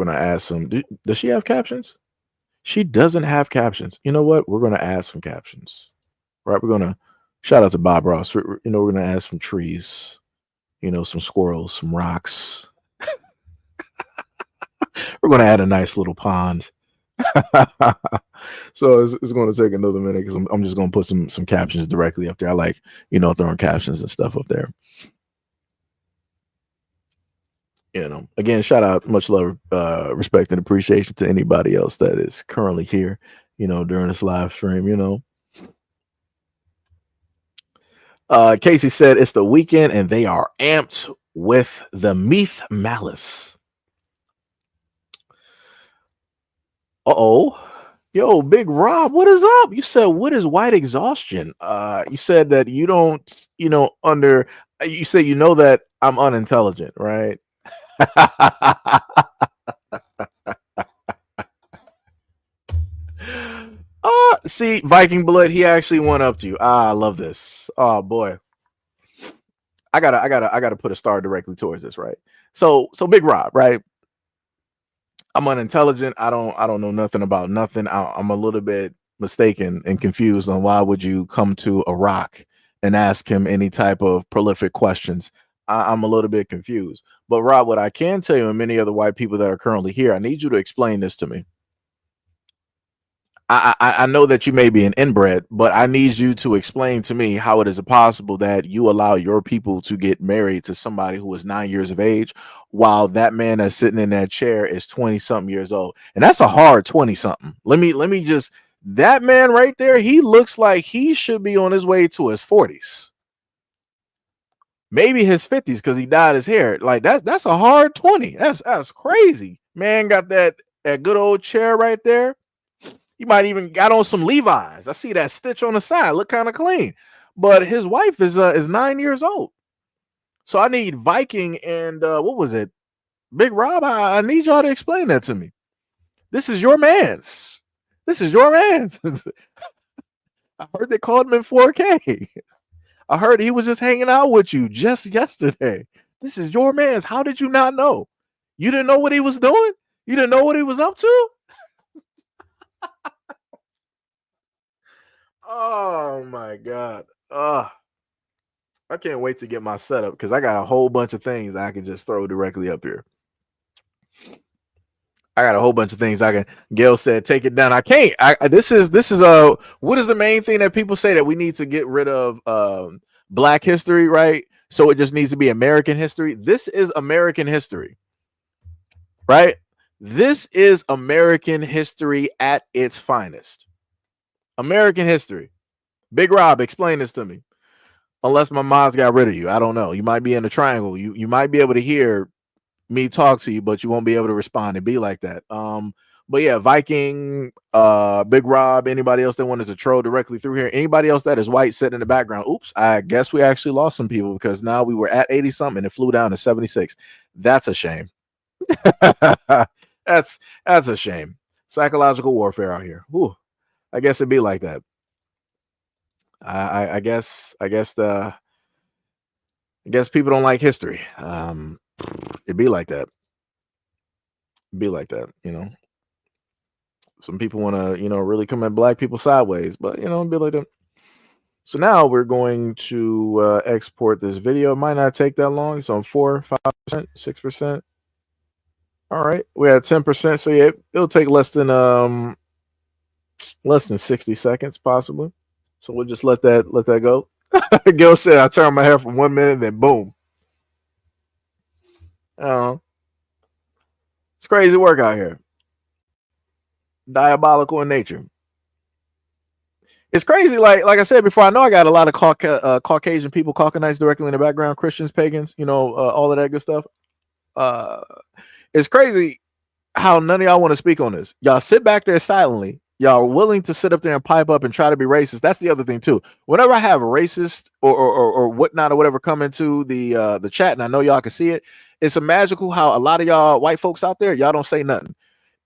[SPEAKER 1] gonna add some. Does she have captions? She doesn't have captions. You know what? We're gonna add some captions, right? We're gonna shout out to Bob Ross. We're gonna add some trees, some squirrels, some rocks. We're gonna add a nice little pond. So it's going to take another minute because I'm just going to put some captions directly up there. I like throwing captions and stuff up there. Again, shout out, much love, respect, and appreciation to anybody else that is currently here, during this live stream. Casey said it's the weekend and they are amped with the Meath Malice. Uh-oh. Yo, Big Rob, what is up? You said, what is white exhaustion? You said that you don't, you say that I'm unintelligent, right? See, Viking Blood, he actually went up to you. I love this. Oh boy. I gotta put a star directly towards this, right? So Big Rob, right? I'm unintelligent. I don't know nothing about nothing. I'm a little bit mistaken and confused on why would you come to a rock and ask him any type of prolific questions. I'm a little bit confused. But Rob, what I can tell you and many other white people that are currently here, I need you to explain this to me. I know that you may be an inbred, but I need you to explain to me how it is possible that you allow your people to get married to somebody who is 9 years of age, while that man that's sitting in that chair is 20 something years old, and that's a hard 20 something. Let me just that man right there. He looks like he should be on his way to his 40s, maybe his 50s, because he dyed his hair. Like that's a hard 20. That's crazy. Man got that good old chair right there. He might even got on some Levi's. I see that stitch on the side. Look kind of clean. But his wife is 9 years old. So I need Viking and what was it? Big Rob, I need y'all to explain that to me. This is your man's. This is your man's. I heard they called him in 4K. I heard he was just hanging out with you just yesterday. This is your man's. How did you not know? You didn't know what he was doing? You didn't know what he was up to? Oh my God. I can't wait to get my setup because I got a whole bunch of things I can just throw directly up here. I got a whole bunch of things I can. Gail said, take it down. I can't. This is what is the main thing that people say that we need to get rid of Black history, right? So it just needs to be American history. This is American history, right? This is American history at its finest. American history. Big Rob, explain this to me. Unless my mods got rid of you. I don't know. You might be in a triangle. You might be able to hear me talk to you, but you won't be able to respond and be like that. But yeah, Viking, Big Rob, anybody else that wanted to troll directly through here, anybody else that is white sitting in the background. Oops, I guess we actually lost some people because now we were at 80 something and it flew down to 76. That's a shame. That's a shame. Psychological warfare out here. Whew. I guess it'd be like that. I guess people don't like history. It'd be like that. Be like that, Some people want to, really come at Black people sideways, but it'd be like that. So now we're going to export this video. It might not take that long. It's on 4%, 5%, 6%. All right, we're at 10%. So yeah, it'll take less than 60 seconds, possibly. So we'll just let that go. Gil said I turned my hair for 1 minute, then boom. It's crazy work out here. Diabolical in nature. It's crazy. Like I said before, I know I got a lot of Caucasian people, Caucanites directly in the background, Christians, pagans, all of that good stuff. It's crazy how none of y'all want to speak on this. Y'all sit back there silently. Y'all are willing to sit up there and pipe up and try to be racist. That's the other thing too. Whenever I have a racist or whatnot or whatever come into the chat, and I know y'all can see it, it's a magical how a lot of y'all white folks out there, y'all don't say nothing.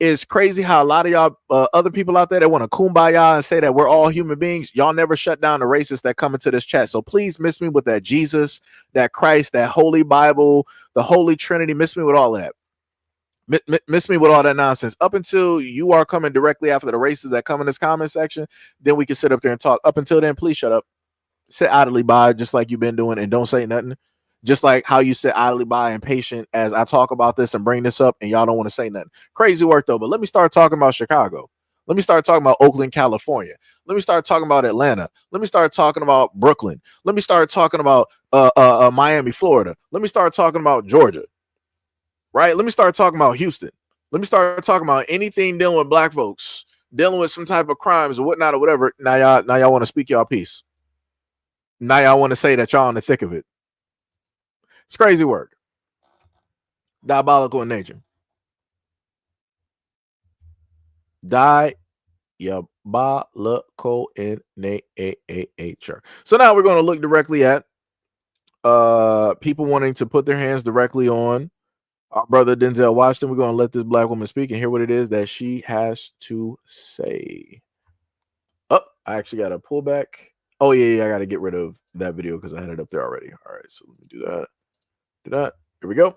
[SPEAKER 1] It's crazy how a lot of y'all other people out there that want to kumbaya and say that we're all human beings, y'all never shut down the racists that come into this chat. So please miss me with that Jesus, that Christ, that Holy Bible, the Holy Trinity. Miss me with all of that. Miss me with all that nonsense. Up until you are coming directly after the racists that come in this comment section, then we can sit up there and talk. Up until then, please shut up. Sit idly by just like you've been doing and don't say nothing. Just like how you sit idly by and patient as I talk about this and bring this up and y'all don't want to say nothing. Crazy work though, but let me start talking about Chicago. Let me start talking about Oakland, California. Let me start talking about Atlanta. Let me start talking about Brooklyn. Let me start talking about Miami, Florida. Let me start talking about Georgia. Right? Let me start talking about Houston. Let me start talking about anything dealing with Black folks dealing with some type of crimes or whatnot or whatever. Now y'all want to speak y'all piece. Now y'all want to say that y'all in the thick of it. It's crazy work. Diabolical in nature. Diabolical in nature. So now we're going to look directly at people wanting to put their hands directly on our brother Denzel Washington. We're going to let this black woman speak and hear what it is that she has to say. Oh, I actually got to pull back. Oh, yeah, I got to get rid of that video because I had it up there already. All right, so let me do that. Here we go.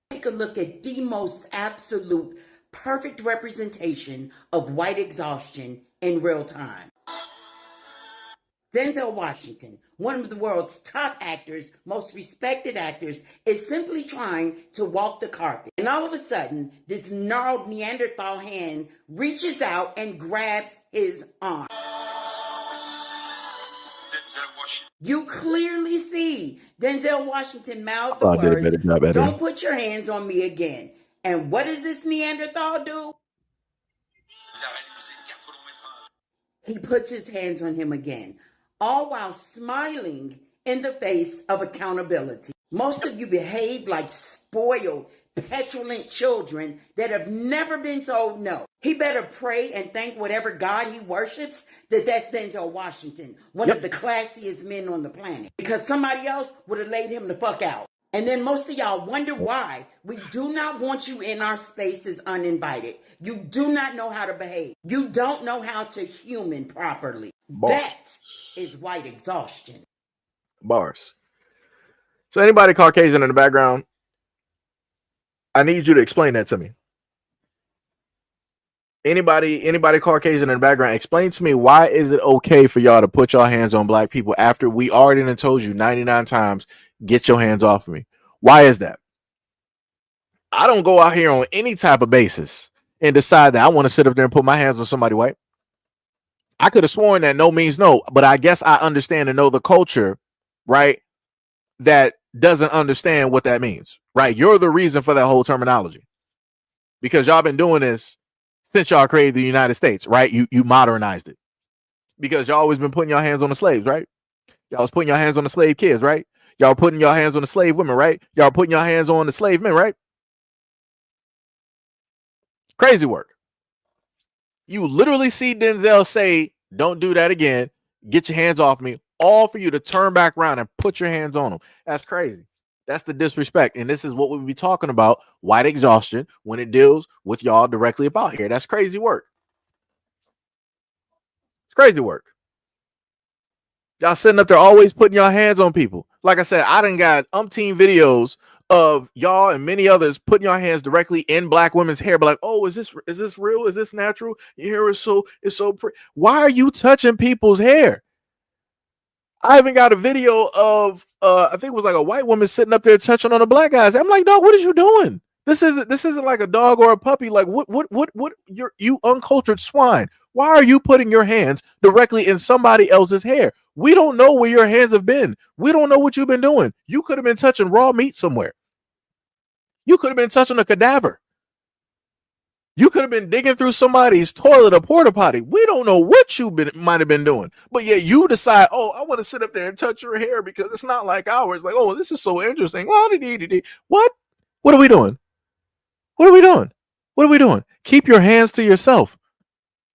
[SPEAKER 20] Take a look at the most absolute perfect representation of white exhaustion in real time. Denzel Washington, one of the world's top actors, most respected actors, is simply trying to walk the carpet. And all of a sudden, this gnarled Neanderthal hand reaches out and grabs his arm. You clearly see Denzel Washington mouth the words, "Don't put your hands on me again." And what does this Neanderthal do? He puts his hands on him again, all while smiling in the face of accountability. Most of you behave like spoiled, petulant children that have never been told no. He better pray and thank whatever God he worships that's Denzel Washington, one of the classiest men on the planet, because somebody else would have laid him the fuck out. And then most of y'all wonder why we do not want you in our spaces uninvited. You do not know how to behave. You don't know how to human properly. That is white exhaustion.
[SPEAKER 1] Bars. So anybody Caucasian in the background, I need you to explain that to me. Anybody Caucasian in the background, explain to me, why is it okay for y'all to put your hands on black people after we already done told you 99 times, get your hands off of me? Why is that? I don't go out here on any type of basis and decide that I want to sit up there and put my hands on somebody white. I could have sworn that no means no, but I guess I understand and know the culture, right, that doesn't understand what that means, right? You're the reason for that whole terminology, because y'all been doing this since y'all created the United States, right? You modernized it because y'all always been putting your hands on the slaves, right? Y'all was putting your hands on the slave kids, right? Y'all putting your hands on the slave women, right? Y'all putting your hands on the slave men, right? Crazy work. You literally see Denzel say, "Don't do that again. Get your hands off me," all for you to turn back around and put your hands on them. That's crazy. That's the disrespect. And this is what we'll be talking about, white exhaustion, when it deals with y'all directly about here. That's crazy work. It's crazy work. Y'all sitting up there always putting your hands on people. Like I said, I done got umpteen videos of y'all and many others putting your hands directly in black women's hair, but like, "Oh, is this real? Is this natural? Your hair is so pretty." Why are you touching people's hair? I even got a video of I think it was like a white woman sitting up there touching on a black guy's. I'm like, "Dog, what is you doing? This isn't like a dog or a puppy. Like, what you uncultured swine. Why are you putting your hands directly in somebody else's hair? We don't know where your hands have been. We don't know what you've been doing. You could have been touching raw meat somewhere. You could have been touching a cadaver. You could have been digging through somebody's toilet or porta potty. We don't know what you might have been doing. But yet you decide, "Oh, I want to sit up there and touch your hair because it's not like ours." Like, "Oh, this is so interesting." What? What are we doing? What are we doing? What are we doing? Keep your hands to yourself.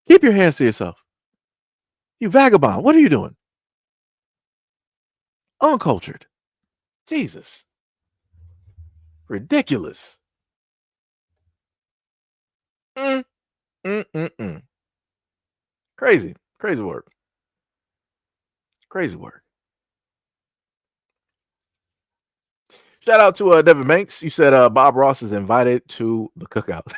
[SPEAKER 1] Keep your hands to yourself. You vagabond. What are you doing? Uncultured. Jesus. Ridiculous. Crazy. Crazy work. Crazy work. Shout out to Devin Banks. You said Bob Ross is invited to the cookout.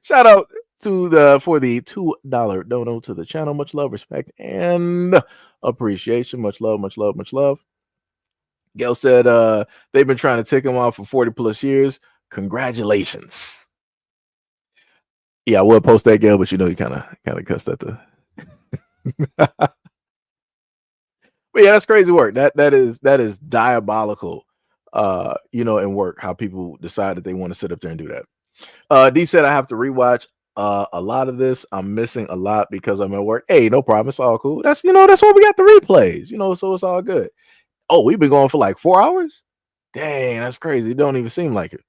[SPEAKER 1] Shout out to for the $2 dono to the channel. Much love, respect, and appreciation. Much love, much love, much love. Gail said they've been trying to tick him off for 40 plus years. Congratulations. Yeah, I will post that, Gail, but you kind of cussed at the. But yeah, that's crazy work. That is diabolical. In work, how people decide that they want to sit up there and do that. D said I have to rewatch A lot of this I'm missing a lot because I'm at work. Hey, no problem. It's all cool. That's that's why we got the replays. So it's all good. Oh, we've been going for like 4 hours. Dang, that's crazy. It don't even seem like it.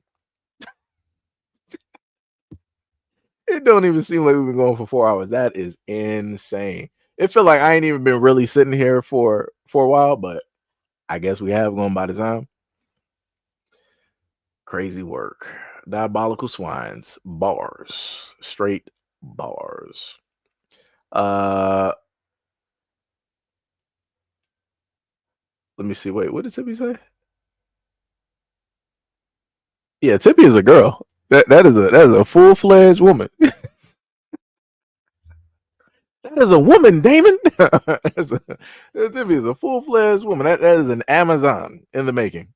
[SPEAKER 1] It don't even seem like we've been going for 4 hours. That is insane. It feel like I ain't even been really sitting here for a while, but I guess we have gone by the time. Crazy work. Diabolical swines. Bars. Straight bars. Let me see. Wait, what did Tippy say? Yeah, Tippy is a girl. That is a full-fledged woman. That is a woman, Damon. Tippy is a full-fledged woman. That is an Amazon in the making.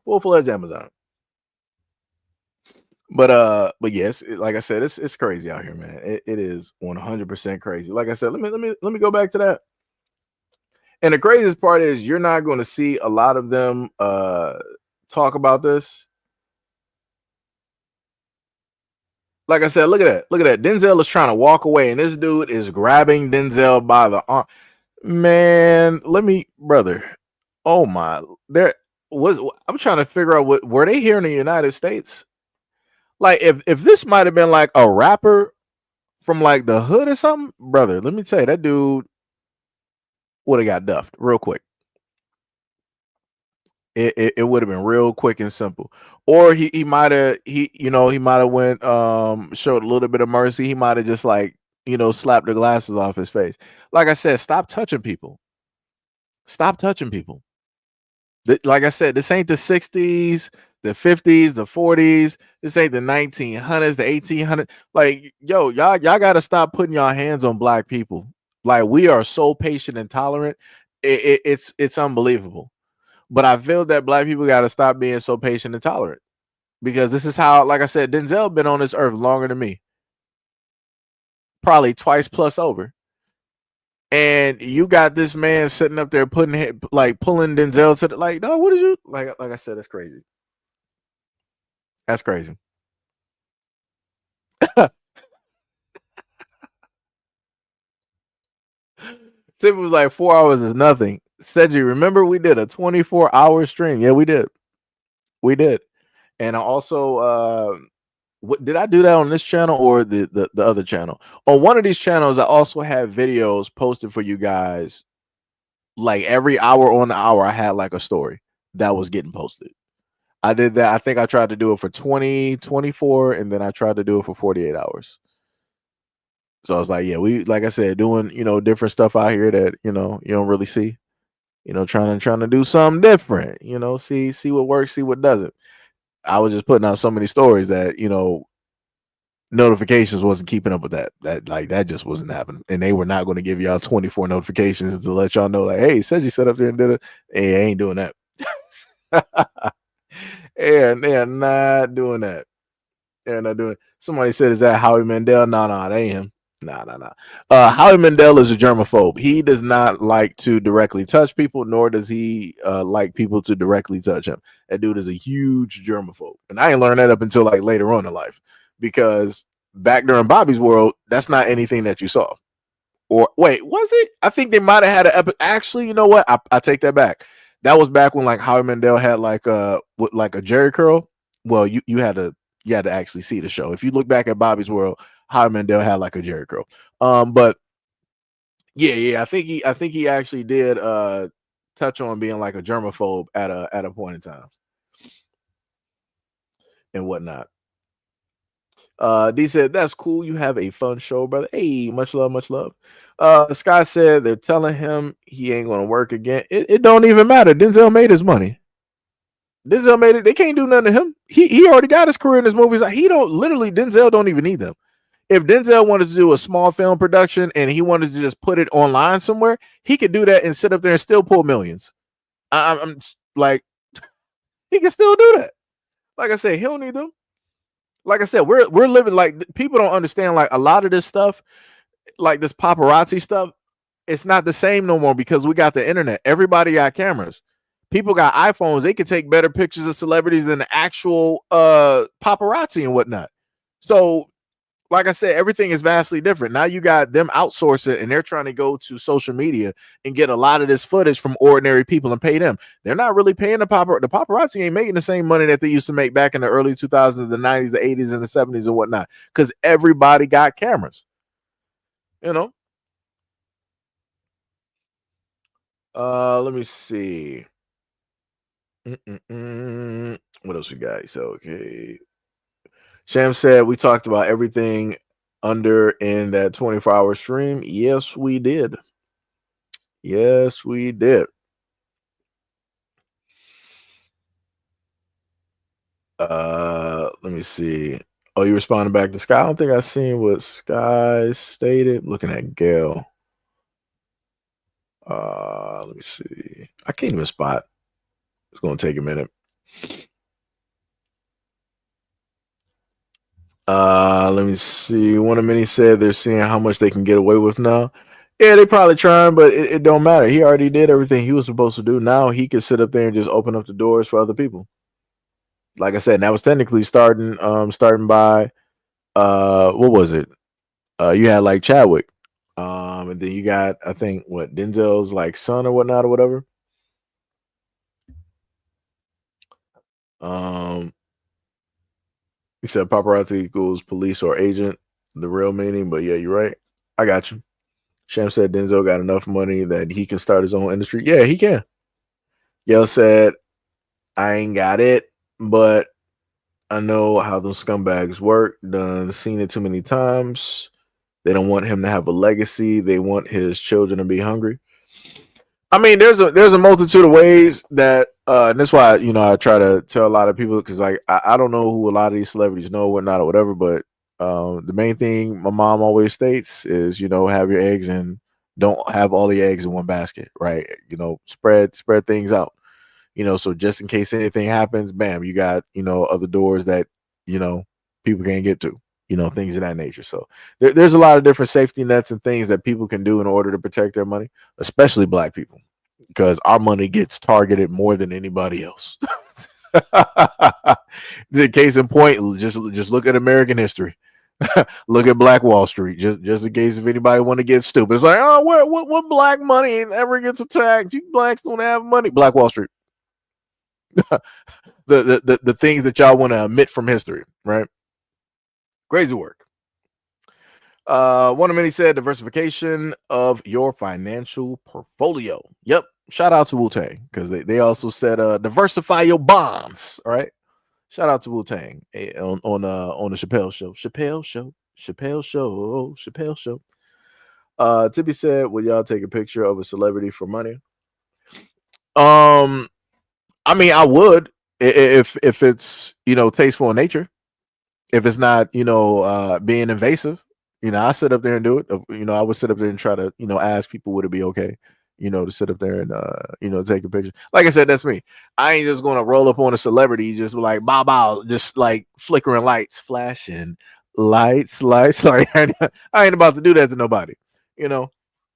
[SPEAKER 1] Full-fledged Amazon. But yes, like I said, it's crazy out here, man. It is 100% crazy. Like I said, let me go back to that. And the craziest part is you're not going to see a lot of them talk about this. Like I said, look at that. Look at that. Denzel is trying to walk away, and this dude is grabbing Denzel by the arm. Man, brother. Oh my, I'm trying to figure out were they here in the United States? Like if this might have been like a rapper from like the hood or something, brother, let me tell you, that dude would have got duffed real quick. It would have been real quick and simple. Or he might have went showed a little bit of mercy. He might have just like slapped the glasses off his face. Like I said, stop touching people. Stop touching people. Like I said, this ain't the 60s, the 50s, the 40s. This ain't the 1900s, the 1800s. Like, y'all got to stop putting your hands on black people. Like, we are so patient and tolerant. It's unbelievable. But I feel that black people got to stop being so patient and tolerant, because this is how, like I said, Denzel been on this earth longer than me, probably twice plus over. And you got this man sitting up there pulling Denzel to the, like, no, what did you like I said, that's crazy. That's crazy. Tip was like 4 hours is nothing. Seiji, remember we did a 24-hour stream? Yeah, we did. And I also did I do that on this channel or the other channel? On one of these channels, I also have videos posted for you guys. Like every hour on the hour, I had like a story that was getting posted. I did that. I think I tried to do it for 20, 24, and then I tried to do it for 48 hours. So I was like, yeah, we, like I said, doing, different stuff out here that, you don't really see, trying to do something different, see what works, see what doesn't. I was just putting out so many stories that, notifications wasn't keeping up with that. That just wasn't happening. And they were not going to give y'all 24 notifications to let y'all know, like, hey, said you set up there and did it. Hey, I ain't doing that. And they are not doing that. They're not doing it. Somebody said, is that Howie Mandel? No, that ain't him. No. Howie Mandel is a germaphobe. He does not like to directly touch people, nor does he like people to directly touch him. That dude is a huge germaphobe. And I ain't learned that up until like later on in life, because back during Bobby's World, that's not anything that you saw. Or wait, was it? I think they might have had an episode. Actually, you know what? I take that back. That was back when like Howie Mandel had like a Jerry curl. Well, you had to actually see the show. If you look back at Bobby's World, Howie Mandel had like a Jerry curl. But yeah, I think he actually did touch on being like a germaphobe at a point in time and whatnot. D said, that's cool. You have a fun show, brother. Hey, much love, much love. Sky said they're telling him he ain't gonna work again. It don't even matter. Denzel made his money. Denzel made it. They can't do nothing to him. He already got his career in his movies. Like, Denzel don't even need them. If Denzel wanted to do a small film production and he wanted to just put it online somewhere, he could do that and sit up there and still pull millions. I'm like, he can still do that. Like I said, he don't need them. Like I said, we're living, like, people don't understand, like, a lot of this stuff, like this paparazzi stuff, it's not the same no more because we got the internet. Everybody got cameras. People got iPhones. They can take better pictures of celebrities than the actual paparazzi and whatnot. So like I said, everything is vastly different. Now you got them outsourcing and they're trying to go to social media and get a lot of this footage from ordinary people and pay them. They're not really paying the paparazzi ain't making the same money that they used to make back in the early 2000s, the 90s, the 80s, and the 70s and whatnot. Because everybody got cameras. You know. Let me see. What else we got? So okay. Sham said we talked about everything under in that 24-hour stream. Yes, we did. Yes, we did. Let me see. Oh, you responded back to Sky? I don't think I seen what Sky stated. Looking at Gail. Let me see. I can't even spot. It's gonna take a minute. Let me see. One of many said they're seeing how much they can get away with now. Yeah, they probably trying, but it don't matter. He already did everything he was supposed to do. Now he can sit up there and just open up the doors for other people. Like I said, that was technically starting by what was it? You had like Chadwick. And then you got I think what Denzel's like son or whatnot or whatever. Um he said paparazzi equals police or agent, the real meaning, but yeah, you're right. I got you. Sham said Denzel got enough money that he can start his own industry. Yeah, he can. Yell said, I ain't got it, but I know how those scumbags work. Done seen it too many times. They don't want him to have a legacy. They want his children to be hungry. I mean, there's a multitude of ways that, and that's why I try to tell a lot of people because like I don't know who a lot of these celebrities know, whatnot or whatever, but the main thing my mom always states is have your eggs and don't have all the eggs in one basket, right? Spread things out. So just in case anything happens, bam, you got other doors that people can't get to. Things of that nature. So there's a lot of different safety nets and things that people can do in order to protect their money, especially black people, because our money gets targeted more than anybody else. The case in point, just look at American history. Look at Black Wall Street, just in case if anybody want to get stupid. It's like, oh, what black money ever gets attacked? You blacks don't have money. Black Wall Street. the things that y'all want to omit from history, right? Crazy work. One of many said diversification of your financial portfolio. Yep. Shout out to Wu Tang because they also said diversify your bonds. All right. Shout out to Wu Tang on the Chappelle show. Chappelle show. Tippy said, "Would y'all take a picture of a celebrity for money?" I mean, I would if it's tasteful in nature. If it's not being invasive, I sit up there and do it. I would sit up there and try to ask people would it be okay, to sit up there and take a picture. Like I said, that's me. I ain't just gonna roll up on a celebrity just like bow bow, just like flickering lights, flashing lights. Like I ain't about to do that to nobody,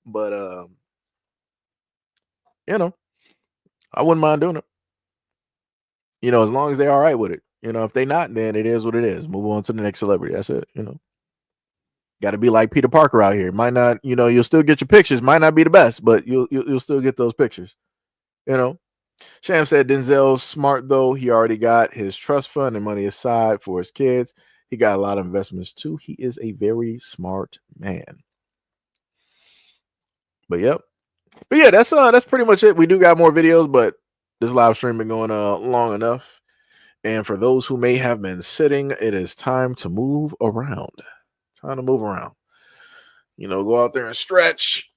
[SPEAKER 1] But I wouldn't mind doing it. As long as they're all right with it. If they not, then it is what it is. Move on to the next celebrity. That's it. Got to be like Peter Parker out here. Might not, you'll still get your pictures. Might not be the best, but you'll still get those pictures. Sham said Denzel's smart though. He already got his trust fund and money aside for his kids. He got a lot of investments too. He is a very smart man. But yep. But yeah, that's pretty much it. We do got more videos, but this live stream been going long enough. And for those who may have been sitting, it is time to move around. Time to move around. Go out there and stretch.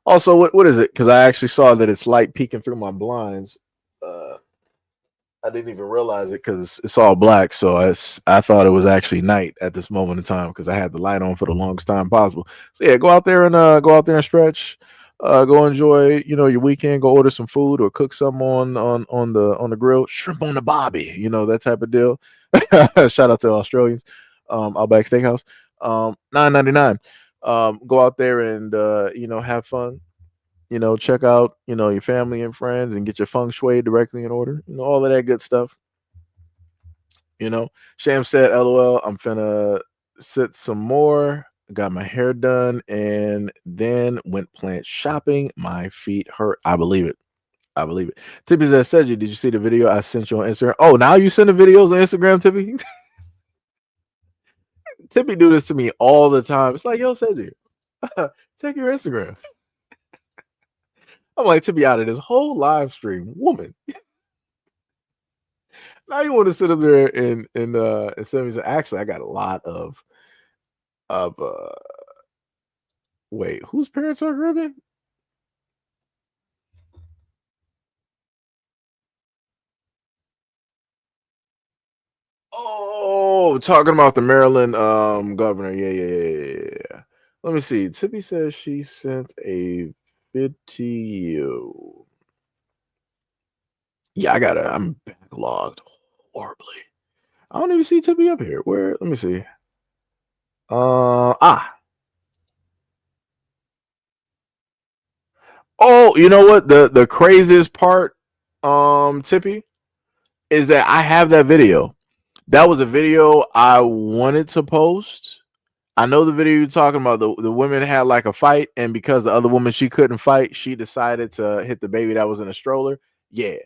[SPEAKER 1] Also, what is it? Because I actually saw that it's light peeking through my blinds. I didn't even realize it because it's all black. So I thought it was actually night at this moment in time because I had the light on for the longest time possible. So yeah, go out there and stretch. Go enjoy your weekend. Go order some food or cook some on the grill. Shrimp on the bobby, that type of deal. Shout out to Australians. Outback Steakhouse. $9.99. Go out there and have fun. Check out your family and friends and get your feng shui directly in order. All of that good stuff. You know, Sham said, "LOL, I'm finna sit some more. Got my hair done and then went plant shopping. My feet hurt. I believe it. I believe it." Tippy said, "Did you see the video I sent you on Instagram?" Oh, now you send the videos on Instagram, Tippy? Tippy do this to me all the time. It's like, yo, Cedric, check your Instagram. I'm like, Tippy out of this whole live stream, woman. Now you want to sit up there and send me some. Actually, I got a lot of wait, whose parents are Caribbean? Oh, talking about the Maryland governor. Yeah. Let me see. Tippy says she sent a video. Yeah, I'm backlogged horribly. I don't even see Tippy up here. Where? Let me see. Ah. Oh, you know what? The craziest part, Tippy, is that I have that video. That was a video I wanted to post. I know the video you're talking about. The women had like a fight, and because the other woman she couldn't fight, she decided to hit the baby that was in a stroller. Yeah.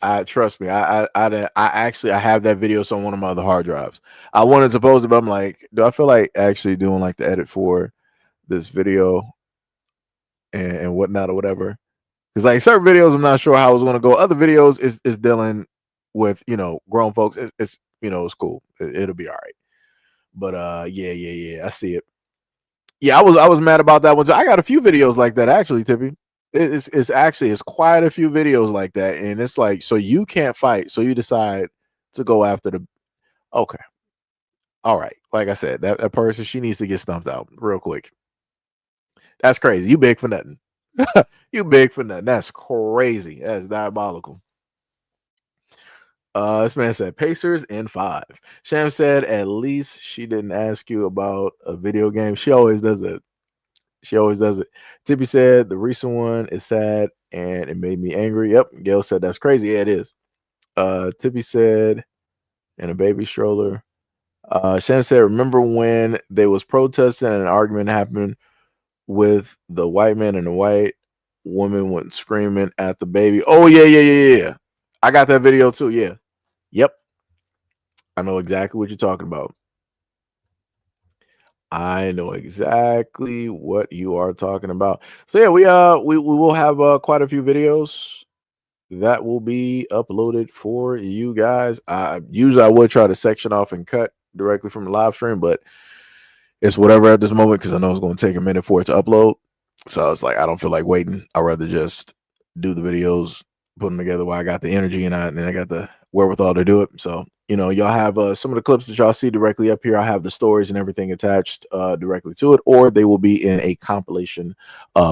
[SPEAKER 1] I trust me. I actually I have that video on one of my other hard drives. I wanted to post it, but I'm like, do I feel like actually doing like the edit for this video and whatnot or whatever? Because like certain videos, I'm not sure how it's going to go. Other videos is dealing with grown folks. It's it's cool. It'll be all right. But yeah. I see it. Yeah, I was mad about that one. So I got a few videos like that actually, Tippy. It's quite a few videos like that, and it's like so you can't fight, so you decide to go after the. Okay, all right. Like I said, that person she needs to get stumped out real quick. That's crazy. You big for nothing. You big for nothing. That's crazy. That's diabolical. This man said Pacers in 5. Sham said at least she didn't ask you about a video game. She always does it. She always does it. Tippy said the recent one is sad and it made me angry. Yep. Gail said that's crazy. Yeah, it is. Tippy said in a baby stroller. Sham said, remember when they was protesting and an argument happened with the white man and the white woman went screaming at the baby. Oh yeah. I got that video too. Yeah. Yep. I know exactly what you're talking about. I know exactly what you are talking about. So yeah, we will have quite a few videos that will be uploaded for you guys. Usually I would try to section off and cut directly from the live stream, but it's whatever at this moment because I know it's going to take a minute for it to upload. So it's like I don't feel like waiting. I'd rather just do the videos, put them together while I got the energy and I got the wherewithal to do it. So y'all have some of the clips that y'all see directly up here. I have the stories and everything attached directly to it, or they will be in a compilation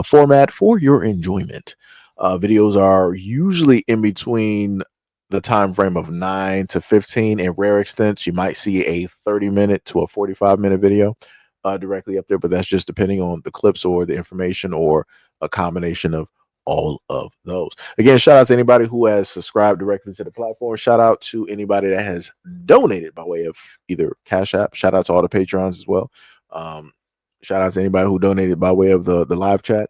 [SPEAKER 1] format for your enjoyment. Videos are usually in between the time frame of 9 to 15. In rare extents, you might see a 30-minute to a 45-minute video directly up there, but that's just depending on the clips or the information or a combination of all of those. Again, shout out to anybody who has subscribed directly to the platform. Shout out to anybody that has donated by way of either Cash App. Shout out to all the patrons as well. Shout out to anybody who donated by way of the live chat.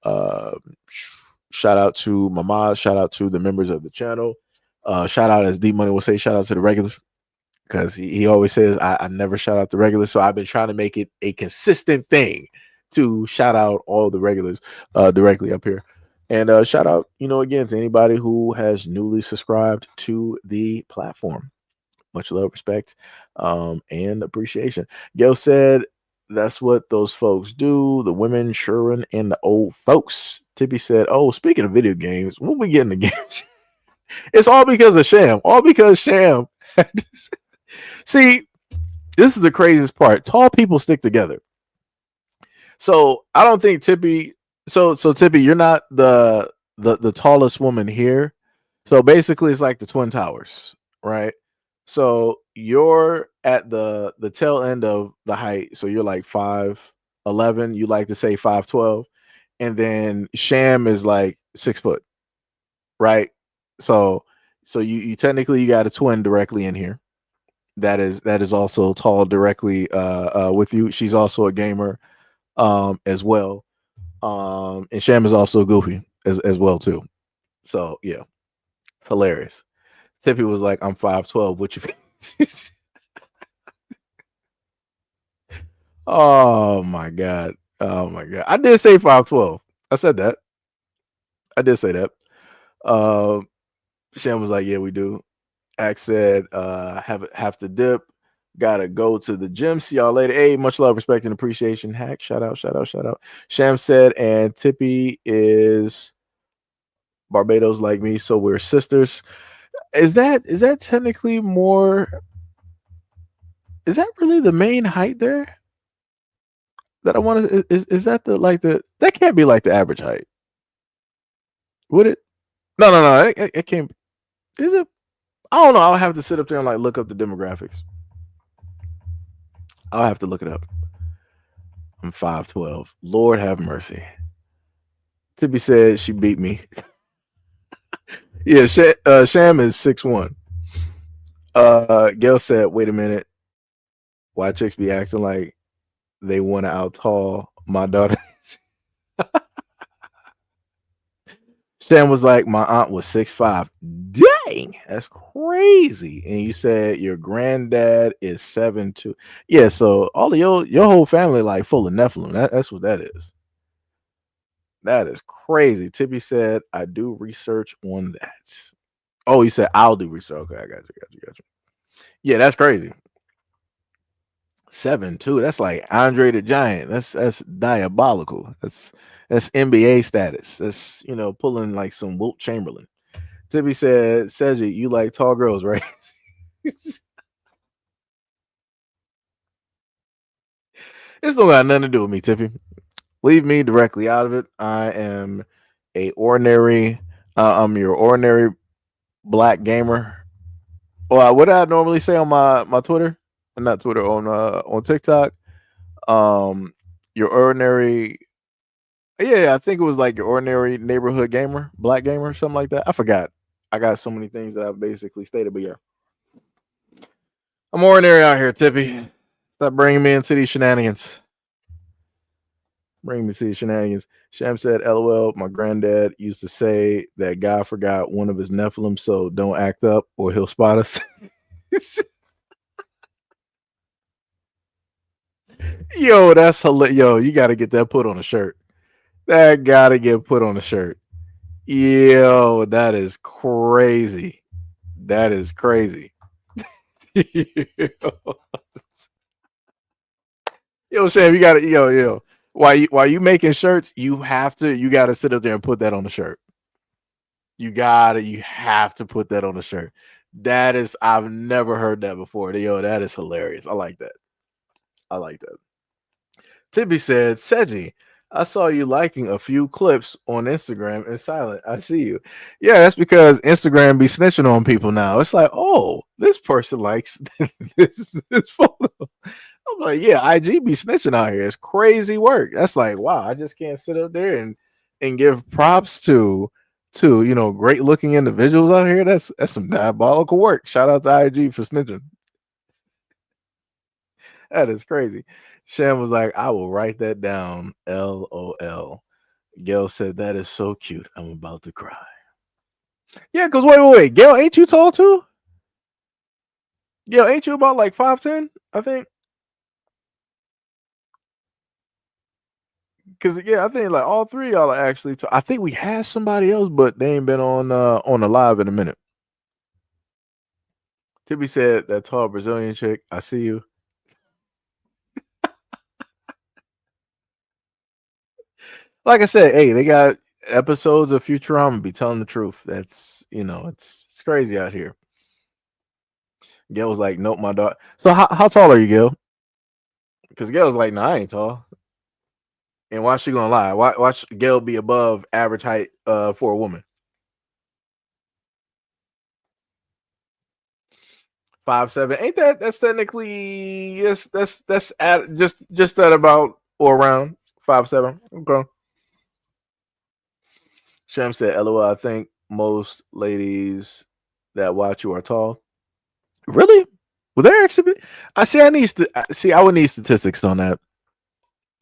[SPEAKER 1] Shout out to Mama. Shout out to the members of the channel. Shout out, as Deep Money will say, shout out to the regulars. Because he always says I never shout out the regulars, so I've been trying to make it a consistent thing to shout out all the regulars directly up here. And shout out, again, to anybody who has newly subscribed to the platform. Much love, respect, and appreciation. Gail said that's what those folks do. The women, children, and the old folks. Tippy said, oh, speaking of video games, when we get in the games, it's all because of Sham. All because Sham. See, this is the craziest part. Tall people stick together. So I don't think Tippy. So Tippy, you're not the tallest woman here. So basically, it's like the Twin Towers, right? So you're at the tail end of the height. So you're like 5'11". You like to say 5'12", and then Sham is like 6 foot, right? So So you technically you got a twin directly in here. That is also tall directly with you. She's also a gamer as well. And Sham is also goofy as well too. So yeah, it's hilarious. Tippy was like, "I'm 5'12". What you?" Oh my god. Oh my god. I did say 5'12". I said that. I did say that. Uh, Sham was like, "Yeah, we do." Axe said, have to dip. Gotta go to the gym. See y'all later. Hey, much love, respect, and appreciation. Hack, shout out, shout out, shout out. Sham said, and Tippy is Barbados like me, so we're sisters. Is that technically more? Is that really the main height there that I want to? Is that the like the that can't be like the average height? Would it? No, no, no. It can't. Is it? I don't know. I'll have to sit up there and like look up the demographics. I'll have to look it up. I'm 5'12". Lord have mercy. Tippy said she beat me. Yeah, Sham is 6'1". Gail said, "Wait a minute. Why chicks be acting like they want to out tall my daughter?" Sham was like, "My aunt was 6'5". Dang, that's crazy. And you said your granddad is 7'2". Yeah, so all of your whole family like full of Nephilim. That's what that is. That is crazy. Tippy said, "I do research on that." Oh, you said I'll do research. Okay, I got you. Yeah, that's crazy. 7'2". That's like Andre the Giant. That's diabolical. That's NBA status. That's pulling like some Wilt Chamberlain. Tippy said, "Seji, you like tall girls, right?" This don't got nothing to do with me, Tippy. Leave me directly out of it. I am a ordinary. I'm your ordinary black gamer. Well, what did I normally say on my Twitter? Not Twitter, on TikTok. Your ordinary. Yeah, I think it was like your ordinary neighborhood gamer, black gamer, something like that. I forgot. I got so many things that I've basically stated, but yeah, I'm ordinary out here, Tippy. Stop bringing me into these shenanigans. Bring me to these shenanigans. Sham said, "LOL, my granddad used to say that God forgot one of his Nephilim, so don't act up or he'll spot us." Yo, that's hilarious. Yo, you got to get that put on a shirt. That got to get put on a shirt. Yo, that is crazy. That is crazy. Yo, Sham, you got to yo. While you making shirts, you got to sit up there and put that on the shirt. You have to put that on the shirt. That is, I've never heard that before. Yo, that is hilarious. I like that. I like that. Tibby said, "Seji, I saw you liking a few clips on Instagram in silent. I see you." Yeah, that's because Instagram be snitching on people now. It's like, oh, this person likes this photo. I'm like, yeah, IG be snitching out here. It's crazy work. That's like, wow, I just can't sit up there and give props to great looking individuals out here. That's some diabolical work. Shout out to IG for snitching. That is crazy. Sham was like, "I will write that down." LOL. Gail said, "That is so cute. I'm about to cry." Yeah, because wait. Gail, ain't you tall too? Gail, ain't you about like 5'10"? I think. Because yeah, I think like all three of y'all are actually tall. I think we had somebody else, but they ain't been on the live in a minute. Tibby said, "That tall Brazilian chick, I see you." Like I said, hey, they got episodes of Futurama be telling the truth. That's it's crazy out here. Gail was like, "Nope, my daughter." So how tall are you, Gail? Because Gail was like, "No, I ain't tall." And why she gonna lie? Watch Gail be above average height for a woman. 5'7". Ain't that's technically, yes, that's at just that about or around 5'7". Okay. Shem said, "LOL, I think most ladies that watch you are tall. Really? Well, there actually be, I see. I would need statistics on that.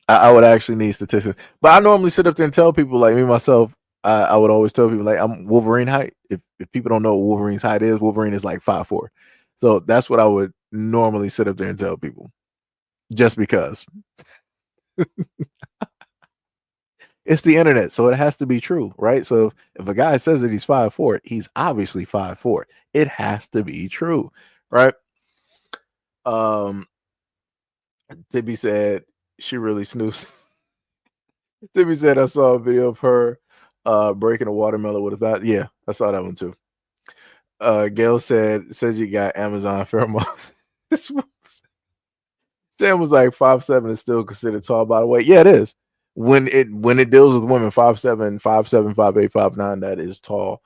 [SPEAKER 1] I would actually need statistics. But I normally sit up there and tell people, like me myself, I would always tell people like I'm Wolverine height. If people don't know what Wolverine's height is, Wolverine is like 5'4". So that's what I would normally sit up there and tell people. Just because. It's the internet, so it has to be true, right? So if a guy says that he's 5'4", he's obviously 5'4". It has to be true, right? Um Tibby said she really snoozed. Tibby said I saw a video of her breaking a watermelon with a thigh. Yeah, I saw that one too. Gail said you got Amazon pheromones. Sam was like 5'7" is still considered tall, by the way. Yeah, it is. When it deals with women, 5'7", 5'7", 5'8", 5'9", that is tall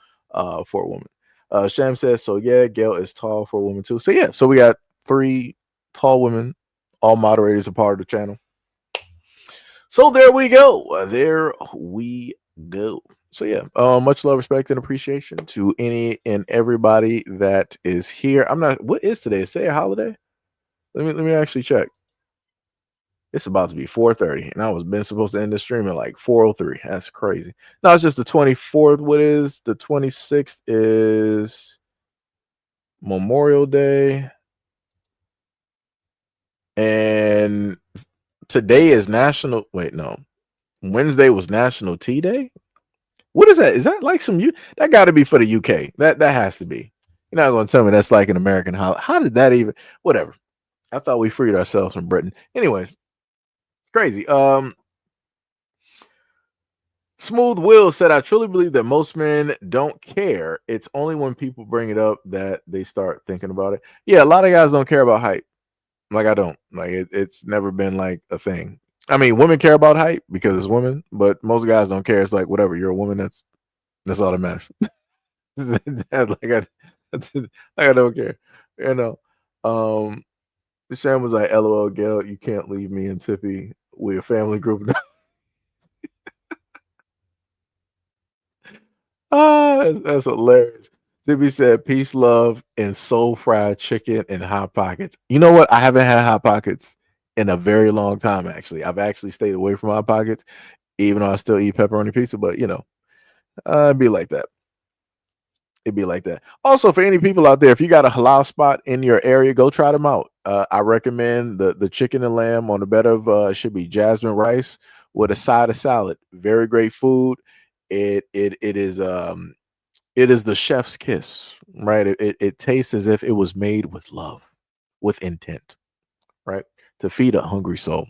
[SPEAKER 1] for a woman. Sham says, so yeah, Gail is tall for a woman too. So yeah, so we got 3 tall women, all moderators a part of the channel. So there we go. There we go. So yeah, much love, respect, and appreciation to any and everybody that is here. I'm not. What is today? Is today a holiday? Let me actually check. It's about to be 4:30, and I was been supposed to end the stream at like 4:03. That's crazy. No, it's just the 24th. What is the 26th? Is Memorial Day, and today is National. Wait, no. Wednesday was National Tea Day. What is that? Is that like some that got to be for the UK? That has to be. You're not going to tell me that's like an American holiday. How did that even? Whatever. I thought we freed ourselves from Britain. Anyways, crazy. Smooth Will said, I truly believe that most men don't care. It's only when people bring it up that they start thinking about it. Yeah, a lot of guys don't care about height. Like I don't. Like it's never been like a thing. I mean, women care about height because it's women, but most guys don't care. It's like whatever. You're a woman. That's all that matters. I don't care. You know. Shan was like, LOL, Gail, you can't leave me and Tippy. We're a family group now. That's hilarious. Tippy said, peace, love, and soul fried chicken and hot pockets. You know what? I haven't had hot pockets in a very long time, actually. I've actually stayed away from hot pockets, even though I still eat pepperoni pizza, but you know, it'd be like that. It'd be like that. Also, for any people out there, if you got a halal spot in your area, go try them out. I recommend the chicken and lamb on a bed of should be jasmine rice with a side of salad. Very great food. It is it is the chef's kiss, right? It tastes as if it was made with love, with intent, right? To feed a hungry soul.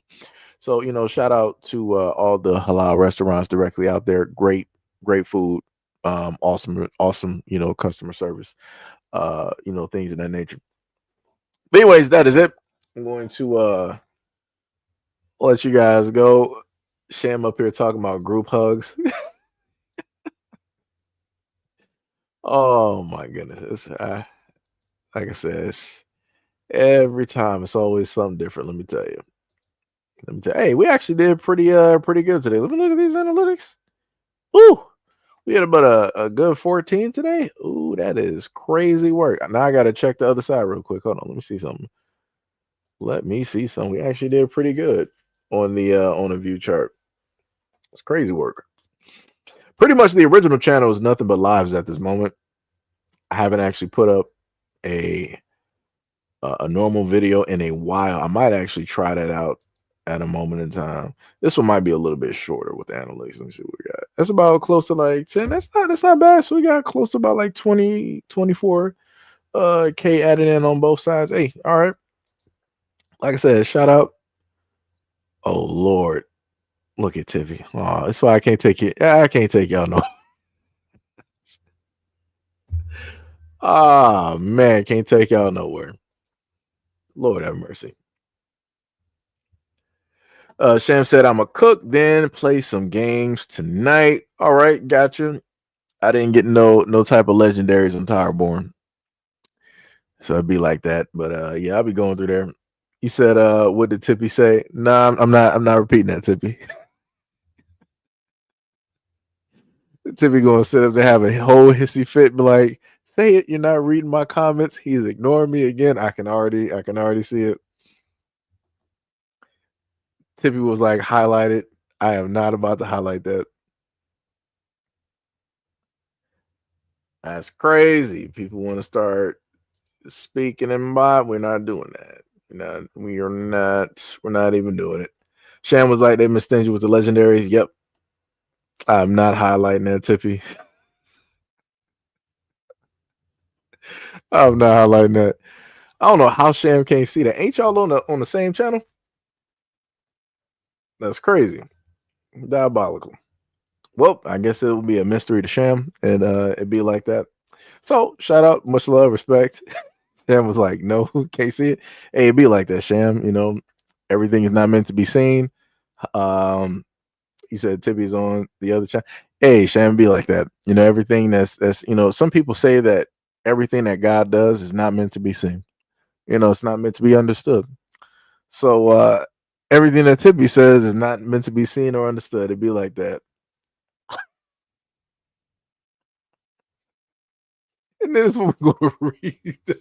[SPEAKER 1] So, you know, shout out to all the halal restaurants directly out there. Great food. Awesome, you know, customer service. You know, things of that nature. But anyways, that is it. I'm going to let you guys go. Sham up here talking about group hugs. Oh my goodness. Like I said, it's every time it's always something different. Let me tell you. Hey, we actually did pretty good today. Let me look at these analytics. Ooh, we had about a good 14 today. Ooh, that is crazy work. Now I gotta check the other side real quick. Hold on, let me see something. We actually did pretty good on the view chart. It's crazy work. Pretty much the original channel is nothing but lives at this moment. I haven't actually put up a normal video in a while. I might actually try that out at a moment in time. This one might be a little bit shorter with the analytics. Let me see what we got. That's about close to like 10. That's not bad. So we got close to about like 20, 24 K added in on both sides. Hey, all right. Like I said, shout out. Oh Lord. Look at Tiffy. Oh, that's why I can't take it. I can't take y'all no. Ah man, can't take y'all nowhere. Lord have mercy. Sham said, I'm a cook, then play some games tonight. All right, gotcha. I didn't get no type of legendaries on Towerborn. So it'd be like that. But yeah, I'll be going through there. He said, what did Tippy say? Nah, I'm not repeating that, Tippy. Tippy gonna sit up to have a whole hissy fit, be like, say it. You're not reading my comments. He's ignoring me again. I can already see it. Tippy was like, highlighted. I am not about to highlight that. That's crazy. People want to start speaking in my. We're not doing that. We're not even doing it. Sham was like, they been stingy with the legendaries. Yep. I'm not highlighting that, Tippy. I'm not highlighting that. I don't know how Sham can't see that. Ain't y'all on the same channel? That's crazy. Diabolical. Well, I guess it will be a mystery to Sham, and it'd be like that. So, shout out, much love, respect. Sham was like, no, can't see it. Hey, it'd be like that, Sham. Everything is not meant to be seen. He said Tippy's on the other channel. Hey, Sham, be like that. Everything that's some people say that everything that God does is not meant to be seen. It's not meant to be understood. So everything that Tippy says is not meant to be seen or understood. It'd be like that. And this is what we're going to read.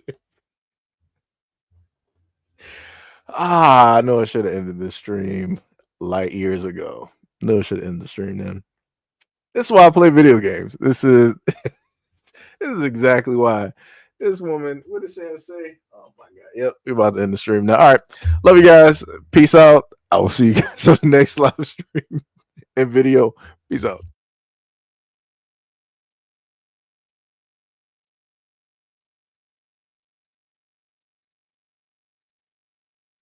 [SPEAKER 1] I know I should have ended this stream light years ago. No, I should have ended the stream then. This is why I play video games. This is exactly why. This woman, what did Sam say? Oh my god. Yep, we're about to end the stream now. All right. Love you guys. Peace out. I will see you guys on the next live stream and video. Peace out.